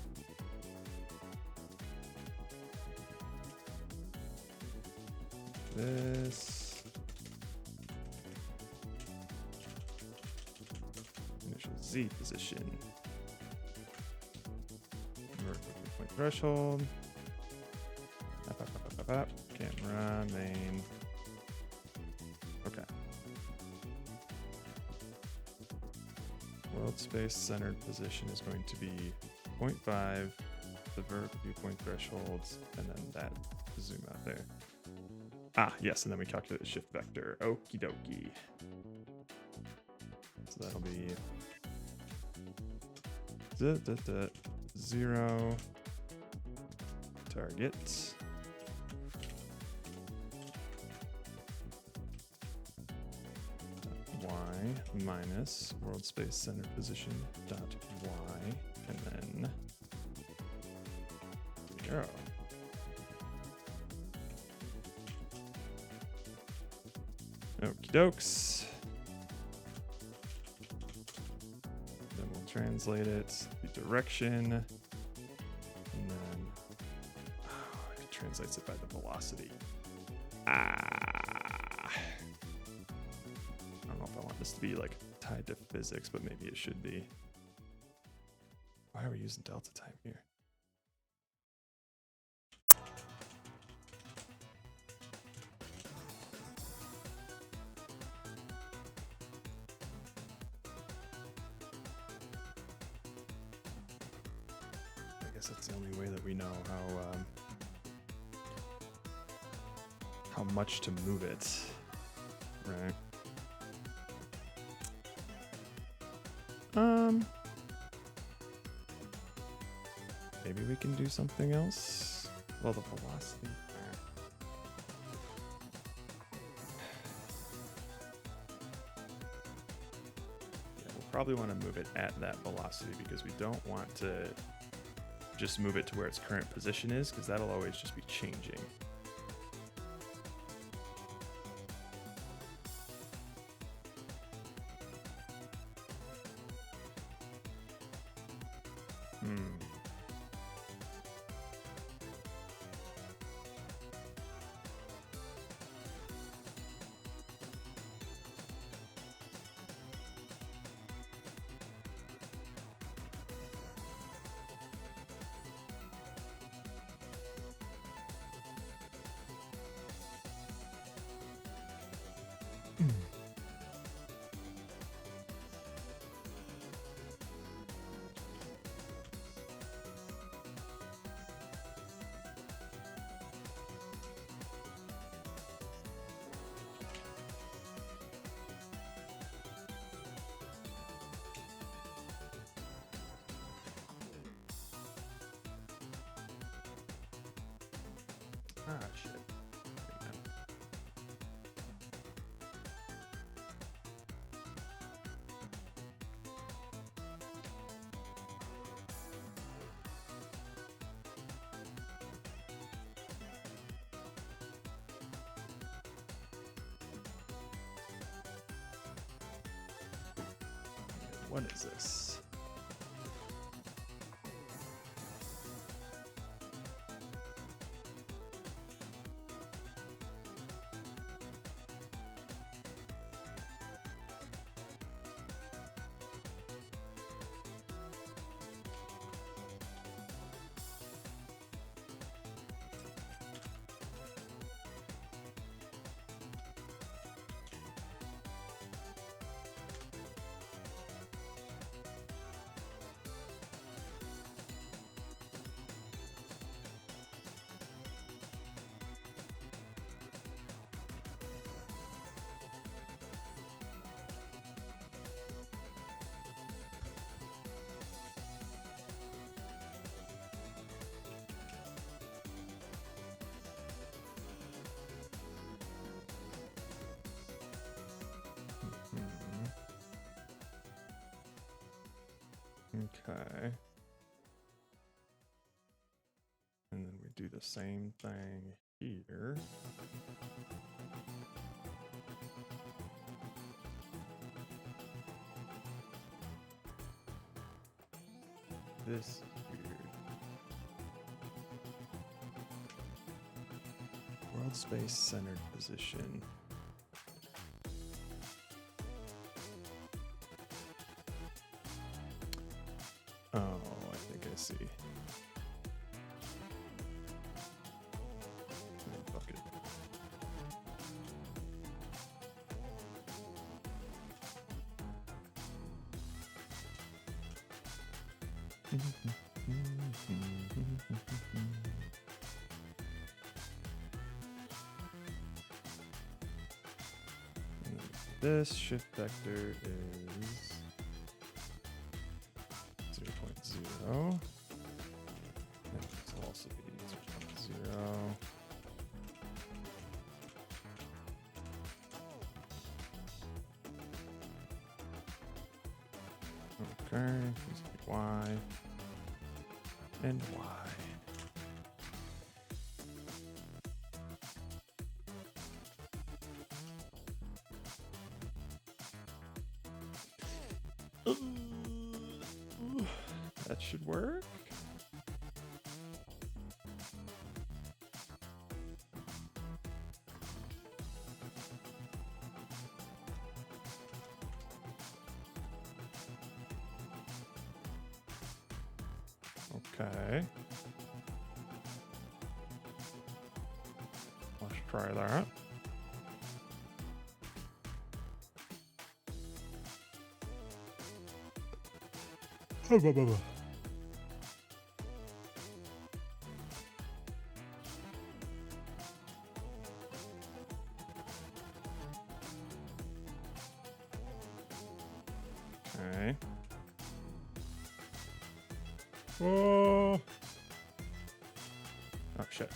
this. Initial Z position. Vertical point threshold. Camera main. Okay. World space centered position is going to be 0.5, the vertical viewpoint thresholds, and then that zoom out there. Ah, yes, and then we calculate the shift vector. Okie dokie. So that'll be 0 target. Y minus world space center position dot Y, and then 0. Okie dokes. Then we'll translate it, the direction, and then it translates it by the velocity. I don't know if I want this to be like tied to physics, but maybe it should be. Why are we using delta time here? I guess that's the only way that we know how much to move it, right? Maybe we can do something else. Well, the velocity. Yeah, we'll probably want to move it at that velocity because we don't want to just move it to where its current position is, because that'll always just be changing. Ah, shit. What is this? Okay. And then we do the same thing here. This is weird. World space centered position. Oh, I think I see. Oh, fuck it. This shift vector is 0.0. And this will also be 0.0. Okay, this will be Y and Y. That should work. Okay. Let's try that. Okay. Oh. Oh shit.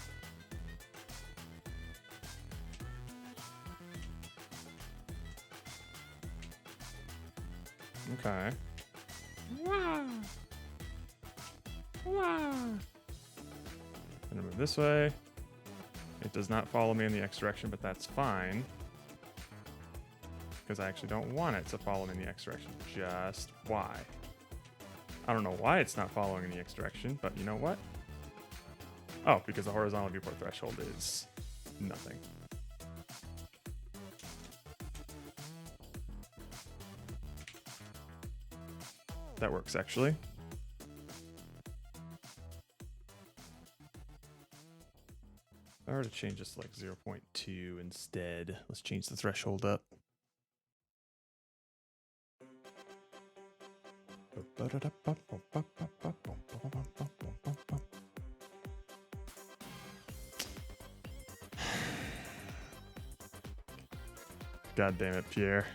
Okay. Wow. Wow. I'm gonna move this way. It does not follow me in the X direction, but that's fine. Because I actually don't want it to follow me in the X direction. Just why? I don't know why it's not following in the X direction, but you know what? Oh, because the horizontal viewport threshold is nothing. That works, actually. If I were to change this to like 0.2 instead, let's change the threshold up. God damn it, Pierre.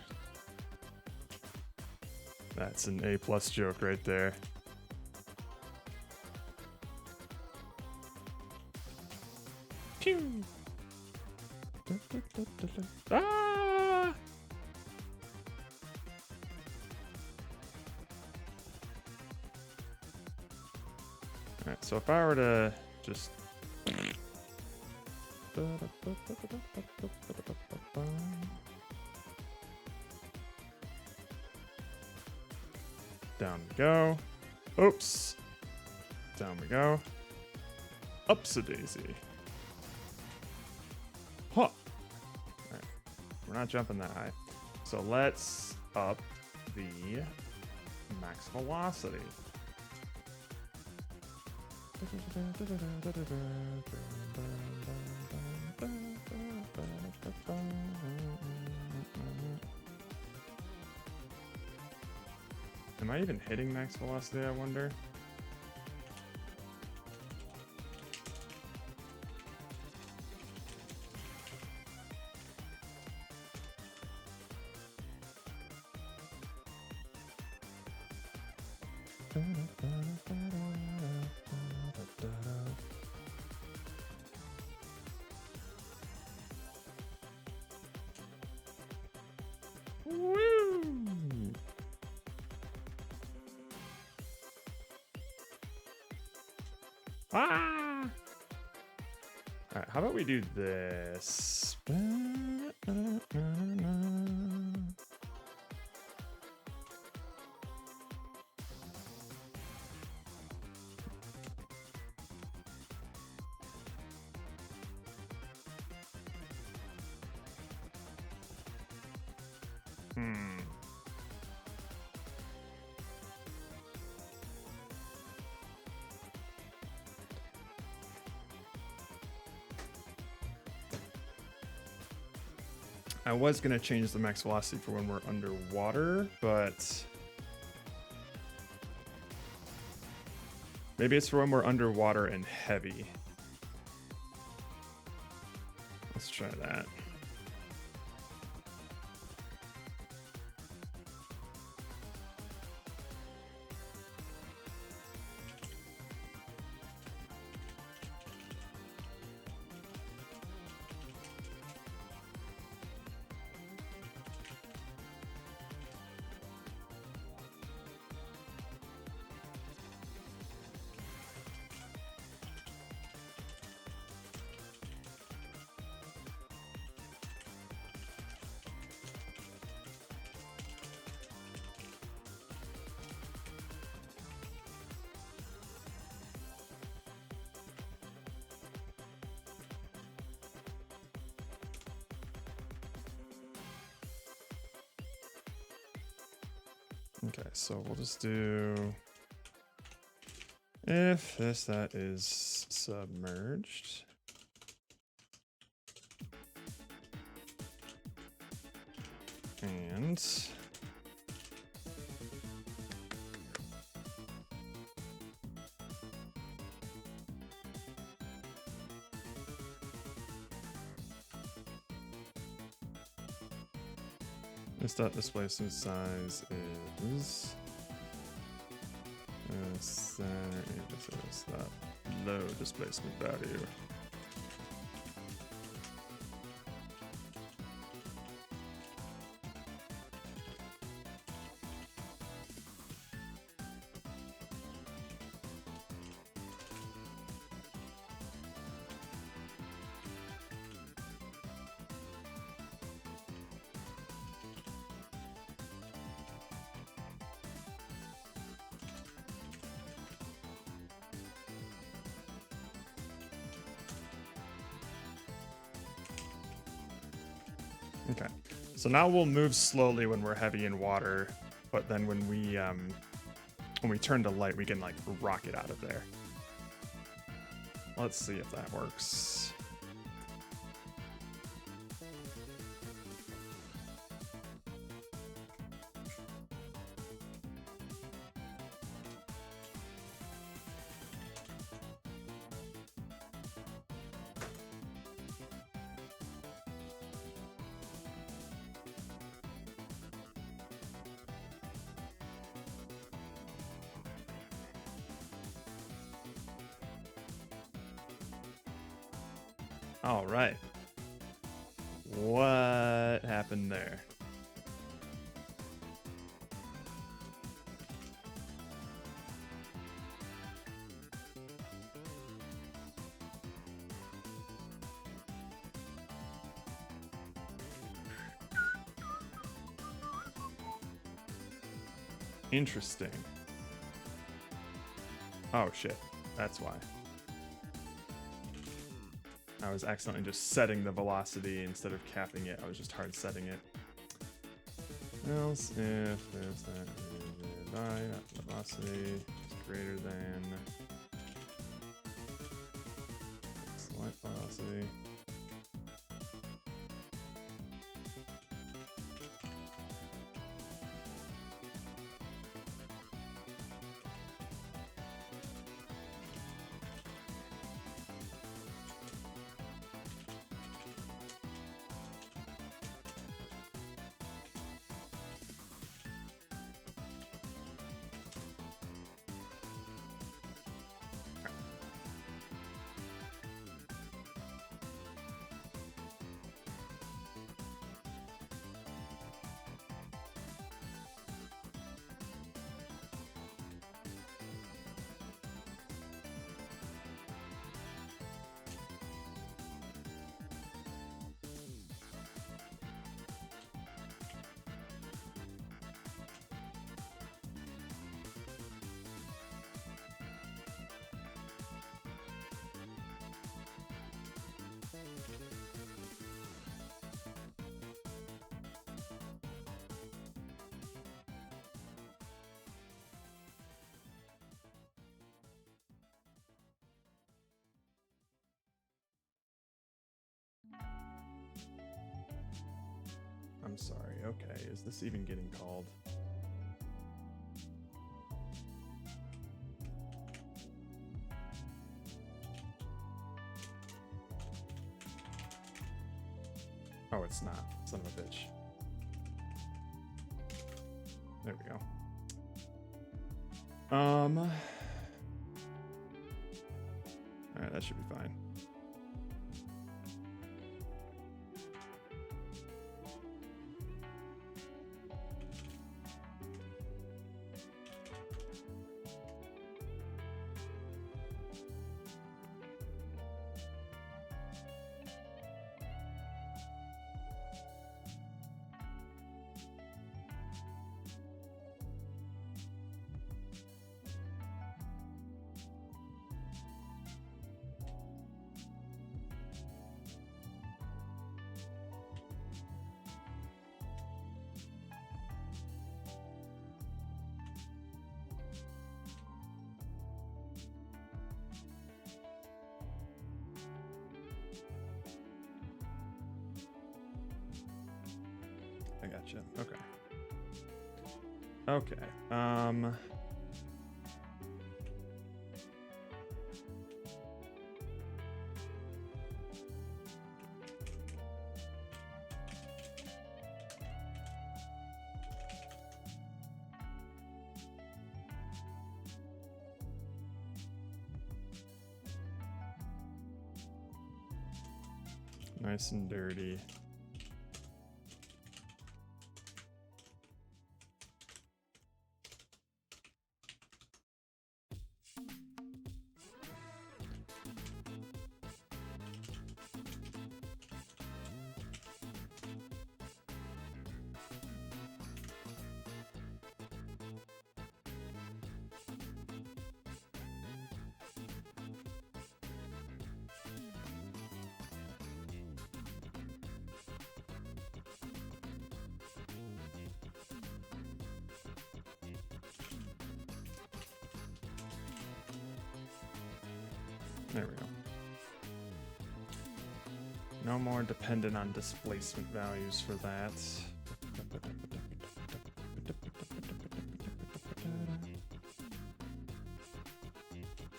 That's an A+ joke right there. Pew! Ah! Alright, so if I were to just... Down we go. Oops. Down we go. Ups-a-daisy. Huh. Alright. We're not jumping that high. So let's up the max velocity. Am I even hitting max velocity, I wonder? Woo! Ah! Alright, how about we do this? I was going to change the max velocity for when we're underwater, but maybe it's for when we're underwater and heavy. Let's try that. Okay, so we'll just do if this, that is submerged. And this dot displacement size is this is that low displacement value. Okay, so now we'll move slowly when we're heavy in water, but then when we turn to light, we can like rocket out of there. Let's see if that works. All right. What happened there? Interesting. Oh shit, that's why. I was accidentally just setting the velocity instead of capping it. I was just hard setting it. Else if there's that velocity is greater than select velocity. I'm sorry, okay, is this even getting called? Oh, it's not. Son of a bitch. There we go. Alright, that should be fine. I gotcha. Okay. Okay. Nice and dirty. There we go. No more dependent on displacement values for that.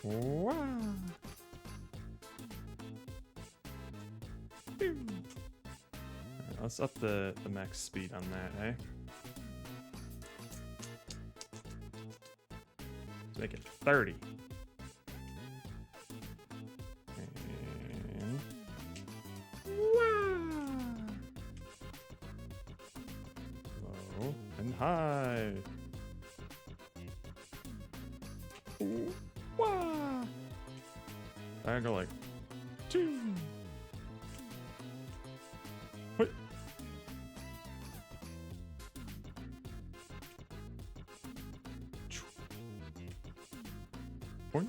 Wow. Right, let's up the max speed on that, eh? Let's make it 30. And high. Ooh, wah. I go like 2. Wait. Boing.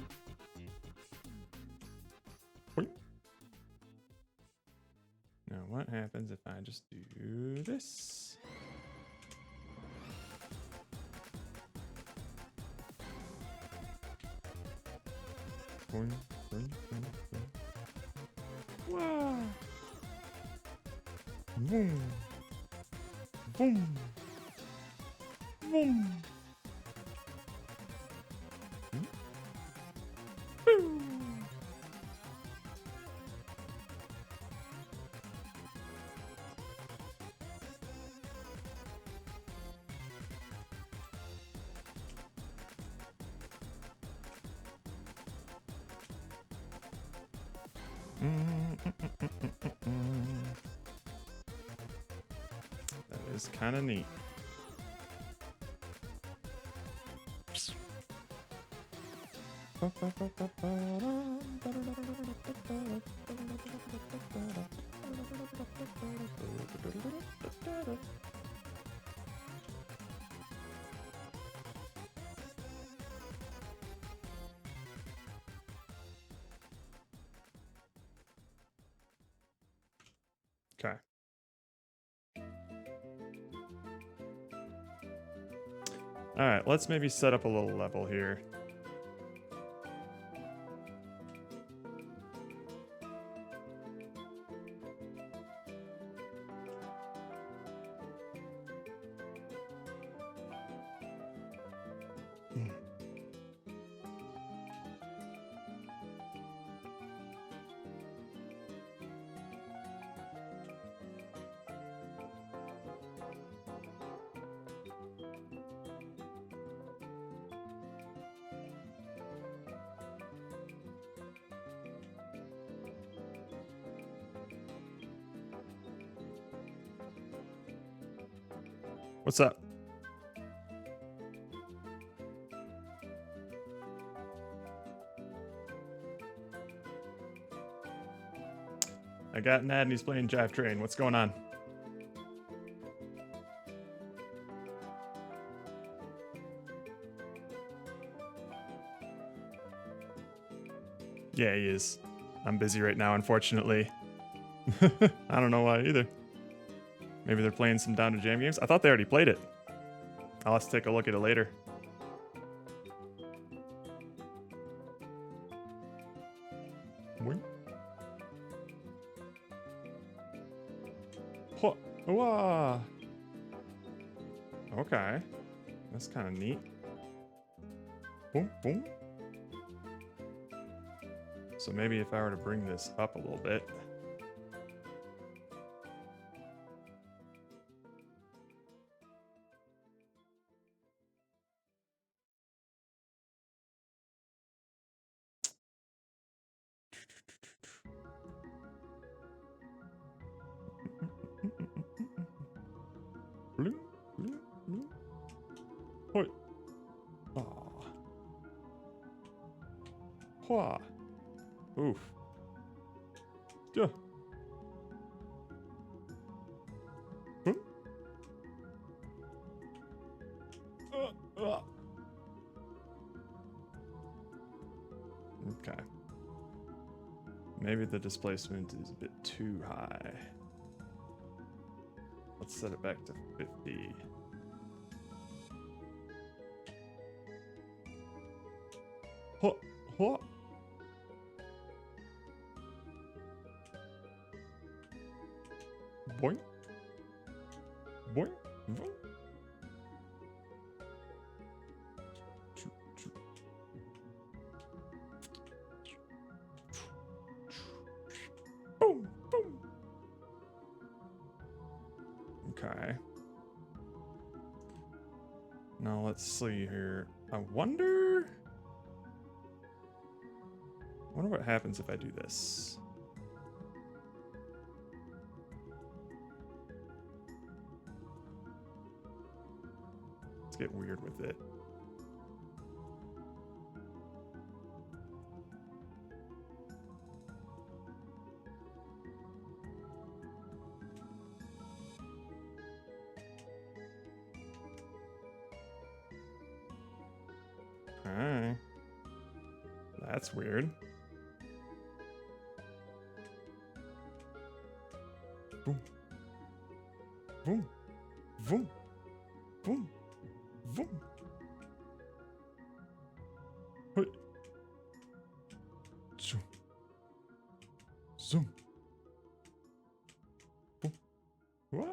Boing. Now what happens if I just do this? Boing, boing, boing, boing. Wow. Boom. Boom. Boom. Boom. That is kind of neat. Okay. All right, let's maybe set up a little level here. What's up? I got Nat and he's playing Jive Train. What's going on? Yeah, he is. I'm busy right now, unfortunately. I don't know why either. Maybe they're playing some Down to Jam games. I thought they already played it. I'll have to take a look at it later. Boing. Whoa. Okay. That's kind of neat. Boom, boom. So maybe if I were to bring this up a little bit. Bloop, bloop, bloop. Hoi. Aw. Hua. Oof. Yeah. Huh? Okay. Maybe the displacement is a bit too high. Let's set it back to 50. Huh, huh. Boing. Boing. Boing. Choo, choo. Boom, boom. Okay. Now let's see here. I wonder what happens if I do this. get weird with it. Okay. That's weird. Boom. Boom. Boom. Boom. Boom. Hey. Zoom. Zoom. Boom. Wah.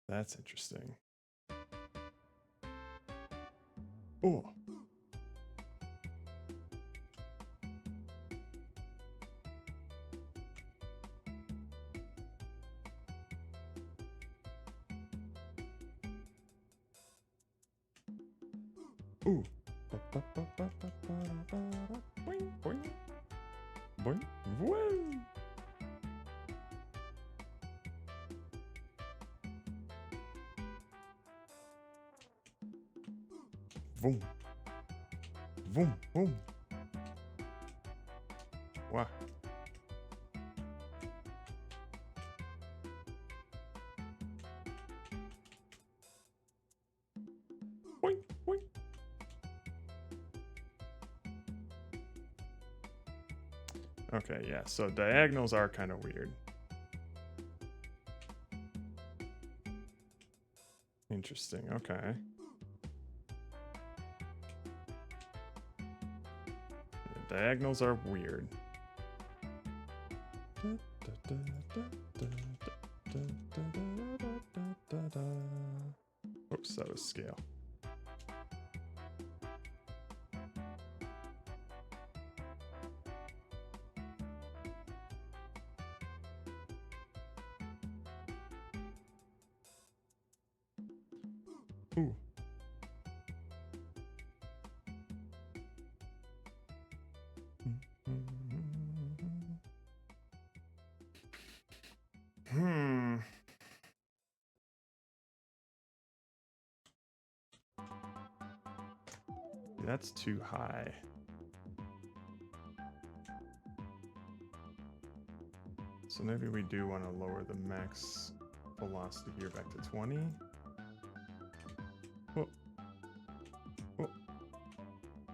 That's interesting. Oh. Ooh. Boing, boing. Boing. Woo. Boom. Boom. Boom. Wow. Boing. Boing. Okay, yeah, so diagonals are kind of weird. Interesting, okay. Yeah, diagonals are weird. Oops, that was scale. Ooh. Hmm. That's too high. So maybe we do want to lower the max velocity here back to 20. Whoa. Whoa.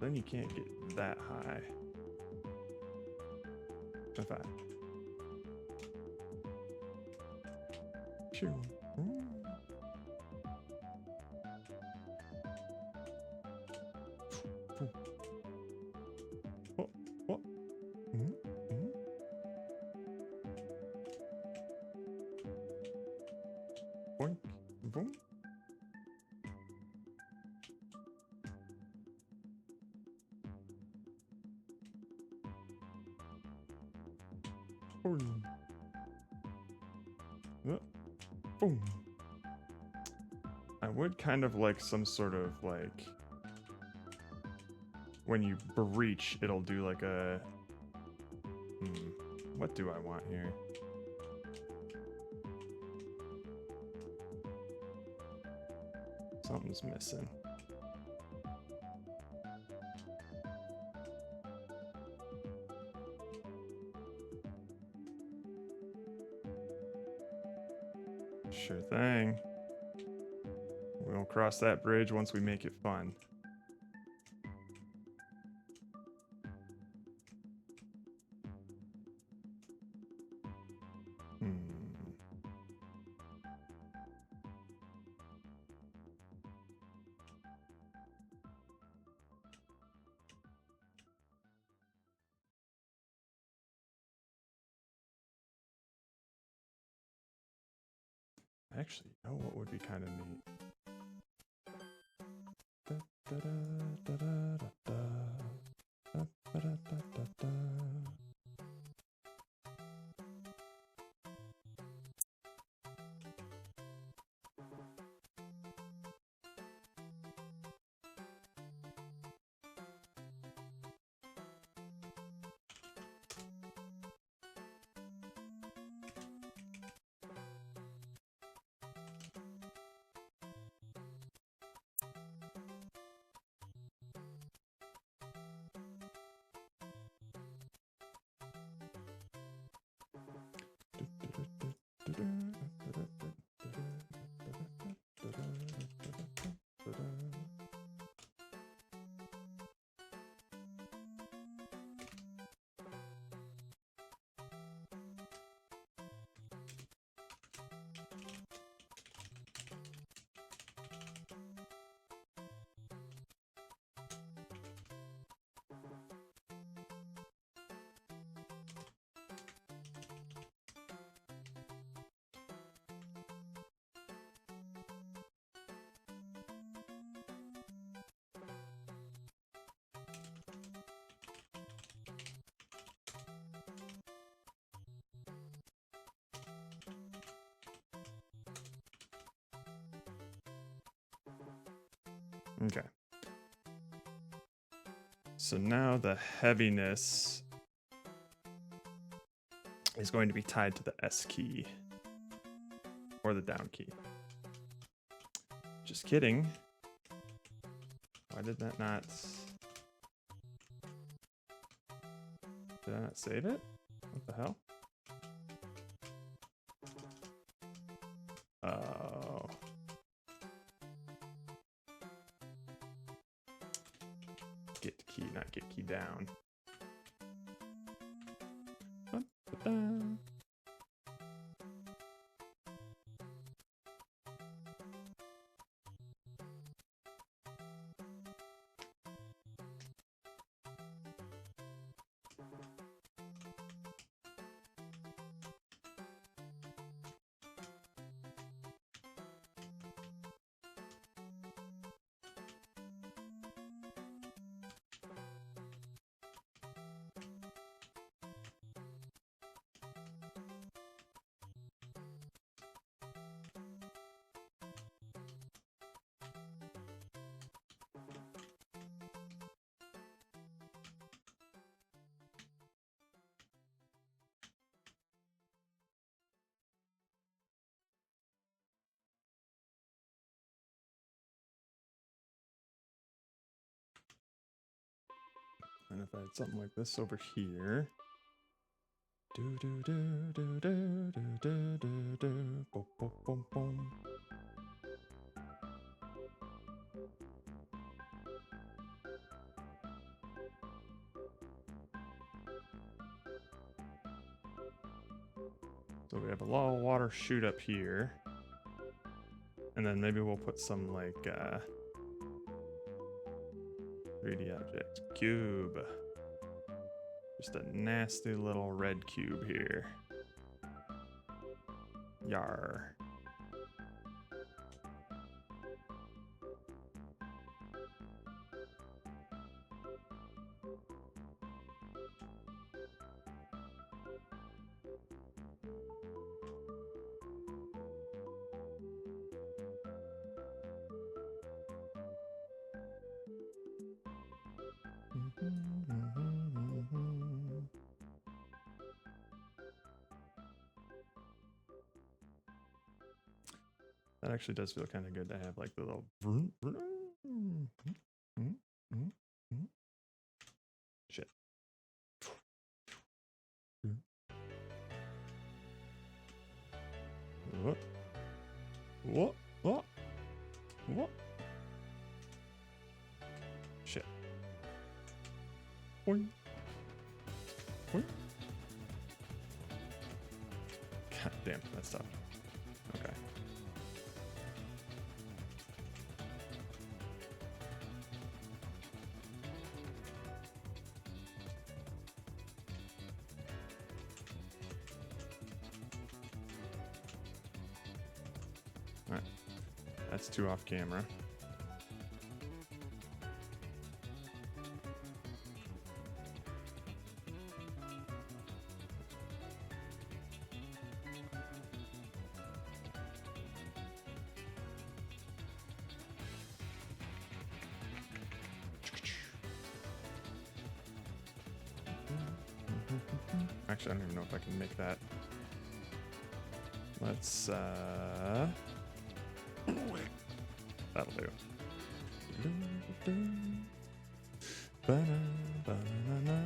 Then you can't get that high. If I... Shoo. What? What? Boink. Boom. Boom. Boom. I would kind of like some sort of like when you breach, it'll do like a what do I want here? Something's missing. Sure thing. We'll cross that bridge once we make it fun. Actually, you know what would be kind of neat? Okay. So now the heaviness is going to be tied to the S key or the down key. Just kidding. Why did that not? Did I not save it? What the hell? Oh. Get key, not get key down. Ba-ba-da. And if I had something like this over here. Do do do do do do do do do boom boom boom boom. So we have a little water shoot up here. And then maybe we'll put some like 3D object cube. Just a nasty little red cube here. Yar. That actually does feel kind of good to have like the little shit. What? What? What? What? Shit. Boing. Boing. God damn, that's tough. Okay. All right. That's two off camera. Actually, I don't even know if I can make that. Let's, that'll do. Ba-na-ba-na-na.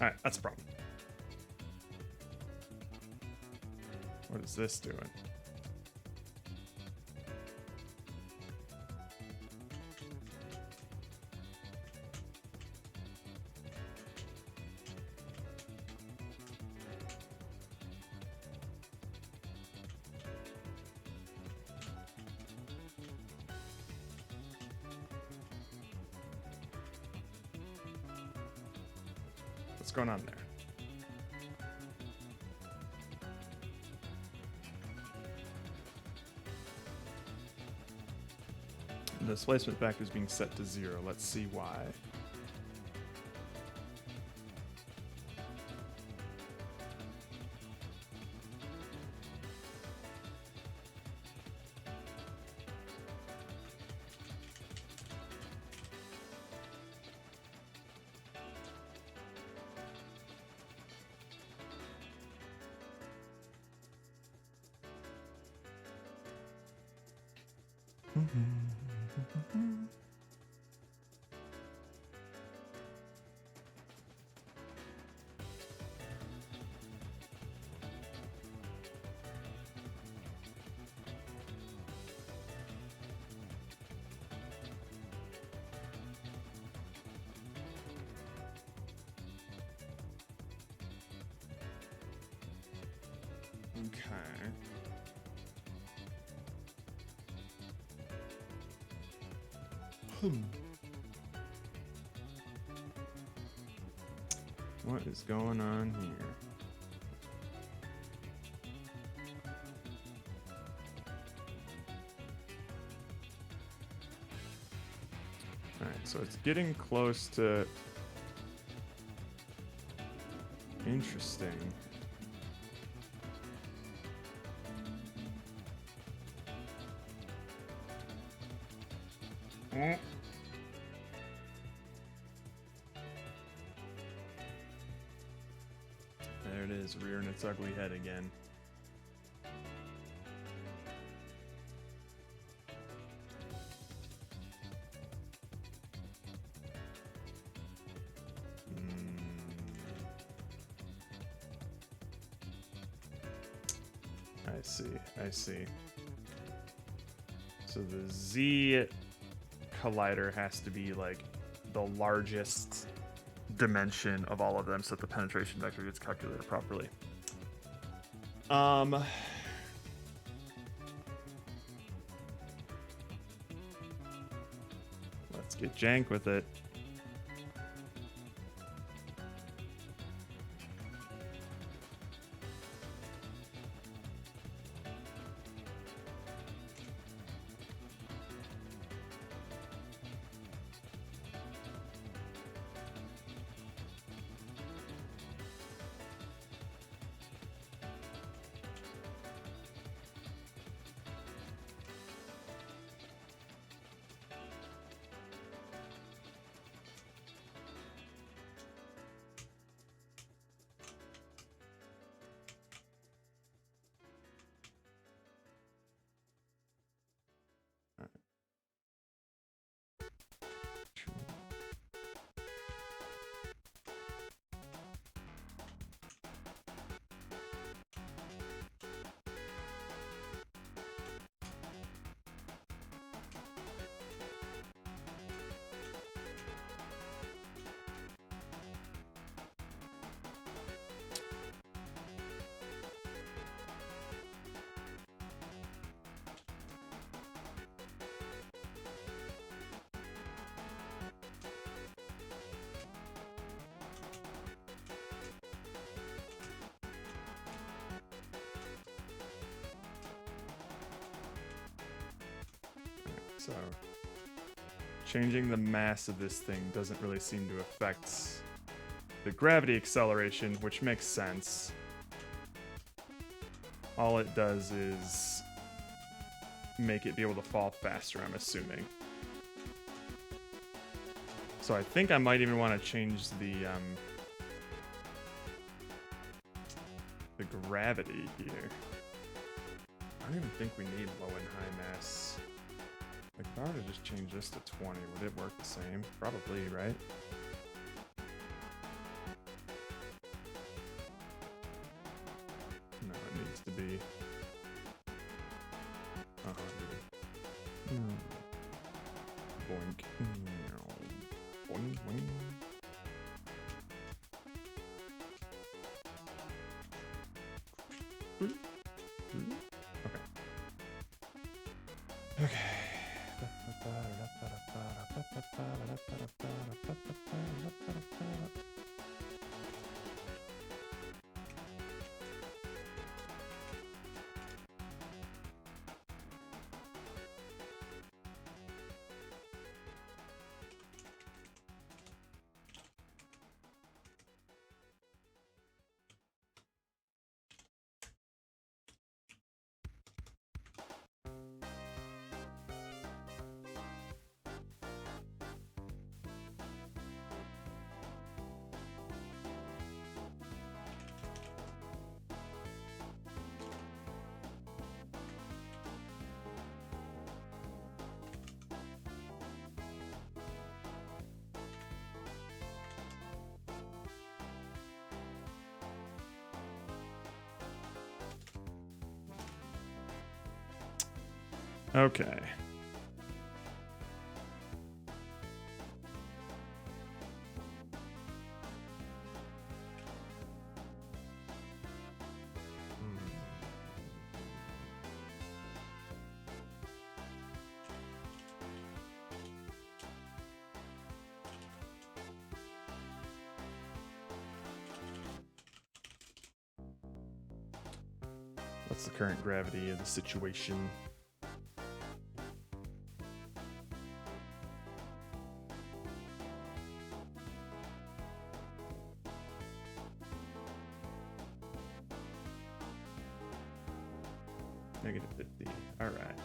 Alright, that's a problem. What is this doing? What's going on there? The displacement factor is being set to 0. Let's see why. Okay. What is going on here? Alright, so it's getting close to... Interesting. There it is, rearing its ugly head again. I see. So the Z collider has to be like the largest dimension of all of them so that the penetration vector gets calculated properly. Let's get jank with it. So, changing the mass of this thing doesn't really seem to affect the gravity acceleration, which makes sense. All it does is make it be able to fall faster, I'm assuming. So I think I might even want to change the gravity here. I don't even think we need low and high mass. Like, if I were to just change this to 20, would it work the same? Probably, right? Boink. Boing, boing. Okay. Okay. What's the current gravity of the situation? -50. All right.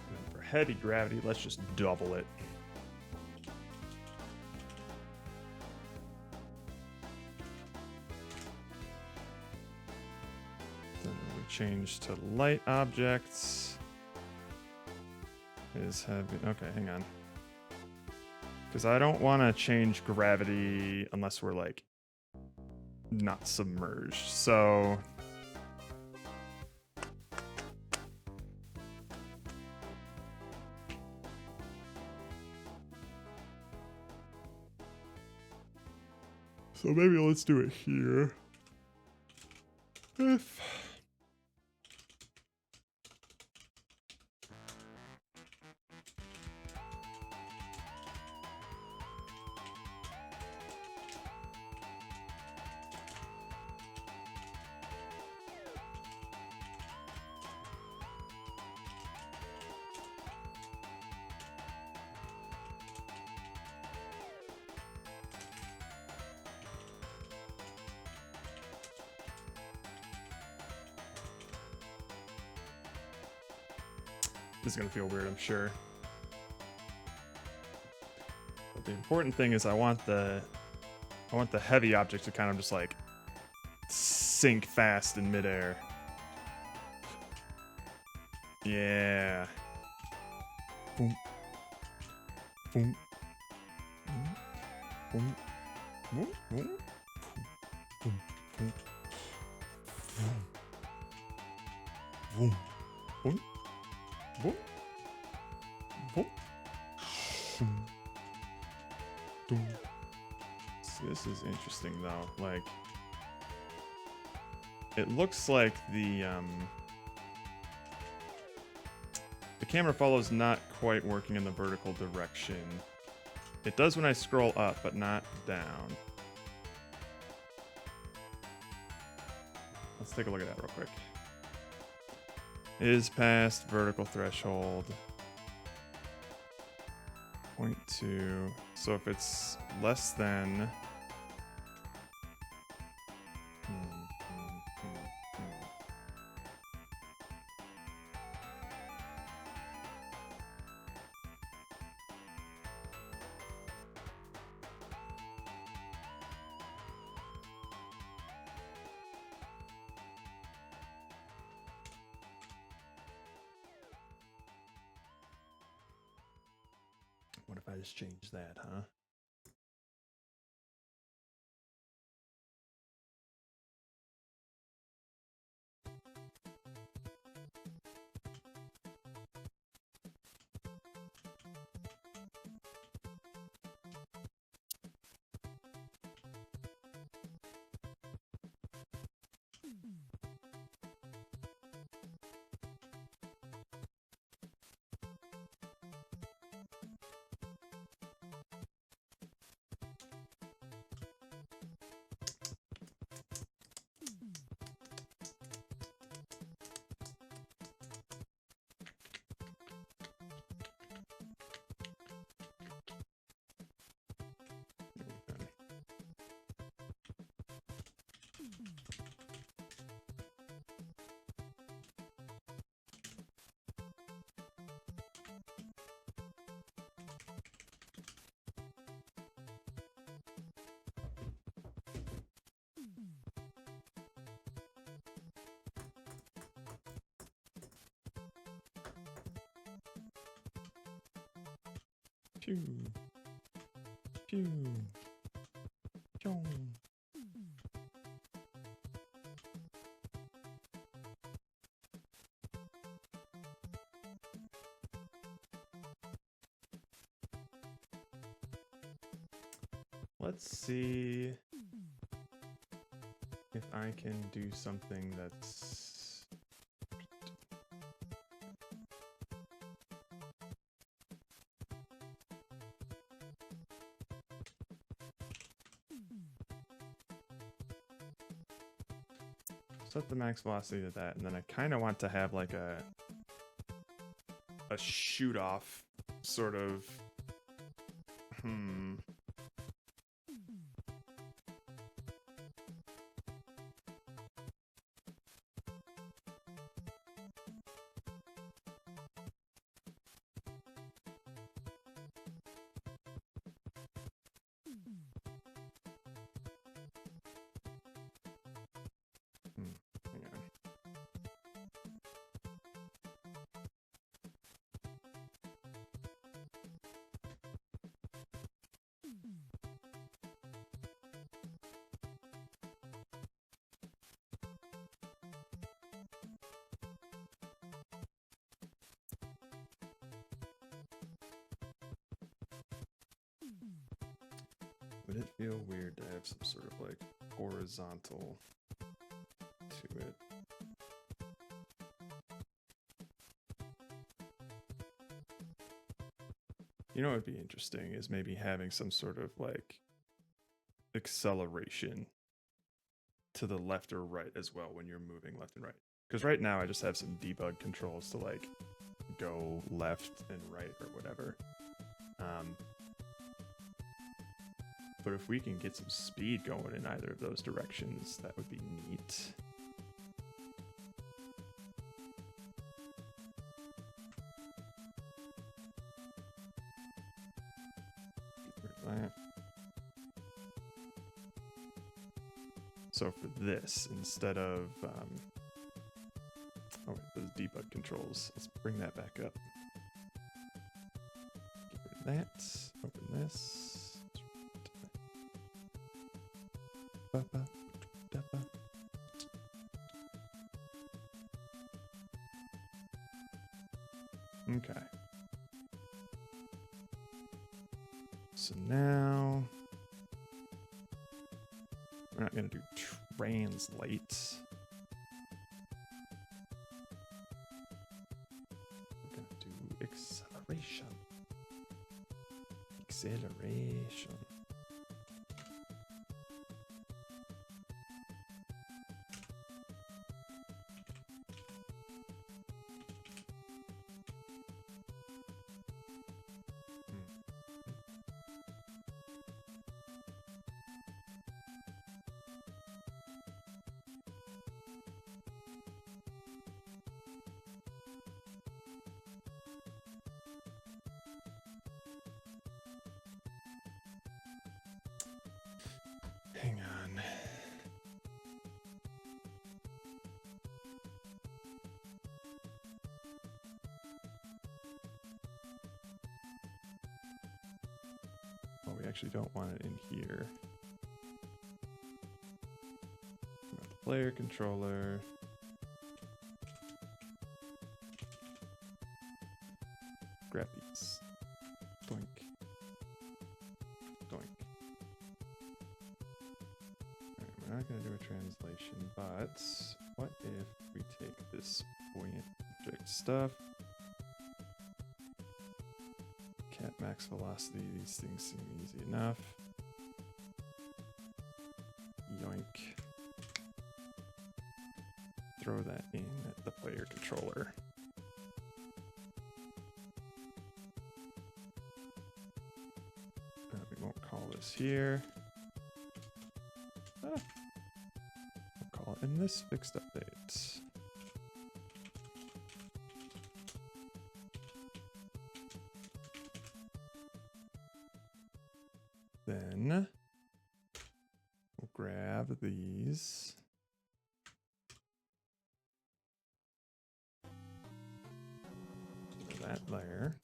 And for heavy gravity, let's just double it. Then we change to light objects. Is heavy. Okay, hang on. Because I don't want to change gravity unless we're like not submerged. So maybe let's do it here. If this is gonna feel weird, I'm sure. But the important thing is I want the heavy object to kind of just like sink fast in midair. Yeah. Boom. Boom. Boom. Boom. Boom. Boom. Boom. Boom. Boom. Boom. Boom. Boom. So this is interesting though. Like, it looks like the camera follow is not quite working in the vertical direction. It does when I scroll up, but not down. Let's take a look at that real quick. Is past vertical threshold. 0.2. So if it's less than What if I just change that, huh? Pew. Pew. Pew. Let's see if I can do something that's set the max velocity to that, and then I kind of want to have like a shoot off sort of hang on. Would it feel weird to have some sort of like horizontal to it? You know what would be interesting is maybe having some sort of like acceleration to the left or right as well when you're moving left and right. Because right now I just have some debug controls to like go left and right or whatever. But if we can get some speed going in either of those directions, that would be neat. That. So for this, instead of oh wait, those debug controls, let's bring that back up. Get rid of that. Open this. Okay. So now we're not going to do translate. We're going to do acceleration. Acceleration. Hang on. actually don't want it in here. Player controller. Grab these. Doink. Doink. Alright, we're not going to do a translation, but what if we take this buoyant object stuff? Cat max velocity, these things seem easy enough. Yoink. Throw that in at the player controller. We won't call this here. We'll call it in this fixed update. Then we'll grab these. That layer.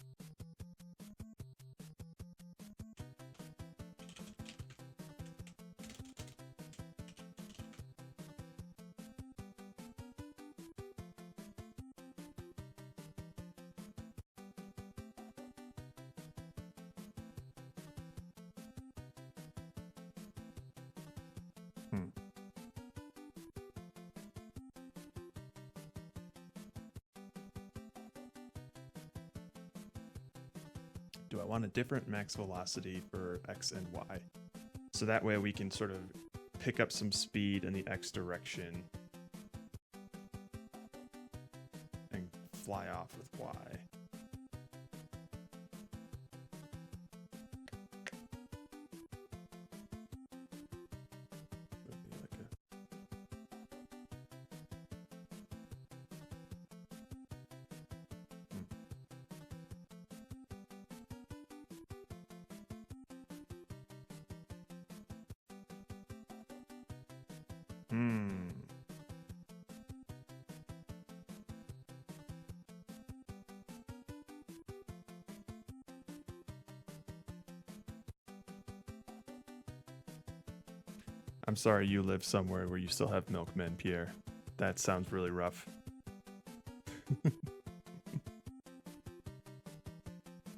Do I want a different max velocity for X and Y? So that way we can sort of pick up some speed in the X direction and fly off with Y. I'm sorry you live somewhere where you still have milkmen, Pierre. That sounds really rough.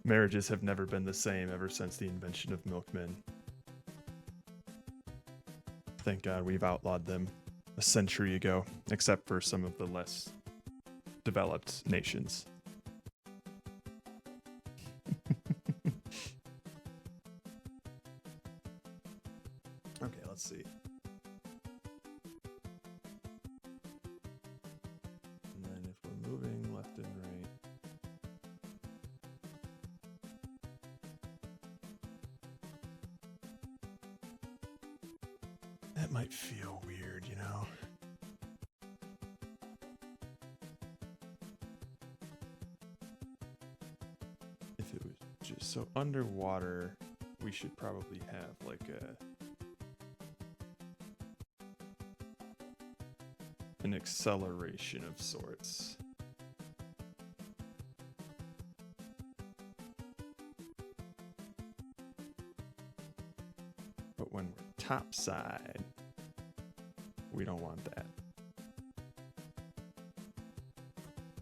Marriages have never been the same ever since the invention of milkmen. Thank God we've outlawed them a century ago, except for some of the less developed nations. Okay, let's see. And then if we're moving left and right. That might feel weird, you know? If it was just so underwater, we should probably have like an acceleration of sorts. But when we're topside, we don't want that.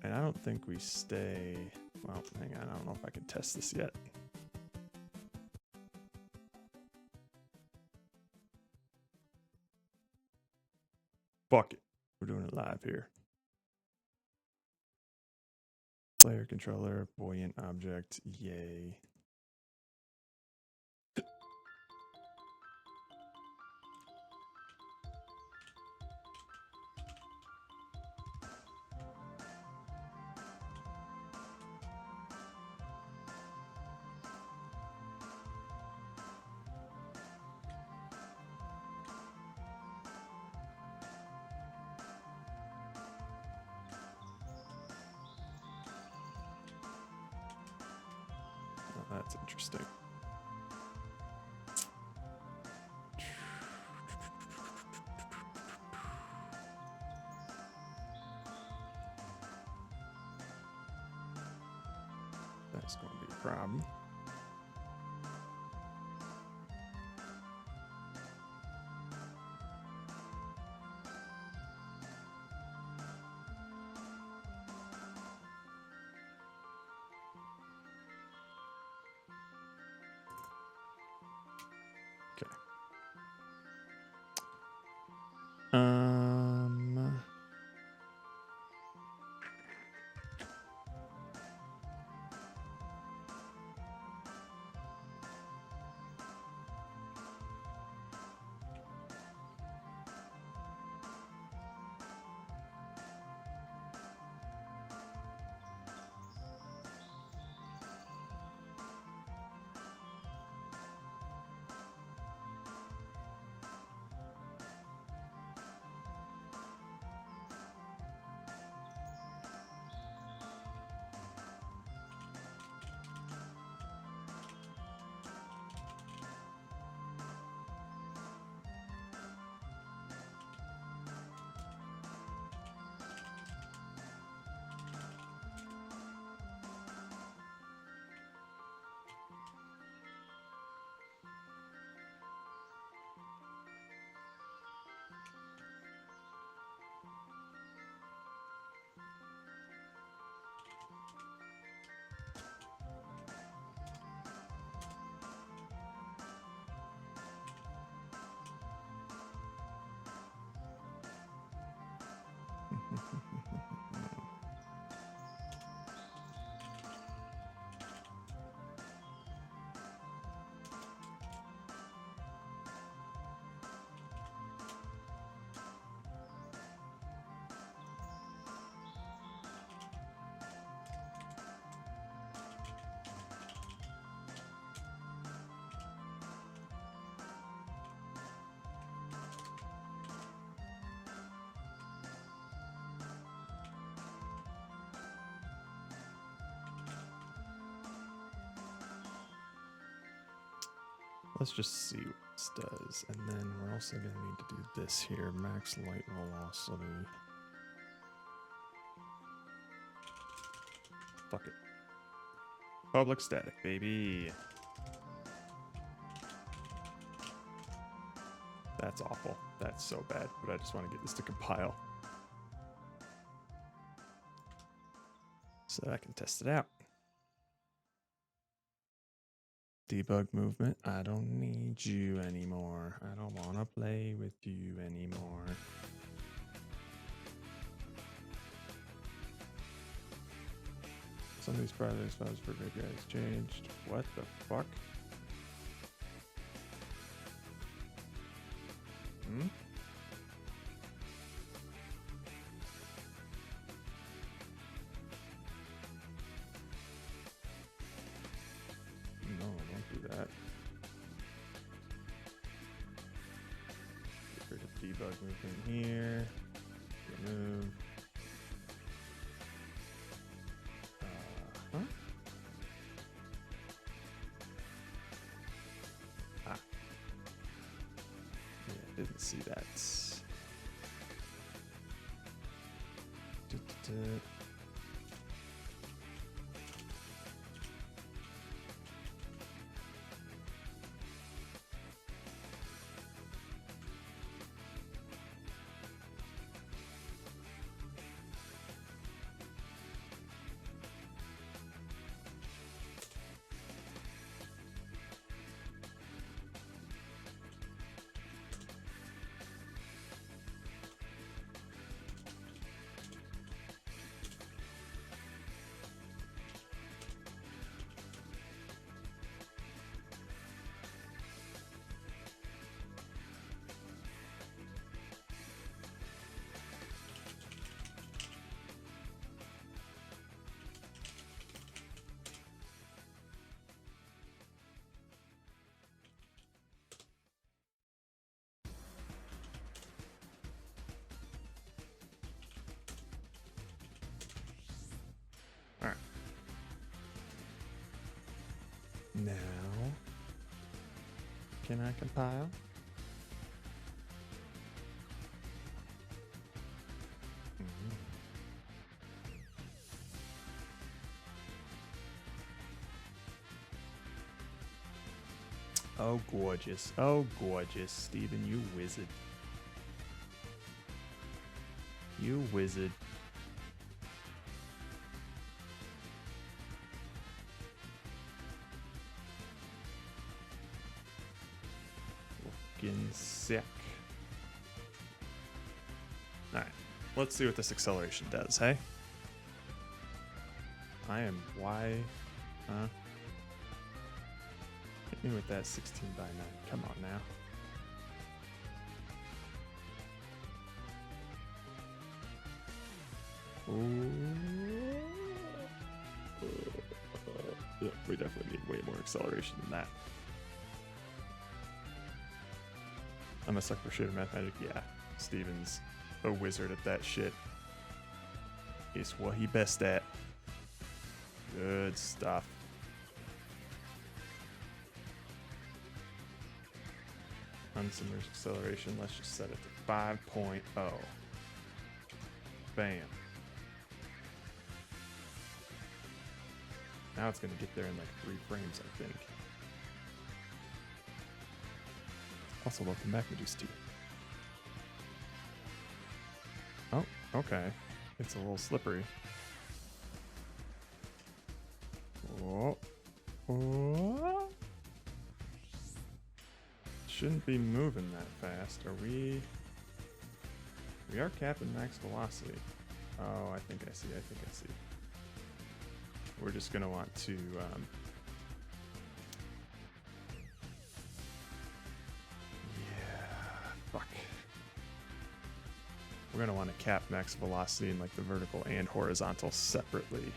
And I don't think we stay... Well, hang on, I don't know if I can test this yet. Fuck it. We're doing it live here. Player controller, buoyant object, yay. That's interesting. That's going to be a problem. Let's just see what this does. And then we're also going to need to do this here. Max light velocity. Fuck it. Public static, baby. That's awful. That's so bad. But I just want to get this to compile, so that I can test it out. Debug movement. I don't need you anymore. I don't want to play with you anymore. Some of these projects files for big guys changed. What the fuck? Hmm? No, don't do that. Get rid of debug movement here. Remove. Huh? Ah. Yeah, I didn't see that. Alright. Now, can I compile? Oh, gorgeous. Oh, gorgeous. Steven, you wizard. You wizard. Looking sick. Alright. Let's see what this acceleration does, hey? I am why... Huh? Hit me with that 16 by 9. Come on now. Yeah, we definitely need way more acceleration than that. I'm a sucker for shit of math magic. Yeah, Steven's a wizard at that shit. It's what he best at. Good stuff. Unsubmerged acceleration. Let's just set it to 5.0. Bam. Now it's gonna get there in like 3 frames, I think. Also, welcome back, Majesty. Oh, okay. It's a little slippery. Whoa. Whoa. Shouldn't be moving that fast. Are we? We are capping max velocity. Oh, I think I see. We're just gonna want to fuck. We're gonna want to cap max velocity in like the vertical and horizontal separately.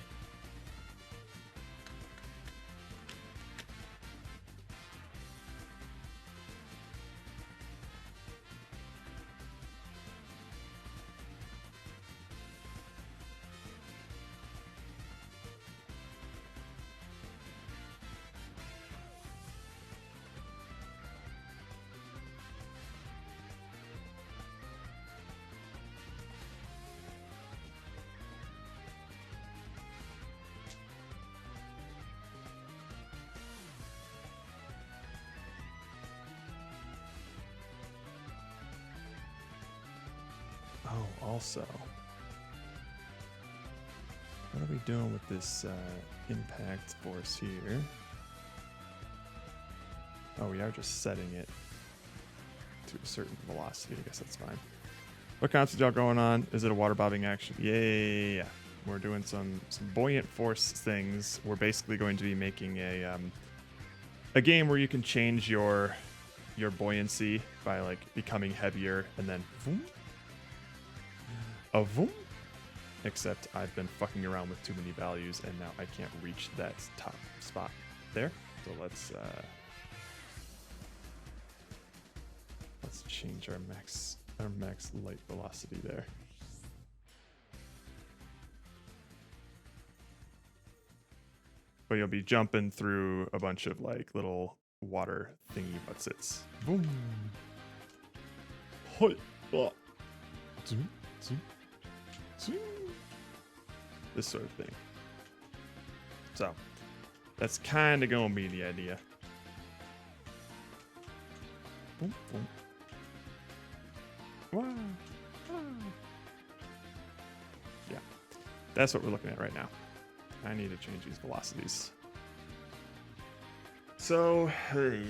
Oh, also, what are we doing with this impact force here? Oh, we are just setting it to a certain velocity. I guess that's fine. What concept y'all going on? Is it a water bobbing action? Yeah. We're doing some buoyant force things. We're basically going to be making a game where you can change your buoyancy by like becoming heavier and then voom, a voom. Except I've been fucking around with too many values and now I can't reach that top spot there. So let's change our max light velocity there. But you'll be jumping through a bunch of like little water thingy butsits. Boom. Hoi. Oh. Zoom. Zoom. Zoom. This sort of thing. So that's kind of gonna be the idea. Boom, boom. Wow. Wow. Yeah, that's what we're looking at right now. I need to change these velocities. So, hey.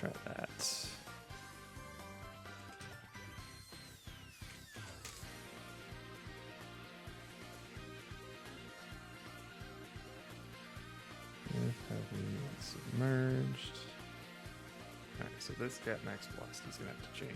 Try that. Heavy submerged. Alright, so this cat max velocity is gonna have to change.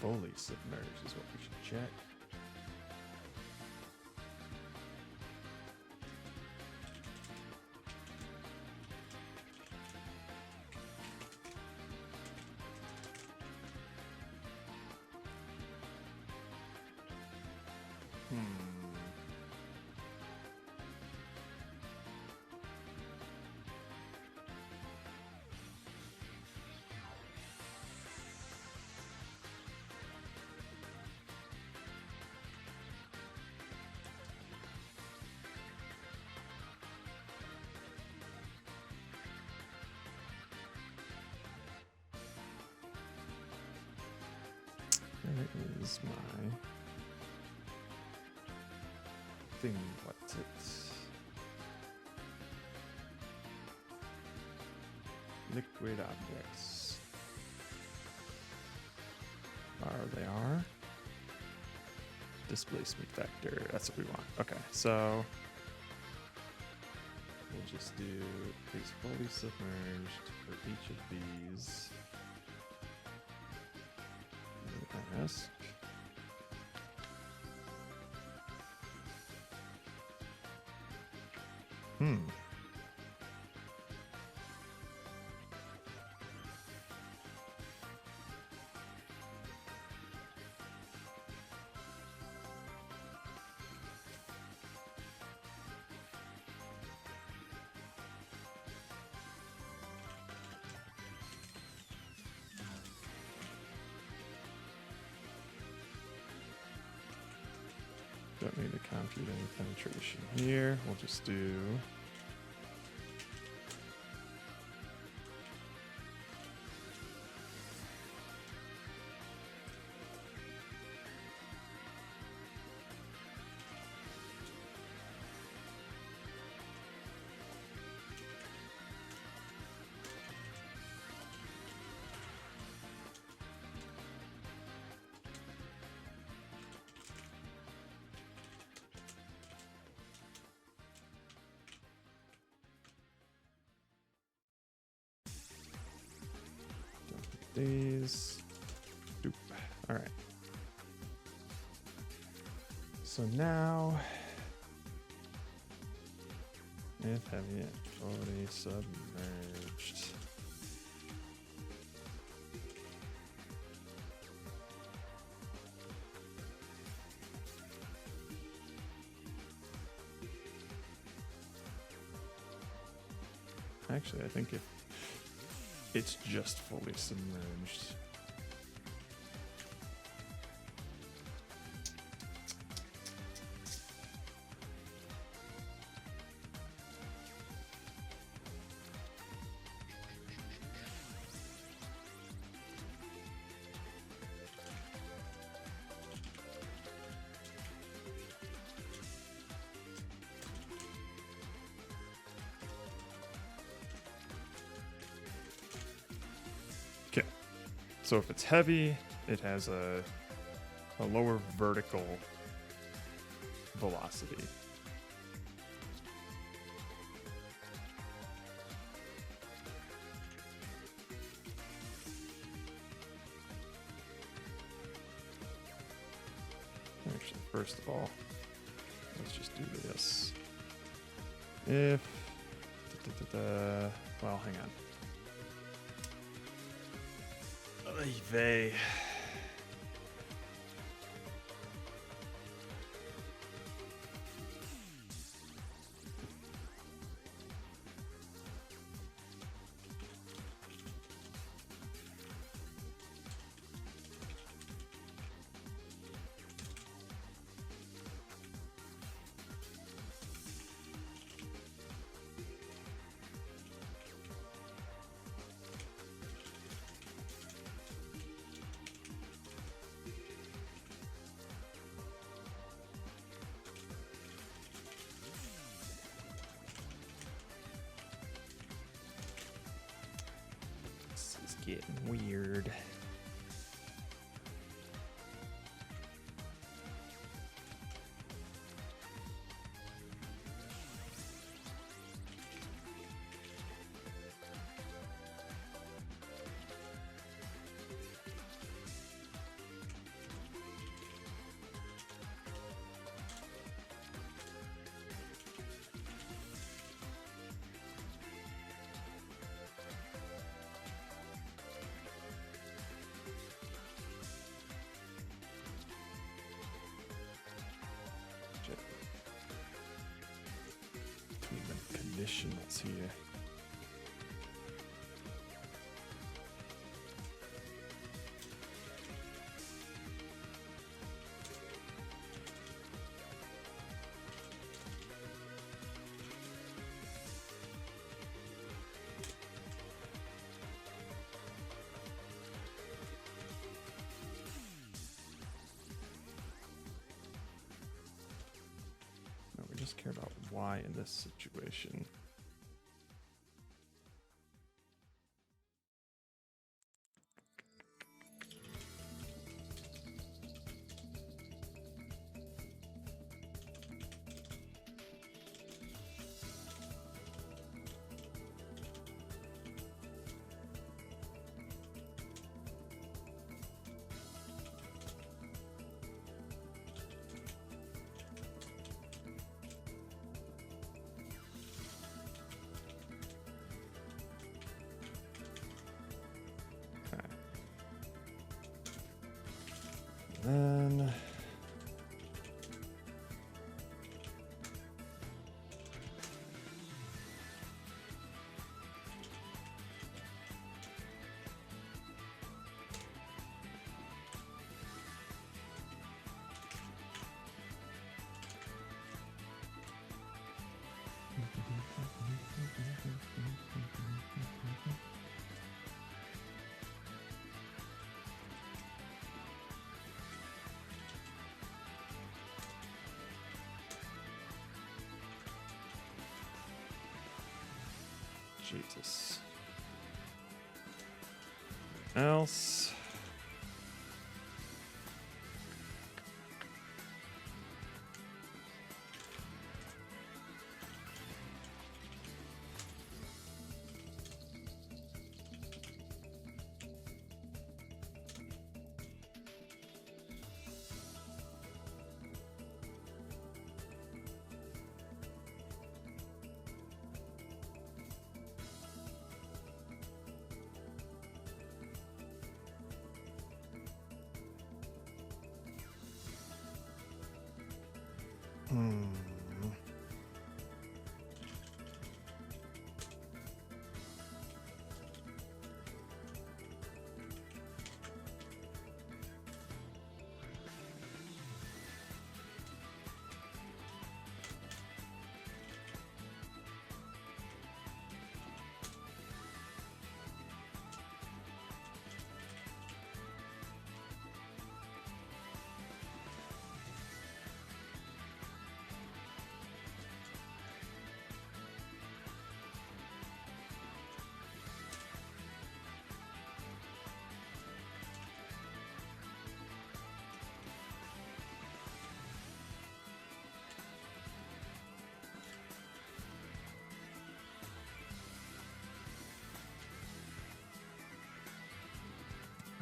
Fully submerged is what we should check. Where is my thing? What's it? Liquid objects. They are. Displacement vector. That's what we want. Okay, so we'll just do these fully submerged for each of these. Ask. Don't need to compute any penetration here. We'll just do... these. Doop. All right. So now, if heavy and fully submerged. Actually, I think if it's just fully submerged. So if it's heavy, it has a lower vertical velocity. Actually, first of all, let's just do this. If... well, hang on. They getting weird. Conditions here. No, we just care about why in this situation. Jesus. Else.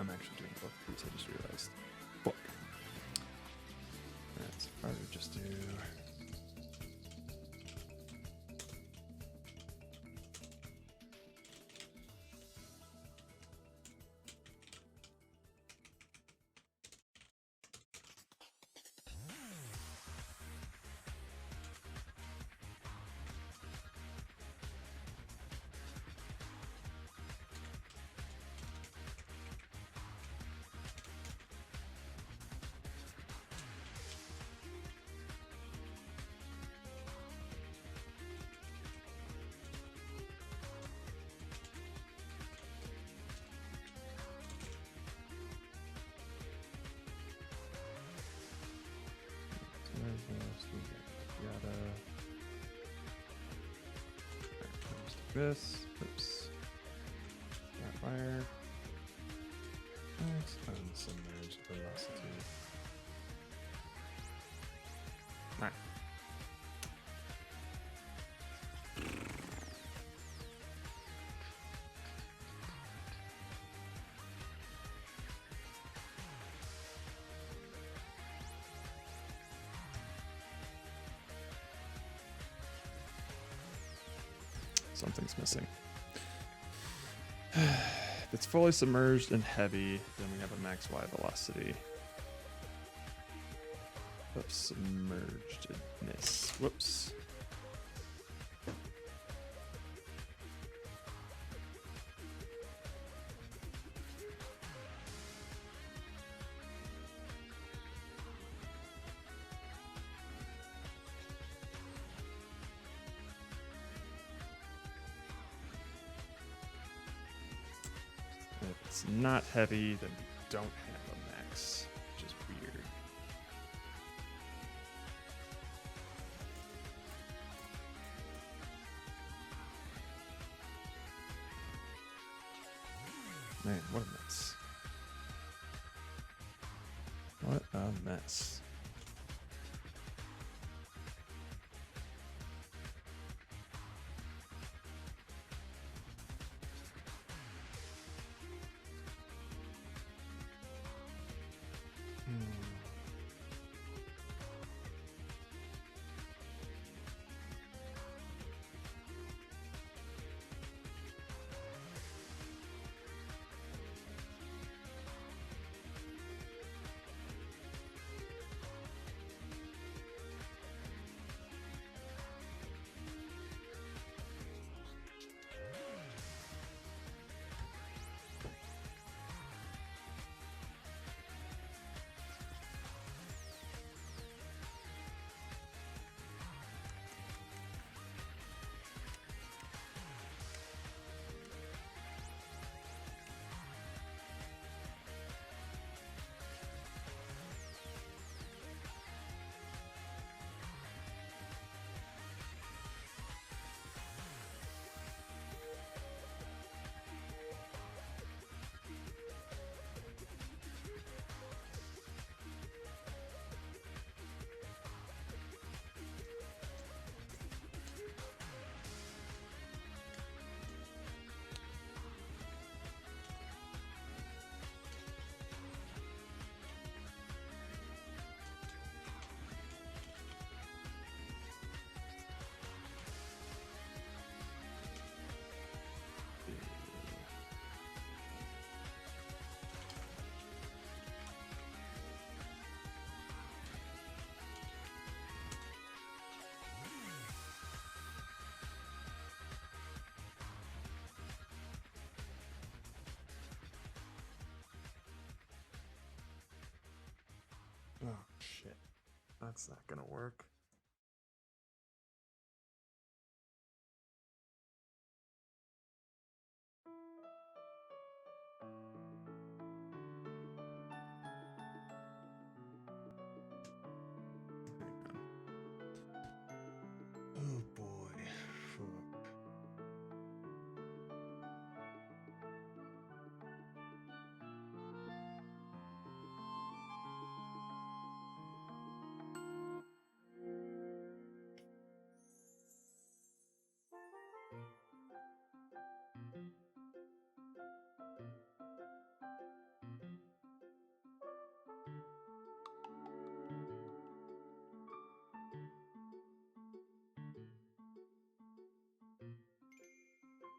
I'm actually doing both of these, I just realized. Fuck. That's harder to just do. This. Oops. That fire. Next, unsubmerged velocity. Alright. Something's missing. If it's fully submerged and heavy, then we have a max Y velocity. Oops, submergedness. Whoops. If it's not heavy, then we don't have a max, which is weird. Man, what a mess. What a mess. That's not gonna work. Oh boy. Fuck.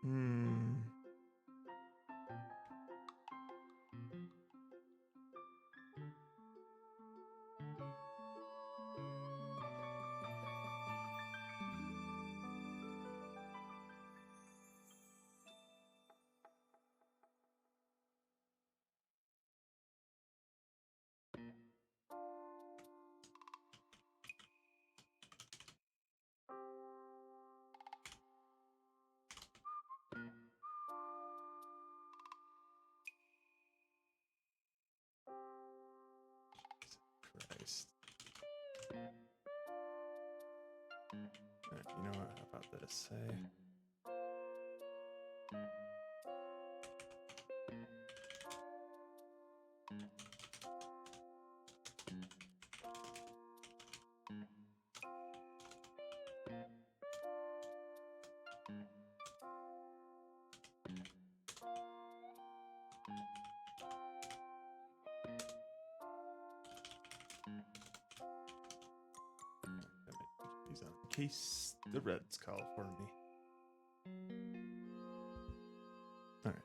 Hmm. Christ. Alright, you know what? How about this? Hey. These out in case the Reds call for me. All right.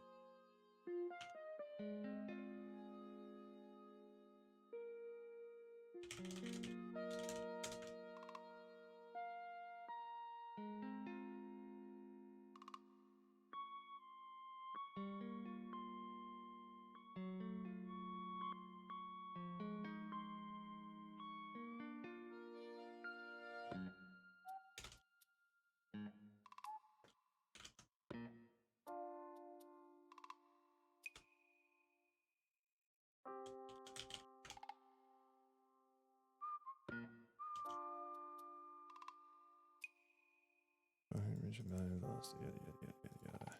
Yeah.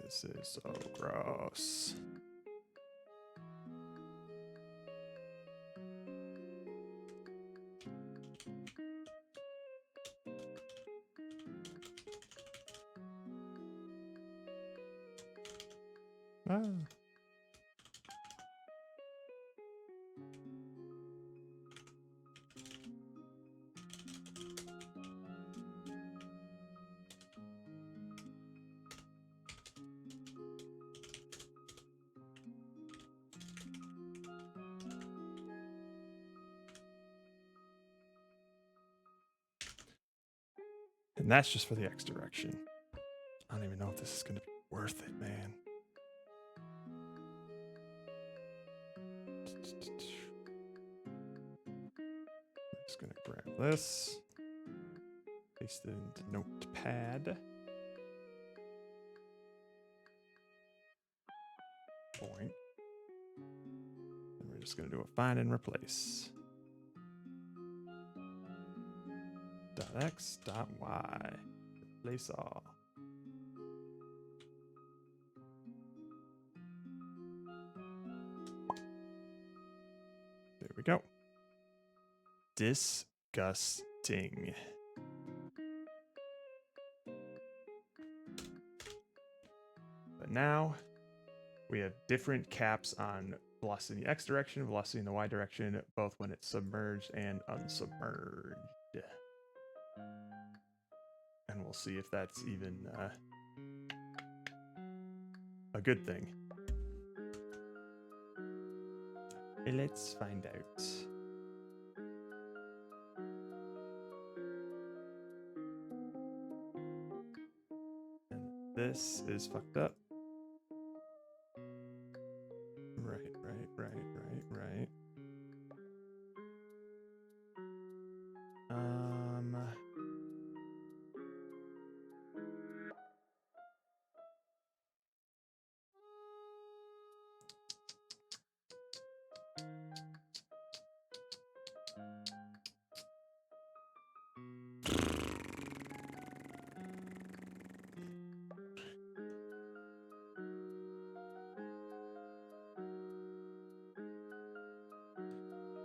This is so gross. Ah. And that's just for the X direction. I don't even know if this is going to be worth it, man. gonna grab this, paste it into Notepad. Point. And we're just gonna do a find and replace. .x, .y, replace all. There we go. Disgusting. But now we have different caps on velocity in the X direction, velocity in the Y direction, both when it's submerged and unsubmerged. And we'll see if that's even a good thing. Let's find out. And this is fucked up. Right.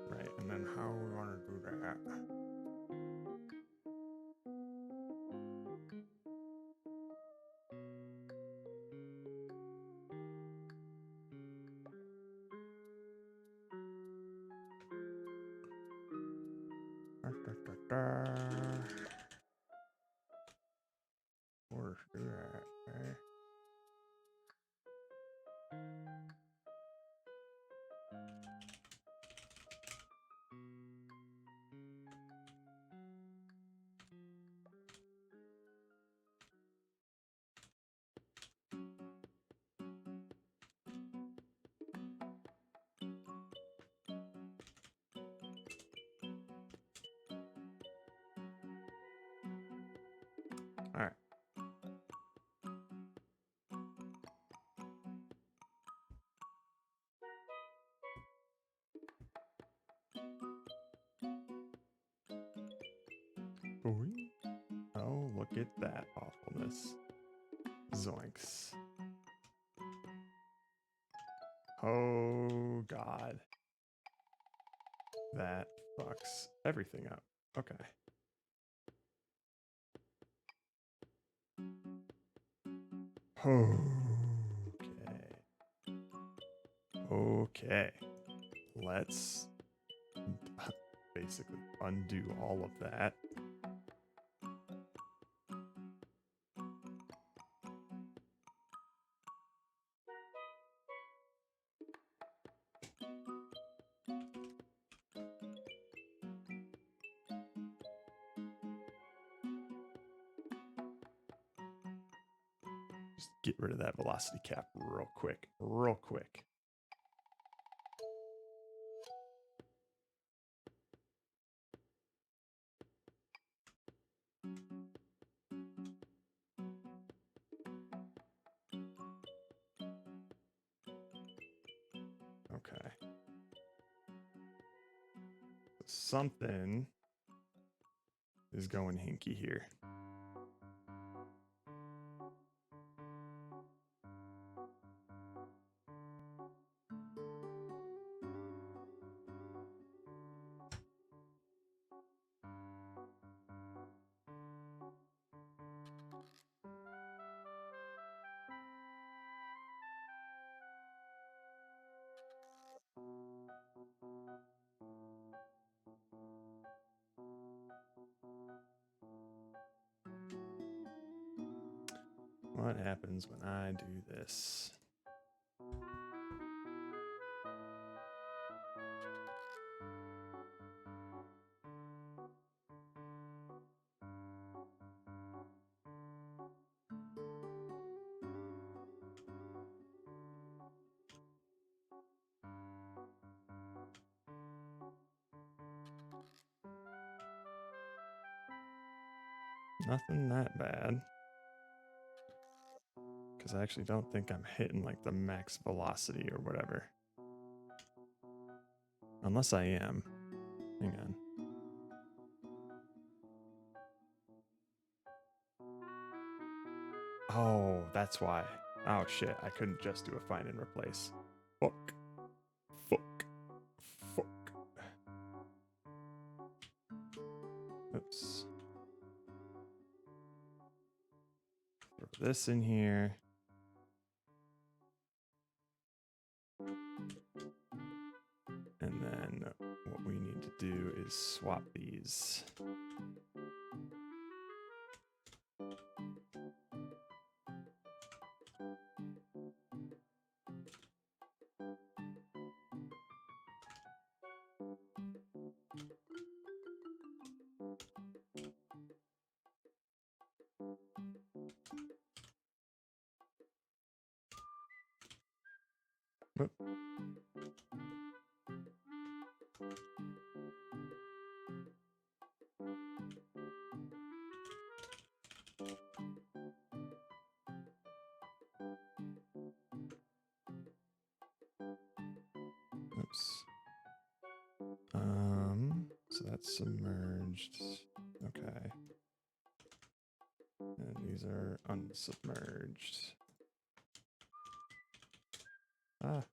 Right, and then how we want to do that? Or do that, okay? All right. Boing. Oh, look at that awfulness. Zoinks. Oh, God. That fucks everything up. Okay. Okay. Let's basically undo all of that. Just get rid of that velocity cap real quick. Okay. Something is going hinky here. What happens when I do this? Nothing that bad. Because I actually don't think I'm hitting like the max velocity or whatever. Unless I am. Hang on. Oh, that's why. Oh shit, I couldn't just do a find and replace. Fuck. Fuck. Fuck. Oops. Throw this in here. And then what we need to do is swap these. Whoop. Oops. So that's submerged. Okay. And these are unsubmerged. Ah.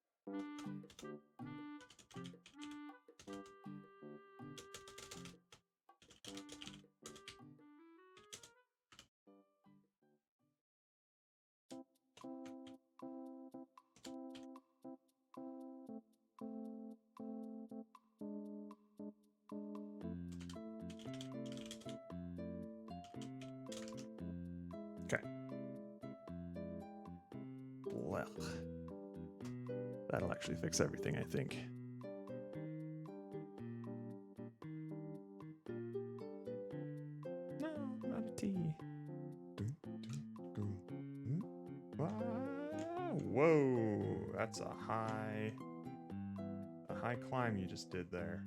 Okay. Well, that'll actually fix everything, I think. No, not a T. Whoa, that's a high climb you just did there.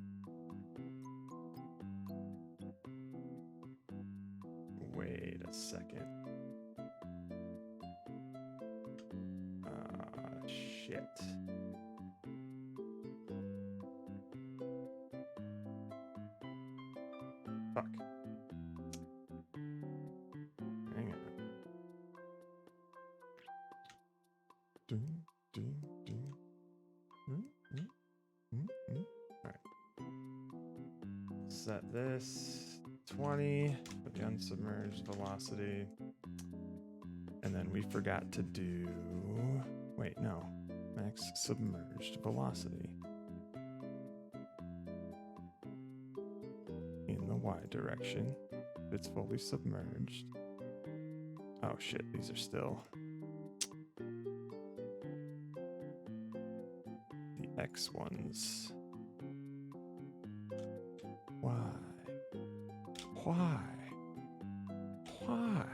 Wait a second. Shit. Fuck. Hang on. Alright. Set this 20 for the unsubmerged velocity. And then we forgot to do... Wait, no. Max submerged velocity. In the Y direction. It's fully submerged. Oh shit, these are still... the X ones. Why? Why? Why?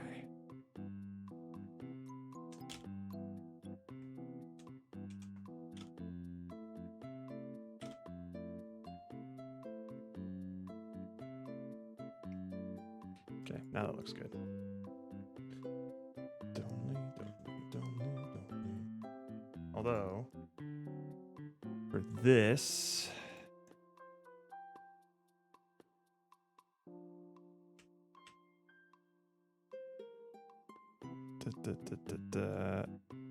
Okay, now that looks good. Although, for this,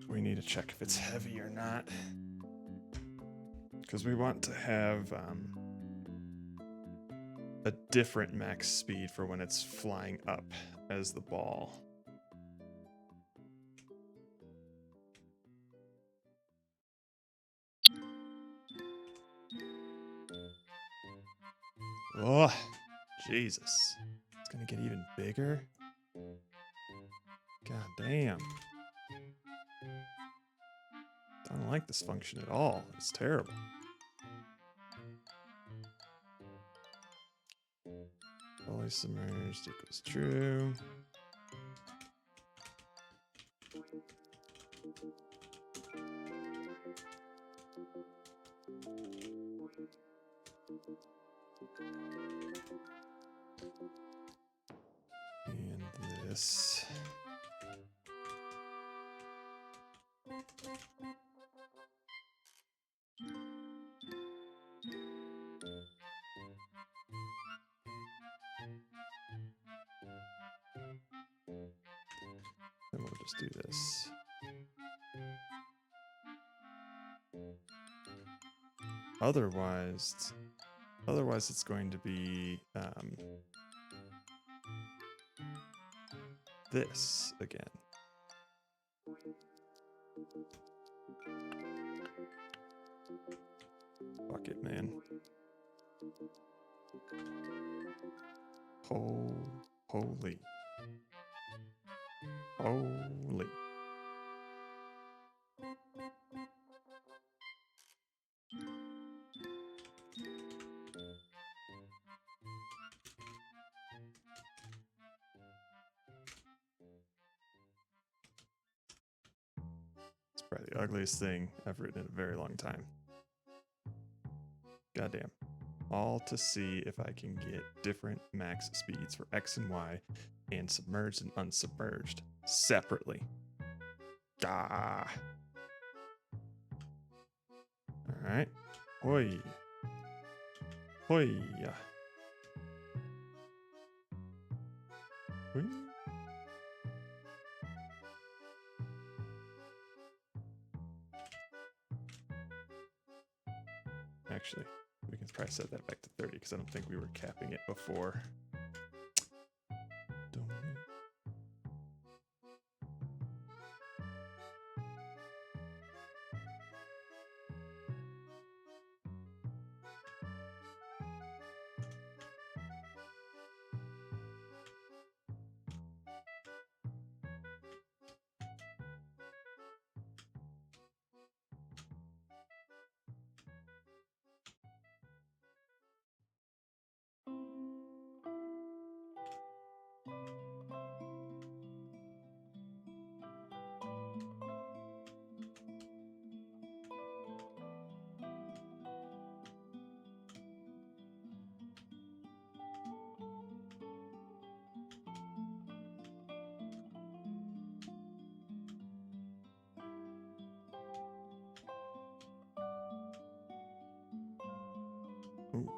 we need to check if it's heavy or not, because we want to have a different max speed for when it's flying up as the ball. Oh, Jesus. It's gonna get even bigger. God damn. I don't like this function at all. It's terrible. Fully submerged equals true. And this. Then we'll just do this. Otherwise it's going to be this again. Fuck it, man. Holy. It's probably the ugliest thing I've written in a very long time. Goddamn. All to see if I can get different max speeds for X and Y and submerged and unsubmerged separately. Gah. Alright. Hoi. Hoi. Hoi. Actually, we can probably set that back to 30 because I don't think we were capping it before. Ooh.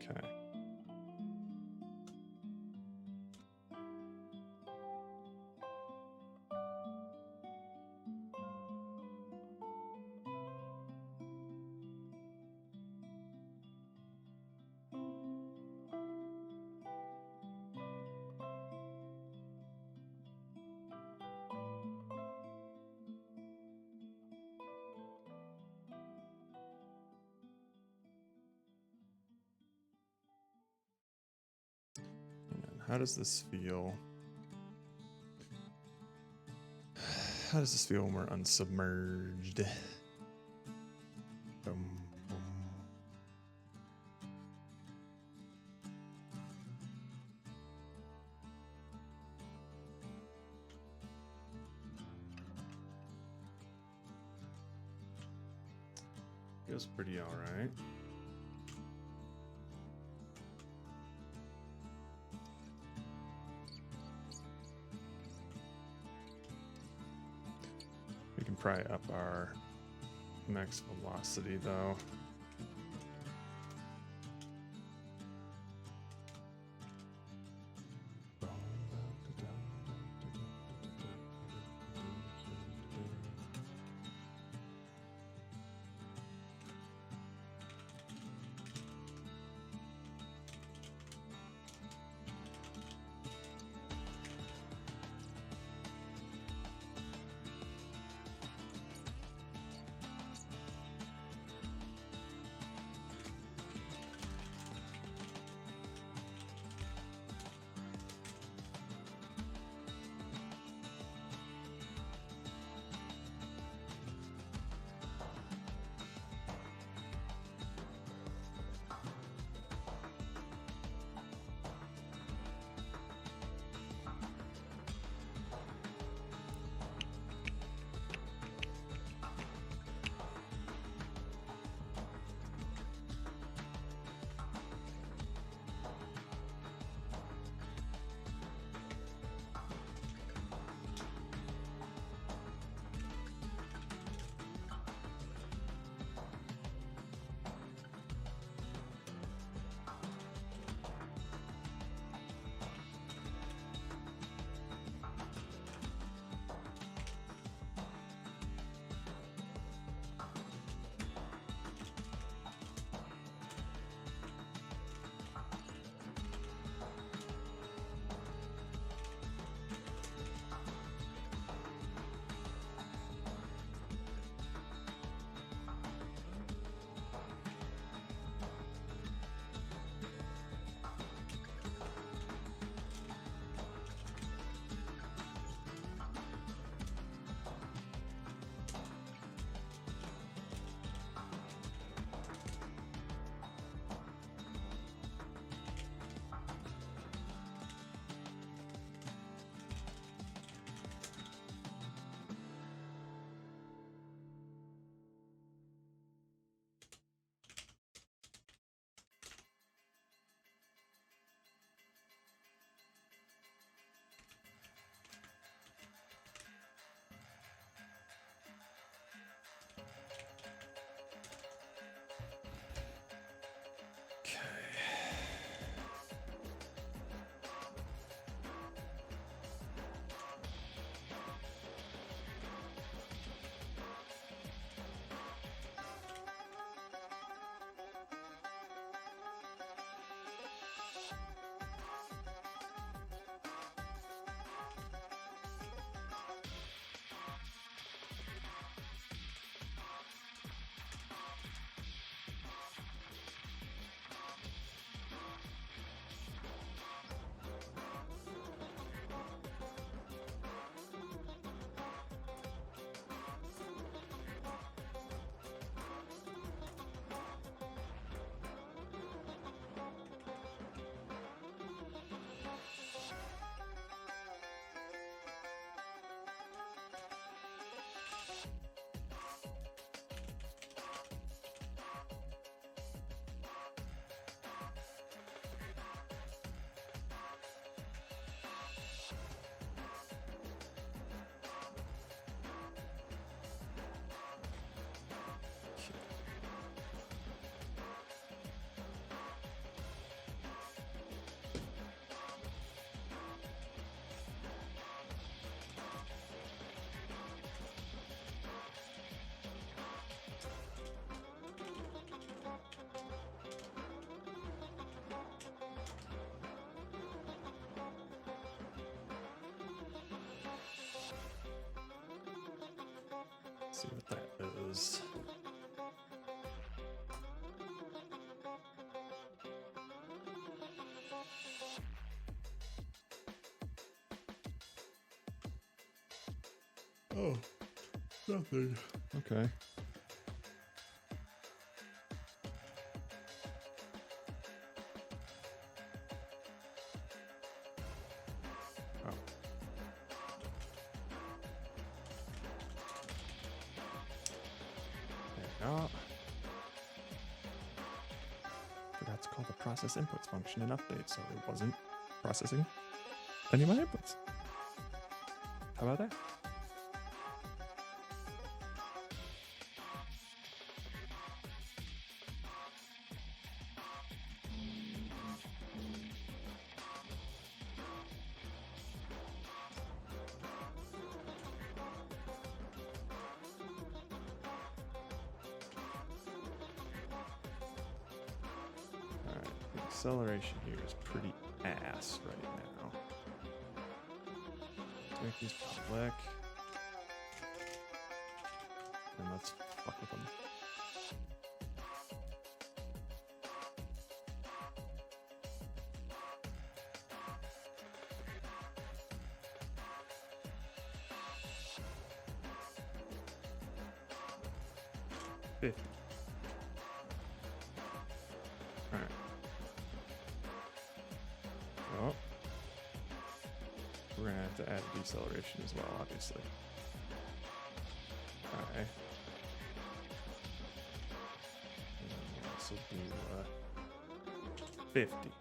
Okay. How does this feel? How does this feel when we're unsubmerged? Feels pretty all right. We can probably up our max velocity though. Let's see what that is. Oh, nothing. Okay. Oh. There we go. Forgot to call the process inputs function an update, so it wasn't processing any of my inputs. How about that? Acceleration here is pretty ass right now. Make these public. And let's fuck with them. Fifth. Alright. Oh. We're gonna have to add deceleration as well, obviously. Okay. And then we'll also do 50.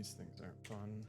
These things aren't fun.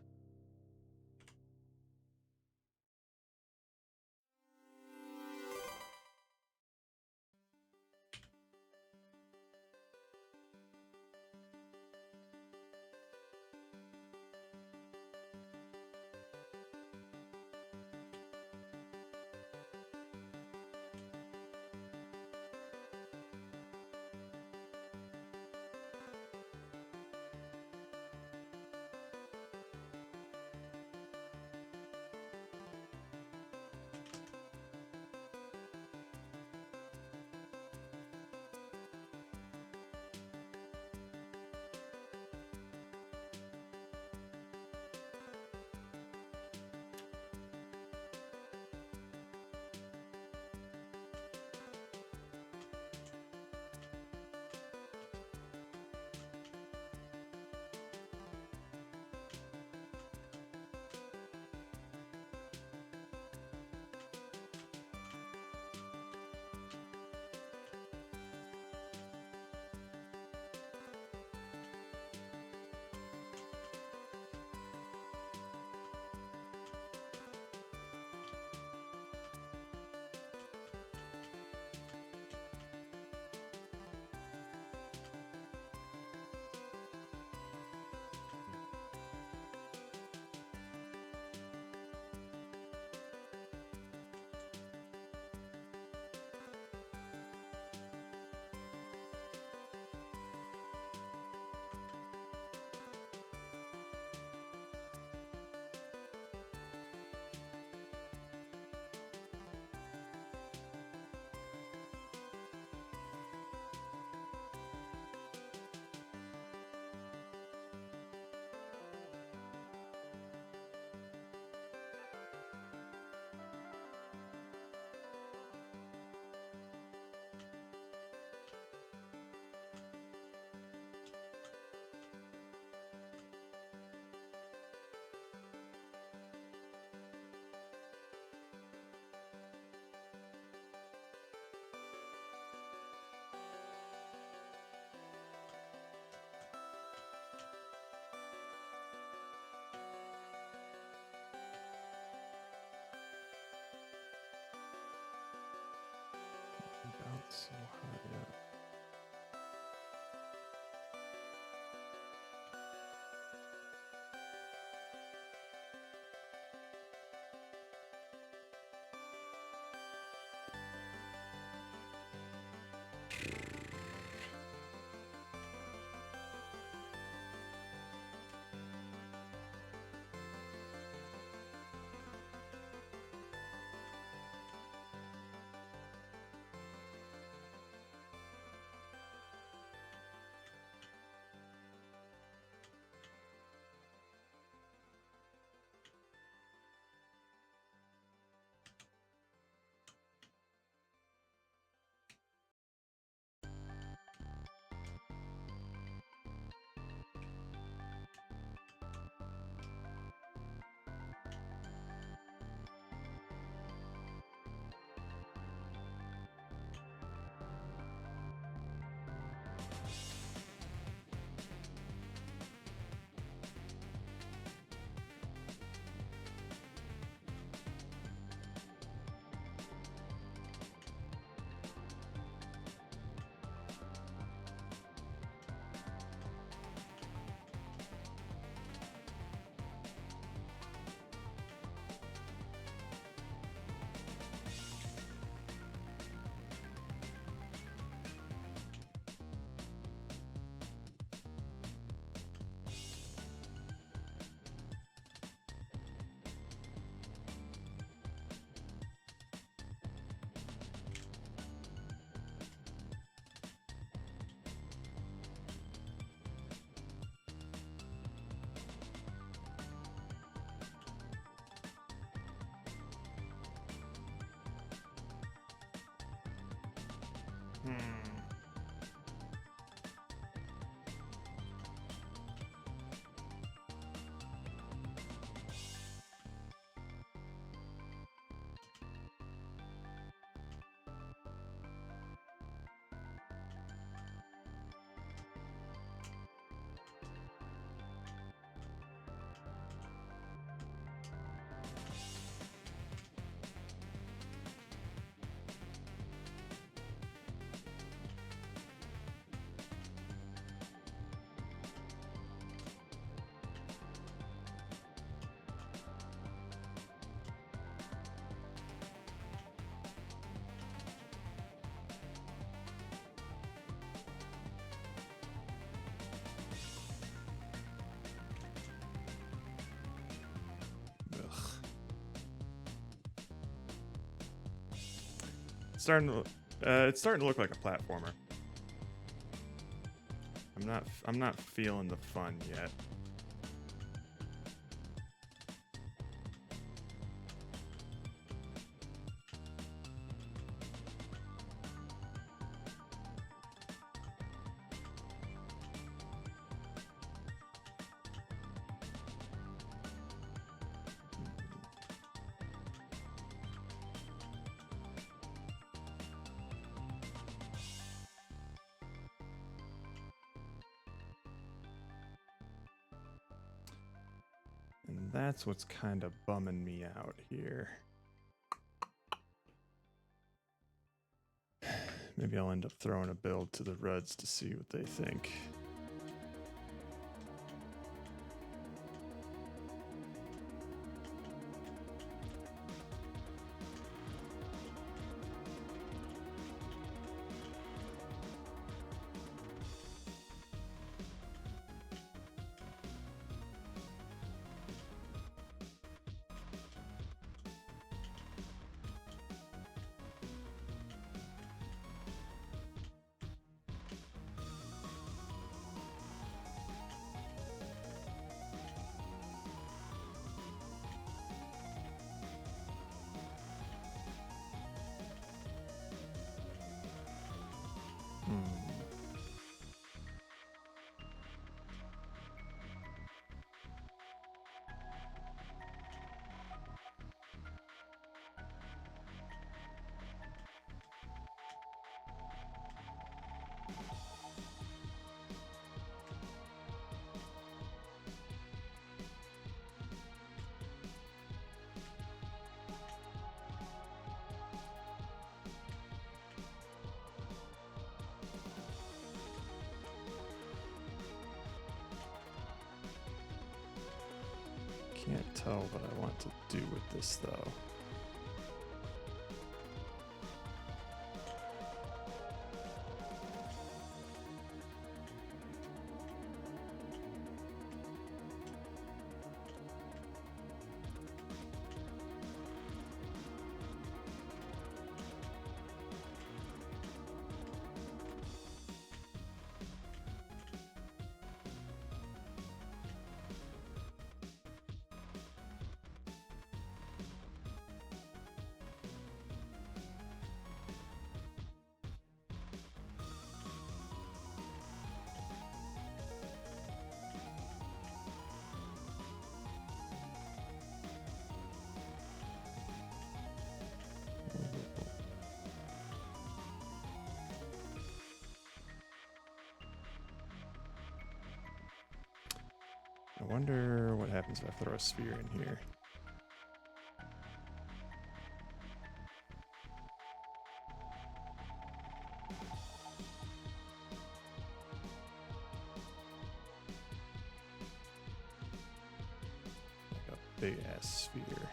Bounce so hard up. It's starting to look like a platformer. I'm not feeling the fun yet. And that's what's kind of bumming me out here. Maybe I'll end up throwing a build to the Ruds to see what they think. Can't tell what I want to do with this though. I wonder what happens if I throw a sphere in here. Like a big ass sphere.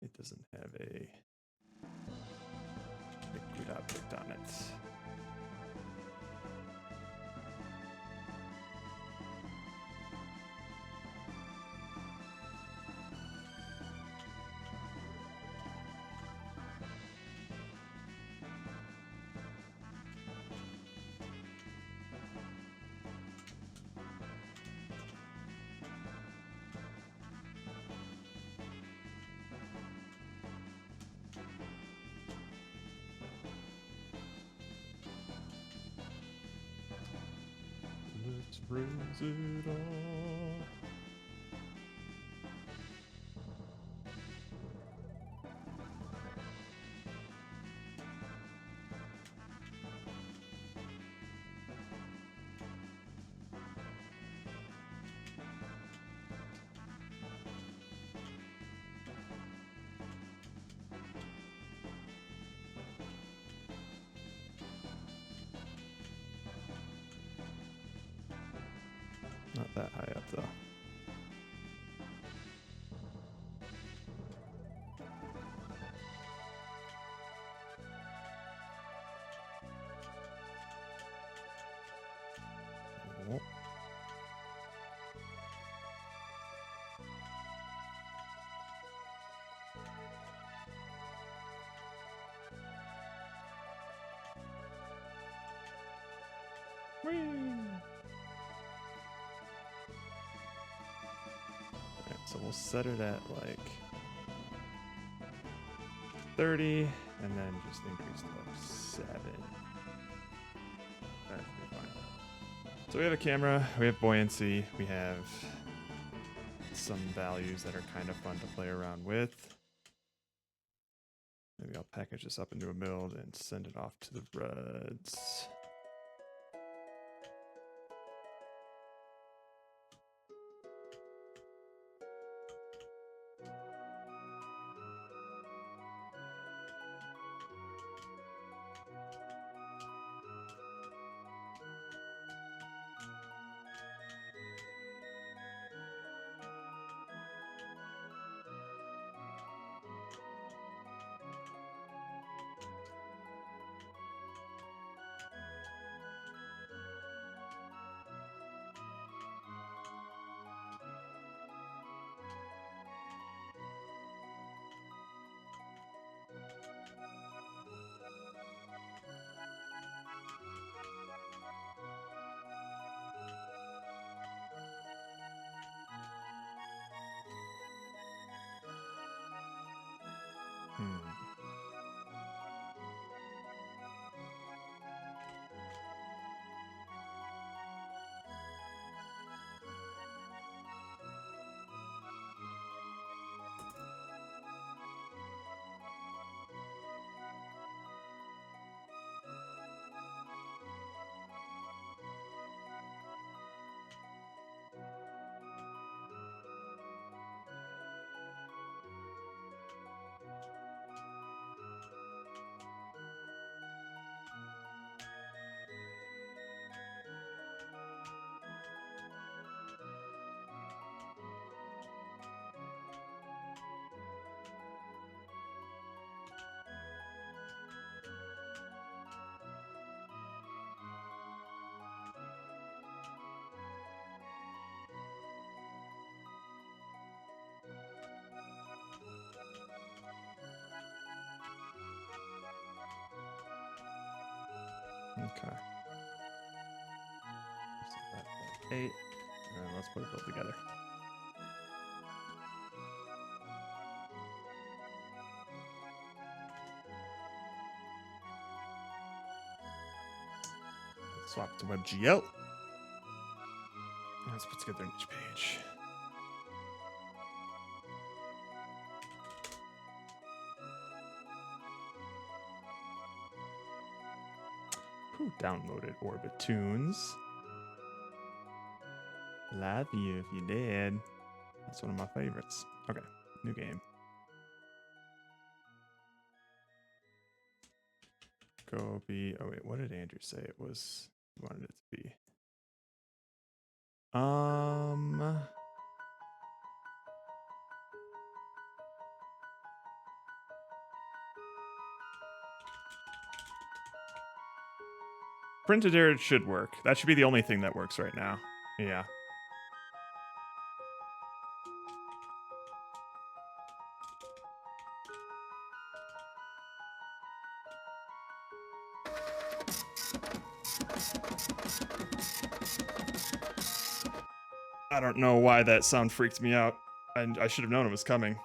It doesn't have a liquid object on it. Let's raise it all. that high up though. Oh. Whee! Alright, so we'll set it at like 30 and then just increase to like 7. That should be fine. So we have a camera, we have buoyancy, we have some values that are kind of fun to play around with. Maybe I'll package this up into a build and send it off to the Reds. Okay. Set that at 8, and let's put it both together. Swap it to WebGL. Let's put together each page. Who downloaded Orbitunes? Love you if you did. That's one of my favorites. Okay, new game. Go be. Oh wait, what did Andrew say it was? He wanted it to be. Printed air should work. That should be the only thing that works right now. Yeah. I don't know why that sound freaked me out. And I should have known it was coming.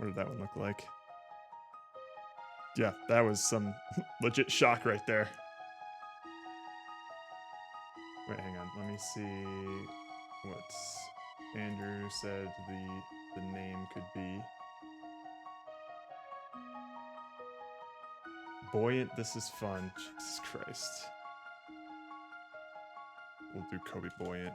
What did that one look like? Yeah, that was some legit shock right there. Wait, hang on. Let me see what Andrew said the name could be. Buoyant, this is fun. Jesus Christ. We'll do Kobe Buoyant.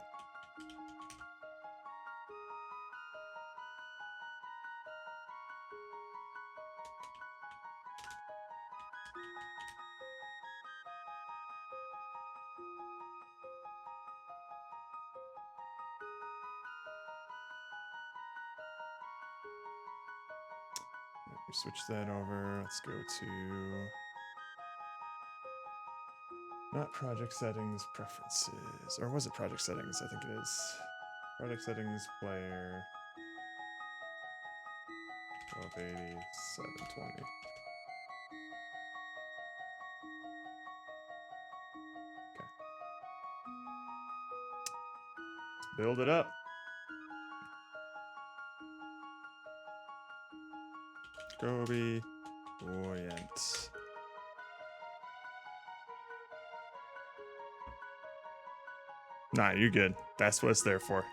We switch that over. Let's go to not project settings, preferences. Or was it project settings? I think it is. Project settings, player. 1280, 720. Okay. Let's build it up. Kobe Buoyant. Nah, you're good. That's what it's there for.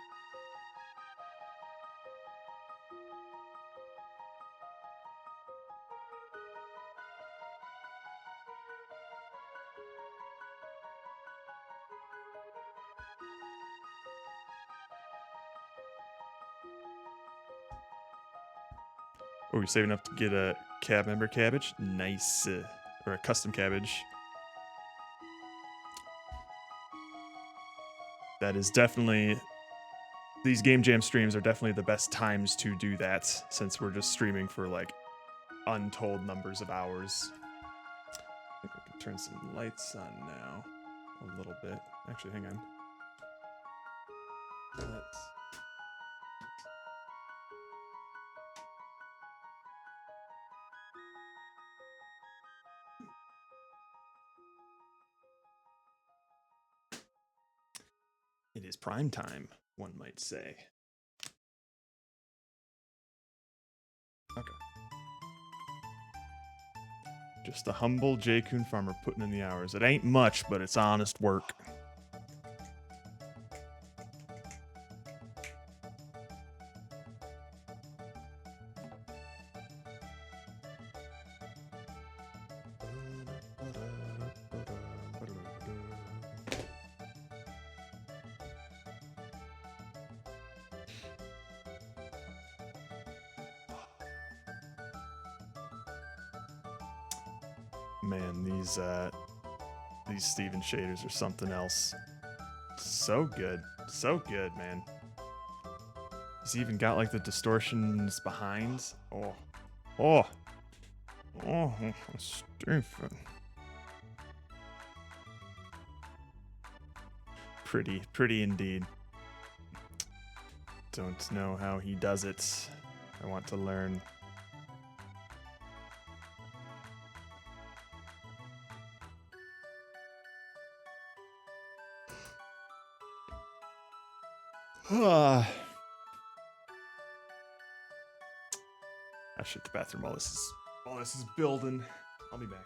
Oh, you're saving up to get a cab member cabbage? Nice. Or a custom cabbage. That is definitely... These Game Jam streams are definitely the best times to do that, since we're just streaming for, like, untold numbers of hours. I think we can turn some lights on now. A little bit. Actually, hang on. Let's... It is prime time, one might say. Okay. Just a humble J-Kun farmer putting in the hours. It ain't much, but it's honest work. Man, these Steven shaders are something else. So good. So good, man. He's even got like the distortions behind. Oh. Oh. Oh, stupid. Pretty indeed. Don't know how he does it. I want to learn. I should the bathroom while this is building. I'll be back.